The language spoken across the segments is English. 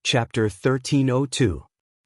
Chapter 1302.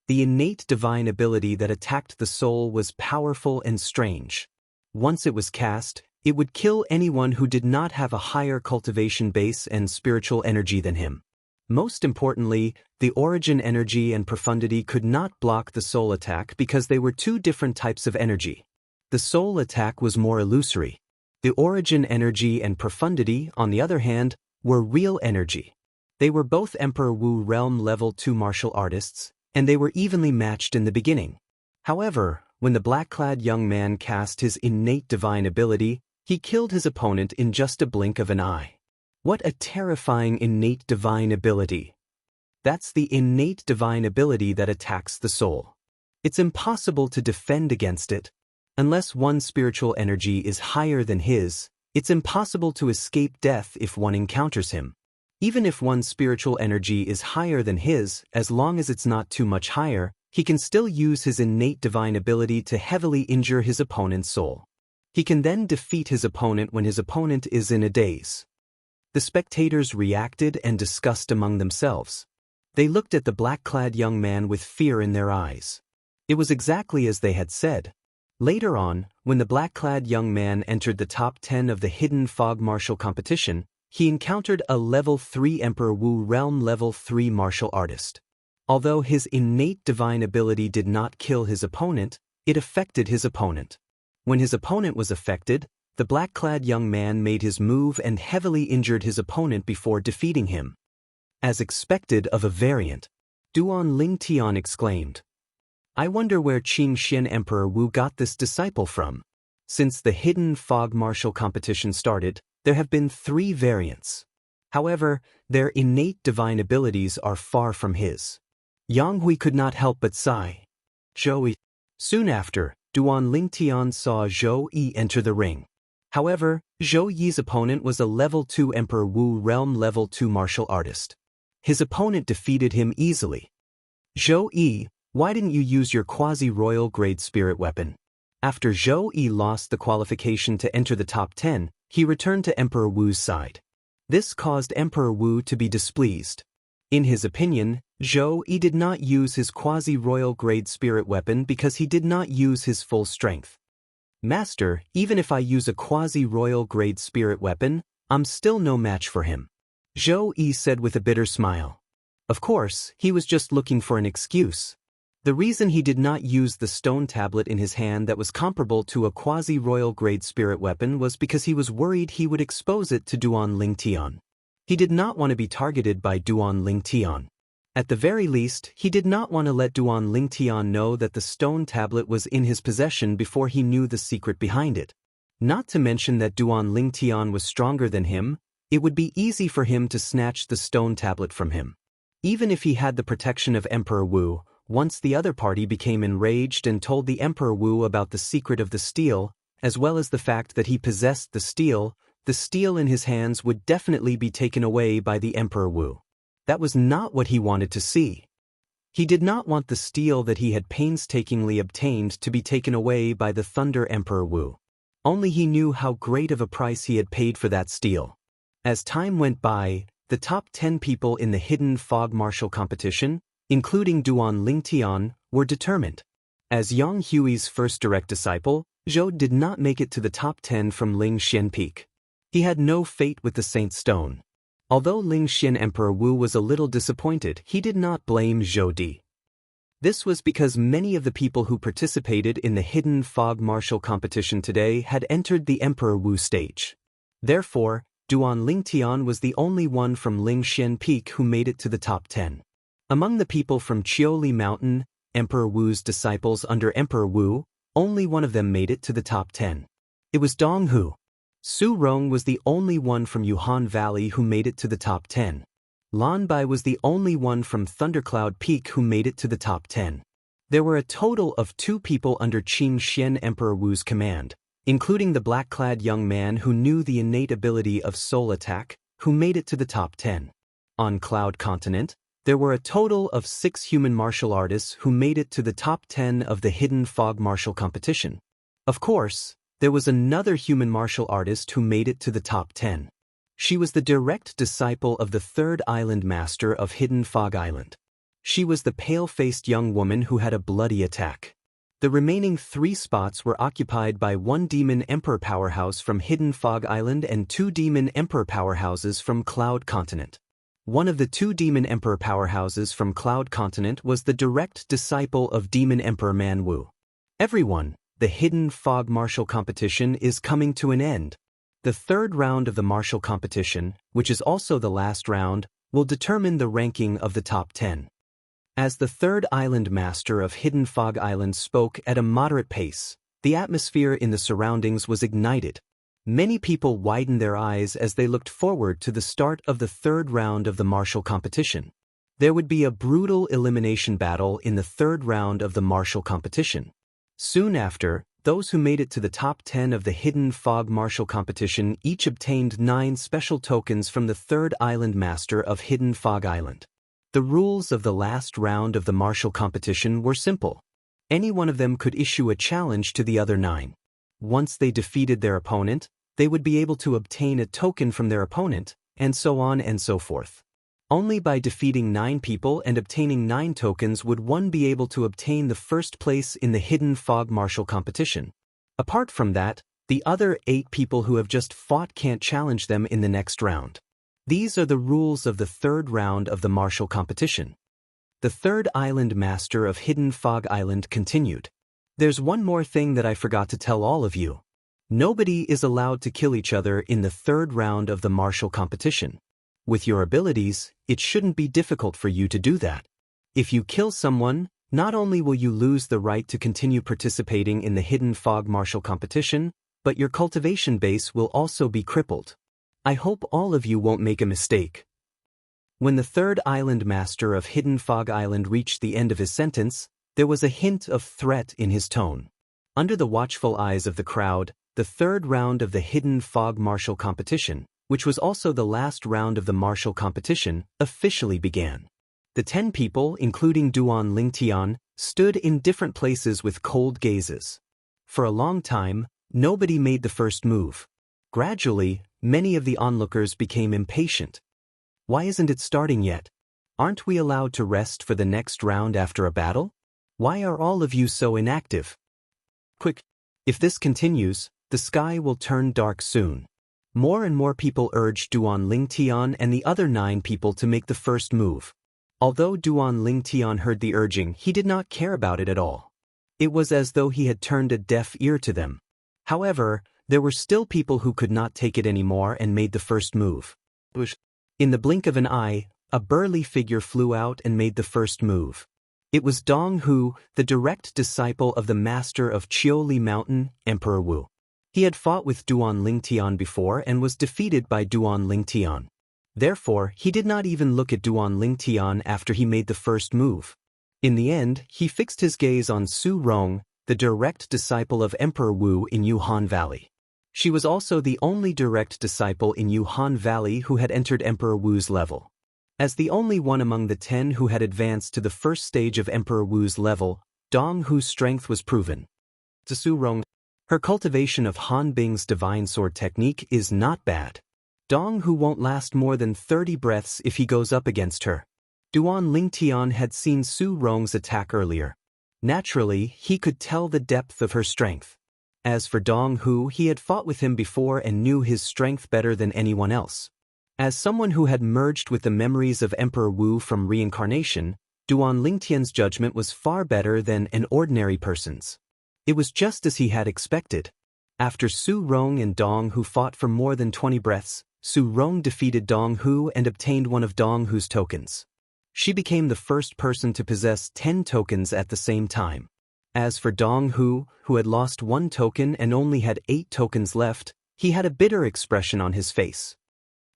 The innate divine ability that attacked the soul was powerful and strange. Once it was cast, it would kill anyone who did not have a higher cultivation base and spiritual energy than him. Most importantly, the origin energy and profundity could not block the soul attack because they were two different types of energy. The soul attack was more illusory. The origin energy and profundity, on the other hand, were real energy. They were both Emperor Wu Realm Level 2 martial artists, and they were evenly matched in the beginning. However, when the black-clad young man cast his innate divine ability, he killed his opponent in just a blink of an eye. What a terrifying innate divine ability! That's the innate divine ability that attacks the soul. It's impossible to defend against it. Unless one's spiritual energy is higher than his, it's impossible to escape death if one encounters him. Even if one's spiritual energy is higher than his, as long as it's not too much higher, he can still use his innate divine ability to heavily injure his opponent's soul. He can then defeat his opponent when his opponent is in a daze. The spectators reacted and discussed among themselves. They looked at the black-clad young man with fear in their eyes. It was exactly as they had said. Later on, when the black-clad young man entered the top 10 of the Hidden Fog Martial Competition, he encountered a Level 3 Emperor Wu Realm Level 3 martial artist. Although his innate divine ability did not kill his opponent, it affected his opponent. When his opponent was affected, the black-clad young man made his move and heavily injured his opponent before defeating him. As expected of a variant, Duan Ling Tian exclaimed, "I wonder where Qing Xian Emperor Wu got this disciple from." Since the Hidden Fog Martial Competition started, there have been 3 variants. However, their innate divine abilities are far from his. Yang Hui could not help but sigh. Zhou Yi. Soon after, Duan Ling Tian saw Zhou Yi enter the ring. However, Zhou Yi's opponent was a Level 2 Emperor Wu Realm Level 2 martial artist. His opponent defeated him easily. "Zhou Yi, why didn't you use your quasi-royal grade spirit weapon?" After Zhou Yi lost the qualification to enter the top 10, he returned to Emperor Wu's side. This caused Emperor Wu to be displeased. In his opinion, Zhou Yi did not use his quasi-royal grade spirit weapon because he did not use his full strength. "Master, even if I use a quasi-royal grade spirit weapon, I'm still no match for him," Zhou Yi said with a bitter smile. Of course, he was just looking for an excuse. The reason he did not use the stone tablet in his hand that was comparable to a quasi-royal grade spirit weapon was because he was worried he would expose it to Duan Ling Tian. He did not want to be targeted by Duan Ling Tian. At the very least, he did not want to let Duan Ling Tian know that the stone tablet was in his possession before he knew the secret behind it. Not to mention that Duan Ling Tian was stronger than him, it would be easy for him to snatch the stone tablet from him. Even if he had the protection of Emperor Wu, once the other party became enraged and told the Emperor Wu about the secret of the steel, as well as the fact that he possessed the steel in his hands would definitely be taken away by the Emperor Wu. That was not what he wanted to see. He did not want the steel that he had painstakingly obtained to be taken away by the Thunder Emperor Wu. Only he knew how great of a price he had paid for that steel. As time went by, the top 10 people in the Hidden Fog Martial Competition, including Duan Ling Tian, were determined. As Yang Hui's first direct disciple, Zhou did not make it to the top 10 from Ling Xian Peak. He had no fate with the Saint Stone. Although Ling Xian Emperor Wu was a little disappointed, he did not blame Zhou Di. This was because many of the people who participated in the Hidden Fog Martial Competition today had entered the Emperor Wu stage. Therefore, Duan Ling Tian was the only one from Ling Xian Peak who made it to the top 10. Among the people from Qiuli Mountain, Emperor Wu's disciples under Emperor Wu, only one of them made it to the top 10. It was Dong Hu. Su Rong was the only one from Yuhan Valley who made it to the top 10. Lan Bai was the only one from Thundercloud Peak who made it to the top 10. There were a total of 2 people under Qing Xian Emperor Wu's command, including the black-clad young man who knew the innate ability of soul attack, who made it to the top 10. On Cloud Continent, there were a total of 6 human martial artists who made it to the top 10 of the Hidden Fog Martial Competition. Of course, there was another human martial artist who made it to the top 10. She was the direct disciple of the third island master of Hidden Fog Island. She was the pale-faced young woman who had a bloody attack. The remaining 3 spots were occupied by 1 Demon Emperor powerhouse from Hidden Fog Island and 2 Demon Emperor powerhouses from Cloud Continent. One of the 2 Demon Emperor powerhouses from Cloud Continent was the direct disciple of Demon Emperor Man Wu. Everyone, the Hidden Fog Martial Competition is coming to an end. The 3rd round of the martial competition, which is also the last round, will determine the ranking of the top 10. As the 3rd Island Master of Hidden Fog Island spoke at a moderate pace, the atmosphere in the surroundings was ignited. Many people widened their eyes as they looked forward to the start of the 3rd round of the martial competition. There would be a brutal elimination battle in the 3rd round of the martial competition. Soon after, those who made it to the top 10 of the Hidden Fog Martial Competition each obtained 9 special tokens from the 3rd Island Master of Hidden Fog Island. The rules of the last round of the martial competition were simple. Any one of them could issue a challenge to the other 9. Once they defeated their opponent, they would be able to obtain a token from their opponent, and so on and so forth. Only by defeating 9 people and obtaining 9 tokens would one be able to obtain the first place in the Hidden Fog Martial Competition. Apart from that, the other 8 people who have just fought can't challenge them in the next round. These are the rules of the 3rd round of the martial competition. The 3rd Island Master of Hidden Fog Island continued. There's one more thing that I forgot to tell all of you. Nobody is allowed to kill each other in the 3rd round of the martial competition. With your abilities, it shouldn't be difficult for you to do that. If you kill someone, not only will you lose the right to continue participating in the Hidden Fog Martial Competition, but your cultivation base will also be crippled. I hope all of you won't make a mistake. When the 3rd Island Master of Hidden Fog Island reached the end of his sentence, there was a hint of threat in his tone. Under the watchful eyes of the crowd, the 3rd round of the Hidden Fog Martial Competition, which was also the last round of the martial competition, officially began. The 10 people, including Duan Lingtian, stood in different places with cold gazes. For a long time, nobody made the first move. Gradually, many of the onlookers became impatient. Why isn't it starting yet? Aren't we allowed to rest for the next round after a battle? Why are all of you so inactive? Quick! If this continues, the sky will turn dark soon. More and more people urged Duan Lingtian and the other 9 people to make the first move. Although Duan Lingtian heard the urging, he did not care about it at all. It was as though he had turned a deaf ear to them. However, there were still people who could not take it anymore and made the first move. In the blink of an eye, a burly figure flew out and made the first move. It was Dong Hu, the direct disciple of the master of Chioli Mountain, Emperor Wu. He had fought with Duan Lingtian before and was defeated by Duan Lingtian. Therefore, he did not even look at Duan Lingtian after he made the first move. In the end, he fixed his gaze on Soaring, the direct disciple of Emperor Wu in Yuhan Valley. She was also the only direct disciple in Yuhan Valley who had entered Emperor Wu's level. As the only one among the 10 who had advanced to the first stage of Emperor Wu's level, Dong Hu's strength was proven. To Soaring, her cultivation of Han Bing's divine sword technique is not bad. Dong Hu won't last more than 30 breaths if he goes up against her. Duan Lingtian had seen Soarong's attack earlier. Naturally, he could tell the depth of her strength. As for Dong Hu, he had fought with him before and knew his strength better than anyone else. As someone who had merged with the memories of Emperor Wu from reincarnation, Duan Lingtian's judgment was far better than an ordinary person's. It was just as he had expected. After Soaring and Dong Hu fought for more than 20 breaths, Soaring defeated Dong Hu and obtained one of Dong Hu's tokens. She became the first person to possess 10 tokens at the same time. As for Dong Hu, who had lost 1 token and only had 8 tokens left, he had a bitter expression on his face.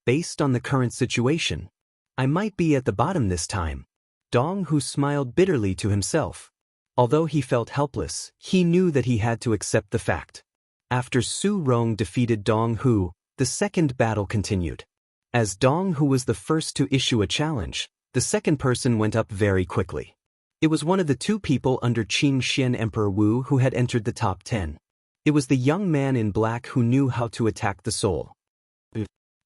Based on the current situation, I might be at the bottom this time. Dong Hu smiled bitterly to himself. Although he felt helpless, he knew that he had to accept the fact. After Soaring defeated Dong Hu, the second battle continued. As Dong Hu was the first to issue a challenge, the second person went up very quickly. It was one of the 2 people under Qing Xian Emperor Wu who had entered the top 10. It was the young man in black who knew how to attack the soul.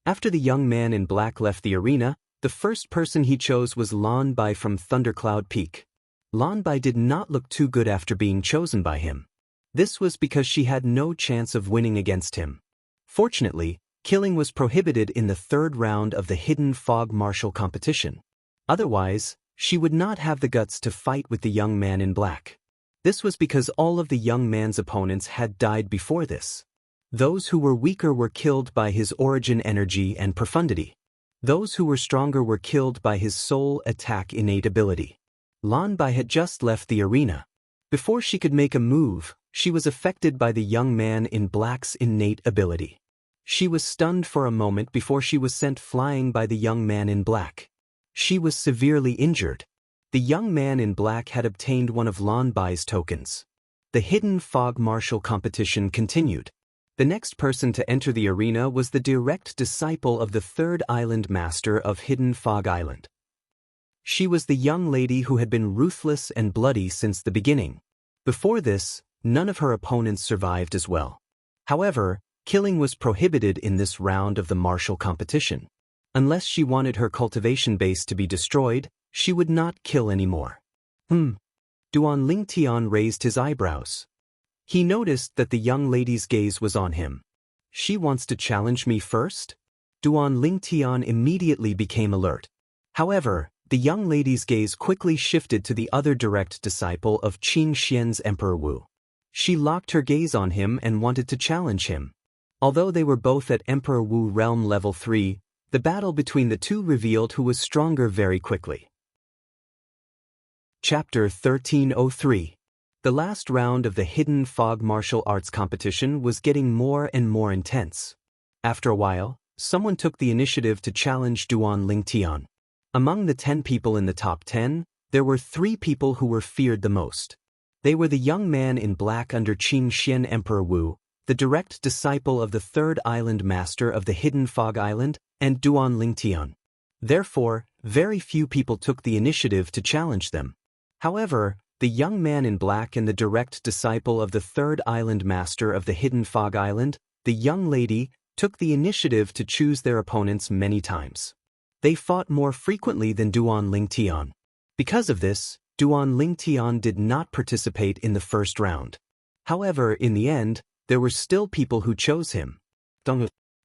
After the young man in black left the arena, The first person he chose was Lan Bai from Thundercloud Peak. Lan Bai did not look too good after being chosen by him. This was because she had no chance of winning against him. Fortunately, killing was prohibited in the third round of the Hidden Fog Martial competition. Otherwise, she would not have the guts to fight with the young man in black. This was because all of the young man's opponents had died before this. Those who were weaker were killed by his origin energy and profundity. Those who were stronger were killed by his soul attack innate ability. Lan Bai had just left the arena. Before she could make a move, she was affected by the young man in black's innate ability. She was stunned for a moment before she was sent flying by the young man in black. She was severely injured. The young man in black had obtained one of Lan Bai's tokens. The Hidden Fog Martial competition continued. The next person to enter the arena was the direct disciple of the third island master of Hidden Fog Island. She was the young lady who had been ruthless and bloody since the beginning. Before this, none of her opponents survived as well. However, killing was prohibited in this round of the martial competition. Unless she wanted her cultivation base to be destroyed, she would not kill anymore. Duan Lingtian raised his eyebrows. He noticed that the young lady's gaze was on him. She wants to challenge me first? Duan Lingtian immediately became alert. However, the young lady's gaze quickly shifted to the other direct disciple of Qing Xian's Emperor Wu. She locked her gaze on him and wanted to challenge him. Although they were both at Emperor Wu Realm Level 3, the battle between the two revealed who was stronger very quickly. Chapter 1303. The last round of the Hidden Fog Martial Arts competition was getting more and more intense. After a while, someone took the initiative to challenge Duan Lingtian. Among the 10 people in the top 10, there were 3 people who were feared the most. They were the young man in black under Qing Xian Emperor Wu, the direct disciple of the third island master of the Hidden Fog Island, and Duan Lingtian. Therefore, very few people took the initiative to challenge them. However, the young man in black and the direct disciple of the third island master of the Hidden Fog Island, the young lady, took the initiative to choose their opponents many times. They fought more frequently than Duan Lingtian. Because of this, Duan Lingtian did not participate in the first round. However, in the end, there were still people who chose him.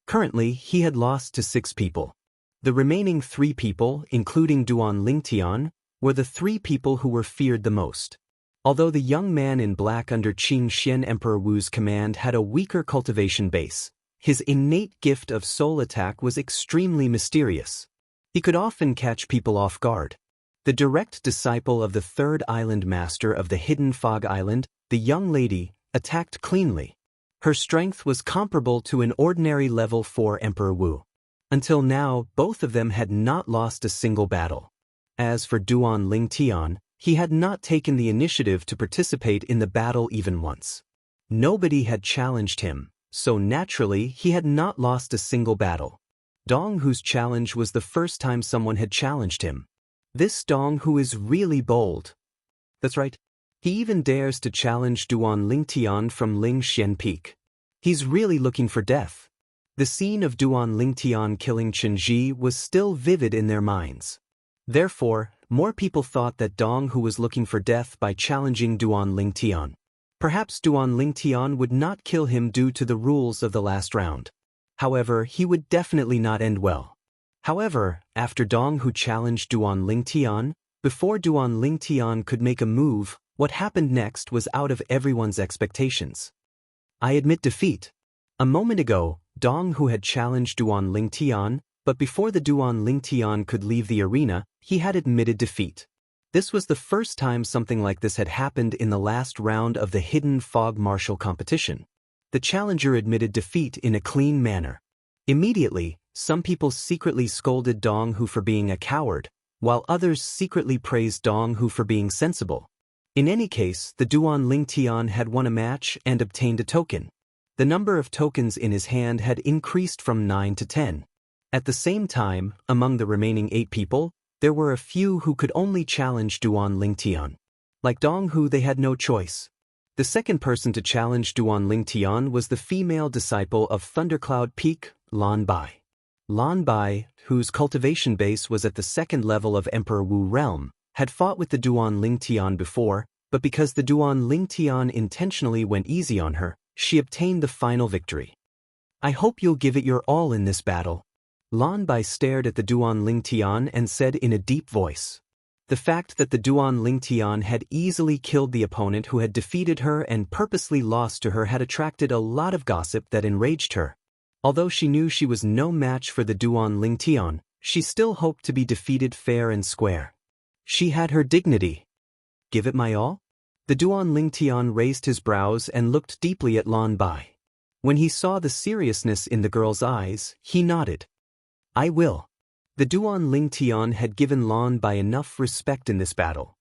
Currently, he had lost to 6 people. The remaining 3 people, including Duan Lingtian, were the 3 people who were feared the most. Although the young man in black under Qing Xian Emperor Wu's command had a weaker cultivation base, his innate gift of soul attack was extremely mysterious. He could often catch people off guard. The direct disciple of the third island master of the Hidden Fog Island, the young lady, attacked cleanly. Her strength was comparable to an ordinary level 4 Emperor Wu. Until now, both of them had not lost a single battle. As for Duan Lingtian, he had not taken the initiative to participate in the battle even once. Nobody had challenged him, so naturally he had not lost a single battle. Dong Hu's challenge was the first time someone had challenged him. This Dong Hu is really bold. That's right. He even dares to challenge Duan Lingtian from Lingxian Peak. He's really looking for death. The scene of Duan Lingtian killing Chen Ji was still vivid in their minds. Therefore, more people thought that Dong Hu was looking for death by challenging Duan Lingtian. Perhaps Duan Lingtian would not kill him due to the rules of the last round. However, he would definitely not end well. However, after Dong Hu challenged Duan Lingtian, before Duan Lingtian could make a move, what happened next was out of everyone's expectations. I admit defeat. A moment ago, Dong Hu had challenged Duan Lingtian, but before the Duan Lingtian could leave the arena, he had admitted defeat. This was the first time something like this had happened in the last round of the Hidden Fog Martial competition. The challenger admitted defeat in a clean manner. Immediately, some people secretly scolded Dong Hu for being a coward, while others secretly praised Dong Hu for being sensible. In any case, the Duan Lingtian had won a match and obtained a token. The number of tokens in his hand had increased from 9 to 10. At the same time, among the remaining 8 people, there were a few who could only challenge Duan Lingtian. Like Dong Hu, they had no choice. The second person to challenge Duan Lingtian was the female disciple of Thundercloud Peak, Lan Bai. Lan Bai, whose cultivation base was at the second level of Emperor Wu realm, had fought with the Duan Ling Tian before, but because the Duan Ling Tian intentionally went easy on her, she obtained the final victory. I hope you'll give it your all in this battle. Lan Bai stared at the Duan Ling Tian and said in a deep voice. The fact that the Duan Ling Tian had easily killed the opponent who had defeated her and purposely lost to her had attracted a lot of gossip that enraged her. Although she knew she was no match for the Duan Ling Tian, she still hoped to be defeated fair and square. She had her dignity. Give it my all? The Duan Ling Tian raised his brows and looked deeply at Lan Bai. When he saw the seriousness in the girl's eyes, he nodded. I will. The Duan Ling Tian had given Lan Bai enough respect in this battle.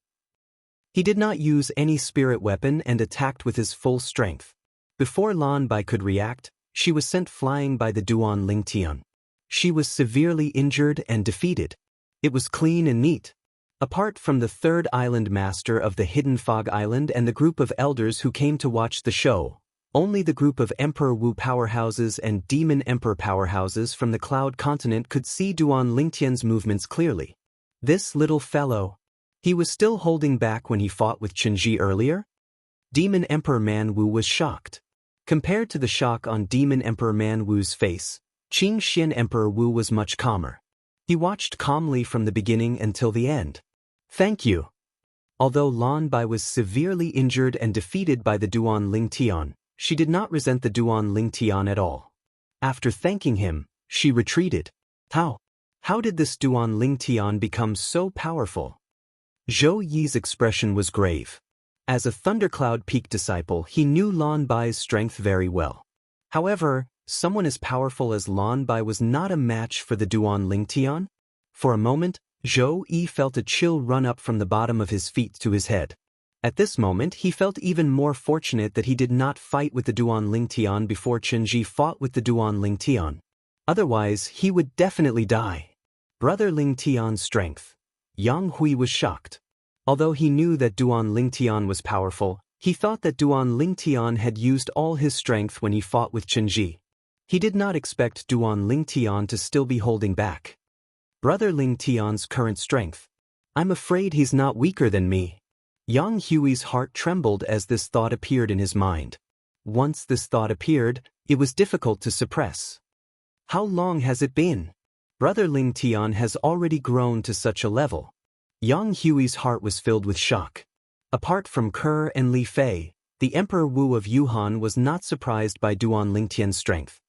He did not use any spirit weapon and attacked with his full strength. Before Lan Bai could react, she was sent flying by the Duan Ling Tian. She was severely injured and defeated. It was clean and neat. Apart from the third island master of the Hidden Fog Island and the group of elders who came to watch the show, only the group of Emperor Wu powerhouses and Demon Emperor powerhouses from the Cloud Continent could see Duan Lingtian's movements clearly. This little fellow. He was still holding back when he fought with Qinji earlier? Demon Emperor Man Wu was shocked. Compared to the shock on Demon Emperor Man Wu's face, Qing Xian Emperor Wu was much calmer. He watched calmly from the beginning until the end. Thank you. Although Lan Bai was severely injured and defeated by the Duan Ling Tian, she did not resent the Duan Ling Tian at all. After thanking him, she retreated. How? How did this Duan Ling Tian become so powerful? Zhou Yi's expression was grave. As a Thundercloud Peak disciple, he knew Lan Bai's strength very well. However, someone as powerful as Lan Bai was not a match for the Duan Ling Tian. For a moment, Zhou Yi felt a chill run up from the bottom of his feet to his head. At this moment, he felt even more fortunate that he did not fight with the Duan Ling Tian before Qinji fought with the Duan Ling Tian. Otherwise, he would definitely die. Brother Ling Tian's strength. Yang Hui was shocked. Although he knew that Duan Ling Tian was powerful, he thought that Duan Ling Tian had used all his strength when he fought with Qinji. He did not expect Duan Ling Tian to still be holding back. Brother Ling Tian's current strength. I'm afraid he's not weaker than me. Yang Hui's heart trembled as this thought appeared in his mind. Once this thought appeared, it was difficult to suppress. How long has it been? Brother Ling Tian has already grown to such a level. Yang Hui's heart was filled with shock. Apart from Ke and Li Fei, the Emperor Wu of Yuhan was not surprised by Duan Ling Tian's strength.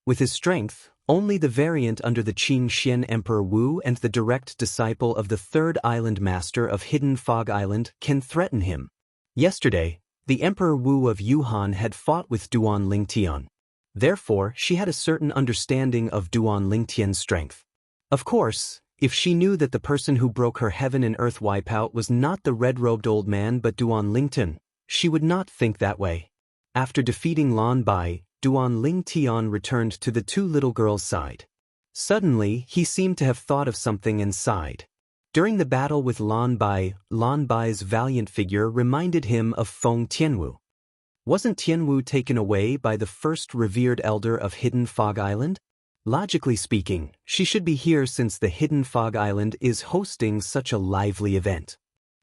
With his strength, only the variant under the Qing Xian Emperor Wu and the direct disciple of the third island master of Hidden Fog Island can threaten him. Yesterday, the Emperor Wu of Yuhan had fought with Duan Ling Tian. Therefore, she had a certain understanding of Duan Ling Tian's strength. Of course, if she knew that the person who broke her heaven and earth wipeout was not the red-robed old man but Duan Lingtian, she would not think that way. After defeating Lan Bai, Duan Ling Tian returned to the two little girls' side. Suddenly, he seemed to have thought of something and sighed. During the battle with Lan Bai's valiant figure reminded him of Feng Tianwu. Wasn't Tianwu taken away by the first revered elder of Hidden Fog Island? Logically speaking, she should be here since the Hidden Fog Island is hosting such a lively event.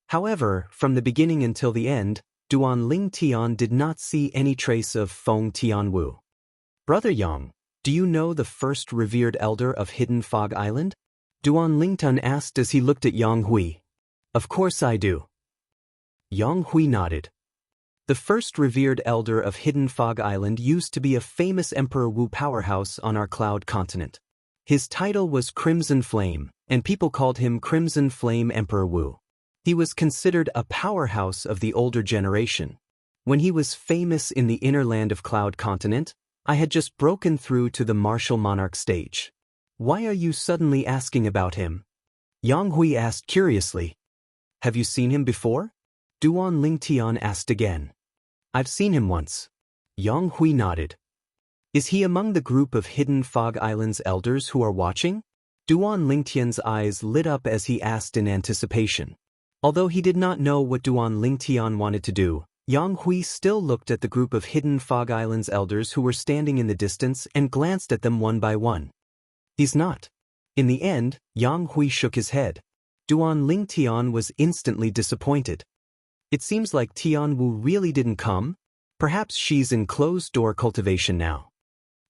However, from the beginning until the end, Duan Ling Tian did not see any trace of Feng Tianwu. Brother Yang, do you know the first revered elder of Hidden Fog Island? Duan Lingtian asked as he looked at Yang Hui. Of course I do. Yang Hui nodded. The first revered elder of Hidden Fog Island used to be a famous Emperor Wu powerhouse on our Cloud Continent. His title was Crimson Flame, and people called him Crimson Flame Emperor Wu. He was considered a powerhouse of the older generation. When he was famous in the inner land of Cloud Continent, I had just broken through to the martial monarch stage. Why are you suddenly asking about him? Yang Hui asked curiously. Have you seen him before? Duan Ling Tian asked again. I've seen him once. Yang Hui nodded. Is he among the group of Hidden Fog Island's elders who are watching? Duan Ling Tian's eyes lit up as he asked in anticipation. Although he did not know what Duan Ling Tian wanted to do, Yang Hui still looked at the group of Hidden Fog Island's elders who were standing in the distance and glanced at them one by one. He's not. In the end, Yang Hui shook his head. Duan Ling Tian was instantly disappointed. It seems like Tian Wu really didn't come. Perhaps she's in closed-door cultivation now.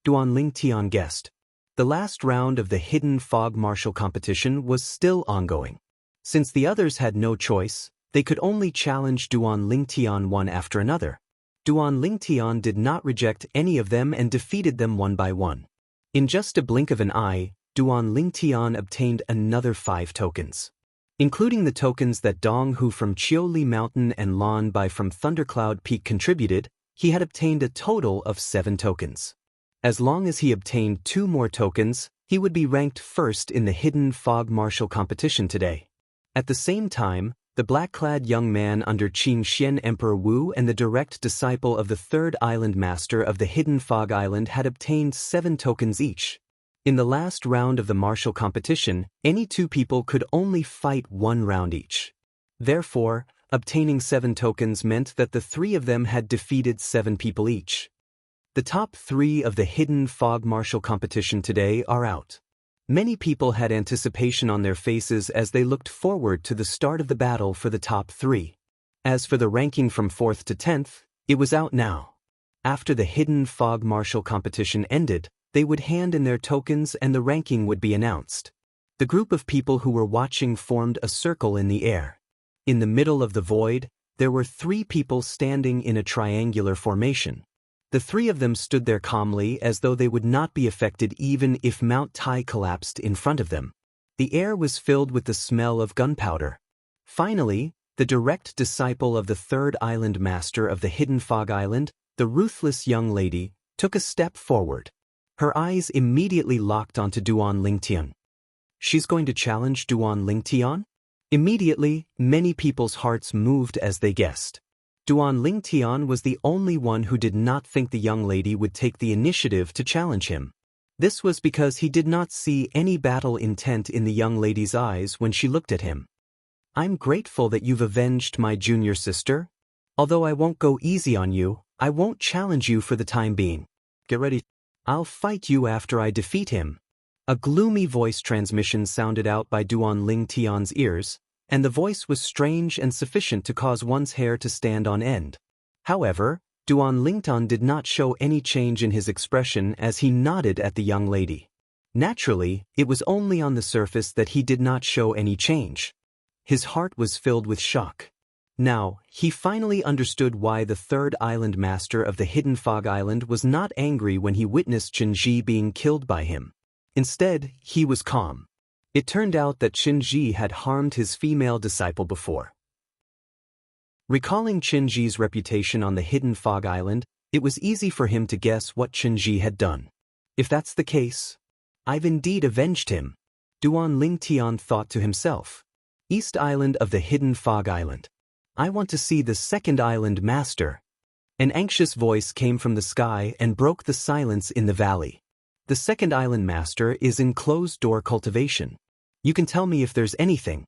Duan Ling Tian guessed. The last round of the hidden fog martial competition was still ongoing. Since the others had no choice, they could only challenge Duan Ling Tian one after another. Duan Ling Tian did not reject any of them and defeated them one by one. In just a blink of an eye, Duan Ling Tian obtained another 5 tokens. Including the tokens that Dong Hu from Chioli Mountain and Lan Bai from Thundercloud Peak contributed, he had obtained a total of 7 tokens. As long as he obtained 2 more tokens, he would be ranked first in the hidden fog martial competition today. At the same time, the black-clad young man under Qin Xian Emperor Wu and the direct disciple of the third island master of the hidden fog island had obtained 7 tokens each. In the last round of the martial competition, any 2 people could only fight 1 round each. Therefore, obtaining 7 tokens meant that the 3 of them had defeated 7 people each. The top 3 of the hidden fog martial competition today are out. Many people had anticipation on their faces as they looked forward to the start of the battle for the top 3. As for the ranking from 4th to 10th, it was out now. After the hidden fog martial competition ended, they would hand in their tokens and the ranking would be announced. The group of people who were watching formed a circle in the air. In the middle of the void, there were 3 people standing in a triangular formation. The 3 of them stood there calmly as though they would not be affected even if Mount Tai collapsed in front of them. The air was filled with the smell of gunpowder. Finally, the direct disciple of the third island master of the hidden fog island, the ruthless young lady, took a step forward. Her eyes immediately locked onto Duan Ling Tian. She's going to challenge Duan Ling Tian? Immediately, many people's hearts moved as they guessed. Duan Ling Tian was the only one who did not think the young lady would take the initiative to challenge him. This was because he did not see any battle intent in the young lady's eyes when she looked at him. I'm grateful that you've avenged my junior sister. Although I won't go easy on you, I won't challenge you for the time being. Get ready. I'll fight you after I defeat him. A gloomy voice transmission sounded out by Duan Ling Tian's ears, and the voice was strange and sufficient to cause one's hair to stand on end. However, Duan Ling Tian did not show any change in his expression as he nodded at the young lady. Naturally, it was only on the surface that he did not show any change. His heart was filled with shock. Now, he finally understood why the third island master of the hidden fog island was not angry when he witnessed Qinji being killed by him. Instead, he was calm. It turned out that Qinji had harmed his female disciple before. Recalling Qinji's reputation on the hidden fog island, it was easy for him to guess what Qinji had done. If that's the case, I've indeed avenged him. Duan Ling Tian thought to himself. East Island of the hidden fog island. I want to see the second island master. An anxious voice came from the sky and broke the silence in the valley. The second island master is in closed-door cultivation. You can tell me if there's anything.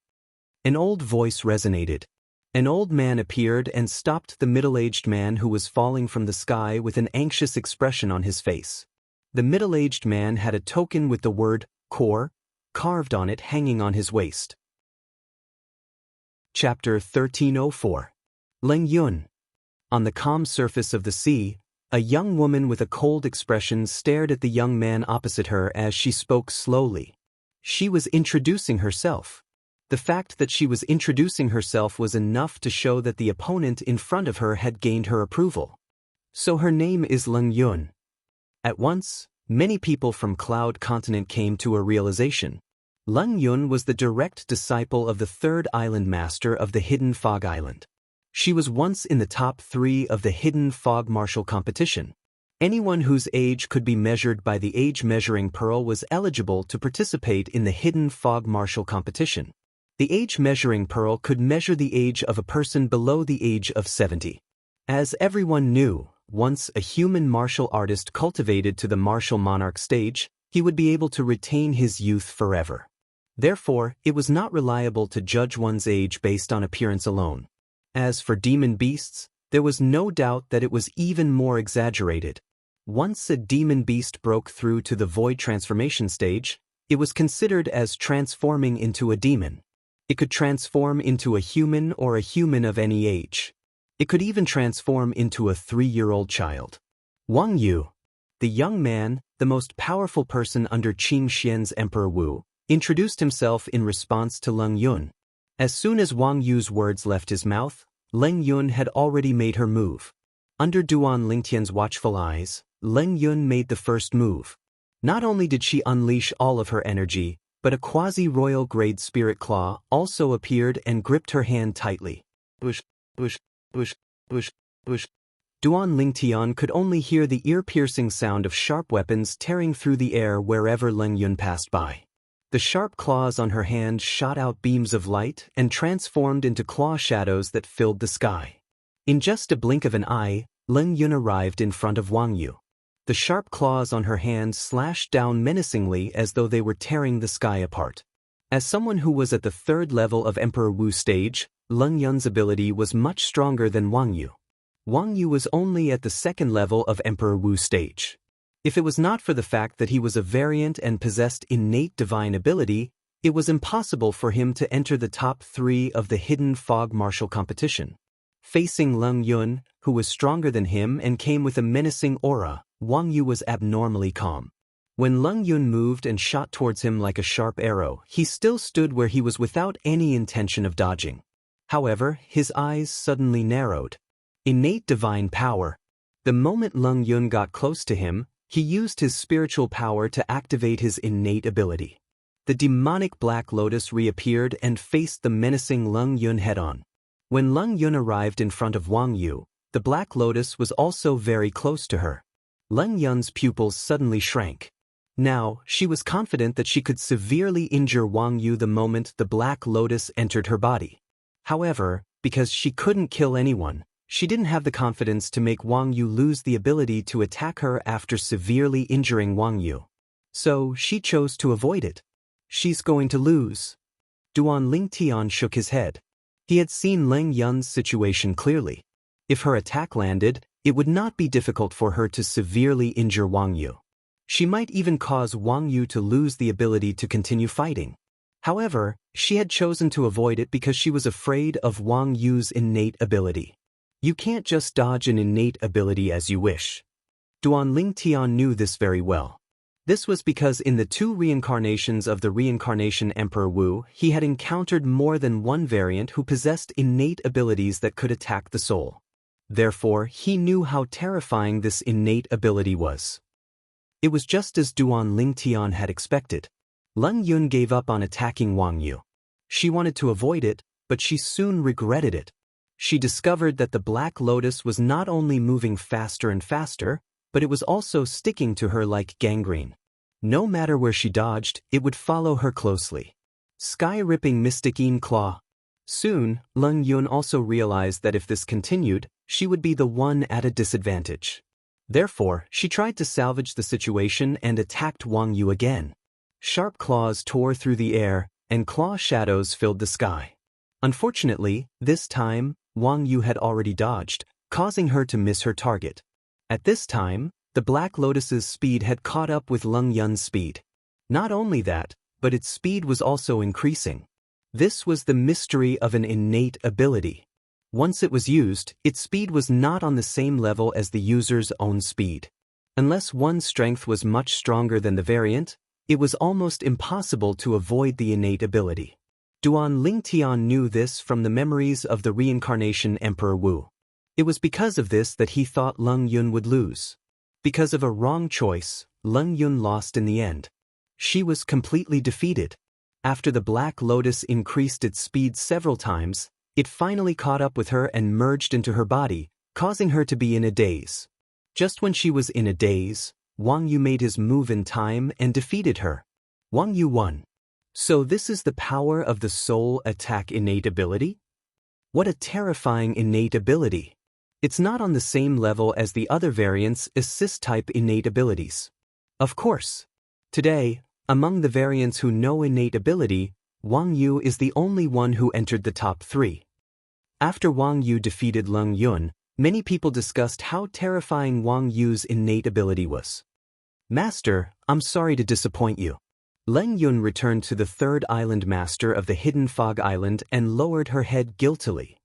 An old voice resonated. An old man appeared and stopped the middle-aged man who was falling from the sky with an anxious expression on his face. The middle-aged man had a token with the word core carved on it hanging on his waist. Chapter 1304. Leng Yun. On the calm surface of the sea, a young woman with a cold expression stared at the young man opposite her as she spoke slowly. She was introducing herself. The fact that she was introducing herself was enough to show that the opponent in front of her had gained her approval. So her name is Leng Yun. At once, many people from Cloud Continent came to a realization. Leng Yun was the direct disciple of the third island master of the hidden fog island. She was once in the top 3 of the hidden fog martial competition. Anyone whose age could be measured by the age measuring pearl was eligible to participate in the hidden fog martial competition. The age measuring pearl could measure the age of a person below the age of 70. As everyone knew, once a human martial artist cultivated to the martial monarch stage, he would be able to retain his youth forever. Therefore, it was not reliable to judge one's age based on appearance alone. As for demon beasts, there was no doubt that it was even more exaggerated. Once a demon beast broke through to the void transformation stage, It was considered as transforming into a demon. It could transform into a human or a human of any age. It could even transform into a 3-year-old child. Wang Yu, the young man, the most powerful person under Qing Xian's Emperor Wu, introduced himself in response to Leng Yun. As soon as Wang Yu's words left his mouth, Leng Yun had already made her move. Under Duan Lingtian's watchful eyes, Leng Yun made the first move. Not only did she unleash all of her energy, but a quasi-royal grade spirit claw also appeared and gripped her hand tightly. Bush, bush, bush, bush, bush. Duan Lingtian could only hear the ear-piercing sound of sharp weapons tearing through the air wherever Leng Yun passed by. The sharp claws on her hand shot out beams of light and transformed into claw shadows that filled the sky. In just a blink of an eye, Leng Yun arrived in front of Wang Yu. The sharp claws on her hand slashed down menacingly as though they were tearing the sky apart. As someone who was at the 3rd level of Emperor Wu stage, Leng Yun's ability was much stronger than Wang Yu. Wang Yu was only at the 2nd level of Emperor Wu stage. If it was not for the fact that he was a variant and possessed innate divine ability, it was impossible for him to enter the top 3 of the hidden fog martial competition. Facing Leng Yun, who was stronger than him and came with a menacing aura, Wang Yu was abnormally calm. When Leng Yun moved and shot towards him like a sharp arrow, he still stood where he was without any intention of dodging. However, his eyes suddenly narrowed. Innate divine power. The moment Leng Yun got close to him, he used his spiritual power to activate his innate ability. The demonic Black Lotus reappeared and faced the menacing Leng Yun head-on. When Leng Yun arrived in front of Wang Yu, the Black Lotus was also very close to her. Leng Yun's pupils suddenly shrank. Now, she was confident that she could severely injure Wang Yu the moment the Black Lotus entered her body. However, because she couldn't kill anyone, she didn't have the confidence to make Wang Yu lose the ability to attack her after severely injuring Wang Yu. So, she chose to avoid it. She's going to lose. Duan Lingtian shook his head. He had seen Leng Yun's situation clearly. If her attack landed, it would not be difficult for her to severely injure Wang Yu. She might even cause Wang Yu to lose the ability to continue fighting. However, she had chosen to avoid it because she was afraid of Wang Yu's innate ability. You can't just dodge an innate ability as you wish. Duan Lingtian knew this very well. This was because in the 2 reincarnations of the reincarnation Emperor Wu, he had encountered more than one variant who possessed innate abilities that could attack the soul. Therefore, he knew how terrifying this innate ability was. It was just as Duan Lingtian had expected. Leng Yun gave up on attacking Wang Yu. She wanted to avoid it, but she soon regretted it. She discovered that the Black Lotus was not only moving faster and faster, but it was also sticking to her like gangrene. No matter where she dodged, it would follow her closely. Sky-ripping Mysticine Claw. Soon, Leng Yun also realized that if this continued, she would be the one at a disadvantage. Therefore, she tried to salvage the situation and attacked Wang Yu again. Sharp claws tore through the air, and claw shadows filled the sky. Unfortunately, this time, Wang Yu had already dodged, causing her to miss her target. At this time, the Black Lotus's speed had caught up with Leng Yun's speed. Not only that, but its speed was also increasing. This was the mystery of an innate ability. Once it was used, its speed was not on the same level as the user's own speed. Unless one's strength was much stronger than the variant, it was almost impossible to avoid the innate ability. Duan Lingtian knew this from the memories of the reincarnation Emperor Wu. It was because of this that he thought Leng Yun would lose. Because of a wrong choice, Leng Yun lost in the end. She was completely defeated. After the Black Lotus increased its speed several times, it finally caught up with her and merged into her body, causing her to be in a daze. Just when she was in a daze, Wang Yu made his move in time and defeated her. Wang Yu won. So this is the power of the soul attack innate ability? What a terrifying innate ability. It's not on the same level as the other variants' assist-type innate abilities. Of course. Today, among the variants who know innate ability, Wang Yu is the only one who entered the top 3. After Wang Yu defeated Leng Yun, many people discussed how terrifying Wang Yu's innate ability was. Master, I'm sorry to disappoint you. Leng Yun returned to the third island master of the hidden fog island and lowered her head guiltily.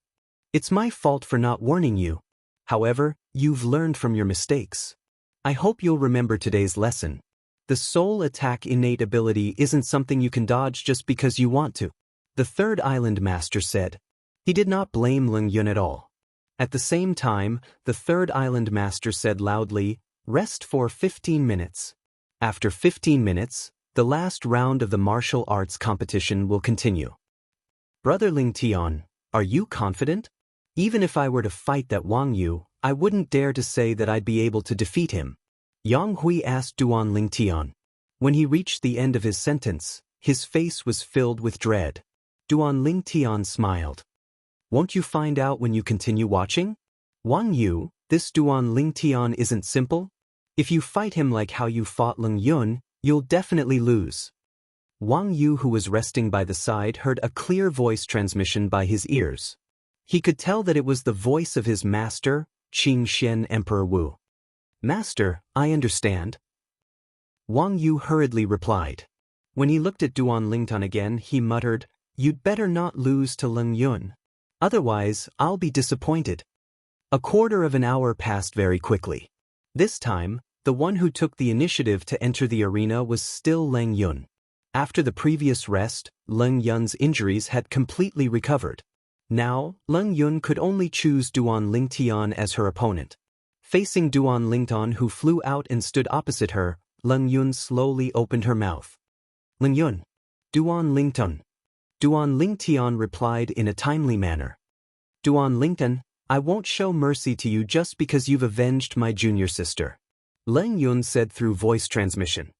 It's my fault for not warning you. However, you've learned from your mistakes. I hope you'll remember today's lesson. The soul attack innate ability isn't something you can dodge just because you want to. The third island master said. He did not blame Leng Yun at all. At the same time, the third island master said loudly, "Rest for 15 minutes. After 15 minutes, the last round of the martial arts competition will continue." Brother Ling Tian, are you confident? Even if I were to fight that Wang Yu, I wouldn't dare to say that I'd be able to defeat him. Yang Hui asked Duan Ling Tian. When he reached the end of his sentence, his face was filled with dread. Duan Ling Tian smiled. Won't you find out when you continue watching? Wang Yu, this Duan Ling Tian isn't simple. If you fight him like how you fought Leng Yun, you'll definitely lose. Wang Yu, who was resting by the side, heard a clear voice transmission by his ears. He could tell that it was the voice of his master, Qing Xian Emperor Wu. Master, I understand. Wang Yu hurriedly replied. When he looked at Duan Lingtan again, he muttered, You'd better not lose to Leng Yun. Otherwise, I'll be disappointed. A quarter of an hour passed very quickly. This time, the one who took the initiative to enter the arena was still Leng Yun. After the previous rest, Leng Yun's injuries had completely recovered. Now, Leng Yun could only choose Duan Lingtian as her opponent. Facing Duan Lingtan, who flew out and stood opposite her, Leng Yun slowly opened her mouth. Leng Yun. Duan Lingtan. Duan Lingtian replied in a timely manner. Duan Lingtan, I won't show mercy to you just because you've avenged my junior sister. Leng Yun said through voice transmission.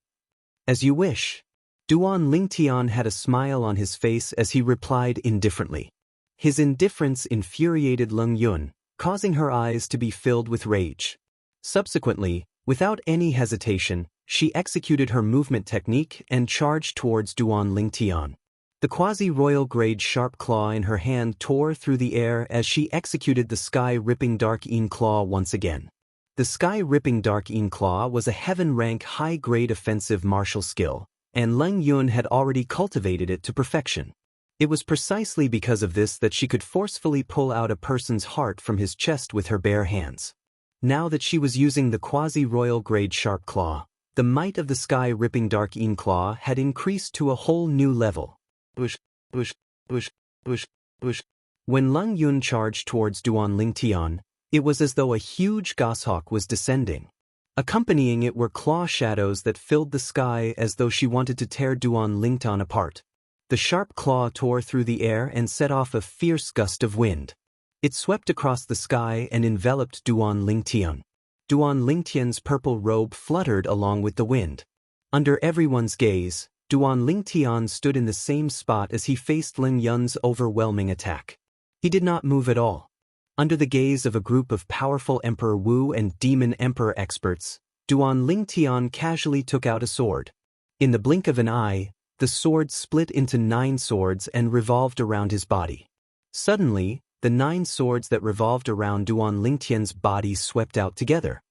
As you wish. Duan Lingtian had a smile on his face as he replied indifferently. His indifference infuriated Leng Yun, causing her eyes to be filled with rage. Subsequently, without any hesitation, she executed her movement technique and charged towards Duan Lingtian. The quasi-royal grade sharp claw in her hand tore through the air as she executed the sky-ripping Dark Een Claw once again. The sky-ripping Dark Een Claw was a heaven-rank high-grade offensive martial skill, and Leng Yun had already cultivated it to perfection. It was precisely because of this that she could forcefully pull out a person's heart from his chest with her bare hands. Now that she was using the quasi-royal grade sharp claw, the might of the sky-ripping Dark Een Claw had increased to a whole new level. Bush, bush, bush, bush, bush. When Leng Yun charged towards Duan Lingtian, it was as though a huge goshawk was descending. Accompanying it were claw shadows that filled the sky as though she wanted to tear Duan Lingtian apart. The sharp claw tore through the air and set off a fierce gust of wind. It swept across the sky and enveloped Duan Lingtian. Duan Lingtian's purple robe fluttered along with the wind. Under everyone's gaze, Duan Lingtian stood in the same spot as he faced Leng Yun's overwhelming attack. He did not move at all. Under the gaze of a group of powerful Emperor Wu and Demon Emperor experts, Duan Lingtian casually took out a sword. In the blink of an eye, the sword split into 9 swords and revolved around his body. Suddenly, the 9 swords that revolved around Duan Lingtian's body swept out together.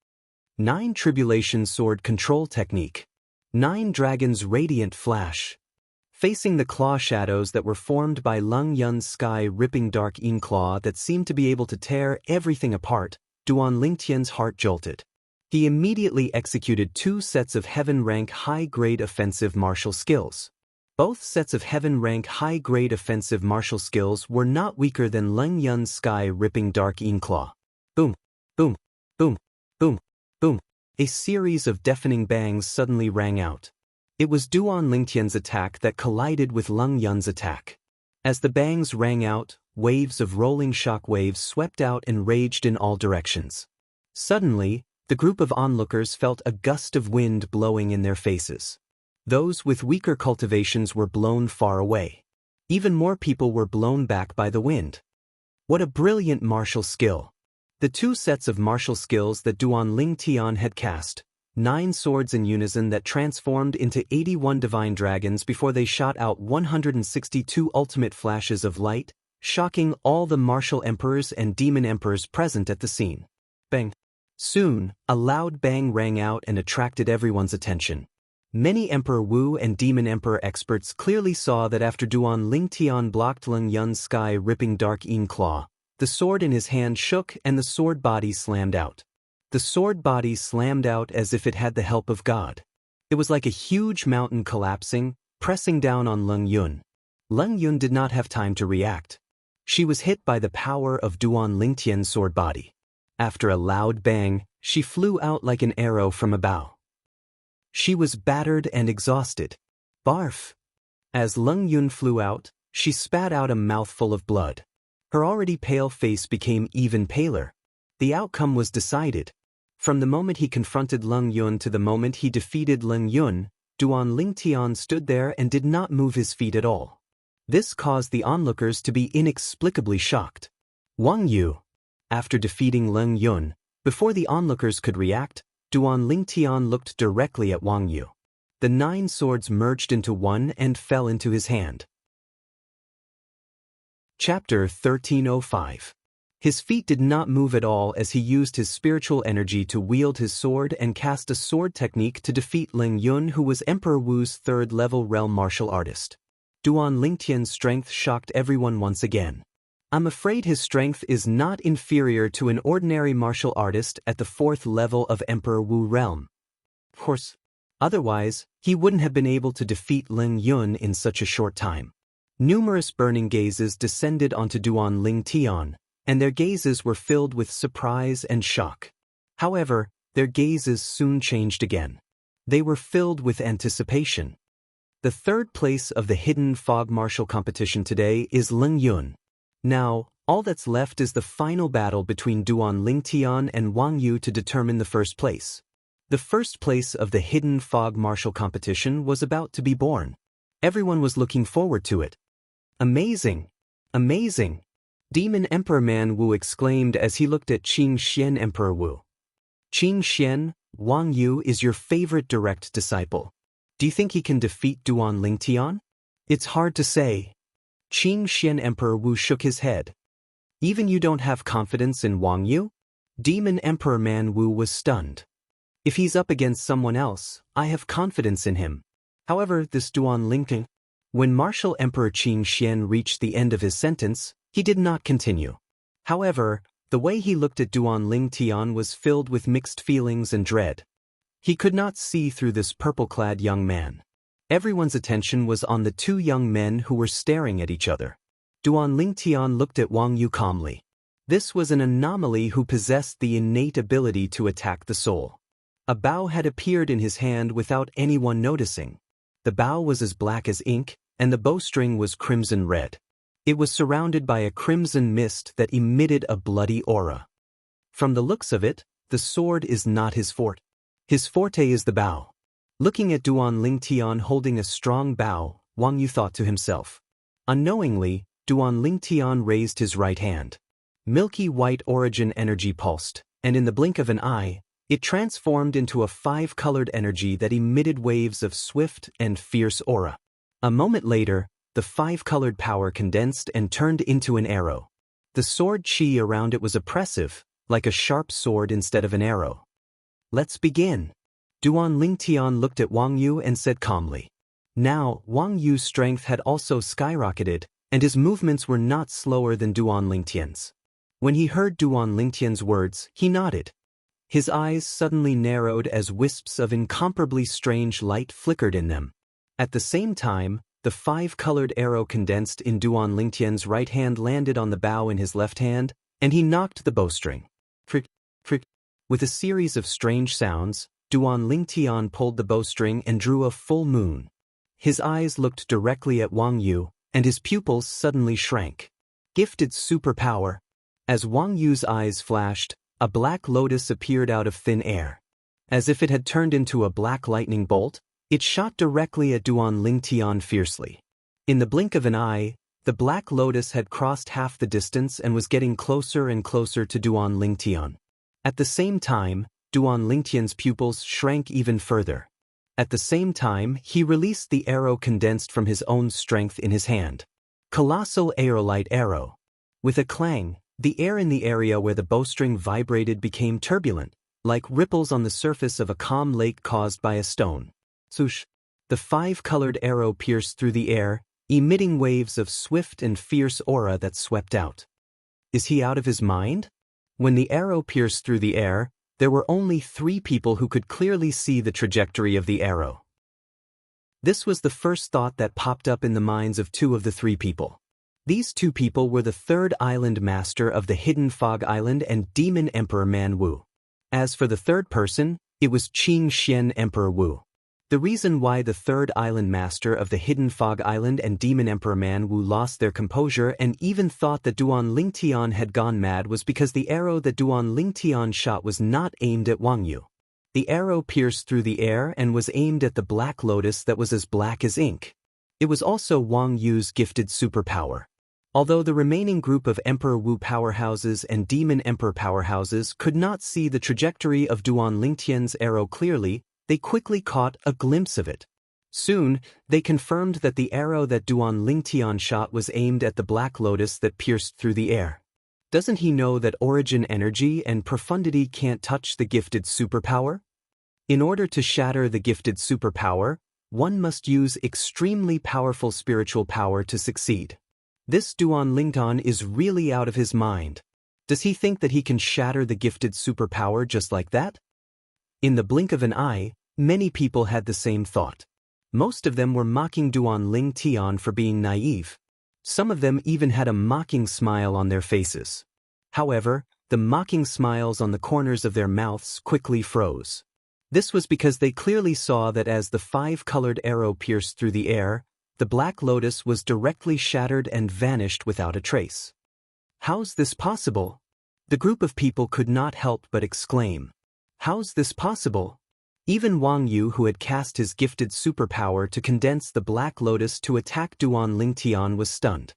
9 Tribulation Sword Control Technique. 9 Dragons Radiant Flash. Facing the claw shadows that were formed by Leng Yun's sky-ripping Dark Een Claw that seemed to be able to tear everything apart, Duan Lingtian's heart jolted. He immediately executed 2 sets of heaven-rank high-grade offensive martial skills. Both sets of heaven-rank high-grade offensive martial skills were not weaker than Leng Yun's sky-ripping Dark Een Claw. Boom, boom, boom, boom, boom. A series of deafening bangs suddenly rang out. It was Duan Lingtian's attack that collided with Leng Yun's attack. As the bangs rang out, waves of rolling shock waves swept out and raged in all directions. Suddenly, the group of onlookers felt a gust of wind blowing in their faces. Those with weaker cultivations were blown far away. Even more people were blown back by the wind. What a brilliant martial skill! The 2 sets of martial skills that Duan Lingtian had cast, 9 swords in unison that transformed into 81 divine dragons before they shot out 162 ultimate flashes of light, shocking all the martial emperors and demon emperors present at the scene. Bang! Soon, a loud bang rang out and attracted everyone's attention. Many Emperor Wu and Demon Emperor experts clearly saw that after Duan Lingtian blocked Leng Yun's sky-ripping dark Yin claw, the sword in his hand shook and the sword body slammed out. The sword body slammed out as if it had the help of God. It was like a huge mountain collapsing, pressing down on Leng Yun. Leng Yun did not have time to react. She was hit by the power of Duan Lingtian's sword body. After a loud bang, she flew out like an arrow from a bow. She was battered and exhausted. Barf! As Leng Yun flew out, she spat out a mouthful of blood. Her already pale face became even paler. The outcome was decided. From the moment he confronted Leng Yun to the moment he defeated Leng Yun, Duan Lingtian stood there and did not move his feet at all. This caused the onlookers to be inexplicably shocked. Wang Yu. After defeating Leng Yun, before the onlookers could react, Duan Lingtian looked directly at Wang Yu. The 9 swords merged into one and fell into his hand. Chapter 1305. His feet did not move at all as he used his spiritual energy to wield his sword and cast a sword technique to defeat Leng Yun, who was Emperor Wu's 3rd-level realm martial artist. Duan Lingtian's strength shocked everyone once again. I'm afraid his strength is not inferior to an ordinary martial artist at the 4th level of Emperor Wu realm. Of course, otherwise, he wouldn't have been able to defeat Leng Yun in such a short time. Numerous burning gazes descended onto Duan Lingtian, and their gazes were filled with surprise and shock. However, their gazes soon changed again. They were filled with anticipation. The 3rd place of the Hidden Fog Martial Competition today is Leng Yun. Now, all that's left is the final battle between Duan Lingtian and Wang Yu to determine the 1st place. The 1st place of the Hidden Fog Martial Competition was about to be born. Everyone was looking forward to it. Amazing! Amazing! Demon Emperor Man Wu exclaimed as he looked at Qing Xian Emperor Wu. Qing Xian, Wang Yu is your favorite direct disciple. Do you think he can defeat Duan Lingtian? It's hard to say. Qing Xian Emperor Wu shook his head. Even you don't have confidence in Wang Yu? Demon Emperor Man Wu was stunned. If he's up against someone else, I have confidence in him. However, this Duan Lingtian... When Martial Emperor Qing Xian reached the end of his sentence, he did not continue. However, the way he looked at Duan Lingtian was filled with mixed feelings and dread. He could not see through this purple-clad young man. Everyone's attention was on the 2 young men who were staring at each other. Duan Lingtian looked at Wang Yu calmly. This was an anomaly who possessed the innate ability to attack the soul. A bow had appeared in his hand without anyone noticing. The bow was as black as ink, and the bowstring was crimson red. It was surrounded by a crimson mist that emitted a bloody aura. From the looks of it, the sword is not his forte. His forte is the bow. Looking at Duan Lingtian holding a strong bow, Wang Yu thought to himself. Unknowingly, Duan Lingtian raised his right hand. Milky white origin energy pulsed, and in the blink of an eye, it transformed into a 5-colored energy that emitted waves of swift and fierce aura. A moment later, the 5-colored power condensed and turned into an arrow. The sword chi around it was oppressive, like a sharp sword instead of an arrow. Let's begin. Duan Lingtian looked at Wang Yu and said calmly. Now, Wang Yu's strength had also skyrocketed, and his movements were not slower than Duan Lingtian's. When he heard Duan Lingtian's words, he nodded. His eyes suddenly narrowed as wisps of incomparably strange light flickered in them. At the same time, the 5-colored arrow condensed in Duan Lingtian's right hand landed on the bow in his left hand, and he knocked the bowstring. Frick, frick. With a series of strange sounds, Duan Lingtian pulled the bowstring and drew a full moon. His eyes looked directly at Wang Yu, and his pupils suddenly shrank. Gifted superpower. As Wang Yu's eyes flashed, a black lotus appeared out of thin air. As if it had turned into a black lightning bolt, it shot directly at Duan Lingtian fiercely. In the blink of an eye, the black lotus had crossed half the distance and was getting closer and closer to Duan Lingtian. At the same time, Duan Lingtian's pupils shrank even further. At the same time, he released the arrow condensed from his own strength in his hand. Colossal aerolite arrow. With a clang, the air in the area where the bowstring vibrated became turbulent, like ripples on the surface of a calm lake caused by a stone. Swoosh. The five-colored arrow pierced through the air, emitting waves of swift and fierce aura that swept out. Is he out of his mind? When the arrow pierced through the air, there were only 3 people who could clearly see the trajectory of the arrow. This was the first thought that popped up in the minds of 2 of the 3 people. These 2 people were the 3rd island master of the Hidden Fog Island and Demon Emperor Man Wu. As for the 3rd person, it was Qing Xian Emperor Wu. The reason why the 3rd island master of the Hidden Fog Island and Demon Emperor Man Wu lost their composure and even thought that Duan Lingtian had gone mad was because the arrow that Duan Lingtian shot was not aimed at Wang Yu. The arrow pierced through the air and was aimed at the black lotus that was as black as ink. It was also Wang Yu's gifted superpower. Although the remaining group of Emperor Wu powerhouses and Demon Emperor powerhouses could not see the trajectory of Duan Lingtian's arrow clearly, they quickly caught a glimpse of it. Soon, they confirmed that the arrow that Duan Lingtian shot was aimed at the black lotus that pierced through the air. Doesn't he know that origin energy and profundity can't touch the gifted superpower? In order to shatter the gifted superpower, one must use extremely powerful spiritual power to succeed. This Duan Lingtian is really out of his mind. Does he think that he can shatter the gifted superpower just like that? In the blink of an eye, many people had the same thought. Most of them were mocking Duan Lingtian for being naive. Some of them even had a mocking smile on their faces. However, the mocking smiles on the corners of their mouths quickly froze. This was because they clearly saw that as the 5-colored arrow pierced through the air, the black lotus was directly shattered and vanished without a trace. How's this possible? The group of people could not help but exclaim. How's this possible? Even Wang Yu, who had cast his gifted superpower to condense the black lotus to attack Duan Lingtian, was stunned.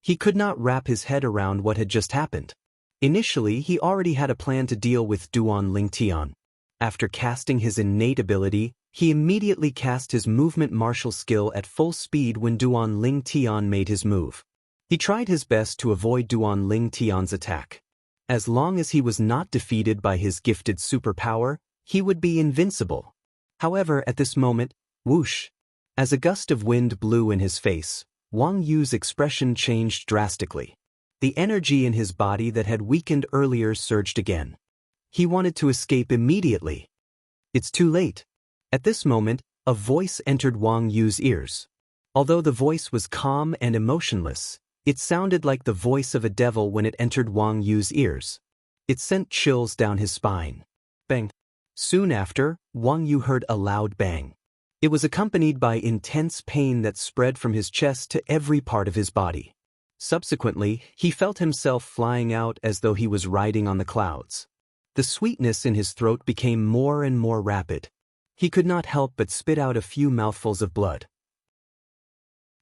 He could not wrap his head around what had just happened. Initially, he already had a plan to deal with Duan Lingtian. After casting his innate ability, he immediately cast his movement martial skill at full speed when Duan Lingtian made his move. He tried his best to avoid Duan Lingtian's attack. As long as he was not defeated by his gifted superpower, he would be invincible. However, at this moment, whoosh! As a gust of wind blew in his face, Wang Yu's expression changed drastically. The energy in his body that had weakened earlier surged again. He wanted to escape immediately. It's too late. At this moment, a voice entered Wang Yu's ears. Although the voice was calm and emotionless, it sounded like the voice of a devil when it entered Wang Yu's ears. It sent chills down his spine. Bang! Soon after, Wang Yu heard a loud bang. It was accompanied by intense pain that spread from his chest to every part of his body. Subsequently, he felt himself flying out as though he was riding on the clouds. The sweetness in his throat became more and more rapid. He could not help but spit out a few mouthfuls of blood.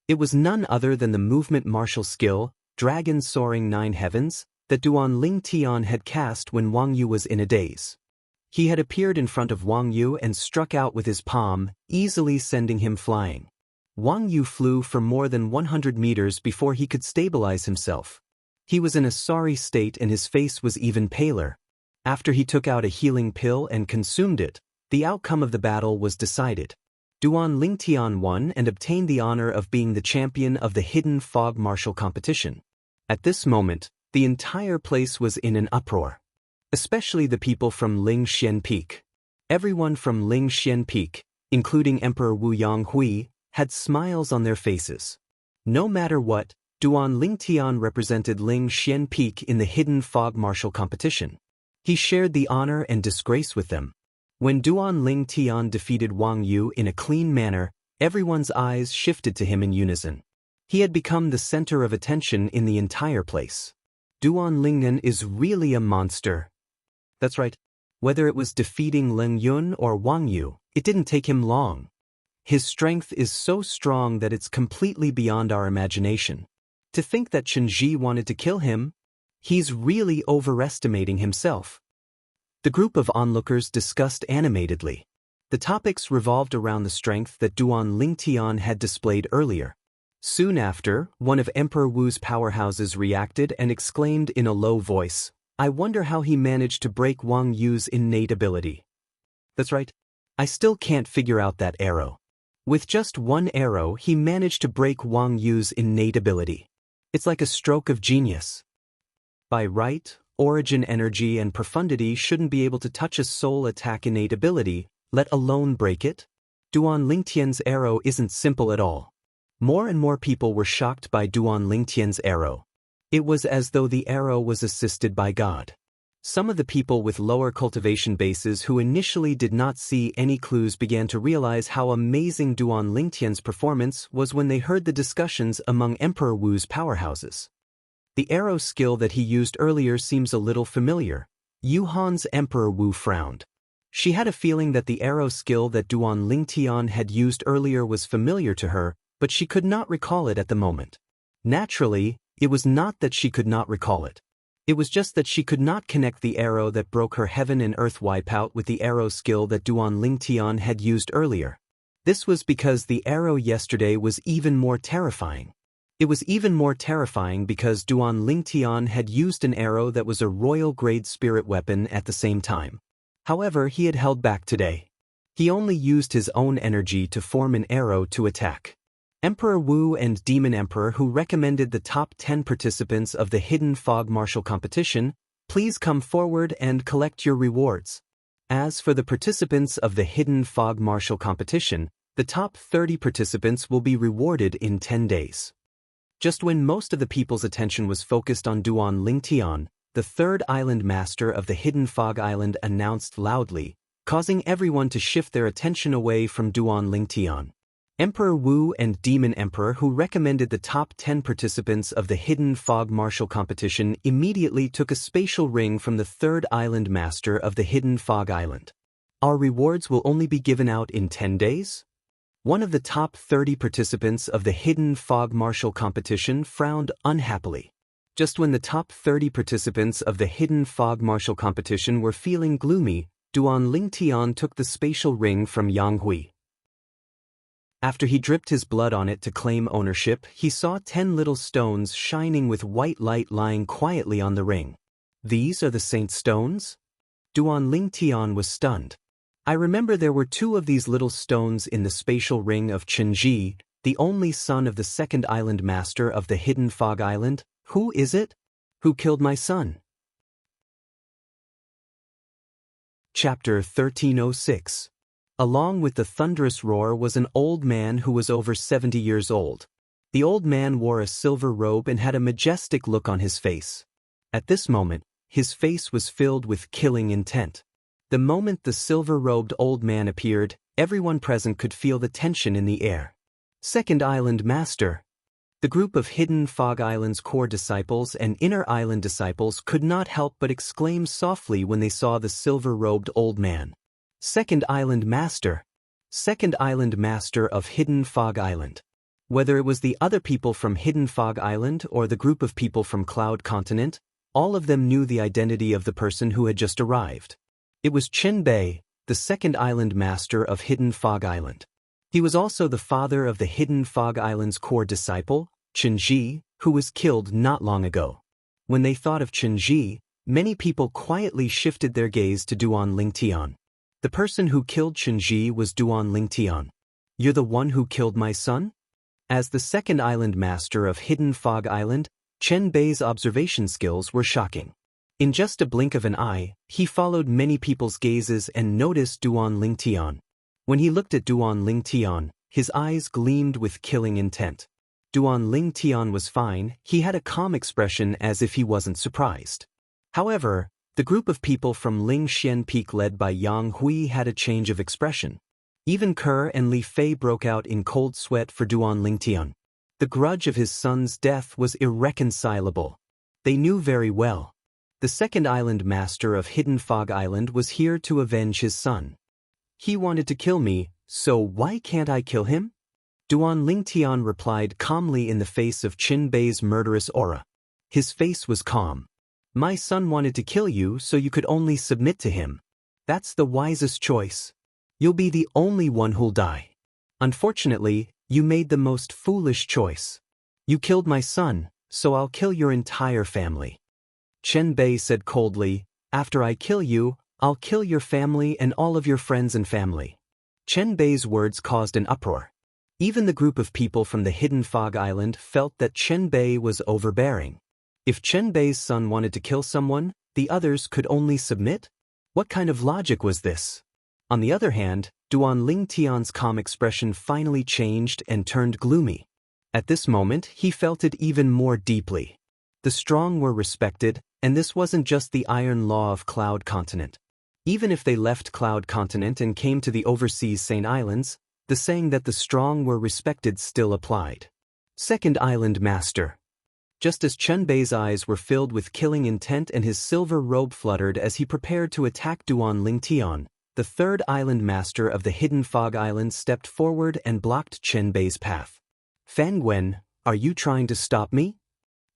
It was none other than the movement martial skill, Dragon Soaring 9 Heavens, that Duan Lingtian had cast when Wang Yu was in a daze. He had appeared in front of Wang Yu and struck out with his palm, easily sending him flying. Wang Yu flew for more than 100 meters before he could stabilize himself. He was in a sorry state and his face was even paler. After he took out a healing pill and consumed it, the outcome of the battle was decided. Duan Lingtian won and obtained the honor of being the champion of the Hidden Fog Martial Competition. At this moment, the entire place was in an uproar. Especially the people from Lingxian Peak. Everyone from Lingxian Peak, including Emperor Wu Yonghui, had smiles on their faces. No matter what, Duan Lingtian represented Lingxian Peak in the Hidden Fog Martial Competition. He shared the honor and disgrace with them. When Duan Lingtian defeated Wang Yu in a clean manner, everyone's eyes shifted to him in unison. He had become the center of attention in the entire place. Duan Lingyan is really a monster. That's right. Whether it was defeating Ling Yun or Wang Yu, it didn't take him long. His strength is so strong that it's completely beyond our imagination. To think that Chen Ji wanted to kill him, he's really overestimating himself. The group of onlookers discussed animatedly. The topics revolved around the strength that Duan Lingtian had displayed earlier. Soon after, one of Emperor Wu's powerhouses reacted and exclaimed in a low voice, "I wonder how he managed to break Wang Yu's innate ability." That's right. I still can't figure out that arrow. With just one arrow, he managed to break Wang Yu's innate ability. It's like a stroke of genius. By right, origin energy and profundity shouldn't be able to touch a soul attack innate ability, let alone break it. Duan Lingtian's arrow isn't simple at all. More and more people were shocked by Duan Lingtian's arrow. It was as though the arrow was assisted by God. Some of the people with lower cultivation bases who initially did not see any clues began to realize how amazing Duan Lingtian's performance was when they heard the discussions among Emperor Wu's powerhouses. The arrow skill that he used earlier seems a little familiar. Yuhan's Emperor Wu frowned. She had a feeling that the arrow skill that Duan Lingtian had used earlier was familiar to her, but she could not recall it at the moment. Naturally, it was not that she could not recall it. It was just that she could not connect the arrow that broke her heaven and earth wipeout with the arrow skill that Duan Lingtian had used earlier. This was because the arrow yesterday was even more terrifying. It was even more terrifying because Duan Lingtian had used an arrow that was a royal-grade spirit weapon at the same time. However, he had held back today. He only used his own energy to form an arrow to attack. Emperor Wu and Demon Emperor, who recommended the top 10 participants of the Hidden Fog Martial Competition, please come forward and collect your rewards. As for the participants of the Hidden Fog Martial Competition, the top 30 participants will be rewarded in 10 days. Just when most of the people's attention was focused on Duan Lingtian, the third island master of the Hidden Fog Island announced loudly, causing everyone to shift their attention away from Duan Lingtian. Emperor Wu and Demon Emperor, who recommended the top 10 participants of the Hidden Fog Martial Competition, immediately took a spatial ring from the third island master of the Hidden Fog Island. Our rewards will only be given out in 10 days? One of the top 30 participants of the Hidden Fog Martial Competition frowned unhappily. Just when the top 30 participants of the Hidden Fog Martial Competition were feeling gloomy, Duan Lingtian took the spatial ring from Yang Hui. After he dripped his blood on it to claim ownership, he saw 10 little stones shining with white light lying quietly on the ring. These are the Saint Stones? Duan Lingtian was stunned. I remember there were 2 of these little stones in the spatial ring of Chenji, the only son of the second island master of the Hidden Fog Island. Who is it? Who killed my son? Chapter 1306. Along with the thunderous roar was an old man who was over 70 years old. The old man wore a silver robe and had a majestic look on his face. At this moment, his face was filled with killing intent. The moment the silver-robed old man appeared, everyone present could feel the tension in the air. Second Island Master. The group of Hidden Fog Island's core disciples and Inner Island disciples could not help but exclaim softly when they saw the silver-robed old man. Second Island Master. Second Island Master of Hidden Fog Island. Whether it was the other people from Hidden Fog Island or the group of people from Cloud Continent, all of them knew the identity of the person who had just arrived. It was Chen Bei, the second Island Master of Hidden Fog Island. He was also the father of the Hidden Fog Island's core disciple, Chen Ji, who was killed not long ago. When they thought of Chen Ji, many people quietly shifted their gaze to Duan Lingtian. The person who killed Chen Ji was Duan Lingtian. You're the one who killed my son? As the second island master of Hidden Fog Island, Chen Bei's observation skills were shocking. In just a blink of an eye, he followed many people's gazes and noticed Duan Lingtian. When he looked at Duan Lingtian, his eyes gleamed with killing intent. Duan Lingtian was fine, he had a calm expression as if he wasn't surprised. However, the group of people from Ling Xian Peak led by Yang Hui had a change of expression. Even Kerr and Li Fei broke out in cold sweat for Duan Lingtian. The grudge of his son's death was irreconcilable. They knew very well. The second island master of Hidden Fog Island was here to avenge his son. He wanted to kill me, so why can't I kill him? Duan Lingtian replied calmly in the face of Chen Bei's murderous aura. His face was calm. My son wanted to kill you so you could only submit to him. That's the wisest choice. You'll be the only one who'll die. Unfortunately, you made the most foolish choice. You killed my son, so I'll kill your entire family. Chen Bei said coldly, after I kill you, I'll kill your family and all of your friends and family. Chen Bei's words caused an uproar. Even the group of people from the hidden fog island felt that Chen Bei was overbearing. If Chen Bei's son wanted to kill someone, the others could only submit? What kind of logic was this? On the other hand, Duan Lingtian's calm expression finally changed and turned gloomy. At this moment, he felt it even more deeply. The strong were respected, and this wasn't just the iron law of Cloud Continent. Even if they left Cloud Continent and came to the overseas Saint Islands, the saying that the strong were respected still applied. Second Island Master. Just as Chen Bei's eyes were filled with killing intent and his silver robe fluttered as he prepared to attack Duan Lingtian, the third Island Master of the Hidden Fog Island stepped forward and blocked Chen Bei's path. Fan Gwen, are you trying to stop me?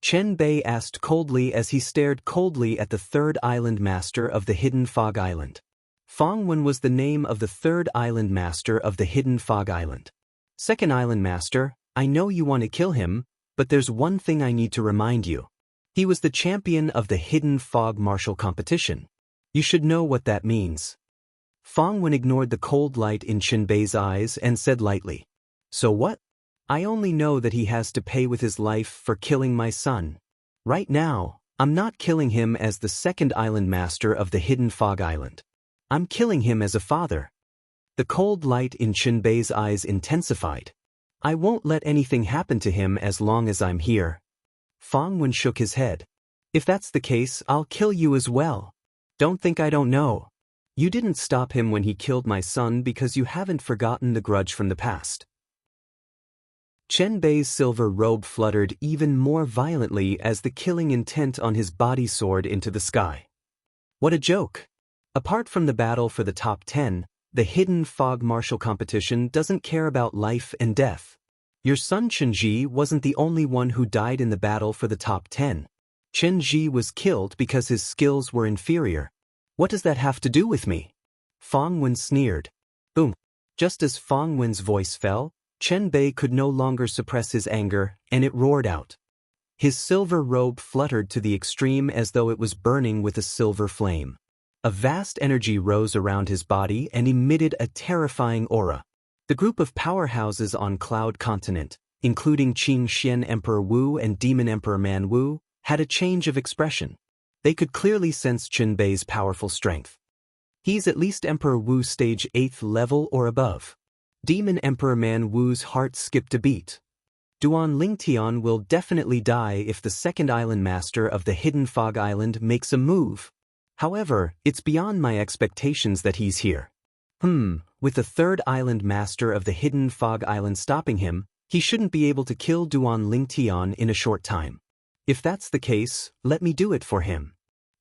Chen Bei asked coldly as he stared coldly at the third Island Master of the Hidden Fog Island. Fang Wen was the name of the third Island Master of the Hidden Fog Island. Second Island Master, I know you want to kill him, but there's one thing I need to remind you. He was the champion of the Hidden Fog Martial Competition. You should know what that means. Fang Wen ignored the cold light in Chen Bei's eyes and said lightly, So what? I only know that he has to pay with his life for killing my son. Right now, I'm not killing him as the second Island Master of the Hidden Fog Island. I'm killing him as a father. The cold light in Chen Bei's eyes intensified. I won't let anything happen to him as long as I'm here. Fang Wen shook his head. If that's the case, I'll kill you as well. Don't think I don't know. You didn't stop him when he killed my son because you haven't forgotten the grudge from the past. Chen Bei's silver robe fluttered even more violently as the killing intent on his body soared into the sky. What a joke! Apart from the battle for the top 10, the Hidden Fog Martial Competition doesn't care about life and death. Your son Chen Ji wasn't the only one who died in the battle for the top 10. Chen Ji was killed because his skills were inferior. What does that have to do with me? Fang Wen sneered. Boom! Just as Fang Wen's voice fell, Chen Bei could no longer suppress his anger, and it roared out. His silver robe fluttered to the extreme as though it was burning with a silver flame. A vast energy rose around his body and emitted a terrifying aura. The group of powerhouses on Cloud Continent, including Qing Xian Emperor Wu and Demon Emperor Man Wu, had a change of expression. They could clearly sense Chen Bei's powerful strength. He's at least Emperor Wu stage 8th level or above. Demon Emperor Man Wu's heart skipped a beat. Duan Lingtian will definitely die if the second Island Master of the Hidden Fog Island makes a move. However, it's beyond my expectations that he's here. With the third Island Master of the Hidden Fog Island stopping him, he shouldn't be able to kill Duan Lingtian in a short time. If that's the case, let me do it for him.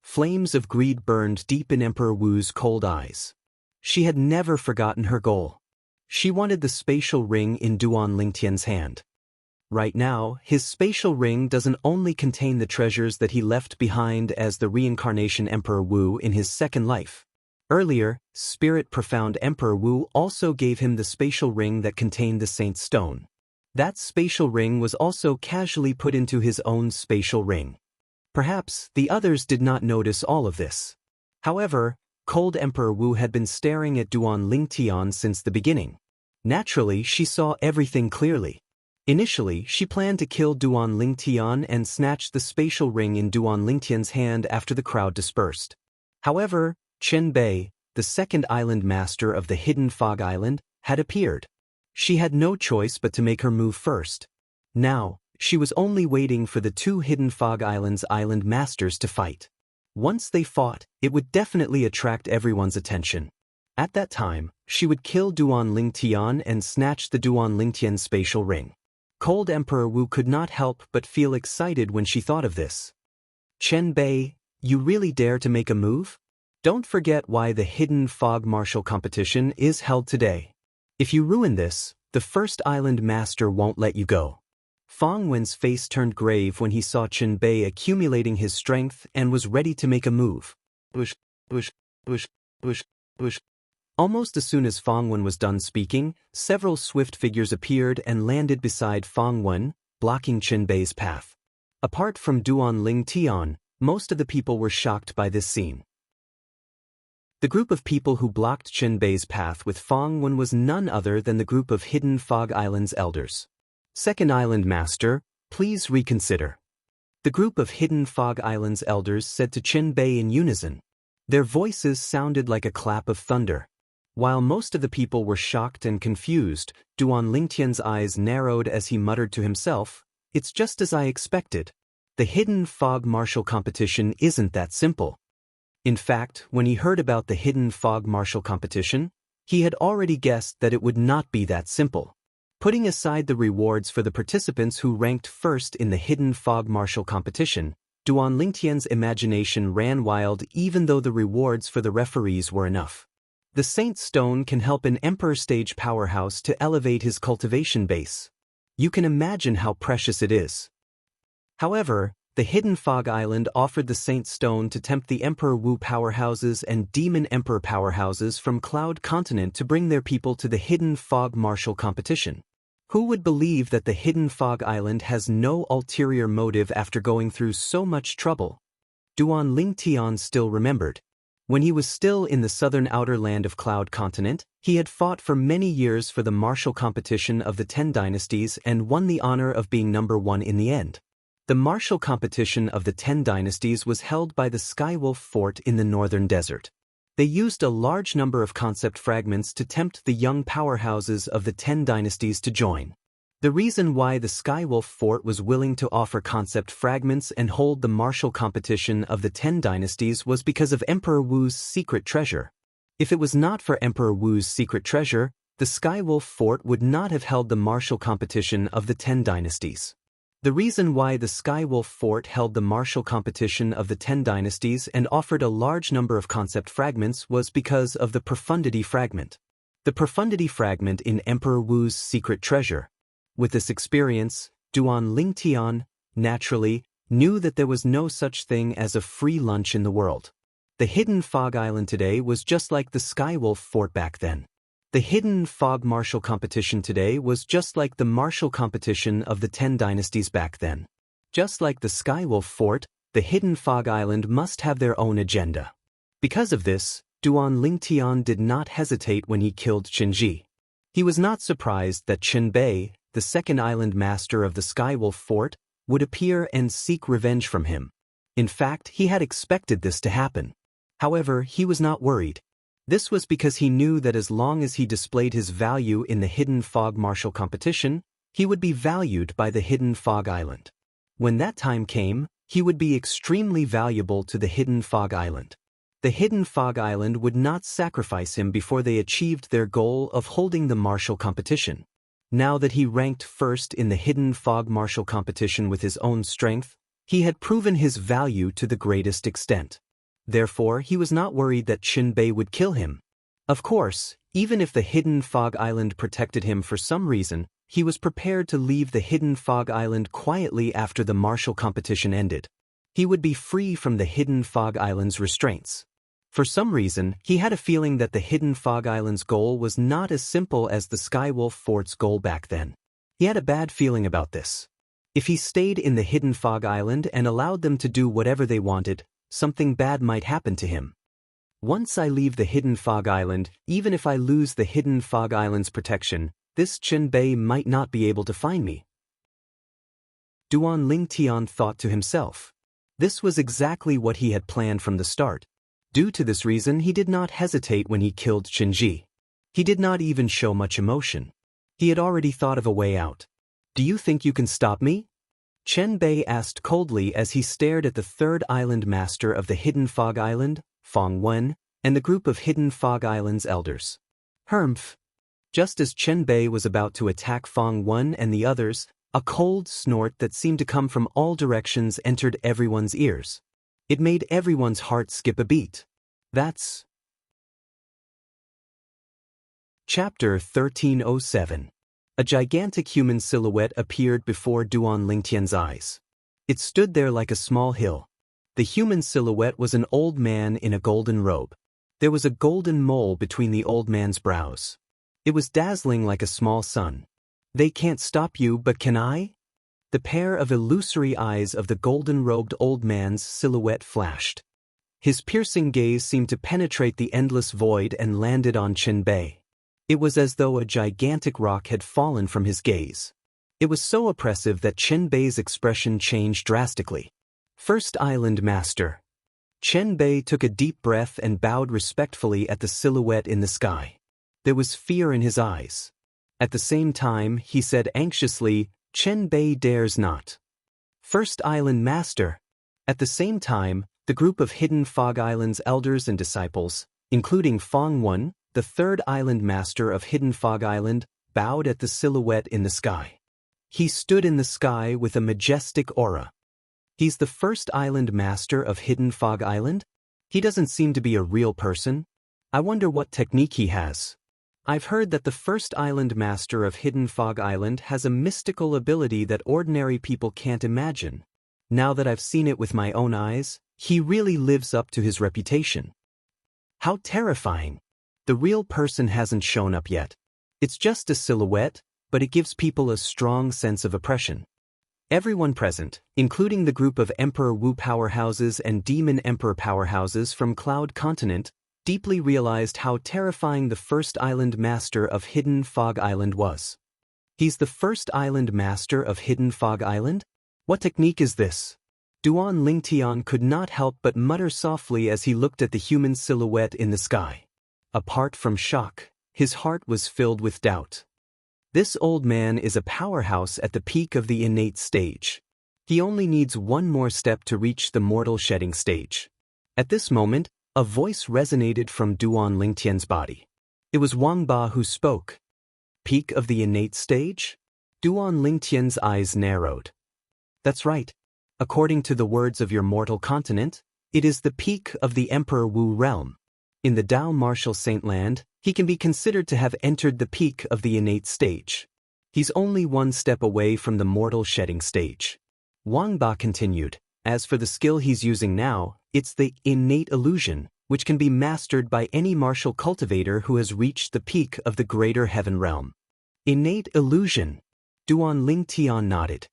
Flames of greed burned deep in Emperor Wu's cold eyes. She had never forgotten her goal. She wanted the spatial ring in Duan Lingtian's hand. Right now, his spatial ring doesn't only contain the treasures that he left behind as the reincarnation Emperor Wu in his second life. Earlier, Spirit Profound Emperor Wu also gave him the spatial ring that contained the Saint's Stone. That spatial ring was also casually put into his own spatial ring. Perhaps the others did not notice all of this. However, Cold Emperor Wu had been staring at Duan Lingtian since the beginning. Naturally, she saw everything clearly. Initially, she planned to kill Duan Lingtian and snatch the spatial ring in Duan Lingtian's hand after the crowd dispersed. However, Chen Bei, the second Island Master of the Hidden Fog Island, had appeared. She had no choice but to make her move first. Now, she was only waiting for the two Hidden Fog Island's Island Masters to fight. Once they fought, it would definitely attract everyone's attention. At that time, she would kill Duan Lingtian and snatch the Duan Lingtian spatial ring. Cold Emperor Wu could not help but feel excited when she thought of this. Chen Bei, you really dare to make a move? Don't forget why the Hidden Fog Martial Competition is held today. If you ruin this, the first Island Master won't let you go. Fang Wen's face turned grave when he saw Chen Bei accumulating his strength and was ready to make a move. Bush, bush, bush, bush, bush. Almost as soon as Fang Wen was done speaking, several swift figures appeared and landed beside Fang Wen, blocking Chen Bei's path. Apart from Duan Lingtian, most of the people were shocked by this scene. The group of people who blocked Qinbei's path with Fong Wen was none other than the group of Hidden Fog Island's elders. Second Island Master, please reconsider. The group of Hidden Fog Island's elders said to Qinbei in unison. Their voices sounded like a clap of thunder. While most of the people were shocked and confused, Duan Lingtian's eyes narrowed as he muttered to himself, "It's just as I expected. The Hidden Fog Martial Competition isn't that simple." In fact, when he heard about the Hidden Fog Martial Competition, he had already guessed that it would not be that simple. Putting aside the rewards for the participants who ranked first in the Hidden Fog Martial Competition, Duan Lingtian's imagination ran wild even though the rewards for the referees were enough. The Saint Stone can help an Emperor Stage powerhouse to elevate his cultivation base. You can imagine how precious it is. However, the Hidden Fog Island offered the Saint Stone to tempt the Emperor Wu powerhouses and Demon Emperor powerhouses from Cloud Continent to bring their people to the Hidden Fog Martial Competition. Who would believe that the Hidden Fog Island has no ulterior motive after going through so much trouble? Duan Lingtian still remembered. When he was still in the southern outer land of Cloud Continent, he had fought for many years for the martial competition of the 10 dynasties and won the honor of being number 1 in the end. The martial competition of the 10 dynasties was held by the Skywolf Fort in the northern desert. They used a large number of concept fragments to tempt the young powerhouses of the 10 dynasties to join. The reason why the Skywolf Fort was willing to offer concept fragments and hold the martial competition of the 10 dynasties was because of Emperor Wu's secret treasure. If it was not for Emperor Wu's secret treasure, the Skywolf Fort would not have held the martial competition of the 10 dynasties. The reason why the Skywolf Fort held the martial competition of the 10 dynasties and offered a large number of concept fragments was because of the Profundity Fragment. The Profundity Fragment in Emperor Wu's secret treasure. With this experience, Duan Lingtian, naturally, knew that there was no such thing as a free lunch in the world. The Hidden Fog Island today was just like the Skywolf Fort back then. The Hidden Fog Martial Competition today was just like the martial competition of the 10 dynasties back then. Just like the Skywolf Fort, the Hidden Fog Island must have their own agenda. Because of this, Duan Lingtian did not hesitate when he killed Qinji. He was not surprised that Qinbei, the second island master of the Skywolf Fort, would appear and seek revenge from him. In fact, he had expected this to happen. However, he was not worried. This was because he knew that as long as he displayed his value in the Hidden Fog Martial Competition, he would be valued by the Hidden Fog Island. When that time came, he would be extremely valuable to the Hidden Fog Island. The Hidden Fog Island would not sacrifice him before they achieved their goal of holding the martial competition. Now that he ranked first in the Hidden Fog Martial Competition with his own strength, he had proven his value to the greatest extent. Therefore, he was not worried that Qinbei would kill him. Of course, even if the Hidden Fog Island protected him for some reason, he was prepared to leave the Hidden Fog Island quietly after the martial competition ended. He would be free from the Hidden Fog Island's restraints. For some reason, he had a feeling that the Hidden Fog Island's goal was not as simple as the Skywolf Fort's goal back then. He had a bad feeling about this. If he stayed in the Hidden Fog Island and allowed them to do whatever they wanted, something bad might happen to him. Once I leave the Hidden Fog Island, even if I lose the Hidden Fog Island's protection, this Qinbei might not be able to find me. Duan Lingtian thought to himself. This was exactly what he had planned from the start. Due to this reason, he did not hesitate when he killed Qinji. He did not even show much emotion. He had already thought of a way out. "Do you think you can stop me?" Qinbei asked coldly as he stared at the third island master of the Hidden Fog Island, Fong Wen, and the group of Hidden Fog Island's elders. Humph. Just as Qinbei was about to attack Fong Wen and the others, a cold snort that seemed to come from all directions entered everyone's ears. It made everyone's heart skip a beat. That's Chapter 1307. A gigantic human silhouette appeared before Duan Lingtian's eyes. It stood there like a small hill. The human silhouette was an old man in a golden robe. There was a golden mole between the old man's brows. It was dazzling like a small sun. "They can't stop you, but can I?" The pair of illusory eyes of the golden-robed old man's silhouette flashed. His piercing gaze seemed to penetrate the endless void and landed on Chen Bei. It was as though a gigantic rock had fallen from his gaze. It was so oppressive that Chen Bei's expression changed drastically. First Island Master. Chen Bei took a deep breath and bowed respectfully at the silhouette in the sky. There was fear in his eyes. At the same time, he said anxiously, "Chen Bei dares not." First Island Master. At the same time, the group of Hidden Fog Island's elders and disciples, including Fong Wen, the third Island Master of Hidden Fog Island, bowed at the silhouette in the sky. He stood in the sky with a majestic aura. He's the first Island Master of Hidden Fog Island? He doesn't seem to be a real person. I wonder what technique he has. I've heard that the first Island Master of Hidden Fog Island has a mystical ability that ordinary people can't imagine. Now that I've seen it with my own eyes, he really lives up to his reputation. How terrifying. The real person hasn't shown up yet. It's just a silhouette, but it gives people a strong sense of oppression. Everyone present, including the group of Emperor Wu powerhouses and Demon Emperor powerhouses from Cloud Continent, deeply realized how terrifying the first Island Master of Hidden Fog Island was. He's the first Island Master of Hidden Fog Island? What technique is this? Duan Lingtian could not help but mutter softly as he looked at the human silhouette in the sky. Apart from shock, his heart was filled with doubt. This old man is a powerhouse at the peak of the innate stage. He only needs one more step to reach the mortal shedding stage. At this moment, a voice resonated from Duan Lingtian's body. It was Wang Ba who spoke. Peak of the innate stage? Duan Lingtian's eyes narrowed. That's right. According to the words of your mortal continent, it is the peak of the Emperor Wu realm. In the Dao Martial Saint Land, he can be considered to have entered the peak of the innate stage. He's only one step away from the mortal shedding stage. Wang Ba continued, as for the skill he's using now, it's the innate illusion, which can be mastered by any martial cultivator who has reached the peak of the greater heaven realm. Innate illusion. Duan Lingtian nodded.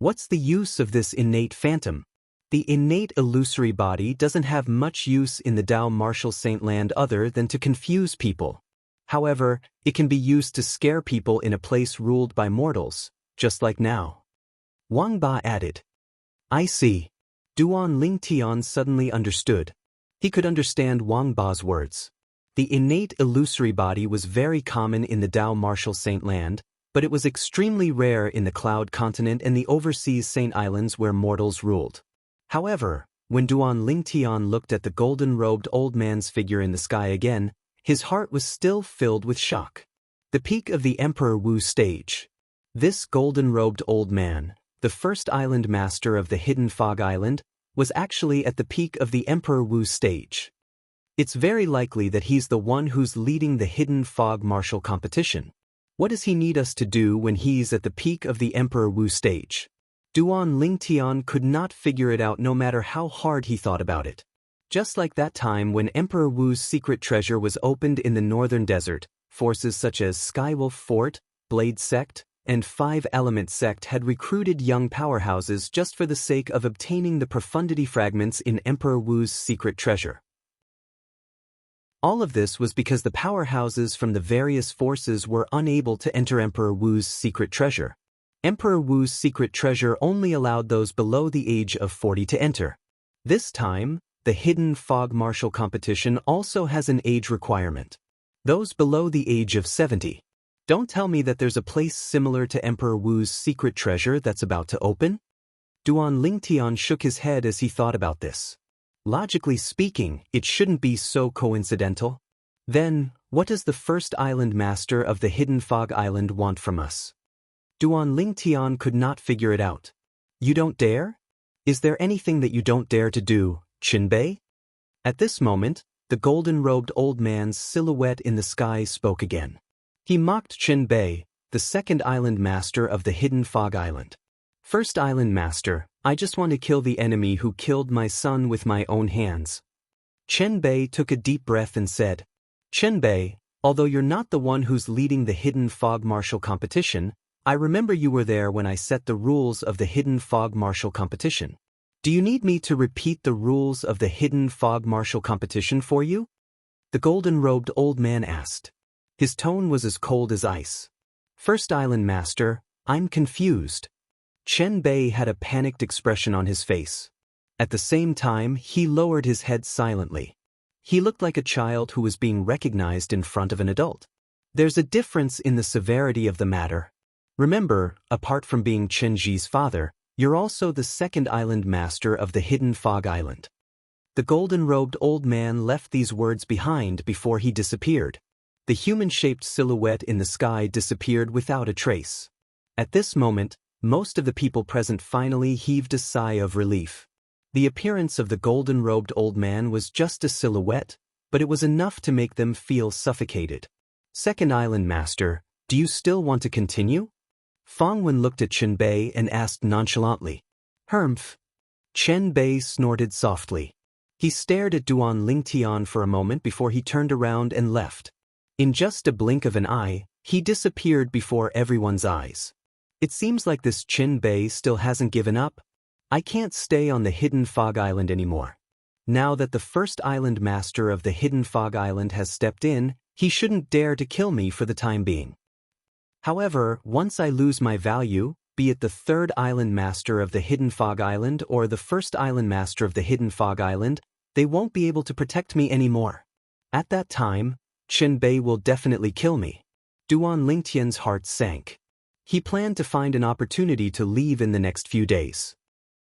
What's the use of this innate phantom? The innate illusory body doesn't have much use in the Dao Martial Saint Land other than to confuse people. However, it can be used to scare people in a place ruled by mortals, just like now. Wang Ba added. I see. Duan Lingtian suddenly understood. He could understand Wang Ba's words. The innate illusory body was very common in the Dao Martial Saint Land, but it was extremely rare in the Cloud Continent and the overseas Saint Islands where mortals ruled. However, when Duan Lingtian looked at the golden-robed old man's figure in the sky again, his heart was still filled with shock. The peak of the Emperor Wu stage. This golden-robed old man, the first Island Master of the Hidden Fog Island, was actually at the peak of the Emperor Wu stage. It's very likely that he's the one who's leading the Hidden Fog martial competition. What does he need us to do when he's at the peak of the Emperor Wu stage? Duan Lingtian could not figure it out no matter how hard he thought about it. Just like that time when Emperor Wu's secret treasure was opened in the northern desert, forces such as Skywolf Fort, Blade Sect, and Five Element Sect had recruited young powerhouses just for the sake of obtaining the profundity fragments in Emperor Wu's secret treasure. All of this was because the powerhouses from the various forces were unable to enter Emperor Wu's secret treasure. Emperor Wu's secret treasure only allowed those below the age of 40 to enter. This time, the Hidden Fog martial competition also has an age requirement. Those below the age of 70. Don't tell me that there's a place similar to Emperor Wu's secret treasure that's about to open? Duan Lingtian shook his head as he thought about this. Logically speaking, it shouldn't be so coincidental. Then, what does the first Island Master of the Hidden Fog Island want from us? Duan Lingtian could not figure it out. You don't dare? Is there anything that you don't dare to do, Chen Bei? At this moment, the golden-robed old man's silhouette in the sky spoke again. He mocked Chen Bei, the second Island Master of the Hidden Fog Island. First Island Master, I just want to kill the enemy who killed my son with my own hands. Chen Bei took a deep breath and said, Chen Bei, although you're not the one who's leading the Hidden Fog martial competition, I remember you were there when I set the rules of the Hidden Fog martial competition. Do you need me to repeat the rules of the hidden fog martial competition for you? The golden-robed old man asked. His tone was as cold as ice. First Island Master, I'm confused. Chen Bei had a panicked expression on his face. At the same time, he lowered his head silently. He looked like a child who was being recognized in front of an adult. There's a difference in the severity of the matter. Remember, apart from being Chen Ji's father, you're also the second island master of the hidden fog island. The golden-robed old man left these words behind before he disappeared. The human-shaped silhouette in the sky disappeared without a trace. At this moment, most of the people present finally heaved a sigh of relief. The appearance of the golden-robed old man was just a silhouette, but it was enough to make them feel suffocated. Second Island Master, do you still want to continue? Fang Wen looked at Chen Bei and asked nonchalantly. Humph. Chen Bei snorted softly. He stared at Duan Lingtian for a moment before he turned around and left. In just a blink of an eye, he disappeared before everyone's eyes. It seems like this Chen Bei still hasn't given up. I can't stay on the Hidden Fog Island anymore. Now that the first island master of the Hidden Fog Island has stepped in, he shouldn't dare to kill me for the time being. However, once I lose my value, be it the third island master of the Hidden Fog Island or the first island master of the Hidden Fog Island, they won't be able to protect me anymore. At that time, Chen Bei will definitely kill me. Duan Lingtian's heart sank. He planned to find an opportunity to leave in the next few days.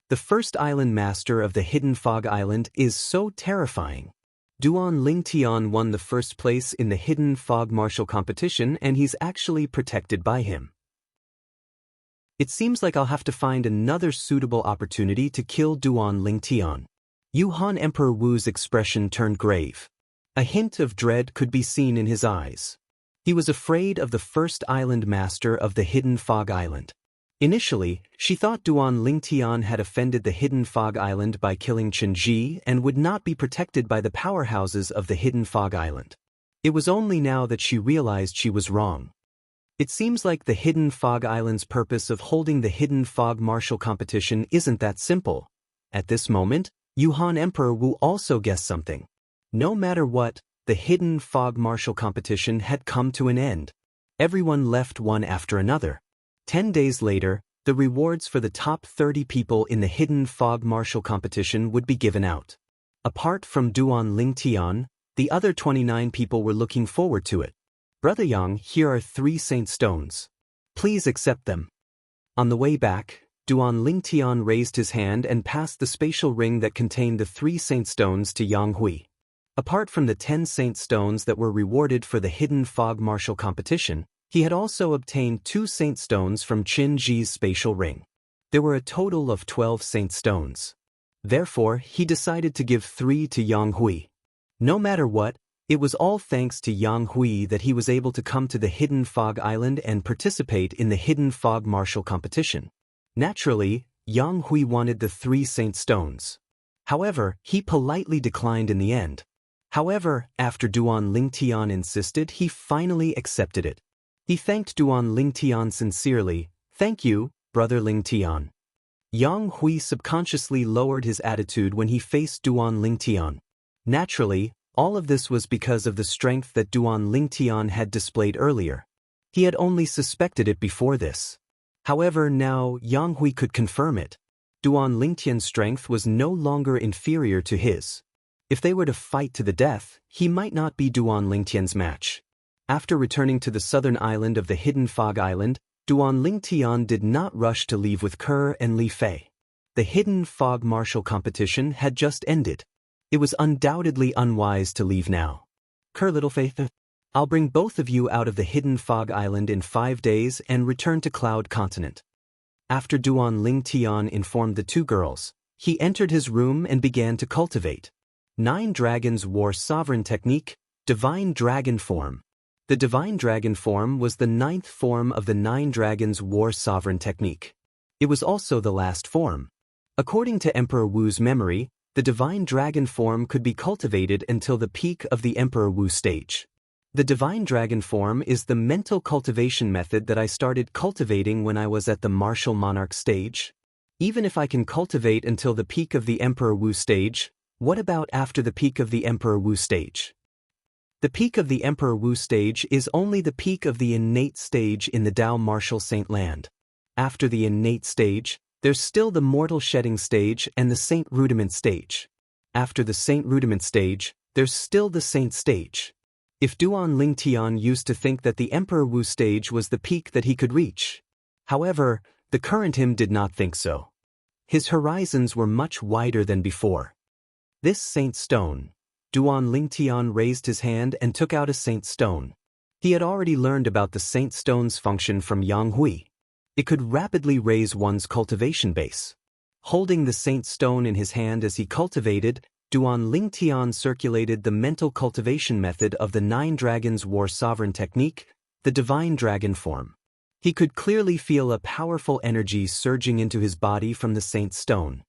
The first island master of the Hidden Fog Island is so terrifying. Duan Lingtian won the first place in the Hidden Fog martial competition and he's actually protected by him. It seems like I'll have to find another suitable opportunity to kill Duan Lingtian. Yuhan Emperor Wu's expression turned grave. A hint of dread could be seen in his eyes. He was afraid of the first island master of the Hidden Fog Island. Initially, she thought Duan Lingtian had offended the Hidden Fog Island by killing Chen Ji and would not be protected by the powerhouses of the Hidden Fog Island. It was only now that she realized she was wrong. It seems like the Hidden Fog Island's purpose of holding the Hidden Fog martial competition isn't that simple. At this moment, Yuhan Emperor Wu also guessed something. No matter what, the Hidden Fog martial competition had come to an end. Everyone left one after another. 10 days later, the rewards for the top 30 people in the Hidden Fog martial competition would be given out. Apart from Duan Lingtian, the other 29 people were looking forward to it. Brother Yang, here are 3 saint stones. Please accept them. On the way back, Duan Lingtian raised his hand and passed the spatial ring that contained the 3 saint stones to Yang Hui. Apart from the 10 saint stones that were rewarded for the Hidden Fog martial competition, he had also obtained 2 saint stones from Qin Ji's spatial ring. There were a total of 12 saint stones. Therefore, he decided to give 3 to Yang Hui. No matter what, it was all thanks to Yang Hui that he was able to come to the Hidden Fog Island and participate in the Hidden Fog martial competition. Naturally, Yang Hui wanted the 3 saint stones. However, he politely declined in the end. However, after Duan Lingtian insisted, he finally accepted it. He thanked Duan Lingtian sincerely. Thank you, Brother Lingtian. Yang Hui subconsciously lowered his attitude when he faced Duan Lingtian. Naturally, all of this was because of the strength that Duan Lingtian had displayed earlier. He had only suspected it before this. However, now Yang Hui could confirm it. Duan Lingtian's strength was no longer inferior to his. If they were to fight to the death, he might not be Duan Lingtian's match. After returning to the southern island of the Hidden Fog Island, Duan Lingtian did not rush to leave with Kerr and Li Fei. The Hidden Fog martial competition had just ended. It was undoubtedly unwise to leave now. Kerr, little Fei, I'll bring both of you out of the Hidden Fog Island in 5 days and return to Cloud Continent. After Duan Lingtian informed the 2 girls, he entered his room and began to cultivate. 9 Dragons War Sovereign Technique, Divine Dragon Form. The Divine Dragon Form was the 9th form of the 9 Dragons War Sovereign Technique. It was also the last form. According to Emperor Wu's memory, the Divine Dragon Form could be cultivated until the peak of the Emperor Wu stage. The Divine Dragon Form is the mental cultivation method that I started cultivating when I was at the Martial Monarch stage. Even if I can cultivate until the peak of the Emperor Wu stage, what about after the peak of the Emperor Wu stage? The peak of the Emperor Wu stage is only the peak of the innate stage in the Tao martial saint land. After the innate stage, there's still the mortal shedding stage and the saint rudiment stage. After the saint rudiment stage, there's still the saint stage. If Duan Lingtian used to think that the Emperor Wu stage was the peak that he could reach. However, the current him did not think so. His horizons were much wider than before. This saint stone. Duan Lingtian raised his hand and took out a saint stone. He had already learned about the saint stone's function from Yang Hui. It could rapidly raise one's cultivation base. Holding the saint stone in his hand as he cultivated, Duan Lingtian circulated the mental cultivation method of the 9 Dragons War Sovereign technique, the divine dragon form. He could clearly feel a powerful energy surging into his body from the saint stone.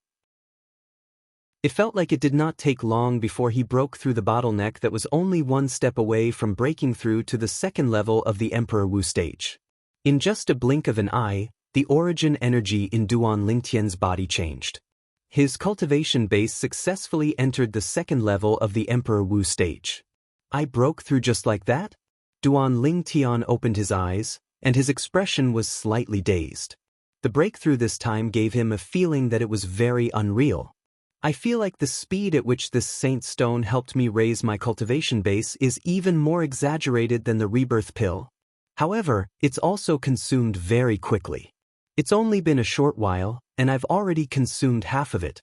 It felt like it did not take long before he broke through the bottleneck that was only one step away from breaking through to the second level of the Emperor Wu stage. In just a blink of an eye, the origin energy in Duan Lingtian's body changed. His cultivation base successfully entered the second level of the Emperor Wu stage. I broke through just like that? Duan Lingtian opened his eyes, and his expression was slightly dazed. The breakthrough this time gave him a feeling that it was very unreal. I feel like the speed at which this saint stone helped me raise my cultivation base is even more exaggerated than the rebirth pill. However, it's also consumed very quickly. It's only been a short while, and I've already consumed half of it.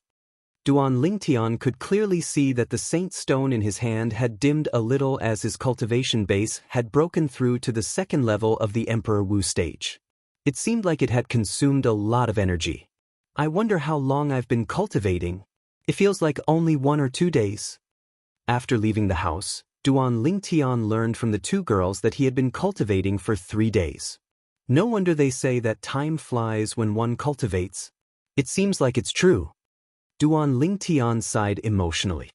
Duan Lingtian could clearly see that the saint stone in his hand had dimmed a little as his cultivation base had broken through to the second level of the Emperor Wu stage. It seemed like it had consumed a lot of energy. I wonder how long I've been cultivating. It feels like only 1 or 2 days. After leaving the house, Duan Lingtian learned from the 2 girls that he had been cultivating for 3 days. No wonder they say that time flies when one cultivates. It seems like it's true. Duan Lingtian sighed emotionally.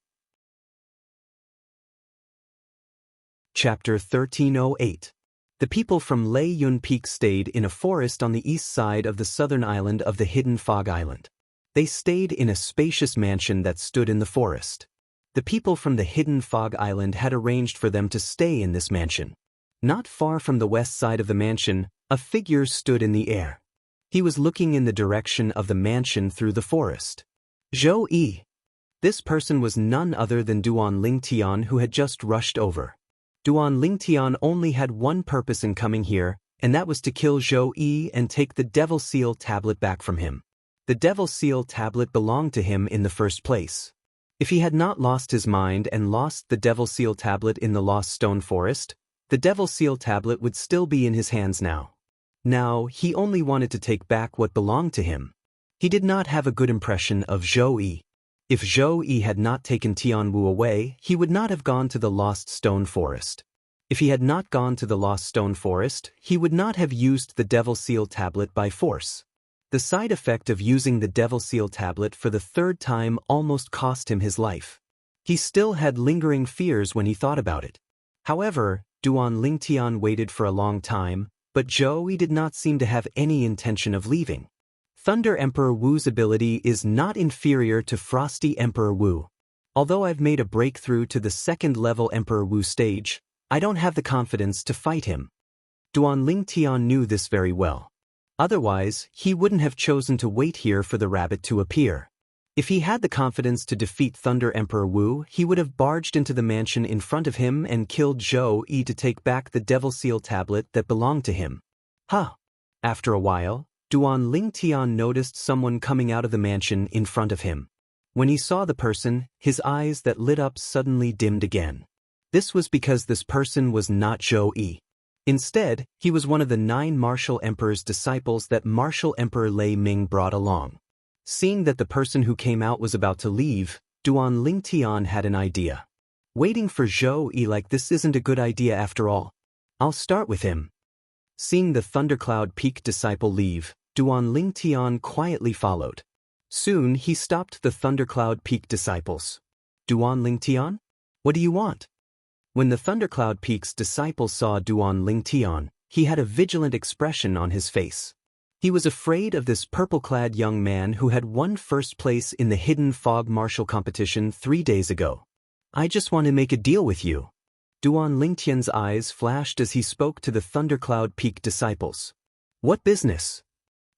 Chapter 1308. The people from Lei Yun Peak stayed in a forest on the east side of the southern island of the Hidden Fog Island. They stayed in a spacious mansion that stood in the forest. The people from the Hidden Fog Island had arranged for them to stay in this mansion. Not far from the west side of the mansion, a figure stood in the air. He was looking in the direction of the mansion through the forest. Zhou Yi. This person was none other than Duan Lingtian, who had just rushed over. Duan Lingtian only had one purpose in coming here, and that was to kill Zhou Yi and take the Devil Seal tablet back from him. The Devil Seal tablet belonged to him in the first place. If he had not lost his mind and lost the Devil Seal tablet in the Lost Stone Forest, the Devil Seal tablet would still be in his hands now. Now, he only wanted to take back what belonged to him. He did not have a good impression of Zhou Yi. If Zhou Yi had not taken Tianwu away, he would not have gone to the Lost Stone Forest. If he had not gone to the Lost Stone Forest, he would not have used the Devil Seal tablet by force. The side effect of using the Devil Seal tablet for the 3rd time almost cost him his life. He still had lingering fears when he thought about it. However, Duan Lingtian waited for a long time, but Zhou Yi did not seem to have any intention of leaving. Thunder Emperor Wu's ability is not inferior to Frosty Emperor Wu. Although I've made a breakthrough to the 2nd level Emperor Wu stage, I don't have the confidence to fight him. Duan Lingtian knew this very well. Otherwise, he wouldn't have chosen to wait here for the rabbit to appear. If he had the confidence to defeat Thunder Emperor Wu, he would have barged into the mansion in front of him and killed Zhou Yi to take back the Devil Seal tablet that belonged to him. After a while, Duan Lingtian noticed someone coming out of the mansion in front of him. When he saw the person, his eyes that lit up suddenly dimmed again. This was because this person was not Zhou Yi. Instead, he was one of the 9 Martial Emperor's disciples that Martial Emperor Lei Ming brought along. Seeing that the person who came out was about to leave, Duan Lingtian had an idea. Waiting for Zhou Yi like this isn't a good idea after all. I'll start with him. Seeing the Thundercloud Peak disciple leave, Duan Lingtian quietly followed. Soon he stopped the Thundercloud Peak disciples. Duan Lingtian? What do you want? When the Thundercloud Peak's disciple saw Duan Lingtian, he had a vigilant expression on his face. He was afraid of this purple-clad young man who had won first place in the Hidden Fog Martial competition 3 days ago. I just want to make a deal with you. Duan Lingtian's eyes flashed as he spoke to the Thundercloud Peak disciples. What business?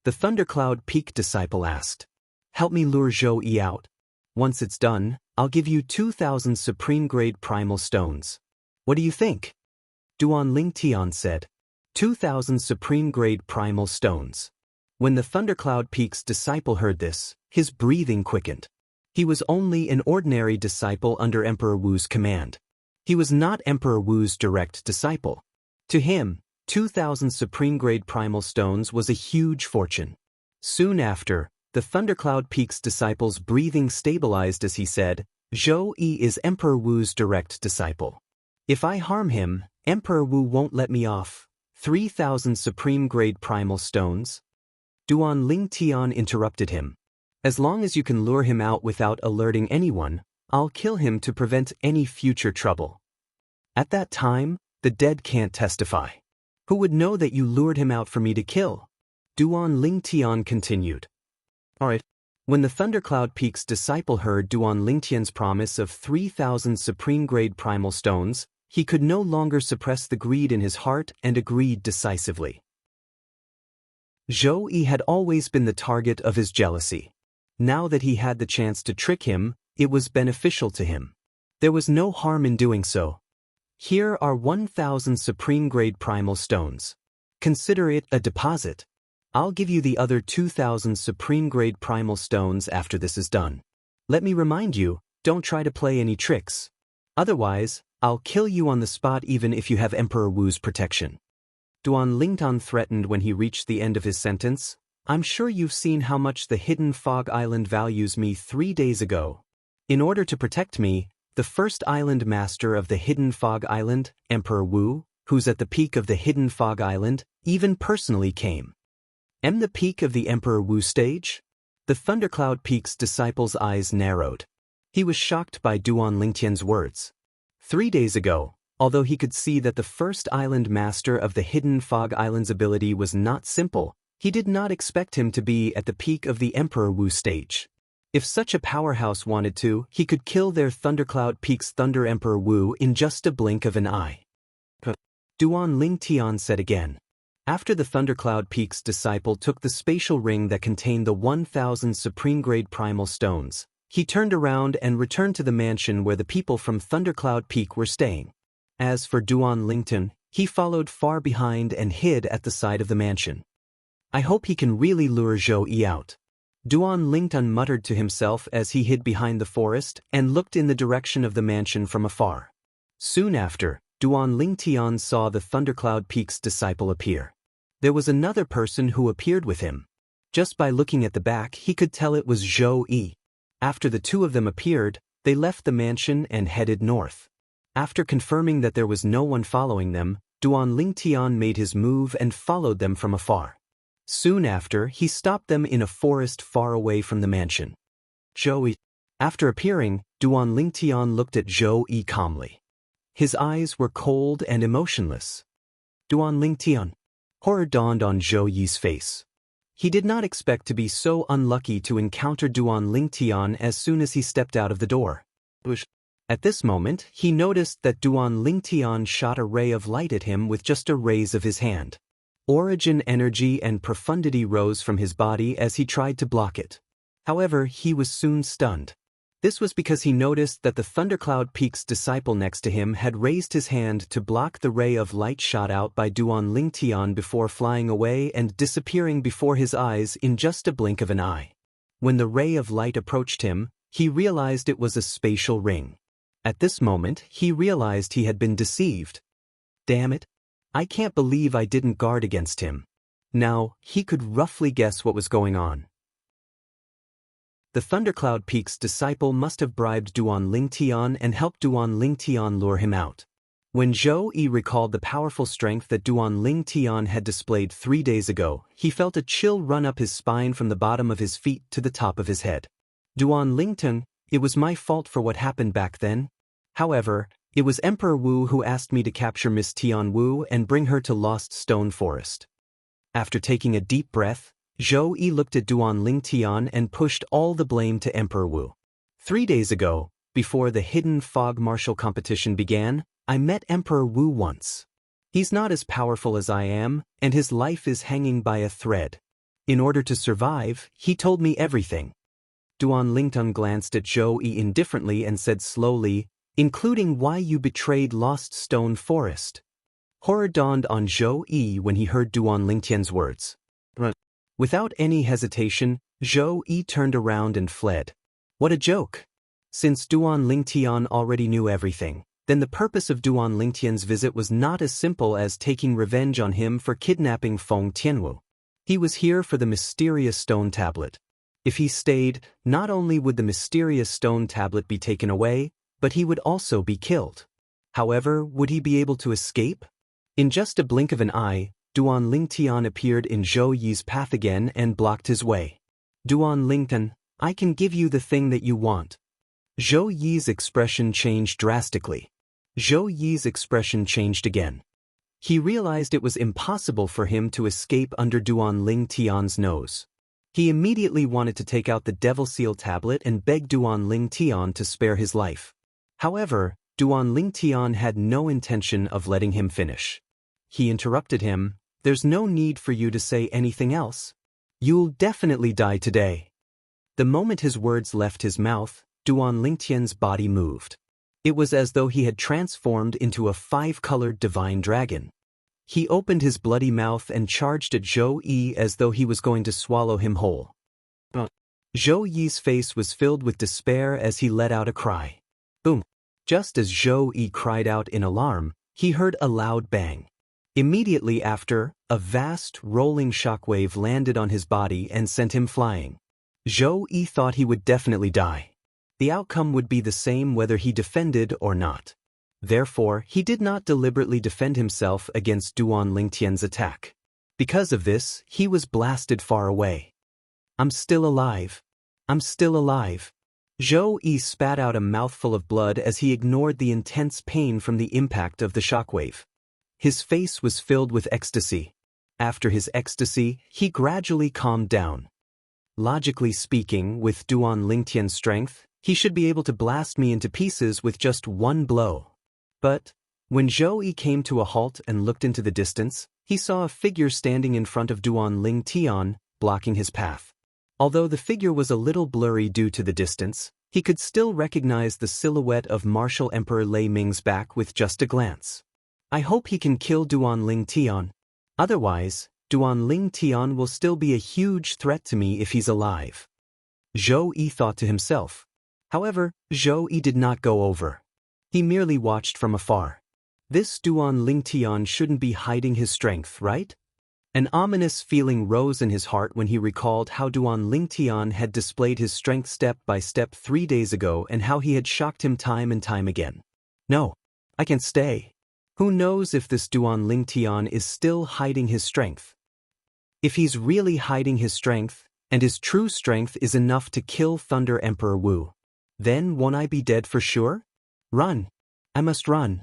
The Thundercloud Peak disciple asked. Help me lure Zhou Yi out. Once it's done, I'll give you 2,000 supreme-grade primal stones. What do you think? Duan Lingtian said. 2,000 supreme-grade primal stones. When the Thundercloud Peak's disciple heard this, his breathing quickened. He was only an ordinary disciple under Emperor Wu's command. He was not Emperor Wu's direct disciple. To him, 2,000 supreme-grade primal stones was a huge fortune. Soon after, the Thundercloud Peak's disciple's breathing stabilized as he said, Zhou Yi is Emperor Wu's direct disciple. If I harm him, Emperor Wu won't let me off. 3,000 supreme-grade primal stones? Duan Lingtian interrupted him. As long as you can lure him out without alerting anyone, I'll kill him to prevent any future trouble. At that time, the dead can't testify. Who would know that you lured him out for me to kill? Duan Lingtian continued. Alright. When the Thundercloud Peak's disciple heard Duan Lingtian's promise of 3,000 supreme-grade primal stones, he could no longer suppress the greed in his heart and agreed decisively. Zhou Yi had always been the target of his jealousy. Now that he had the chance to trick him, it was beneficial to him. There was no harm in doing so. Here are 1,000 supreme-grade primal stones. Consider it a deposit. I'll give you the other 2,000 supreme-grade primal stones after this is done. Let me remind you, don't try to play any tricks. Otherwise, I'll kill you on the spot even if you have Emperor Wu's protection. Duan Lingtian threatened when he reached the end of his sentence. I'm sure you've seen how much the Hidden Fog Island values me 3 days ago. In order to protect me, the first island master of the Hidden Fog Island, Emperor Wu, who's at the peak of the Hidden Fog Island, even personally came. Am the peak of the Emperor Wu stage? The Thundercloud Peak's disciple's eyes narrowed. He was shocked by Duan Lingtian's words. 3 days ago, although he could see that the first island master of the Hidden Fog Island's ability was not simple, he did not expect him to be at the peak of the Emperor Wu stage. If such a powerhouse wanted to, he could kill their Thundercloud Peak's Thunder Emperor Wu in just a blink of an eye. Duan Lingtian said again. After the Thundercloud Peak's disciple took the spatial ring that contained the 1,000 supreme-grade primal stones, he turned around and returned to the mansion where the people from Thundercloud Peak were staying. As for Duan Lingtian, he followed far behind and hid at the side of the mansion. I hope he can really lure Zhou Yi out. Duan Lingtian muttered to himself as he hid behind the forest and looked in the direction of the mansion from afar. Soon after, Duan Lingtian saw the Thundercloud Peak's disciple appear. There was another person who appeared with him. Just by looking at the back, he could tell it was Zhou Yi. After the two of them appeared, they left the mansion and headed north. After confirming that there was no one following them, Duan Lingtian made his move and followed them from afar. Soon after, he stopped them in a forest far away from the mansion. Zhou Yi. After appearing, Duan Lingtian looked at Zhou Yi calmly. His eyes were cold and emotionless. Duan Lingtian. Horror dawned on Zhou Yi's face. He did not expect to be so unlucky to encounter Duan Lingtian as soon as he stepped out of the door. At this moment, he noticed that Duan Lingtian shot a ray of light at him with just a raise of his hand. Origin energy and profundity rose from his body as he tried to block it. However, he was soon stunned. This was because he noticed that the Thundercloud Peak's disciple next to him had raised his hand to block the ray of light shot out by Duan Lingtian before flying away and disappearing before his eyes in just a blink of an eye. When the ray of light approached him, he realized it was a spatial ring. At this moment, he realized he had been deceived. Damn it! I can't believe I didn't guard against him. Now, he could roughly guess what was going on. The Thundercloud Peak's disciple must have bribed Duan Lingtian and helped Duan Lingtian lure him out. When Zhou Yi recalled the powerful strength that Duan Lingtian had displayed 3 days ago, he felt a chill run up his spine from the bottom of his feet to the top of his head. Duan Lingtian, it was my fault for what happened back then. However, it was Emperor Wu who asked me to capture Miss Tian Wu and bring her to Lost Stone Forest. After taking a deep breath, Zhou Yi looked at Duan Lingtian and pushed all the blame to Emperor Wu. 3 days ago, before the hidden fog martial competition began, I met Emperor Wu once. He's not as powerful as I am, and his life is hanging by a thread. In order to survive, he told me everything. Duan Lingtian glanced at Zhou Yi indifferently and said slowly, including why you betrayed Lost Stone Forest. Horror dawned on Zhou Yi when he heard Duan Lingtian's words. Without any hesitation, Zhou Yi turned around and fled. What a joke! Since Duan Lingtian already knew everything, then the purpose of Duan Lingtian's visit was not as simple as taking revenge on him for kidnapping Feng Tianwu. He was here for the mysterious stone tablet. If he stayed, not only would the mysterious stone tablet be taken away, but he would also be killed. However, would he be able to escape? In just a blink of an eye, Duan Lingtian appeared in Zhou Yi's path again and blocked his way. Duan Lingtian, I can give you the thing that you want. Zhou Yi's expression changed drastically. Zhou Yi's expression changed again. He realized it was impossible for him to escape under Duan Lingtian's nose. He immediately wanted to take out the Devil Seal tablet and beg Duan Lingtian to spare his life. However, Duan Lingtian had no intention of letting him finish. He interrupted him, "There's no need for you to say anything else. You'll definitely die today." The moment his words left his mouth, Duan Lingtian's body moved. It was as though he had transformed into a 5-colored divine dragon. He opened his bloody mouth and charged at Zhou Yi as though he was going to swallow him whole. Zhou Yi's face was filled with despair as he let out a cry. Boom! Just as Zhou Yi cried out in alarm, he heard a loud bang. Immediately after, a vast, rolling shockwave landed on his body and sent him flying. Zhou Yi thought he would definitely die. The outcome would be the same whether he defended or not. Therefore, he did not deliberately defend himself against Duan Lingtian's attack. Because of this, he was blasted far away. I'm still alive. I'm still alive. Zhou Yi spat out a mouthful of blood as he ignored the intense pain from the impact of the shockwave. His face was filled with ecstasy. After his ecstasy, he gradually calmed down. Logically speaking, with Duan Lingtian's strength, he should be able to blast me into pieces with just one blow. But, when Zhou Yi came to a halt and looked into the distance, he saw a figure standing in front of Duan Lingtian, blocking his path. Although the figure was a little blurry due to the distance, he could still recognize the silhouette of Martial Emperor Lei Ming's back with just a glance. I hope he can kill Duan Lingtian. Otherwise, Duan Lingtian will still be a huge threat to me if he's alive. Zhou Yi thought to himself. However, Zhou Yi did not go over. He merely watched from afar. This Duan Lingtian shouldn't be hiding his strength, right? An ominous feeling rose in his heart when he recalled how Duan Lingtian had displayed his strength step by step 3 days ago and how he had shocked him time and time again. No, I can stay. Who knows if this Duan Lingtian is still hiding his strength? If he's really hiding his strength, and his true strength is enough to kill Thunder Emperor Wu, then won't I be dead for sure? Run! I must run.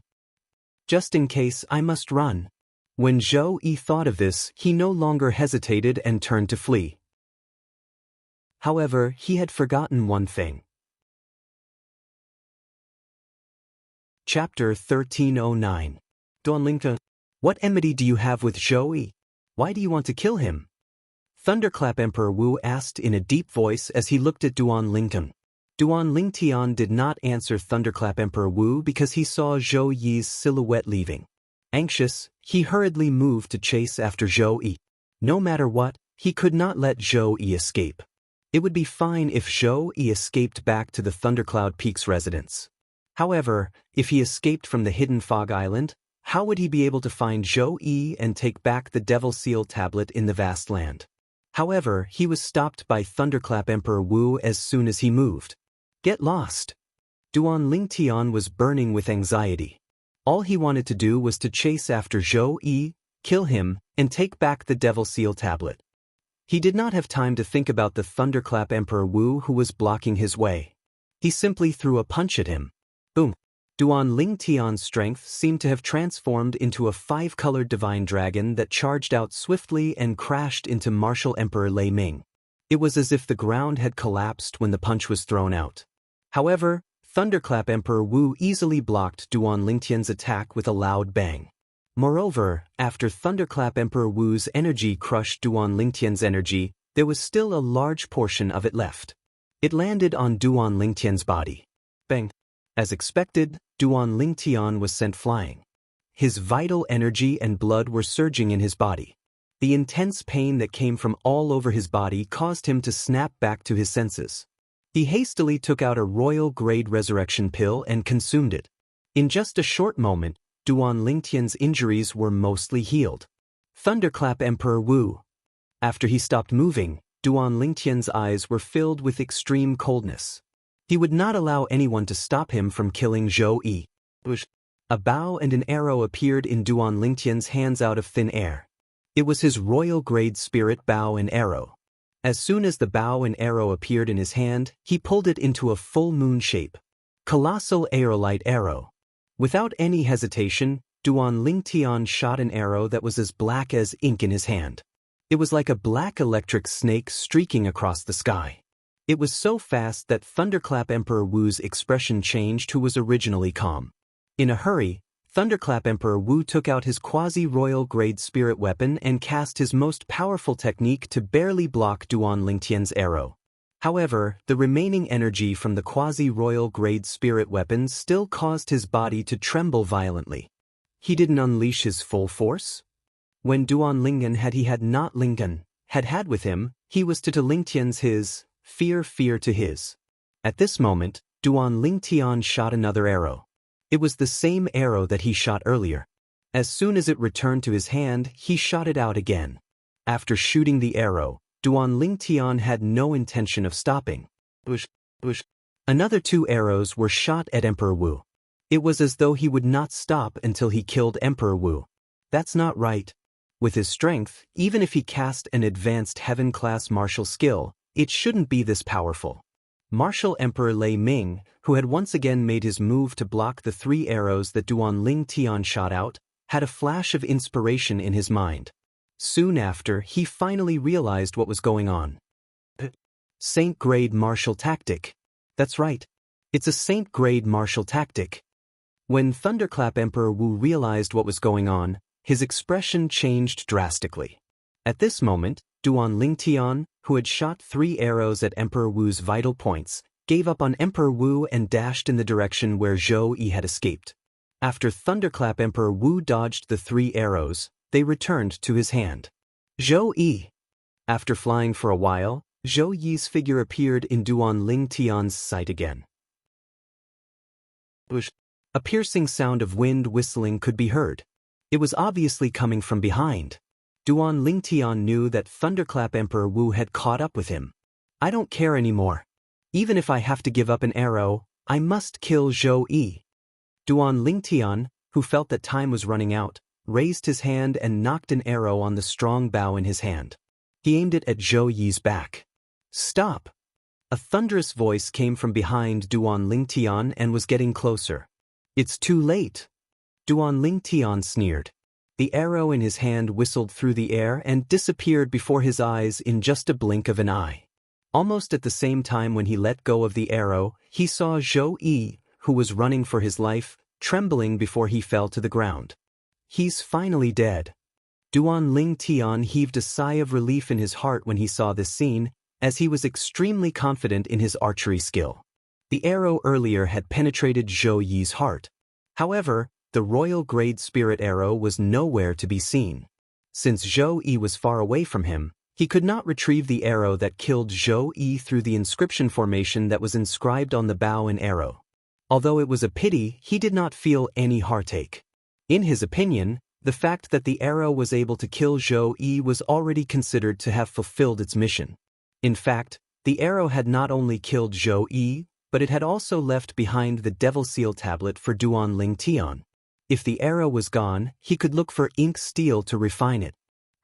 Just in case, I must run. When Zhou Yi thought of this, he no longer hesitated and turned to flee. However, he had forgotten one thing. Chapter 1309. Duan Lingtian, what enmity do you have with Zhou Yi? Why do you want to kill him? Thunderclap Emperor Wu asked in a deep voice as he looked at Duan Lingtian. Duan Lingtian did not answer Thunderclap Emperor Wu because he saw Zhou Yi's silhouette leaving. Anxious, he hurriedly moved to chase after Zhou Yi. No matter what, he could not let Zhou Yi escape. It would be fine if Zhou Yi escaped back to the Thundercloud Peak's residence. However, if he escaped from the hidden fog island, how would he be able to find Zhou Yi and take back the Devil Seal tablet in the vast land? However, he was stopped by Thunderclap Emperor Wu as soon as he moved. Get lost! Duan Lingtian was burning with anxiety. All he wanted to do was to chase after Zhou Yi, kill him, and take back the Devil Seal tablet. He did not have time to think about the Thunderclap Emperor Wu who was blocking his way. He simply threw a punch at him. Boom! Duan Ling Tian's strength seemed to have transformed into a five-colored divine dragon that charged out swiftly and crashed into martial Emperor Lei Ming. It was as if the ground had collapsed when the punch was thrown out. However, Thunderclap Emperor Wu easily blocked Duan Lingtian's attack with a loud bang. Moreover, after Thunderclap Emperor Wu's energy crushed Duan Lingtian's energy, there was still a large portion of it left. It landed on Duan Lingtian's body. Bang! As expected, Duan Lingtian was sent flying. His vital energy and blood were surging in his body. The intense pain that came from all over his body caused him to snap back to his senses. He hastily took out a royal-grade resurrection pill and consumed it. In just a short moment, Duan Lingtian's injuries were mostly healed. Thunderclap Emperor Wu. After he stopped moving, Duan Lingtian's eyes were filled with extreme coldness. He would not allow anyone to stop him from killing Zhou Yi. A bow and an arrow appeared in Duan Lingtian's hands out of thin air. It was his royal-grade spirit bow and arrow. As soon as the bow and arrow appeared in his hand, he pulled it into a full moon shape. Colossal aerolite arrow. Without any hesitation, Duan Lingtian shot an arrow that was as black as ink in his hand. It was like a black electric snake streaking across the sky. It was so fast that Thunderclap Emperor Wu's expression changed, who was originally calm. In a hurry, Thunderclap Emperor Wu took out his quasi-royal grade spirit weapon and cast his most powerful technique to barely block Duan Lingtian's arrow. However, the remaining energy from the quasi-royal grade spirit weapon still caused his body to tremble violently. He didn't unleash his full force? When Duan Lingen had with him, he was to Lingtian's his, fear to his. At this moment, Duan Lingtian shot another arrow. It was the same arrow that he shot earlier. As soon as it returned to his hand, he shot it out again. After shooting the arrow, Duan Lingtian had no intention of stopping. Another two arrows were shot at Emperor Wu. It was as though he would not stop until he killed Emperor Wu. That's not right. With his strength, even if he cast an advanced heaven-class martial skill, it shouldn't be this powerful. Martial Emperor Lei Ming, who had once again made his move to block the three arrows that Duan Lingtian shot out, had a flash of inspiration in his mind. Soon after, he finally realized what was going on. Saint-grade martial tactic. That's right. It's a saint-grade martial tactic. When Thunderclap Emperor Wu realized what was going on, his expression changed drastically. At this moment, Duan Lingtian, who had shot three arrows at Emperor Wu's vital points, gave up on Emperor Wu and dashed in the direction where Zhou Yi had escaped. After Thunderclap Emperor Wu dodged the three arrows, they returned to his hand. Zhou Yi. After flying for a while, Zhou Yi's figure appeared in Duan Lingtian's sight again. A piercing sound of wind whistling could be heard. It was obviously coming from behind. Duan Lingtian knew that Thunderclap Emperor Wu had caught up with him. I don't care anymore. Even if I have to give up an arrow, I must kill Zhou Yi. Duan Lingtian, who felt that time was running out, raised his hand and knocked an arrow on the strong bow in his hand. He aimed it at Zhou Yi's back. Stop! A thunderous voice came from behind Duan Lingtian and was getting closer. It's too late. Duan Lingtian sneered. The arrow in his hand whistled through the air and disappeared before his eyes in just a blink of an eye. Almost at the same time when he let go of the arrow, he saw Zhou Yi, who was running for his life, trembling before he fell to the ground. He's finally dead. Duan Lingtian heaved a sigh of relief in his heart when he saw this scene, as he was extremely confident in his archery skill. The arrow earlier had penetrated Zhou Yi's heart. However, the royal-grade spirit arrow was nowhere to be seen. Since Zhou Yi was far away from him, he could not retrieve the arrow that killed Zhou Yi through the inscription formation that was inscribed on the bow and arrow. Although it was a pity, he did not feel any heartache. In his opinion, the fact that the arrow was able to kill Zhou Yi was already considered to have fulfilled its mission. In fact, the arrow had not only killed Zhou Yi, but it had also left behind the Devil Seal tablet for Duan Lingtian. If the arrow was gone, he could look for ink steel to refine it.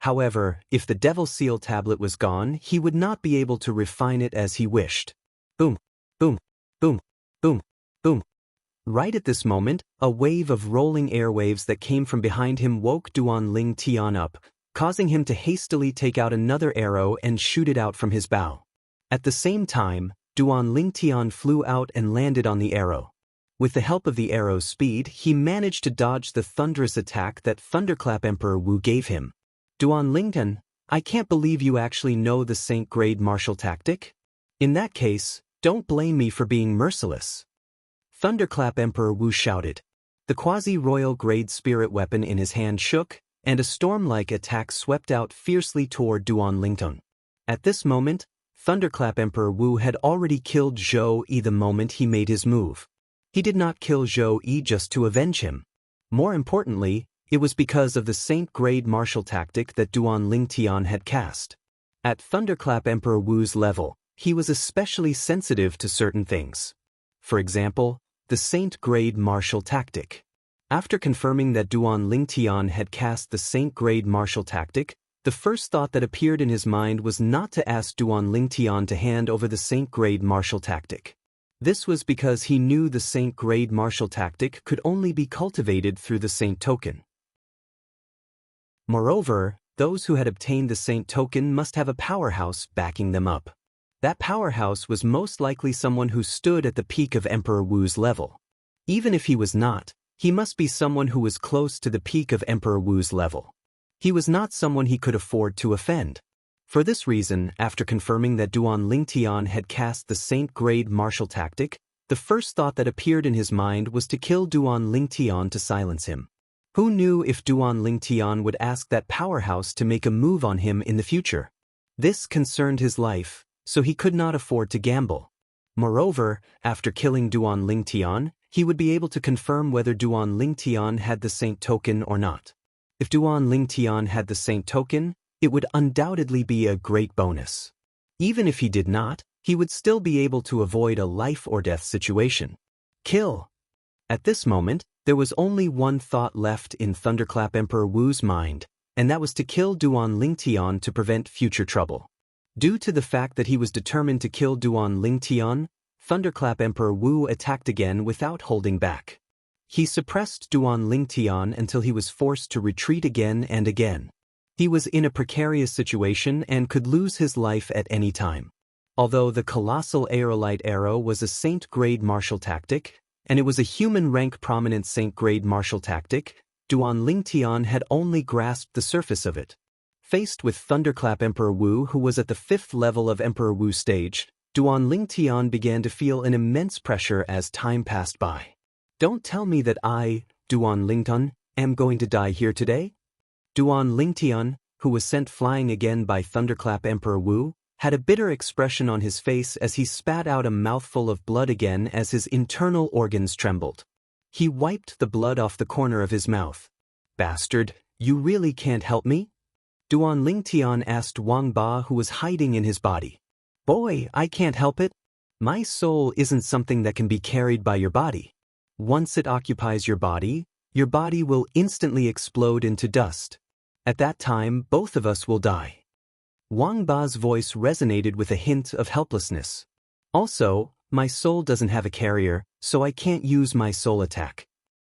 However, if the Devil Seal tablet was gone, he would not be able to refine it as he wished. Boom, boom, boom, boom, boom. Right at this moment, a wave of rolling airwaves that came from behind him woke Duan Ling Tian up, causing him to hastily take out another arrow and shoot it out from his bow. At the same time, Duan Ling Tian flew out and landed on the arrow. With the help of the arrow's speed, he managed to dodge the thunderous attack that Thunderclap Emperor Wu gave him. Duan Lingtian, I can't believe you actually know the Saint Grade martial tactic. In that case, don't blame me for being merciless. Thunderclap Emperor Wu shouted. The quasi-royal grade spirit weapon in his hand shook, and a storm-like attack swept out fiercely toward Duan Lingtian. At this moment, Thunderclap Emperor Wu had already killed Zhou Yi the moment he made his move. He did not kill Zhou Yi just to avenge him. More importantly, it was because of the Saint Grade martial tactic that Duan Lingtian had cast. At Thunderclap Emperor Wu's level, he was especially sensitive to certain things. For example, the Saint Grade martial tactic. After confirming that Duan Lingtian had cast the Saint Grade martial tactic, the first thought that appeared in his mind was not to ask Duan Lingtian to hand over the Saint Grade martial tactic. This was because he knew the Saint Grade martial tactic could only be cultivated through the Saint token. Moreover, those who had obtained the Saint token must have a powerhouse backing them up. That powerhouse was most likely someone who stood at the peak of Emperor Wu's level. Even if he was not, he must be someone who was close to the peak of Emperor Wu's level. He was not someone he could afford to offend. For this reason, after confirming that Duan Lingtian had cast the Saint Grade martial tactic, the first thought that appeared in his mind was to kill Duan Lingtian to silence him. Who knew if Duan Lingtian would ask that powerhouse to make a move on him in the future? This concerned his life, so he could not afford to gamble. Moreover, after killing Duan Lingtian, he would be able to confirm whether Duan Lingtian had the Saint token or not. If Duan Lingtian had the Saint token, it would undoubtedly be a great bonus. Even if he did not, he would still be able to avoid a life-or-death situation. Kill! At this moment, there was only one thought left in Thunderclap Emperor Wu's mind, and that was to kill Duan Lingtian to prevent future trouble. Due to the fact that he was determined to kill Duan Lingtian, Thunderclap Emperor Wu attacked again without holding back. He suppressed Duan Lingtian until he was forced to retreat again and again. He was in a precarious situation and could lose his life at any time. Although the colossal aerolite arrow was a Saint Grade martial tactic, and it was a human rank prominent Saint Grade martial tactic, Duan Lingtian had only grasped the surface of it. Faced with Thunderclap Emperor Wu, who was at the 5th level of Emperor Wu stage, Duan Lingtian began to feel an immense pressure as time passed by. Don't tell me that I, Duan Lingtian, am going to die here today? Duan Lingtian, who was sent flying again by Thunderclap Emperor Wu, had a bitter expression on his face as he spat out a mouthful of blood again as his internal organs trembled. He wiped the blood off the corner of his mouth. Bastard, you really can't help me? Duan Lingtian asked Wang Ba, who was hiding in his body. Boy, I can't help it. My soul isn't something that can be carried by your body. Once it occupies your body will instantly explode into dust. At that time, both of us will die. Wang Ba's voice resonated with a hint of helplessness. Also, my soul doesn't have a carrier, so I can't use my soul attack.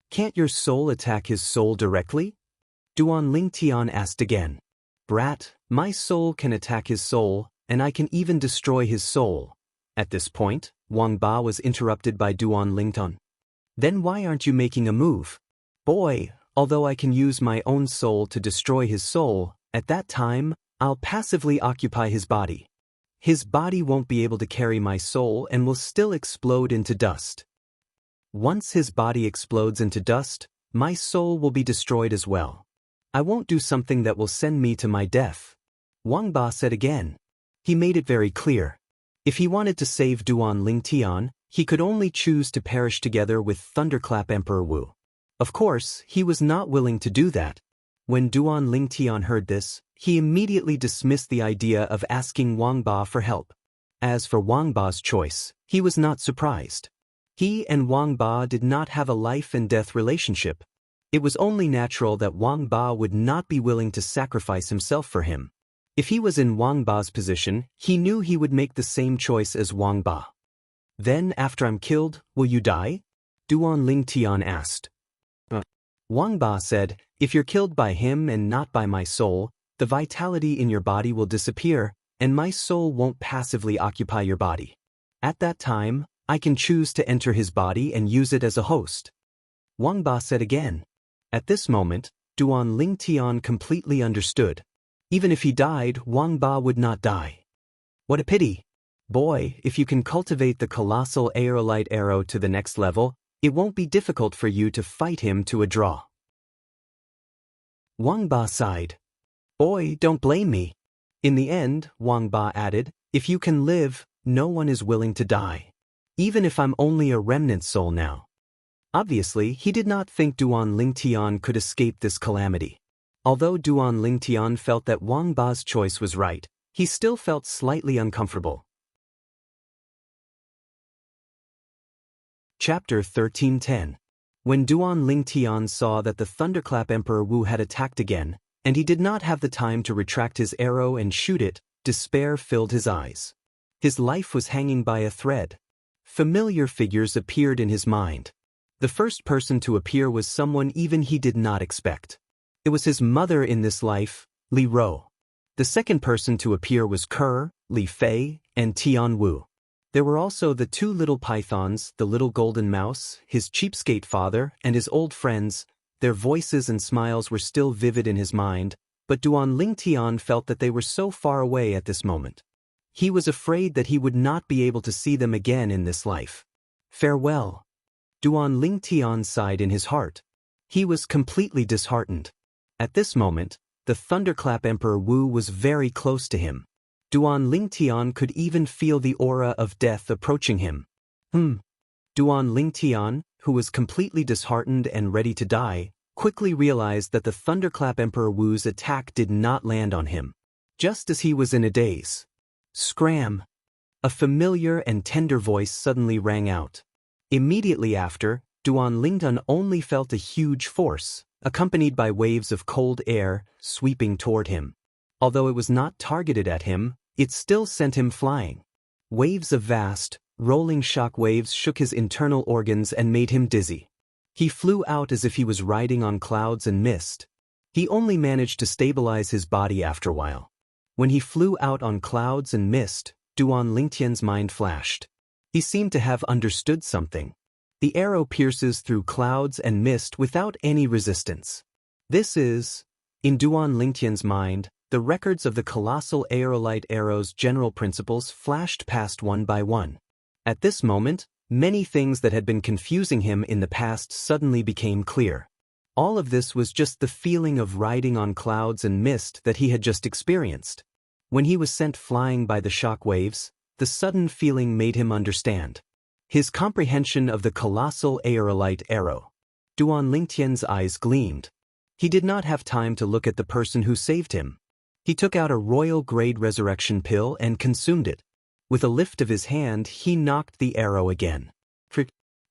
Can't your soul attack his soul directly? Duan Lingtian asked again. Brat, my soul can attack his soul, and I can even destroy his soul. At this point, Wang Ba was interrupted by Duan Lingtian. Then why aren't you making a move? Boy, although I can use my own soul to destroy his soul, at that time, I'll passively occupy his body. His body won't be able to carry my soul and will still explode into dust. Once his body explodes into dust, my soul will be destroyed as well. I won't do something that will send me to my death. Wang Ba said again. He made it very clear. If he wanted to save Duan Lingtian, he could only choose to perish together with Thunderclap Emperor Wu. Of course, he was not willing to do that. When Duan Lingtian heard this, he immediately dismissed the idea of asking Wang Ba for help. As for Wang Ba's choice, he was not surprised. He and Wang Ba did not have a life and death relationship. It was only natural that Wang Ba would not be willing to sacrifice himself for him. If he was in Wang Ba's position, he knew he would make the same choice as Wang Ba. Then, after I'm killed, will you die? Duan Ling Tian asked. Wang Ba said, if you're killed by him and not by my soul, the vitality in your body will disappear, and my soul won't passively occupy your body. At that time, I can choose to enter his body and use it as a host. Wang Ba said again. At this moment, Duan Ling Tian completely understood. Even if he died, Wang Ba would not die. What a pity! Boy, if you can cultivate the colossal aerolite arrow to the next level, it won't be difficult for you to fight him to a draw. Wang Ba sighed. Boy, don't blame me. In the end, Wang Ba added, if you can live, no one is willing to die. Even if I'm only a remnant soul now. Obviously, he did not think Duan Ling Tian could escape this calamity. Although Duan Ling Tian felt that Wang Ba's choice was right, he still felt slightly uncomfortable. Chapter 13:10. When Duan Ling Tian saw that the Thunderclap Emperor Wu had attacked again, and he did not have the time to retract his arrow and shoot it, despair filled his eyes. His life was hanging by a thread. Familiar figures appeared in his mind. The first person to appear was someone even he did not expect. It was his mother in this life, Li Ro. The second person to appear was Ke, Li Fei, and Tian Wu. There were also the two little pythons, the little golden mouse, his cheapskate father, and his old friends. Their voices and smiles were still vivid in his mind, but Duan Ling Tian felt that they were so far away at this moment. He was afraid that he would not be able to see them again in this life. Farewell. Duan Ling Tian sighed in his heart. He was completely disheartened. At this moment, the Thunderclap Emperor Wu was very close to him. Duan Ling Tian could even feel the aura of death approaching him. Duan Ling Tian, who was completely disheartened and ready to die, quickly realized that the Thunderclap Emperor Wu's attack did not land on him. Just as he was in a daze. Scram! A familiar and tender voice suddenly rang out. Immediately after, Duan Ling Tian only felt a huge force, accompanied by waves of cold air, sweeping toward him. Although it was not targeted at him, it still sent him flying. Waves of vast, rolling shock waves shook his internal organs and made him dizzy. He flew out as if he was riding on clouds and mist. He only managed to stabilize his body after a while. When he flew out on clouds and mist, Duan Ling Tian's mind flashed. He seemed to have understood something. The arrow pierces through clouds and mist without any resistance. This is, in Duan Ling Tian's mind, the records of the colossal aerolite arrow's general principles flashed past one by one. At this moment, many things that had been confusing him in the past suddenly became clear. All of this was just the feeling of riding on clouds and mist that he had just experienced. When he was sent flying by the shock waves, the sudden feeling made him understand. His comprehension of the colossal aerolite arrow. Duan Ling Tian's eyes gleamed. He did not have time to look at the person who saved him. He took out a royal-grade resurrection pill and consumed it. With a lift of his hand, he knocked the arrow again.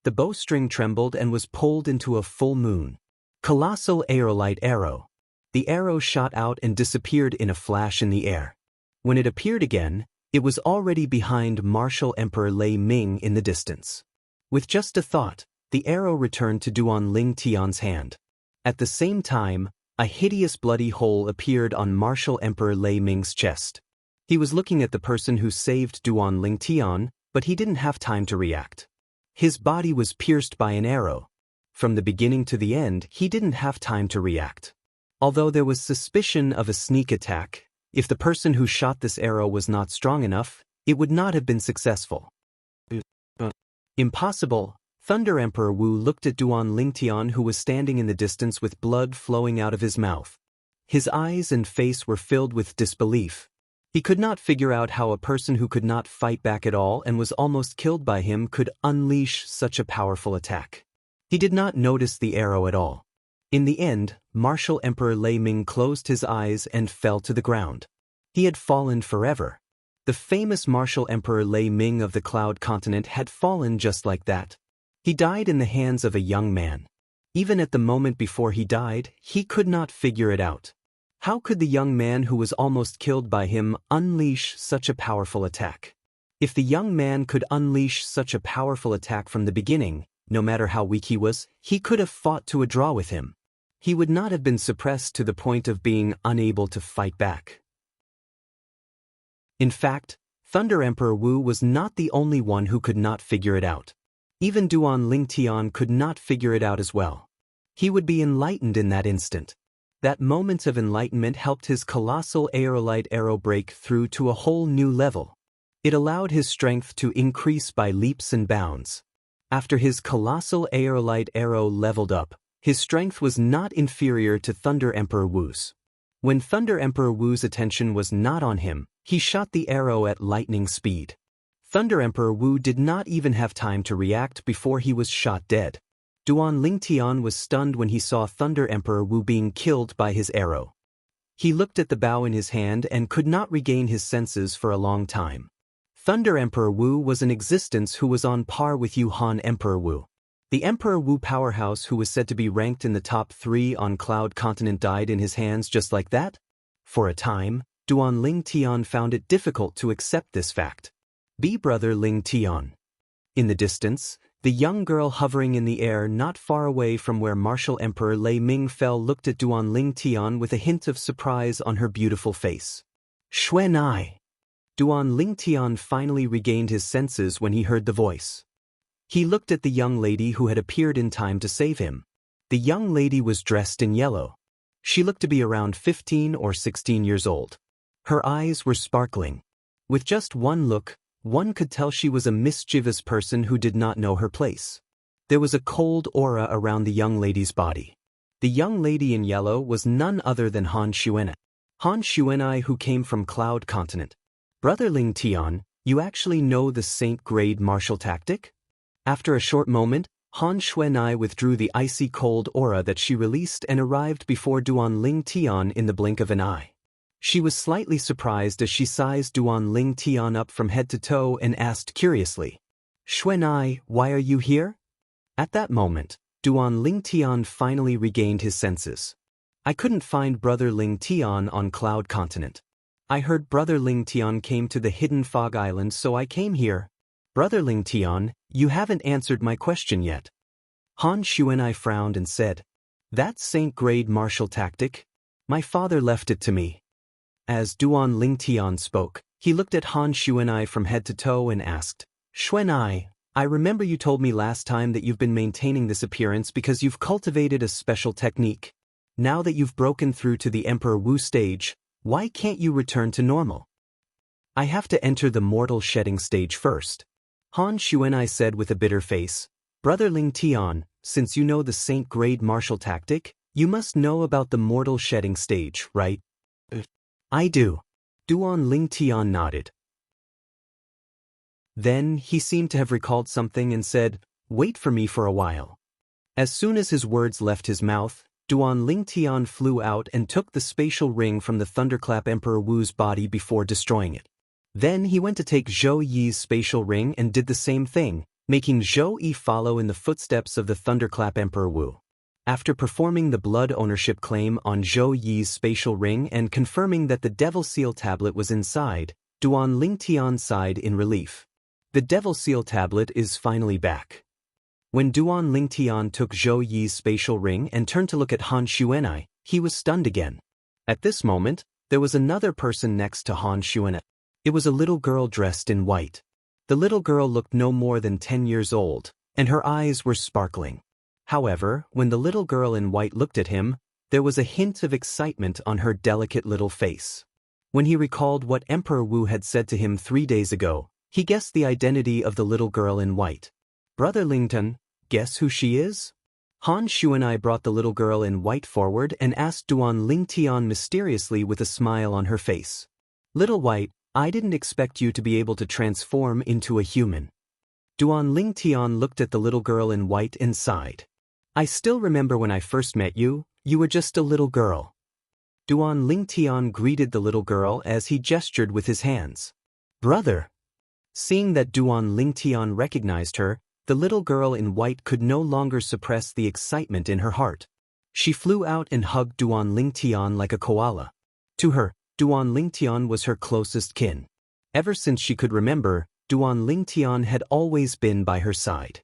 The bowstring trembled and was pulled into a full moon. Colossal aerolite arrow. The arrow shot out and disappeared in a flash in the air. When it appeared again, it was already behind Martial Emperor Lei Ming in the distance. With just a thought, the arrow returned to Duan Ling Tian's hand. At the same time, a hideous bloody hole appeared on Martial Emperor Lei Ming's chest. He was looking at the person who saved Duan Ling Tian, but he didn't have time to react. His body was pierced by an arrow. From the beginning to the end, he didn't have time to react. Although there was suspicion of a sneak attack, if the person who shot this arrow was not strong enough, it would not have been successful. Impossible. Thunder Emperor Wu looked at Duan Ling Tian, who was standing in the distance with blood flowing out of his mouth. His eyes and face were filled with disbelief. He could not figure out how a person who could not fight back at all and was almost killed by him could unleash such a powerful attack. He did not notice the arrow at all. In the end, Martial Emperor Lei Ming closed his eyes and fell to the ground. He had fallen forever. The famous Martial Emperor Lei Ming of the Cloud Continent had fallen just like that. He died in the hands of a young man. Even at the moment before he died, he could not figure it out. How could the young man who was almost killed by him unleash such a powerful attack? If the young man could unleash such a powerful attack from the beginning, No matter how weak he was, he could have fought to a draw with him. He would not have been suppressed to the point of being unable to fight back. In fact, Thunder Emperor Wu was not the only one who could not figure it out. Even Duan Lingtian could not figure it out as well. He would be enlightened in that instant. That moment of enlightenment helped his colossal aerolite arrow break through to a whole new level. It allowed his strength to increase by leaps and bounds. After his colossal aerolite arrow leveled up, his strength was not inferior to Thunder Emperor Wu's. When Thunder Emperor Wu's attention was not on him, he shot the arrow at lightning speed. Thunder Emperor Wu did not even have time to react before he was shot dead. Duan Lingtian was stunned when he saw Thunder Emperor Wu being killed by his arrow. He looked at the bow in his hand and could not regain his senses for a long time. Thunder Emperor Wu was an existence who was on par with Yuhan Emperor Wu. The Emperor Wu powerhouse who was said to be ranked in the top 3 on Cloud Continent died in his hands just like that? For a time, Duan Lingtian found it difficult to accept this fact. Brother Lingtian. In the distance, the young girl hovering in the air not far away from where Martial Emperor Lei Ming fell looked at Duan Lingtian with a hint of surprise on her beautiful face. Xuanai. Duan Lingtian finally regained his senses when he heard the voice. He looked at the young lady who had appeared in time to save him. The young lady was dressed in yellow. She looked to be around 15 or 16 years old. Her eyes were sparkling. With just one look, one could tell she was a mischievous person who did not know her place. There was a cold aura around the young lady's body. The young lady in yellow was none other than Han Xuanai. Han Xuanai who came from Cloud Continent. Brother Lingtian, you actually know the Saint-grade martial tactic? After a short moment, Han Xuanai withdrew the icy cold aura that she released and arrived before Duan Lingtian in the blink of an eye. She was slightly surprised as she sized Duan Lingtian up from head to toe and asked curiously, Xuanai, why are you here? At that moment, Duan Lingtian finally regained his senses. I couldn't find Brother Lingtian on Cloud Continent. I heard Brother Lingtian came to the Hidden Fog Island, so I came here. Brother Lingtian, you haven't answered my question yet. Han Xuanai frowned and said, That Saint-grade martial tactic? My father left it to me. As Duan Lingtian spoke, he looked at Han Xuanai from head to toe and asked, Xuanai, I remember you told me last time that you've been maintaining this appearance because you've cultivated a special technique. Now that you've broken through to the Emperor Wu stage, why can't you return to normal? I have to enter the mortal shedding stage first. Han Xuanai said with a bitter face, Brother Lingtian, since you know the Saint-grade martial tactic, you must know about the mortal shedding stage, right? I do. Duan Lingtian nodded. Then he seemed to have recalled something and said, Wait for me for a while. As soon as his words left his mouth, Duan Lingtian flew out and took the spatial ring from the Thunderclap Emperor Wu's body before destroying it. Then he went to take Zhou Yi's spatial ring and did the same thing, making Zhou Yi follow in the footsteps of the Thunderclap Emperor Wu. After performing the blood ownership claim on Zhou Yi's spatial ring and confirming that the Devil Seal tablet was inside, Duan Lingtian sighed in relief. The Devil Seal tablet is finally back. When Duan Lingtian took Zhou Yi's spatial ring and turned to look at Han Xuanai, he was stunned again. At this moment, there was another person next to Han Xuanai. It was a little girl dressed in white. The little girl looked no more than 10 years old, and her eyes were sparkling. However, when the little girl in white looked at him, there was a hint of excitement on her delicate little face. When he recalled what Emperor Wu had said to him 3 days ago, he guessed the identity of the little girl in white. Brother Lingtian, guess who she is? Han Xuanai brought the little girl in white forward and asked Duan Lingtian mysteriously with a smile on her face. Little White, I didn't expect you to be able to transform into a human. Duan Lingtian looked at the little girl in white and sighed. I still remember when I first met you, you were just a little girl. Duan Lingtian greeted the little girl as he gestured with his hands. Brother. Seeing that Duan Lingtian recognized her, the little girl in white could no longer suppress the excitement in her heart. She flew out and hugged Duan Lingtian like a koala. To her, Duan Lingtian was her closest kin. Ever since she could remember, Duan Lingtian had always been by her side.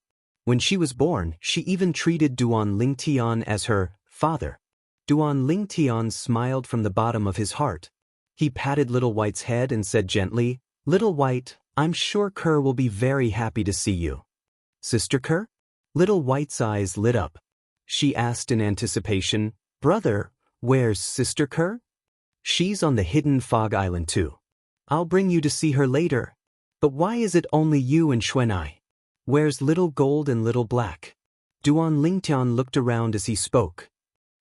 When she was born, she even treated Duan Lingtian as her father. Duan Lingtian smiled from the bottom of his heart. He patted Little White's head and said gently, "Little White, I'm sure Kerr will be very happy to see you." "Sister Kerr?" Little White's eyes lit up. She asked in anticipation, "Brother, where's Sister Kerr?" "She's on the hidden fog island too. I'll bring you to see her later." "But why is it only you and Xuanai? Where's Little Gold and Little Black?" Duan Lingtian looked around as he spoke.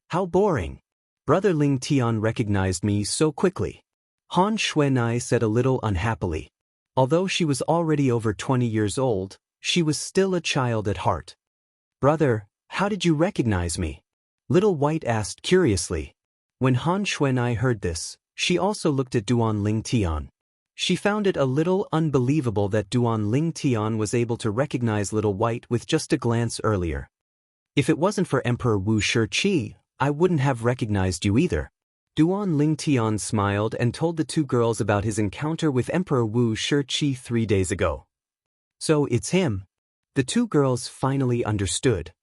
"How boring. Brother Lingtian recognized me so quickly." Han Xuanai said a little unhappily. Although she was already over 20 years old, she was still a child at heart. "Brother, how did you recognize me?" Little White asked curiously. When Han Xuanai heard this, she also looked at Duan Lingtian. She found it a little unbelievable that Duan Lingtian was able to recognize Little White with just a glance earlier. "If it wasn't for Emperor Wu Shiqi, I wouldn't have recognized you either." Duan Lingtian smiled and told the two girls about his encounter with Emperor Wu Shiqi 3 days ago. "So it's him." The two girls finally understood.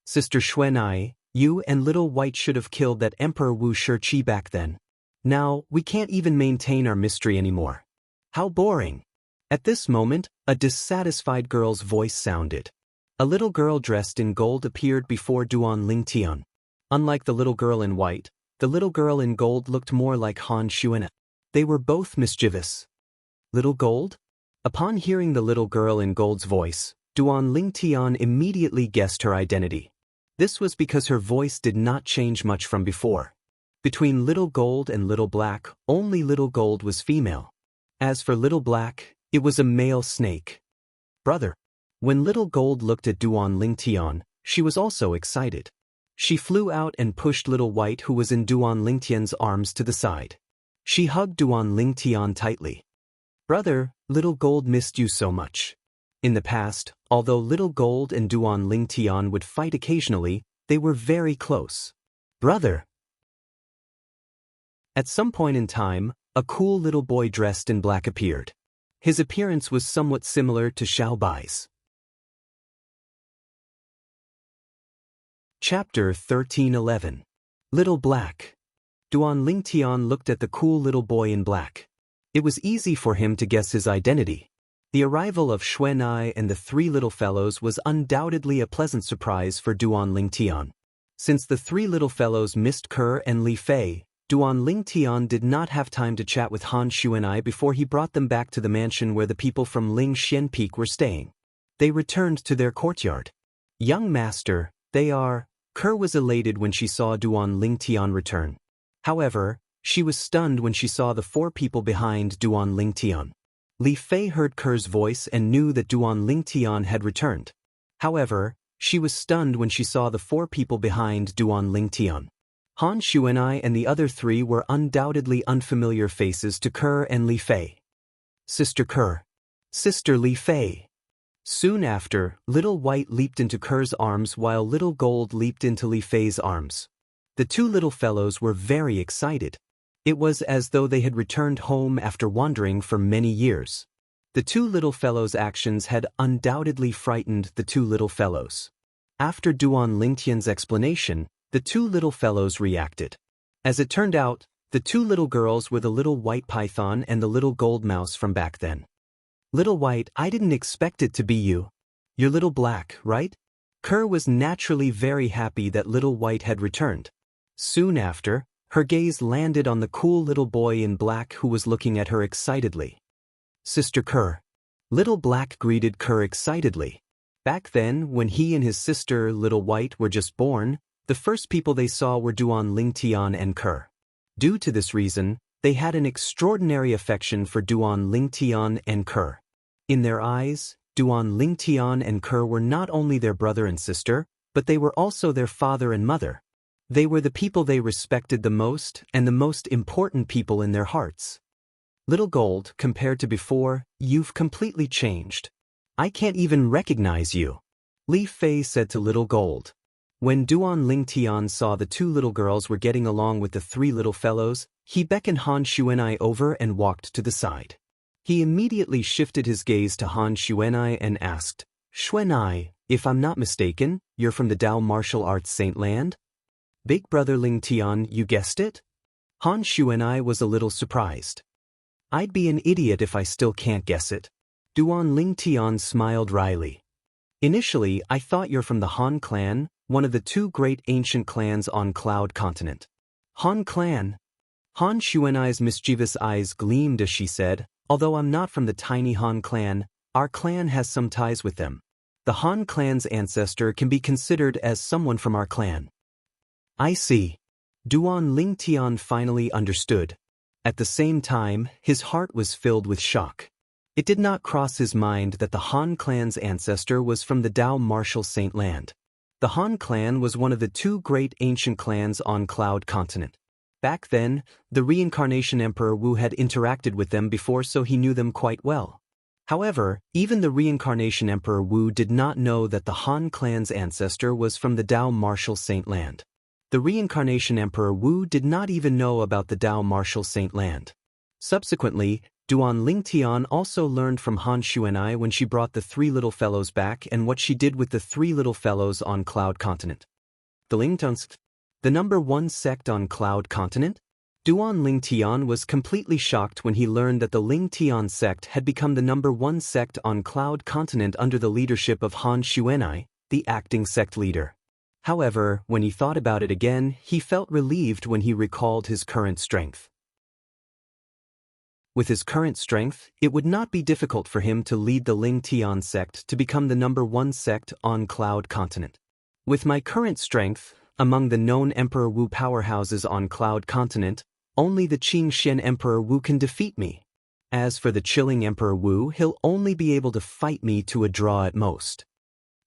"Sister Xuanai, you and Little White should have killed that Emperor Wu Shiqi back then. Now, we can't even maintain our mystery anymore. How boring." At this moment, a dissatisfied girl's voice sounded. A little girl dressed in gold appeared before Duan Lingtian. Unlike the little girl in white, the little girl in gold looked more like Han Xuanai. They were both mischievous. "Little Gold?" Upon hearing the little girl in gold's voice, Duan Lingtian immediately guessed her identity. This was because her voice did not change much from before. Between Little Gold and Little Black, only Little Gold was female. As for Little Black, it was a male snake. "Brother." When Little Gold looked at Duan Lingtian, she was also excited. She flew out and pushed Little White, who was in Duan Lingtian's arms, to the side. She hugged Duan Lingtian tightly. "Brother, Little Gold missed you so much." In the past, although Little Gold and Duan Lingtian would fight occasionally, they were very close. "Brother." At some point in time, a cool little boy dressed in black appeared. His appearance was somewhat similar to Xiao Bai's. Chapter 13:11. Little Black. Duan Lingtian looked at the cool little boy in black. It was easy for him to guess his identity. The arrival of Xuanai and the three little fellows was undoubtedly a pleasant surprise for Duan Lingtian. Since the three little fellows missed Kerr and Li Fei, Duan Lingtian did not have time to chat with Han Xuanai before he brought them back to the mansion where the people from Ling Xian Peak were staying. They returned to their courtyard. "Young master, they are..." Kerr was elated when she saw Duan Lingtian return. However, she was stunned when she saw the four people behind Duan Lingtian. Li Fei heard Kerr's voice and knew that Duan Lingtian had returned. However, she was stunned when she saw the four people behind Duan Lingtian. Han Xuanai and the other three were undoubtedly unfamiliar faces to Kerr and Li Fei. "Sister Kerr." "Sister Li Fei." Soon after, Little White leaped into Kerr's arms while Little Gold leaped into Li Fei's arms. The two little fellows were very excited. It was as though they had returned home after wandering for many years. The two little fellows' actions had undoubtedly frightened the two little fellows. After Duan Lingtian's explanation, the two little fellows reacted. As it turned out, the two little girls were the little white python and the little gold mouse from back then. "Little White, I didn't expect it to be you. You're Little Black, right?" Kerr was naturally very happy that Little White had returned. Soon after, her gaze landed on the cool little boy in black who was looking at her excitedly. "Sister Kerr." Little Black greeted Kerr excitedly. Back then, when he and his sister, Little White, were just born, the first people they saw were Duan Lingtian and Kerr. Due to this reason, they had an extraordinary affection for Duan Lingtian and Kerr. In their eyes, Duan Lingtian and Kerr were not only their brother and sister, but they were also their father and mother. They were the people they respected the most and the most important people in their hearts. "Little Gold, compared to before, you've completely changed. I can't even recognize you," Li Fei said to Little Gold. When Duan Lingtian saw the two little girls were getting along with the three little fellows, he beckoned Han Xuanai over and walked to the side. He immediately shifted his gaze to Han Xuanai and asked, Xuanai, if I'm not mistaken, you're from the Dao Martial Arts Saint Land? Big brother Ling Tian, you guessed it? Han Xuanai was a little surprised. I'd be an idiot if I still can't guess it. Duan Ling Tian smiled wryly. Initially, I thought you're from the Han clan, one of the two great ancient clans on Cloud Continent. Han clan? Han Xuanai's mischievous eyes gleamed as she said, although I'm not from the tiny Han clan, our clan has some ties with them. The Han clan's ancestor can be considered as someone from our clan. I see. Duan Ling Tian finally understood. At the same time, his heart was filled with shock. It did not cross his mind that the Han clan's ancestor was from the Dao Martial Saint Land. The Han clan was one of the two great ancient clans on Cloud Continent. Back then, the reincarnation Emperor Wu had interacted with them before, so he knew them quite well. However, even the reincarnation Emperor Wu did not know that the Han clan's ancestor was from the Dao Martial Saint Land. The reincarnation Emperor Wu did not even know about the Dao Martial Saint Land. Subsequently, Duan Ling Tian also learned from Han Xuanai when she brought the three little fellows back and what she did with the three little fellows on Cloud Continent. The Lingtons, the number one sect on Cloud Continent? Duan Ling Tian was completely shocked when he learned that the Ling Tian sect had become the number one sect on Cloud Continent under the leadership of Han Xuanai, the acting sect leader. However, when he thought about it again, he felt relieved when he recalled his current strength. With his current strength, it would not be difficult for him to lead the Ling Tian sect to become the number one sect on Cloud Continent. With my current strength, among the known Emperor Wu powerhouses on Cloud Continent, only the Qing Xian Emperor Wu can defeat me. As for the chilling Emperor Wu, he'll only be able to fight me to a draw at most.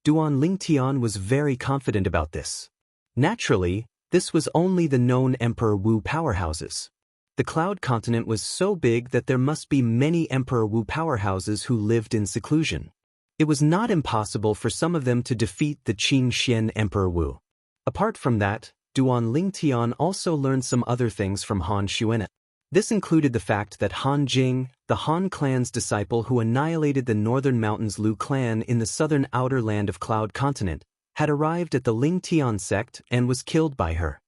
Duan Ling Tian was very confident about this. Naturally, this was only the known Emperor Wu powerhouses. The Cloud Continent was so big that there must be many Emperor Wu powerhouses who lived in seclusion. It was not impossible for some of them to defeat the Qing Xian Emperor Wu. Apart from that, Duan Ling Tian also learned some other things from Han Xuanai. This included the fact that Han Jing, the Han clan's disciple who annihilated the Northern Mountains Lu clan in the southern outer land of Cloud Continent, had arrived at the Ling Tian sect and was killed by her.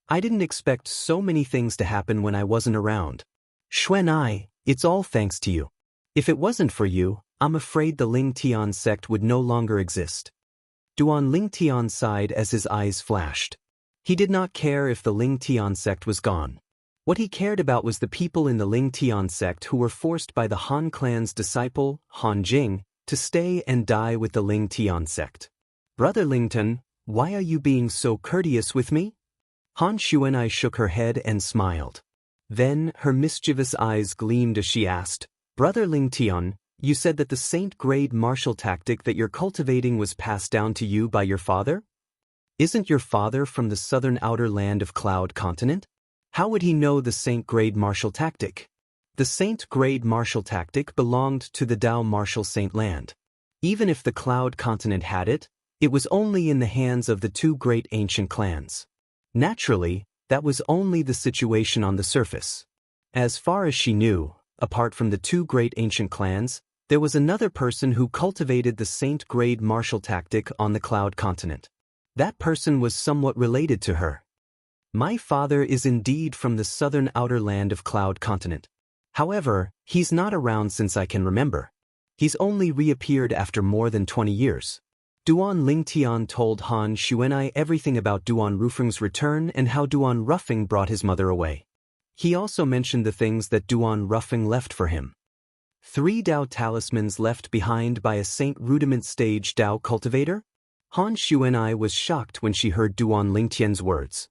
I didn't expect so many things to happen when I wasn't around. Xuanai, it's all thanks to you. If it wasn't for you, I'm afraid the Ling Tian sect would no longer exist. Duan Ling Tian sighed as his eyes flashed. He did not care if the Ling Tian sect was gone. What he cared about was the people in the Ling Tian sect who were forced by the Han clan's disciple, Han Jing, to stay and die with the Ling Tian sect. Brother Lington, why are you being so courteous with me? Han Xuanai shook her head and smiled. Then her mischievous eyes gleamed as she asked, Brother Ling Tian, you said that the saint-grade martial tactic that you're cultivating was passed down to you by your father? Isn't your father from the southern outer land of Cloud Continent? How would he know the saint-grade martial tactic? The saint-grade martial tactic belonged to the Dao Martial Saint Land. Even if the Cloud Continent had it, it was only in the hands of the two great ancient clans. Naturally, that was only the situation on the surface. As far as she knew, apart from the two great ancient clans, there was another person who cultivated the saint-grade martial tactic on the Cloud Continent. That person was somewhat related to her. My father is indeed from the southern outer land of Cloud Continent. However, he's not around since I can remember. He's only reappeared after more than 20 years. Duan Ling Tian told Han Xuanai everything about Duan Rufeng's return and how Duan Rufeng brought his mother away. He also mentioned the things that Duan Rufeng left for him. 3 Dao talismans left behind by a Saint Rudiment stage Dao cultivator? Han Xuanai was shocked when she heard Duan Ling Tian's words.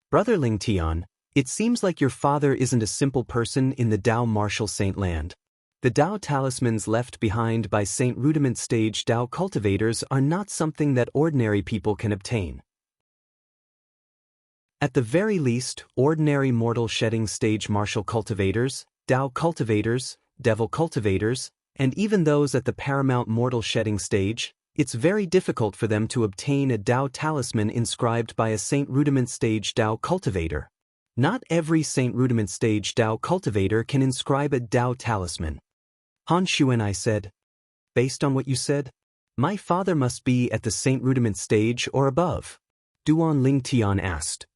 Brother Ling Tian, it seems like your father isn't a simple person in the Dao Martial Saint Land. The Dao talismans left behind by Saint Rudiment stage Dao cultivators are not something that ordinary people can obtain. At the very least, ordinary mortal shedding stage martial cultivators, Dao cultivators, devil cultivators, and even those at the paramount mortal shedding stage, it's very difficult for them to obtain a Dao talisman inscribed by a Saint Rudiment stage Dao cultivator. Not every Saint Rudiment stage Dao cultivator can inscribe a Dao talisman. Han Xuanai said, based on what you said, My father must be at the Saint Rudiment stage or above, Duan Ling Tian asked.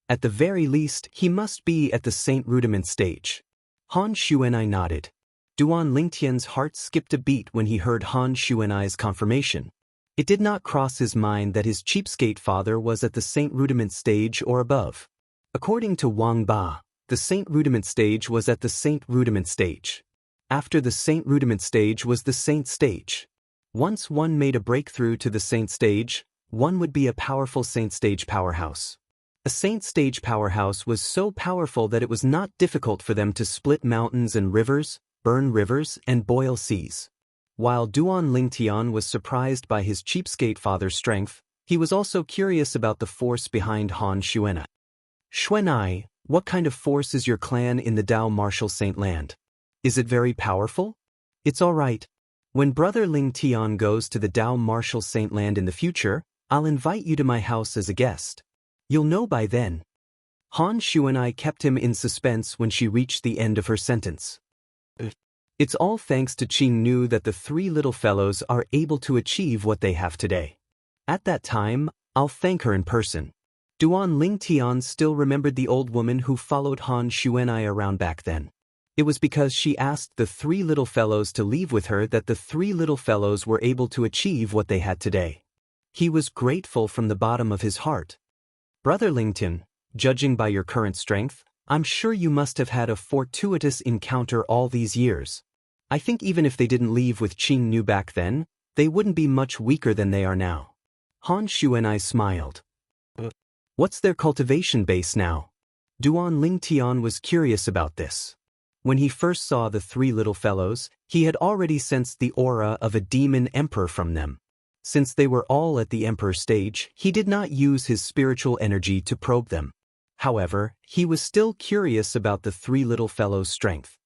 At the very least, he must be at the Saint Rudiment stage. Han Xuanai nodded. Duan Lingtian's heart skipped a beat when he heard Han Xuanai's confirmation. It did not cross his mind that his cheapskate father was at the Saint Rudiment stage or above. According to Wang Ba, the Saint Rudiment stage was at the Saint Rudiment stage. After the Saint Rudiment stage was the Saint stage. Once one made a breakthrough to the Saint stage, one would be a powerful Saint stage powerhouse. A Saint stage powerhouse was so powerful that it was not difficult for them to split mountains and rivers, burn rivers, and boil seas. While Duan Lingtian was surprised by his cheapskate father's strength, he was also curious about the force behind Han Xuanai. Xuanai, what kind of force is your clan in the Dao Martial Saint Land? Is it very powerful? It's all right. When Brother Ling Tian goes to the Dao Martial Saint Land in the future, I'll invite you to my house as a guest. You'll know by then. Han Xuanai kept him in suspense when she reached the end of her sentence. It's all thanks to Qing Nu that the three little fellows are able to achieve what they have today. At that time, I'll thank her in person. Duan Ling Tian still remembered the old woman who followed Han Xuanai around back then. It was because she asked the three little fellows to leave with her that the three little fellows were able to achieve what they had today. He was grateful from the bottom of his heart. Brother Lingtian, judging by your current strength, I'm sure you must have had a fortuitous encounter all these years. I think even if they didn't leave with Qing Nu back then, they wouldn't be much weaker than they are now. Han Xuanai smiled. What's their cultivation base now? Duan Ling Tian was curious about this. When he first saw the three little fellows, he had already sensed the aura of a demon emperor from them. Since they were all at the emperor stage, he did not use his spiritual energy to probe them. However, he was still curious about the three little fellows' strength.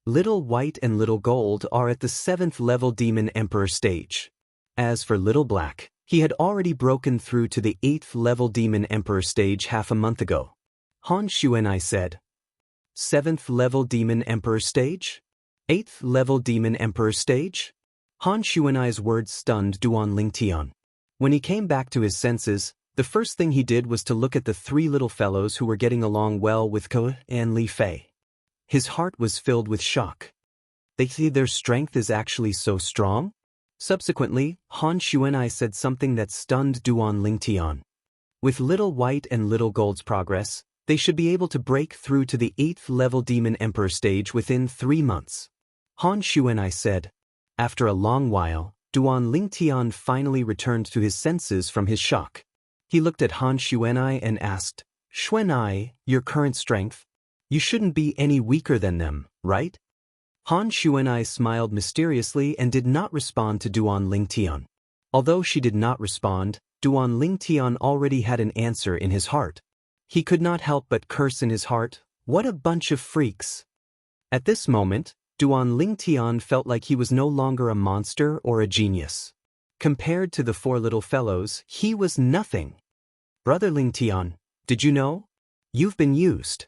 Little White and Little Gold are at the 7th level demon emperor stage. As for Little Black, he had already broken through to the 8th level demon emperor stage half a month ago. Han Xuanai said, 7th level demon emperor stage? 8th level demon emperor stage? Han Xuanai's words stunned Duan Lingtian. When he came back to his senses, the first thing he did was to look at the three little fellows who were getting along well with Ko and Li Fei. His heart was filled with shock. They see their strength is actually so strong? Subsequently, Han Xuanai said something that stunned Duan Lingtian. With Little White and Little Gold's progress, they should be able to break through to the 8th level demon emperor stage within 3 months. Han Xuanai said. After a long while, Duan Lingtian finally returned to his senses from his shock. He looked at Han Xuanai and asked, Xuanai, your current strength? You shouldn't be any weaker than them, right? Han Xuanai smiled mysteriously and did not respond to Duan Lingtian. Although she did not respond, Duan Lingtian already had an answer in his heart. He could not help but curse in his heart, what a bunch of freaks. At this moment, Duan Lingtian felt like he was no longer a monster or a genius. Compared to the four little fellows, he was nothing. Brother Lingtian, did you know? You've been used.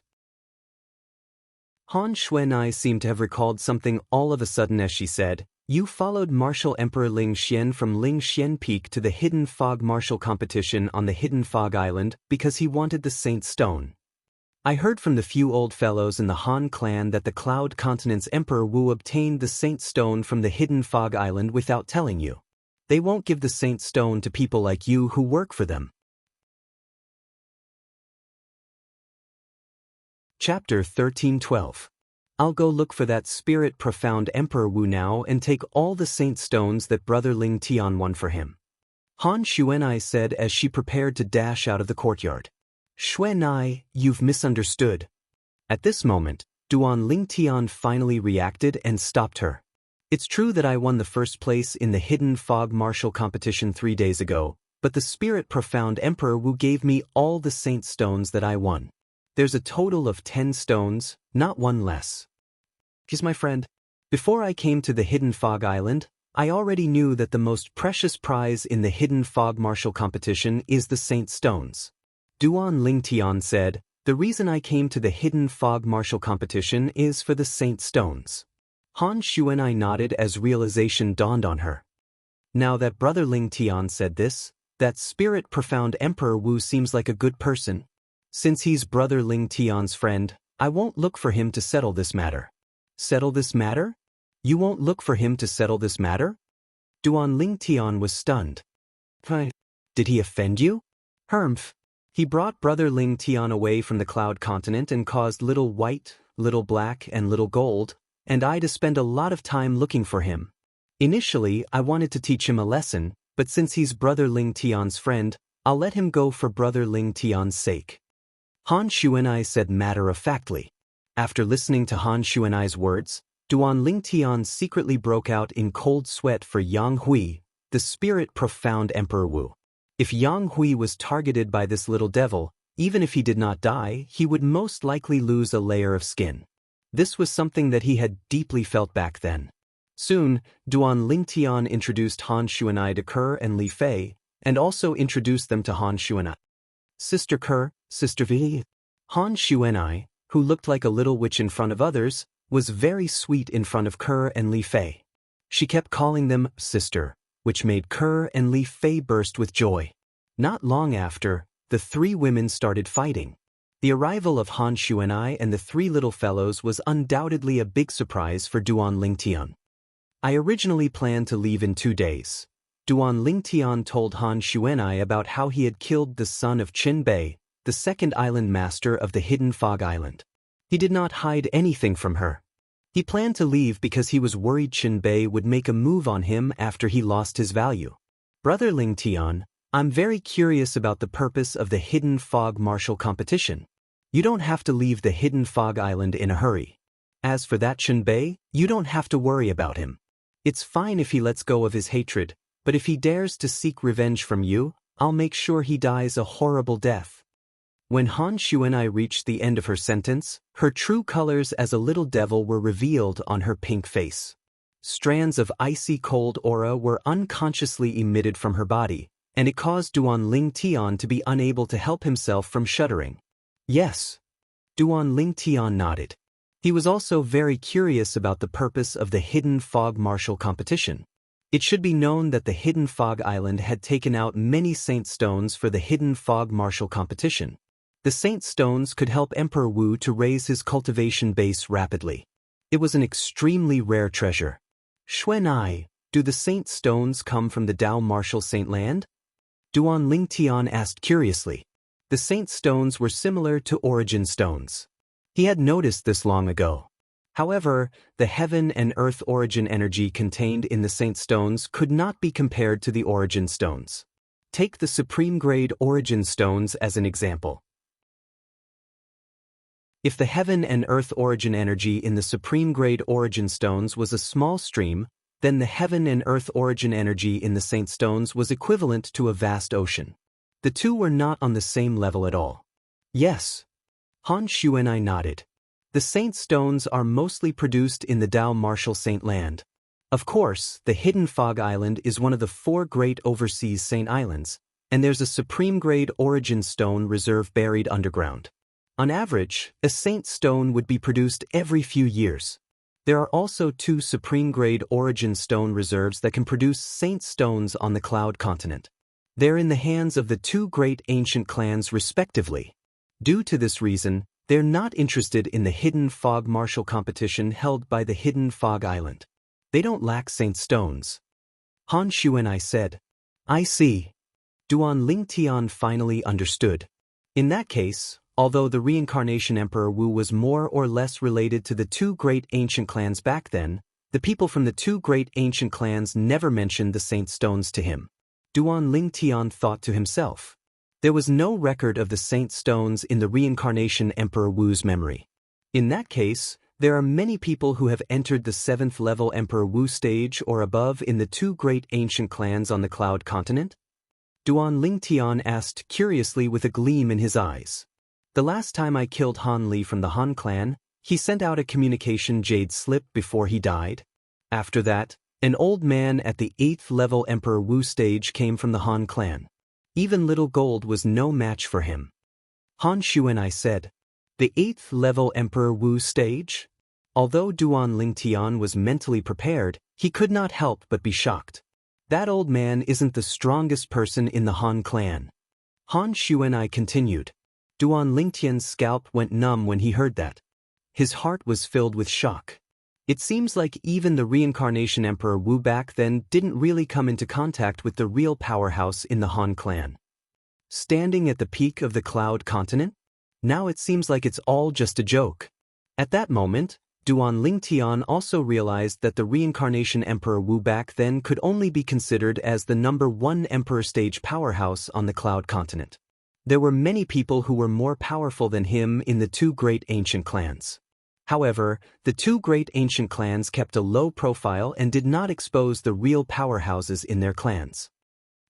Han Xuanai seemed to have recalled something all of a sudden as she said, You followed Martial Emperor Ling Xian from Ling Xian Peak to the Hidden Fog Martial Competition on the Hidden Fog Island because he wanted the Saint Stone. I heard from the few old fellows in the Han clan that the Cloud Continent's Emperor Wu obtained the Saint Stone from the Hidden Fog Island without telling you. They won't give the Saint Stone to people like you who work for them. Chapter 13:12. I'll go look for that spirit profound Emperor Wu now and take all the Saint Stones that Brother Ling Tian won for him. Han Xuanai said as she prepared to dash out of the courtyard. Xuanai, you've misunderstood. At this moment, Duan Ling Tian finally reacted and stopped her. It's true that I won the first place in the Hidden Fog Martial Competition 3 days ago, but the spirit profound Emperor Wu gave me all the Saint Stones that I won. There's a total of 10 stones, not one less. He's my friend. Before I came to the Hidden Fog Island, I already knew that the most precious prize in the Hidden Fog Martial Competition is the Saint Stones. Duan Lingtian said, The reason I came to the Hidden Fog Martial Competition is for the Saint Stones. Han Xuanai nodded as realization dawned on her. Now that Brother Ling Tian said this, that spirit profound Emperor Wu seems like a good person. Since he's Brother Ling Tian's friend, I won't look for him to settle this matter. Settle this matter? You won't look for him to settle this matter? Duan Ling Tian was stunned. Did he offend you? Humph. He brought Brother Ling Tian away from the Cloud Continent and caused Little White, Little Black and Little Gold, and I to spend a lot of time looking for him. Initially, I wanted to teach him a lesson, but since he's Brother Ling Tian's friend, I'll let him go for Brother Ling Tian's sake. Han Xuanai said matter-of-factly. After listening to Han Xuanai's words, Duan Ling Tian secretly broke out in cold sweat for Yang Hui, the spirit profound Emperor Wu. If Yang Hui was targeted by this little devil, even if he did not die, he would most likely lose a layer of skin. This was something that he had deeply felt back then. Soon, Duan Ling Tian introduced Han Xuanai to Ke and Li Fei, and also introduced them to Han Xuanai. Sister Ke, Sister Vi. Han Xuanai, who looked like a little witch in front of others, was very sweet in front of Ke and Li Fei. She kept calling them sister, which made Ke and Li Fei burst with joy. Not long after, the three women started fighting. The arrival of Han Xuanai and the three little fellows was undoubtedly a big surprise for Duan Ling Tian. I originally planned to leave in 2 days. Duan Ling Tian told Han Xuanai about how he had killed the son of Qin Bei, the second island master of the Hidden Fog Island. He did not hide anything from her. He planned to leave because he was worried Qin Bei would make a move on him after he lost his value. Brother Ling Tian, I'm very curious about the purpose of the Hidden Fog Martial Competition. You don't have to leave the Hidden Fog Island in a hurry. As for that Qin Bei, you don't have to worry about him. It's fine if he lets go of his hatred, but if he dares to seek revenge from you, I'll make sure he dies a horrible death. When Han Xuanai reached the end of her sentence, her true colors as a little devil were revealed on her pink face. Strands of icy cold aura were unconsciously emitted from her body, and it caused Duan Ling Tian to be unable to help himself from shuddering. Yes. Duan Ling Tian nodded. He was also very curious about the purpose of the Hidden Fog Martial Competition. It should be known that the Hidden Fog Island had taken out many Saint Stones for the Hidden Fog Martial Competition. The Saint Stones could help Emperor Wu to raise his cultivation base rapidly. It was an extremely rare treasure. Xuanai, do the Saint Stones come from the Dao Martial Saint Land? Duan Ling Tian asked curiously. The Saint Stones were similar to Origin Stones. He had noticed this long ago. However, the heaven and earth origin energy contained in the Saint Stones could not be compared to the Origin Stones. Take the Supreme Grade Origin Stones as an example. If the heaven and earth origin energy in the Supreme Grade Origin Stones was a small stream, then the heaven and earth origin energy in the Saint Stones was equivalent to a vast ocean. The two were not on the same level at all. Yes. Han Xuanai nodded. The Saint Stones are mostly produced in the Dao Martial Saint Land. Of course, the Hidden Fog Island is one of the 4 great overseas Saint Islands, and there's a Supreme Grade Origin Stone reserve buried underground. On average, a Saint Stone would be produced every few years. There are also 2 Supreme Grade Origin Stone reserves that can produce Saint Stones on the Cloud Continent. They're in the hands of the 2 great ancient clans respectively. Due to this reason, they're not interested in the Hidden Fog Martial Competition held by the Hidden Fog Island. They don't lack Saint Stones. Han Xuanai said. I see. Duan Ling Tian finally understood. In that case, although the reincarnation Emperor Wu was more or less related to the 2 great ancient clans back then, the people from the 2 great ancient clans never mentioned the Saint Stones to him. Duan Ling Tian thought to himself. There was no record of the Saint Stones in the reincarnation Emperor Wu's memory. In that case, there are many people who have entered the 7th level Emperor Wu stage or above in the 2 great ancient clans on the Cloud Continent? Duan Ling Tian asked curiously with a gleam in his eyes. The last time I killed Han Li from the Han clan, he sent out a communication jade slip before he died. After that, an old man at the 8th level Emperor Wu stage came from the Han clan. Even Little Gold was no match for him. Han Xuanai said, the 8th level Emperor Wu stage? Although Duan Ling Tian was mentally prepared, he could not help but be shocked. That old man isn't the strongest person in the Han clan. Han Xuanai continued. Duan Lingtian's scalp went numb when he heard that. His heart was filled with shock. It seems like even the reincarnation Emperor Wu back then didn't really come into contact with the real powerhouse in the Han clan. Standing at the peak of the Cloud Continent? Now it seems like it's all just a joke. At that moment, Duan Lingtian also realized that the reincarnation Emperor Wu back then could only be considered as the #1 emperor stage powerhouse on the Cloud Continent. There were many people who were more powerful than him in the two great ancient clans. However, the two great ancient clans kept a low profile and did not expose the real powerhouses in their clans.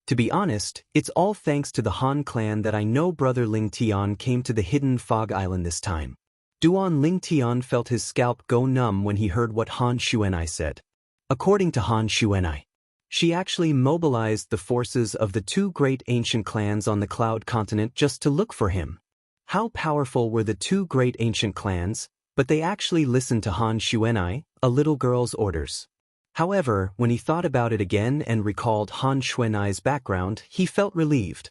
To be honest, it's all thanks to the Han clan that I know Brother Ling Tian came to the hidden fog island this time. Duan Ling Tian felt his scalp go numb when he heard what Han Xuanai said. According to Han Xuanai, she actually mobilized the forces of the two great ancient clans on the Cloud Continent just to look for him. How powerful were the two great ancient clans? But they actually listened to Han Xuanai, a little girl's orders. However, when he thought about it again and recalled Han Xuanai's background, he felt relieved.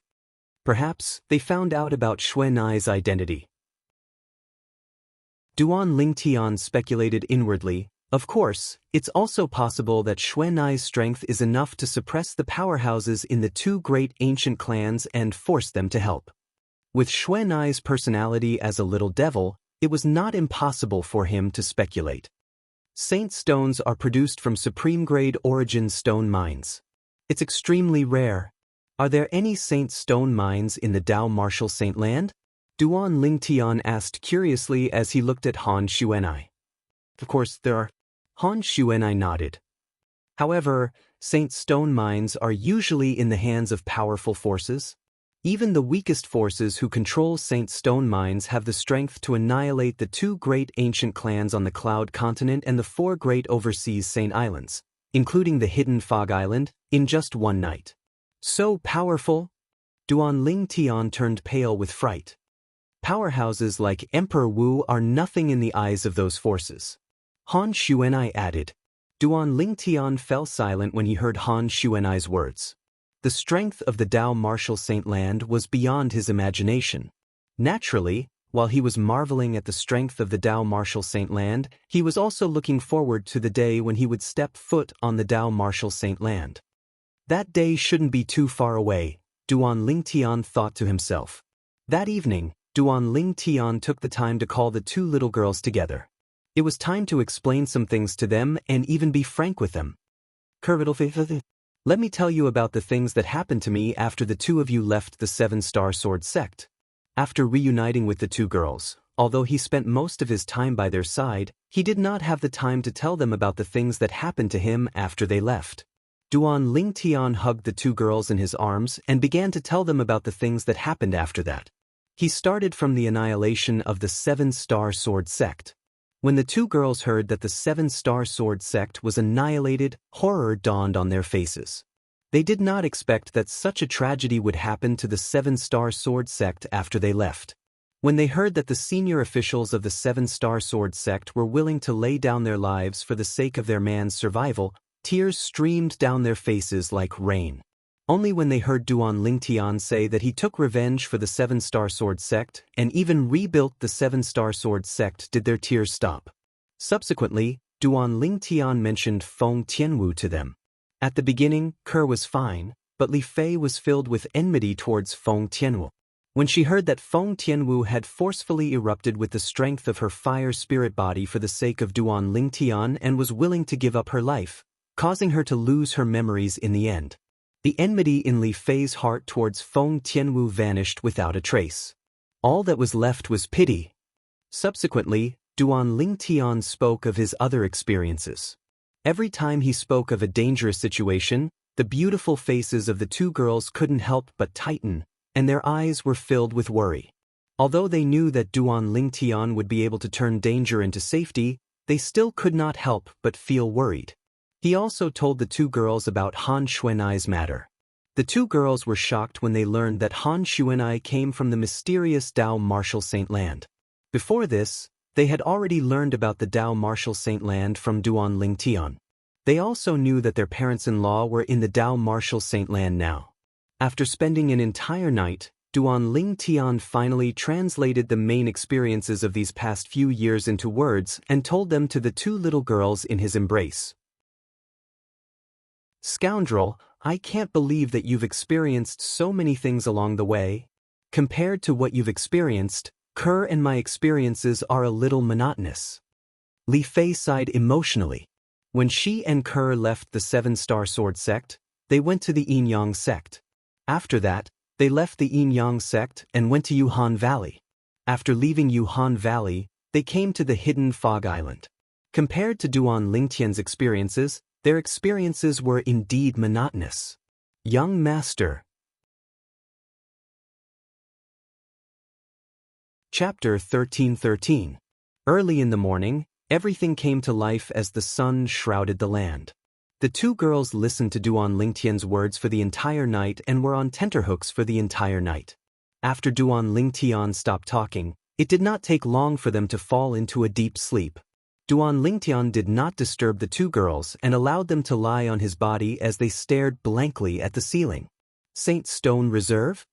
Perhaps they found out about Xuanai's identity. Duan Lingtian speculated inwardly. Of course, it's also possible that Xuanai's strength is enough to suppress the powerhouses in the two great ancient clans and force them to help. With Xuanai's personality as a little devil, it was not impossible for him to speculate. Saint stones are produced from supreme-grade origin stone mines. It's extremely rare. Are there any saint stone mines in the Dao Martial Saint Land? Duan Lingtian asked curiously as he looked at Han Xuanai. Of course there are. Han Xuanai nodded. However, saint stone mines are usually in the hands of powerful forces. Even the weakest forces who control Saint Stone mines have the strength to annihilate the two great ancient clans on the Cloud Continent and the four great overseas Saint Islands, including the hidden Fog Island, in just one night. So powerful? Duan Lingtian turned pale with fright. Powerhouses like Emperor Wu are nothing in the eyes of those forces. Han Xuanai added. Duan Lingtian fell silent when he heard Han Xuanai's words. The strength of the Dao Martial Saint Land was beyond his imagination. Naturally, while he was marveling at the strength of the Dao Martial Saint Land, he was also looking forward to the day when he would step foot on the Dao Martial Saint Land. That day shouldn't be too far away, Duan Lingtian thought to himself. That evening, Duan Lingtian took the time to call the two little girls together. It was time to explain some things to them and even be frank with them. Let me tell you about the things that happened to me after the two of you left the Seven-Star Sword sect. After reuniting with the two girls, although he spent most of his time by their side, he did not have the time to tell them about the things that happened to him after they left. Duan Lingtian hugged the two girls in his arms and began to tell them about the things that happened after that. He started from the annihilation of the Seven-Star Sword sect. When the two girls heard that the Seven-Star Sword sect was annihilated, horror dawned on their faces. They did not expect that such a tragedy would happen to the Seven-Star Sword sect after they left. When they heard that the senior officials of the Seven-Star Sword sect were willing to lay down their lives for the sake of their man's survival, tears streamed down their faces like rain. Only when they heard Duan Lingtian say that he took revenge for the Seven-Star Sword sect and even rebuilt the Seven-Star Sword sect did their tears stop. Subsequently, Duan Lingtian mentioned Feng Tianwu to them. At the beginning, Ke was fine, but Li Fei was filled with enmity towards Feng Tianwu. When she heard that Feng Tianwu had forcefully erupted with the strength of her fire spirit body for the sake of Duan Lingtian and was willing to give up her life, causing her to lose her memories in the end. The enmity in Li Fei's heart towards Feng Tianwu vanished without a trace. All that was left was pity. Subsequently, Duan Lingtian spoke of his other experiences. Every time he spoke of a dangerous situation, the beautiful faces of the two girls couldn't help but tighten, and their eyes were filled with worry. Although they knew that Duan Lingtian would be able to turn danger into safety, they still could not help but feel worried. He also told the two girls about Han Xuanai's matter. The two girls were shocked when they learned that Han Xuanai came from the mysterious Dao Martial Saint Land. Before this, they had already learned about the Dao Martial Saint Land from Duan Lingtian. They also knew that their parents-in-law were in the Dao Martial Saint Land now. After spending an entire night, Duan Ling Tian finally translated the main experiences of these past few years into words and told them to the two little girls in his embrace. Scoundrel, I can't believe that you've experienced so many things along the way. Compared to what you've experienced, Kerr and my experiences are a little monotonous. Li Fei sighed emotionally. When she and Kerr left the Seven-Star Sword sect, they went to the Yin Yang sect. After that, they left the Yin Yang sect and went to Yuhan Valley. After leaving Yuhan Valley, they came to the Hidden Fog Island. Compared to Duan Lingtian's experiences, their experiences were indeed monotonous. Young Master. Chapter 1313. Early in the morning, everything came to life as the sun shrouded the land. The two girls listened to Duan Lingtian's words for the entire night and were on tenterhooks for the entire night. After Duan Lingtian stopped talking, it did not take long for them to fall into a deep sleep. Duan Lingtian did not disturb the two girls and allowed them to lie on his body as they stared blankly at the ceiling. Saint Stone Reserve?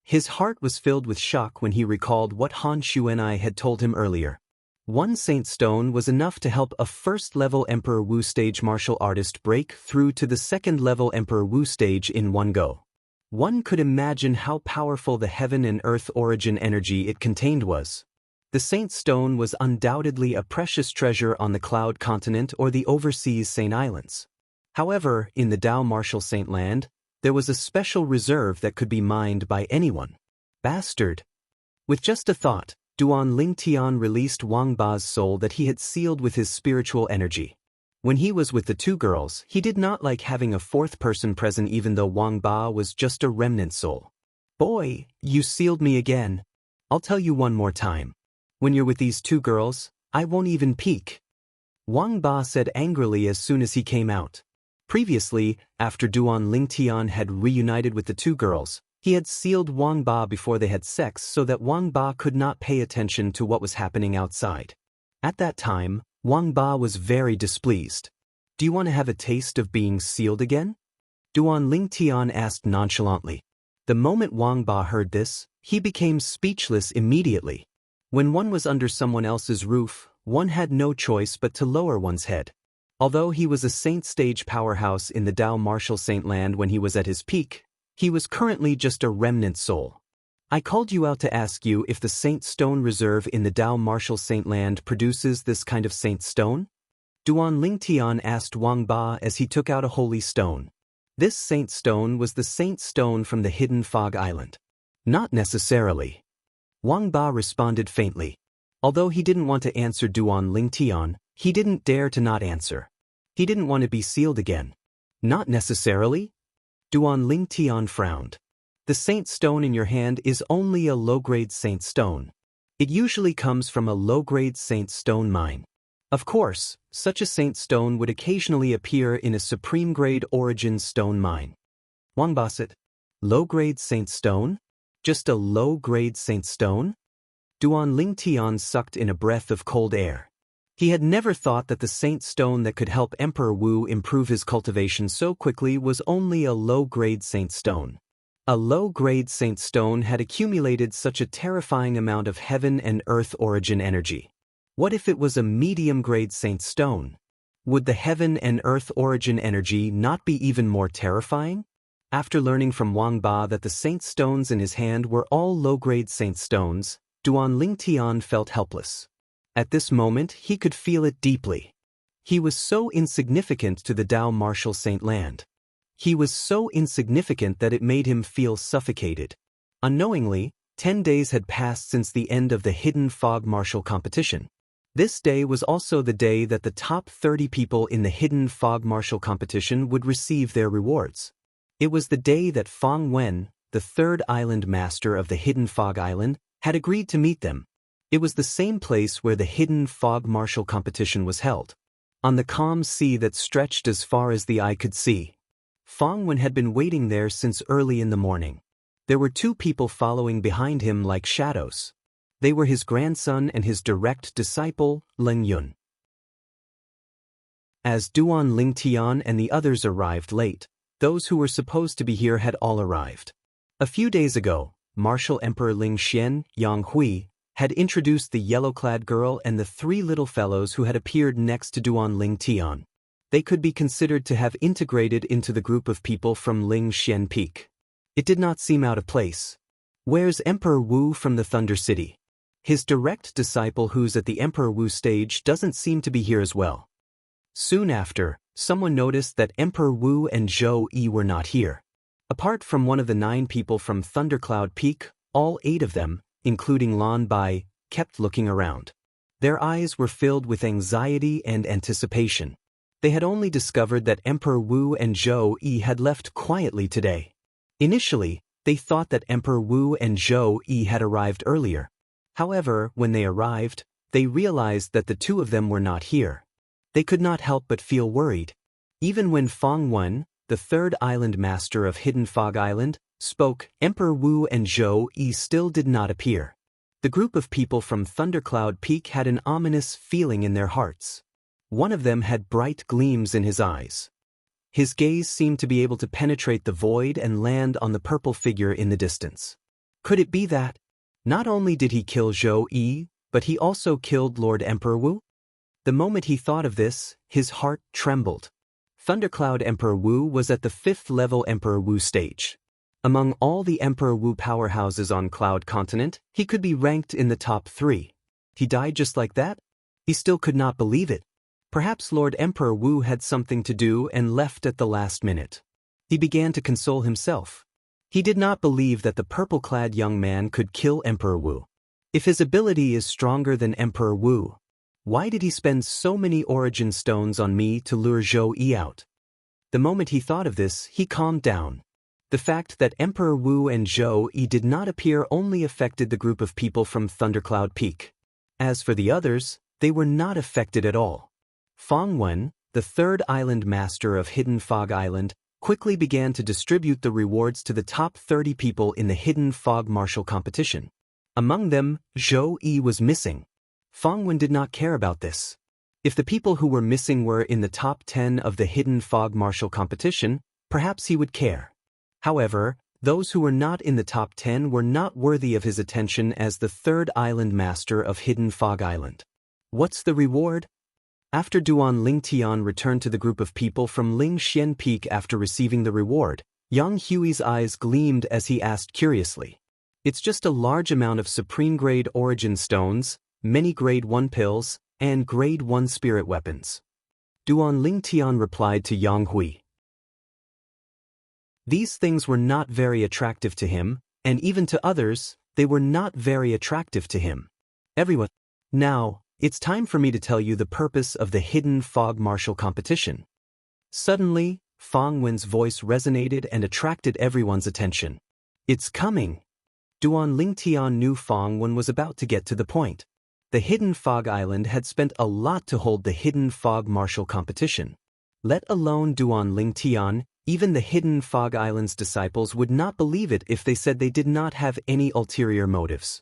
His heart was filled with shock when he recalled what Han Xuanai had told him earlier. One Saint Stone was enough to help a first-level Emperor Wu stage martial artist break through to the second-level Emperor Wu stage in one go. One could imagine how powerful the heaven and earth origin energy it contained was. The Saint Stone was undoubtedly a precious treasure on the Cloud Continent or the overseas Saint Islands. However, in the Dao Martial Saint Land, there was a special reserve that could be mined by anyone. Bastard! With just a thought, Duan Lingtian released Wang Ba's soul that he had sealed with his spiritual energy. When he was with the two girls, he did not like having a fourth person present even though Wang Ba was just a remnant soul. Boy, you sealed me again. I'll tell you one more time. When you're with these two girls, I won't even peek. Wang Ba said angrily as soon as he came out. Previously, after Duan Lingtian had reunited with the two girls, he had sealed Wang Ba before they had sex so that Wang Ba could not pay attention to what was happening outside. At that time, Wang Ba was very displeased. Do you want to have a taste of being sealed again? Duan Lingtian asked nonchalantly. The moment Wang Ba heard this, he became speechless immediately. When one was under someone else's roof, one had no choice but to lower one's head. Although he was a saint stage powerhouse in the Dao Martial Saint Land when he was at his peak, he was currently just a remnant soul. I called you out to ask you if the Saint Stone Reserve in the Dao Martial Saint Land produces this kind of Saint Stone? Duan Lingtian asked Wang Ba as he took out a holy stone. This Saint Stone was the Saint Stone from the Hidden Fog Island. Not necessarily. Wang Ba responded faintly. Although he didn't want to answer Duan Lingtian, he didn't dare to not answer. He didn't want to be sealed again. Not necessarily? Duan Lingtian frowned. The Saint Stone in your hand is only a low-grade Saint Stone. It usually comes from a low-grade Saint Stone mine. Of course, such a Saint Stone would occasionally appear in a supreme-grade origin stone mine. Wang Ba said, low-grade Saint Stone? Just a low-grade Saint Stone? Duan Lingtian sucked in a breath of cold air. He had never thought that the Saint Stone that could help Emperor Wu improve his cultivation so quickly was only a low-grade Saint Stone. A low-grade Saint Stone had accumulated such a terrifying amount of heaven and earth origin energy. What if it was a medium-grade Saint Stone? Would the heaven and earth origin energy not be even more terrifying? After learning from Wang Ba that the Saint Stones in his hand were all low-grade Saint Stones, Duan Lingtian felt helpless. At this moment, he could feel it deeply. He was so insignificant to the Dao Martial Saint Land. He was so insignificant that it made him feel suffocated. Unknowingly, 10 days had passed since the end of the Hidden Fog Martial competition. This day was also the day that the top 30 people in the Hidden Fog Martial competition would receive their rewards. It was the day that Feng Wen, the third island master of the Hidden Fog Island, had agreed to meet them. It was the same place where the Hidden Fog Martial competition was held. On the calm sea that stretched as far as the eye could see. Feng Wen had been waiting there since early in the morning. There were two people following behind him like shadows. They were his grandson and his direct disciple, Leng Yun. As Duan Lingtian and the others arrived late, those who were supposed to be here had all arrived. A few days ago, Martial Emperor Ling Xian, Yang Hui, had introduced the yellow-clad girl and the three little fellows who had appeared next to Duan Lingtian. They could be considered to have integrated into the group of people from Ling Xian Peak. It did not seem out of place. Where's Emperor Wu from the Thunder City? His direct disciple who's at the Emperor Wu stage doesn't seem to be here as well. Soon after, someone noticed that Emperor Wu and Zhou Yi were not here. Apart from one of the 9 people from Thundercloud Peak, all 8 of them, including Lan Bai, kept looking around. Their eyes were filled with anxiety and anticipation. They had only discovered that Emperor Wu and Zhou Yi had left quietly today. Initially, they thought that Emperor Wu and Zhou Yi had arrived earlier. However, when they arrived, they realized that the 2 of them were not here. They could not help but feel worried. Even when Fang Wen, the 3rd island master of Hidden Fog Island, spoke, Emperor Wu and Zhou Yi still did not appear. The group of people from Thundercloud Peak had an ominous feeling in their hearts. One of them had bright gleams in his eyes. His gaze seemed to be able to penetrate the void and land on the purple figure in the distance. Could it be that? Not only did he kill Zhou Yi, but he also killed Lord Emperor Wu? The moment he thought of this, his heart trembled. Thundercloud Emperor Wu was at the 5th level Emperor Wu stage. Among all the Emperor Wu powerhouses on Cloud Continent, he could be ranked in the top 3. He died just like that? He still could not believe it. Perhaps Lord Emperor Wu had something to do and left at the last minute. He began to console himself. He did not believe that the purple-clad young man could kill Emperor Wu. If his ability is stronger than Emperor Wu, why did he spend so many origin stones on me to lure Zhou Yi out? The moment he thought of this, he calmed down. The fact that Emperor Wu and Zhou Yi did not appear only affected the group of people from Thundercloud Peak. As for the others, they were not affected at all. Fang Wen, the 3rd island master of Hidden Fog Island, quickly began to distribute the rewards to the top 30 people in the Hidden Fog Martial competition. Among them, Zhou Yi was missing. Fang Wen did not care about this. If the people who were missing were in the top 10 of the Hidden Fog Martial competition, perhaps he would care. However, those who were not in the top 10 were not worthy of his attention as the 3rd island master of Hidden Fog Island. What's the reward? After Duan Lingtian returned to the group of people from Ling Xian Peak after receiving the reward, Yang Hui's eyes gleamed as he asked curiously. It's just a large amount of supreme-grade origin stones, many grade 1 pills, and grade 1 spirit weapons. Duan Lingtian replied to Yang Hui. These things were not very attractive to him, and even to others, they were not very attractive to him. Everyone. Now, it's time for me to tell you the purpose of the Hidden Fog Martial competition. Suddenly, Fang Wen's voice resonated and attracted everyone's attention. It's coming. Duan Lingtian knew Fang Wen was about to get to the point. The Hidden Fog Island had spent a lot to hold the Hidden Fog Martial competition. Let alone Duan Lingtian, even the Hidden Fog Island's disciples would not believe it if they said they did not have any ulterior motives.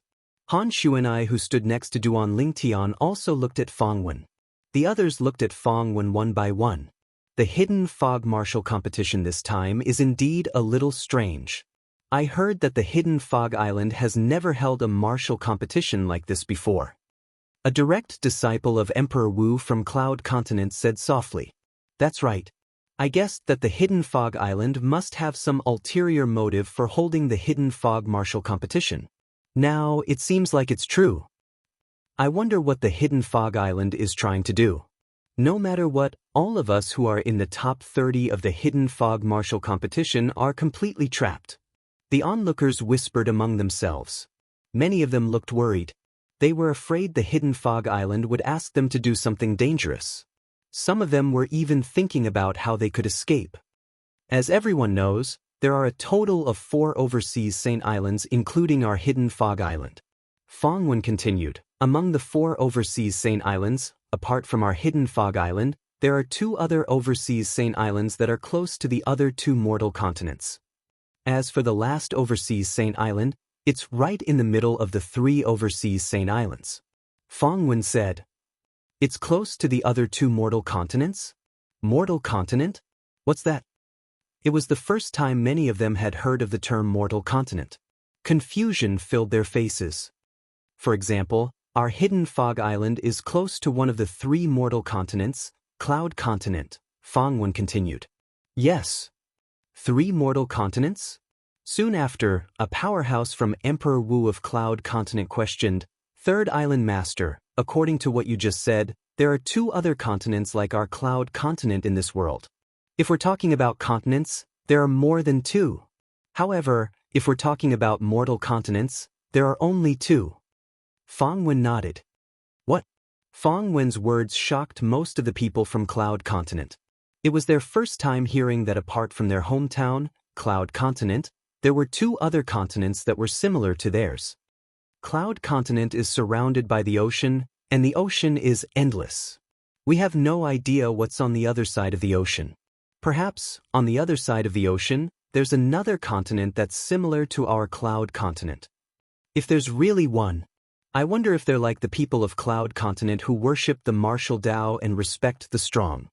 Han Xuanai, who stood next to Duan Lingtian, also looked at Fang Wen. The others looked at Fang Wen one by one. The Hidden Fog Martial competition this time is indeed a little strange. I heard that the Hidden Fog Island has never held a martial competition like this before. A direct disciple of Emperor Wu from Cloud Continent said softly. That's right. I guessed that the Hidden Fog Island must have some ulterior motive for holding the Hidden Fog Martial competition. Now, it seems like it's true. I wonder what the Hidden Fog Island is trying to do. No matter what, all of us who are in the top 30 of the Hidden Fog Martial competition are completely trapped. The onlookers whispered among themselves. Many of them looked worried. They were afraid the Hidden Fog Island would ask them to do something dangerous. Some of them were even thinking about how they could escape. As everyone knows, there are a total of 4 overseas Saint Islands including our Hidden Fog Island. Fang Wen continued, among the 4 overseas Saint Islands, apart from our Hidden Fog Island, there are 2 other overseas Saint Islands that are close to the other 2 mortal continents. As for the last overseas Saint Island, it's right in the middle of the 3 overseas Saint Islands. Fang Wen said, it's close to the other 2 mortal continents? Mortal continent? What's that? It was the first time many of them had heard of the term mortal continent. Confusion filled their faces. For example, our hidden fog island is close to one of the 3 mortal continents, Cloud Continent, Fangwen continued. Yes. 3 mortal continents? Soon after, a powerhouse from Emperor Wu of Cloud Continent questioned, Third Island Master, according to what you just said, there are 2 other continents like our Cloud Continent in this world. If we're talking about continents, there are more than 2. However, if we're talking about mortal continents, there are only 2. Fangwen nodded. What? Fangwen's words shocked most of the people from Cloud Continent. It was their first time hearing that apart from their hometown, Cloud Continent, there were 2 other continents that were similar to theirs. Cloud Continent is surrounded by the ocean, and the ocean is endless. We have no idea what's on the other side of the ocean. Perhaps, on the other side of the ocean, there's another continent that's similar to our Cloud Continent. If there's really one, I wonder if they're like the people of Cloud Continent who worship the martial Tao and respect the strong.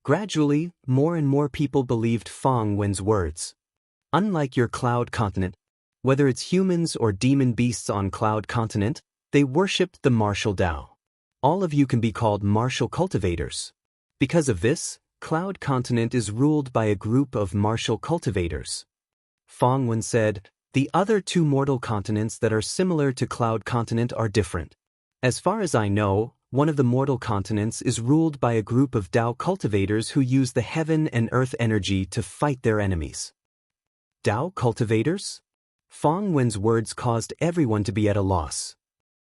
Gradually, more and more people believed Fang Wen's words. Unlike your Cloud Continent, whether it's humans or demon beasts on Cloud Continent, they worshipped the martial Tao. All of you can be called martial cultivators. Because of this, Cloud Continent is ruled by a group of martial cultivators. Fang Wen said, the other 2 mortal continents that are similar to Cloud Continent are different. As far as I know, one of the mortal continents is ruled by a group of Tao cultivators who use the heaven and earth energy to fight their enemies. Tao cultivators? Fang Wen's words caused everyone to be at a loss.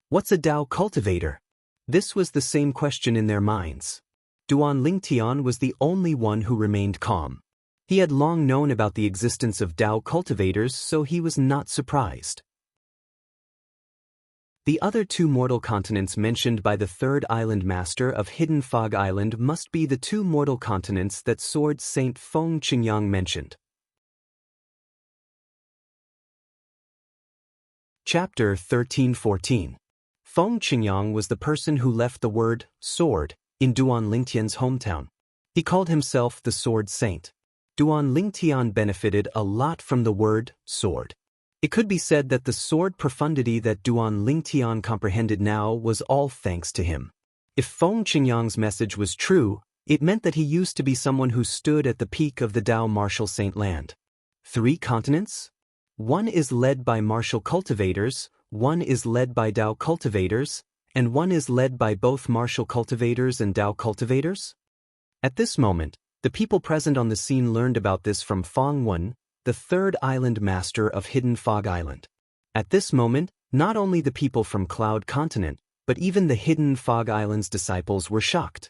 What's a Tao cultivator? This was the same question in their minds. Duan Lingtian was the only one who remained calm. He had long known about the existence of Tao cultivators, so he was not surprised. The other 2 mortal continents mentioned by the Third Island Master of Hidden Fog Island must be the 2 mortal continents that Sword Saint Feng Qingyang mentioned. Chapter 13-14. Feng Qingyang was the person who left the word sword in Duan Lingtian's hometown. He called himself the Sword Saint. Duan Lingtian benefited a lot from the word sword. It could be said that the sword profundity that Duan Lingtian comprehended now was all thanks to him. If Feng Qingyang's message was true, it meant that he used to be someone who stood at the peak of the Tao martial saint land. 3 continents? One is led by martial cultivators, one is led by Tao cultivators, and one is led by both martial cultivators and Tao cultivators? At this moment, the people present on the scene learned about this from Fang Wen, the Third Island Master of Hidden Fog Island. At this moment, not only the people from Cloud Continent, but even the Hidden Fog Island's disciples were shocked.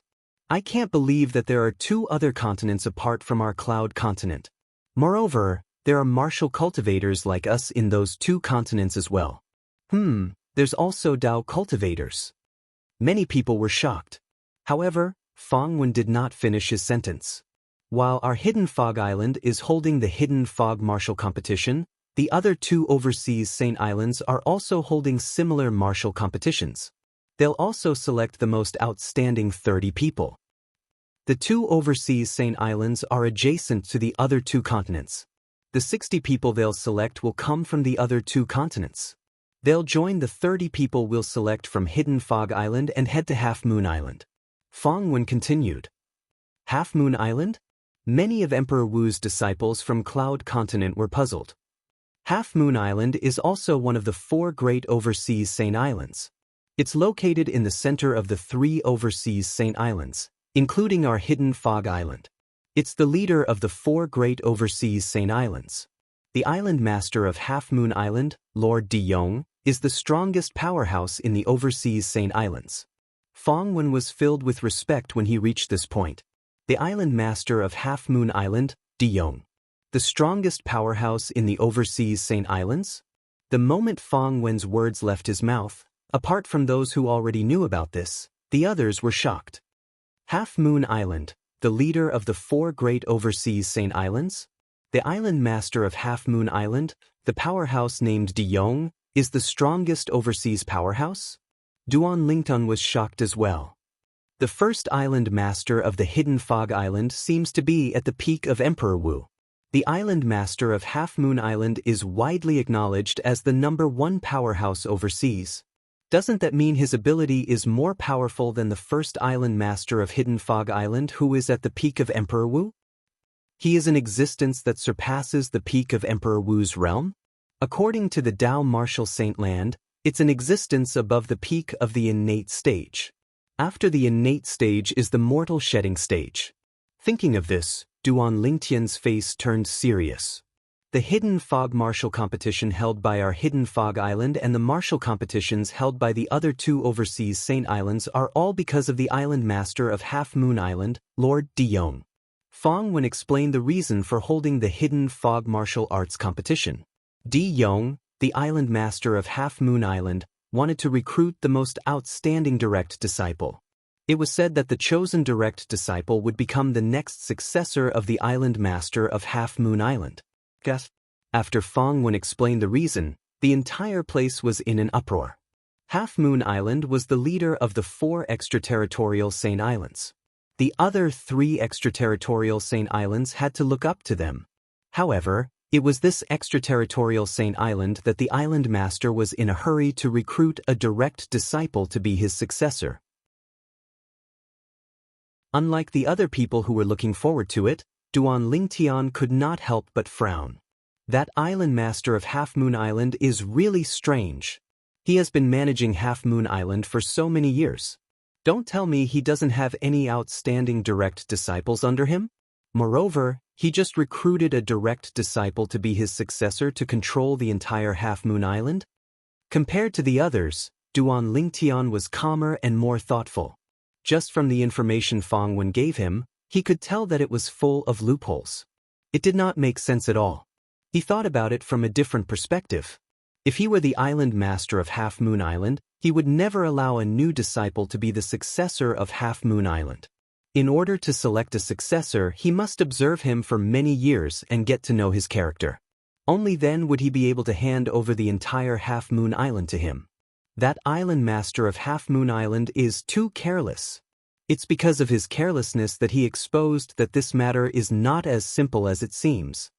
I can't believe that there are 2 other continents apart from our Cloud Continent. Moreover, there are martial cultivators like us in those 2 continents as well. There's also Tao cultivators. Many people were shocked. However, Fang Wen did not finish his sentence. While our Hidden Fog Island is holding the Hidden Fog Martial Competition, the other 2 overseas Saint Islands are also holding similar martial competitions. They'll also select the most outstanding 30 people. The 2 overseas Saint Islands are adjacent to the other 2 continents. The 60 people they'll select will come from the other 2 continents. They'll join the 30 people we'll select from Hidden Fog Island and head to Half Moon Island. Fang Wen continued. Half Moon Island? Many of Emperor Wu's disciples from Cloud Continent were puzzled. Half Moon Island is also one of the 4 great overseas Saint Islands. It's located in the center of the 3 overseas Saint Islands, including our Hidden Fog Island. It's the leader of the 4 great overseas Saint Islands. The island master of Half Moon Island, Lord De Yong, is the strongest powerhouse in the overseas Saint Islands. Fang Wen was filled with respect when he reached this point. The island master of Half Moon Island, De Yong. The strongest powerhouse in the overseas Saint Islands? The moment Fang Wen's words left his mouth, apart from those who already knew about this, the others were shocked. Half Moon Island, the leader of the 4 great overseas Saint Islands? The island master of Half Moon Island, the powerhouse named De Yong, is the strongest overseas powerhouse? Duan Lingtun was shocked as well. The first island master of the hidden fog island seems to be at the peak of Emperor Wu. The island master of Half Moon Island is widely acknowledged as the #1 powerhouse overseas. Doesn't that mean his ability is more powerful than the first island master of Hidden Fog Island who is at the peak of Emperor Wu? He is an existence that surpasses the peak of Emperor Wu's realm? According to the Tao Martial Saint Land, it's an existence above the peak of the innate stage. After the innate stage is the mortal shedding stage. Thinking of this, Duan Lingtian's face turned serious. The Hidden Fog Martial Competition held by our Hidden Fog Island and the martial competitions held by the other 2 overseas Saint Islands are all because of the island master of Half Moon Island, Lord De Yong. Fong Wen explained the reason for holding the Hidden Fog Martial Arts Competition. De Yong, the island master of Half Moon Island, wanted to recruit the most outstanding direct disciple. It was said that the chosen direct disciple would become the next successor of the island master of Half Moon Island. After Fong Wen explained the reason, the entire place was in an uproar. Half Moon Island was the leader of the 4 extraterritorial Saint Islands. The other 3 extraterritorial Saint Islands had to look up to them. However, it was this extraterritorial Saint Island that the island master was in a hurry to recruit a direct disciple to be his successor. Unlike the other people who were looking forward to it, Duan Lingtian could not help but frown. That island master of Half Moon Island is really strange. He has been managing Half Moon Island for so many years. Don't tell me he doesn't have any outstanding direct disciples under him? Moreover, he just recruited a direct disciple to be his successor to control the entire Half Moon Island? Compared to the others, Duan Lingtian was calmer and more thoughtful. Just from the information Fong Wen gave him, he could tell that it was full of loopholes. It did not make sense at all. He thought about it from a different perspective. If he were the island master of Half Moon Island, he would never allow a new disciple to be the successor of Half Moon Island. In order to select a successor, he must observe him for many years and get to know his character. Only then would he be able to hand over the entire Half Moon Island to him. That island master of Half Moon Island is too careless. It's because of his carelessness that he exposed that this matter is not as simple as it seems.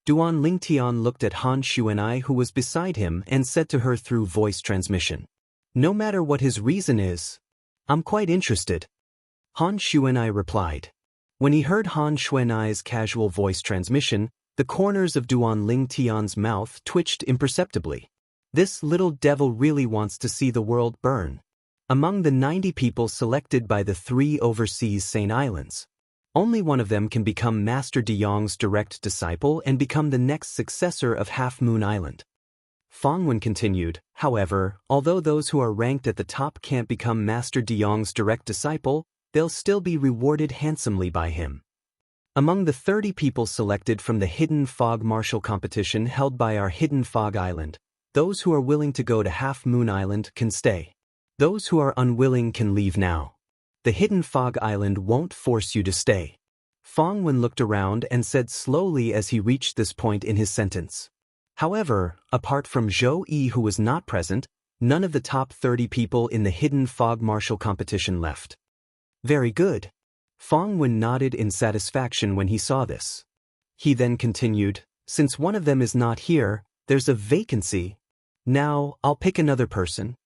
Duan Lingtian looked at Han Xuanai who was beside him and said to her through voice transmission. No matter what his reason is, I'm quite interested. Han Xuanai replied. When he heard Han Xuanai's casual voice transmission, the corners of Duan Lingtian's mouth twitched imperceptibly. This little devil really wants to see the world burn. Among the 90 people selected by the 3 overseas Saint Islands, only one of them can become Master De Yong's direct disciple and become the next successor of Half Moon Island. Fong Wen continued, however, although those who are ranked at the top can't become Master De Yong's direct disciple, they'll still be rewarded handsomely by him. Among the 30 people selected from the Hidden Fog Martial Competition held by our Hidden Fog Island, those who are willing to go to Half Moon Island can stay. Those who are unwilling can leave now. The Hidden Fog Island won't force you to stay. Fong Wen looked around and said slowly as he reached this point in his sentence. However, apart from Zhou Yi who was not present, none of the top 30 people in the Hidden Fog Martial Competition left. Very good. Fong Wen nodded in satisfaction when he saw this. He then continued, since one of them is not here, there's a vacancy. Now, I'll pick another person.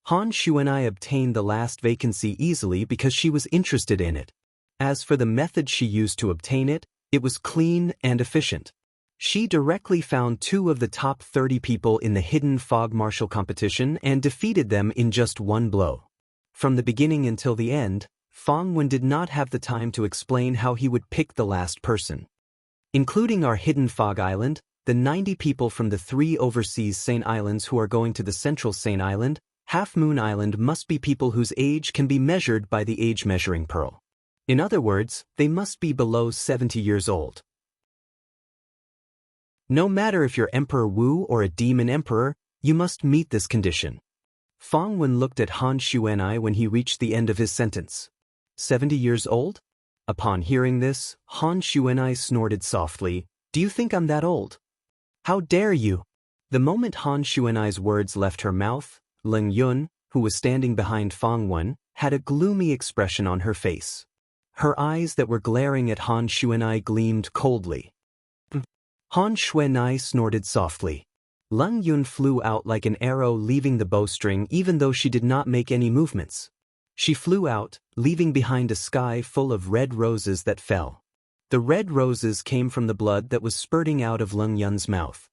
Han Xuanai obtained the last vacancy easily because she was interested in it. As for the method she used to obtain it, it was clean and efficient. She directly found 2 of the top 30 people in the Hidden Fog Martial Competition and defeated them in just one blow. From the beginning until the end, Fong Wen did not have the time to explain how he would pick the last person. Including our Hidden Fog Island, the 90 people from the 3 overseas Saint Islands who are going to the Central Saint Island, Half Moon Island must be people whose age can be measured by the age measuring pearl. In other words, they must be below 70 years old. No matter if you're Emperor Wu or a demon emperor, you must meet this condition. Fong Wen looked at Han Xuanai when he reached the end of his sentence. 70 years old? Upon hearing this, Han Xuanai snorted softly. Do you think I'm that old? How dare you? The moment Han Xuanai's words left her mouth, Leng Yun, who was standing behind Fong Wen, had a gloomy expression on her face. Her eyes that were glaring at Han Xuanai gleamed coldly. Han Xuanai snorted softly. Leng Yun flew out like an arrow leaving the bowstring even though she did not make any movements. She flew out, leaving behind a sky full of red roses that fell. The red roses came from the blood that was spurting out of Leng Yun's mouth.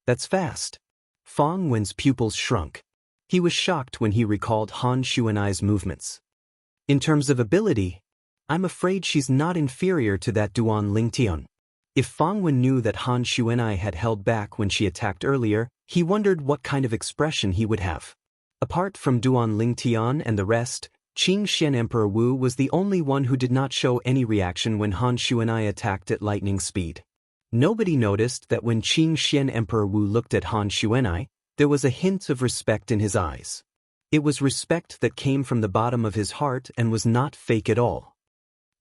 That's fast. Fang Wen's pupils shrunk. He was shocked when he recalled Han Xuanai's movements. In terms of ability, I'm afraid she's not inferior to that Duan Lingtian. If Fang Wen knew that Han Xuanai had held back when she attacked earlier, he wondered what kind of expression he would have. Apart from Duan Lingtian and the rest, Qing Xian Emperor Wu was the only one who did not show any reaction when Han Xuanai attacked at lightning speed. Nobody noticed that when Qing Xian Emperor Wu looked at Han Xuanai, there was a hint of respect in his eyes. It was respect that came from the bottom of his heart and was not fake at all.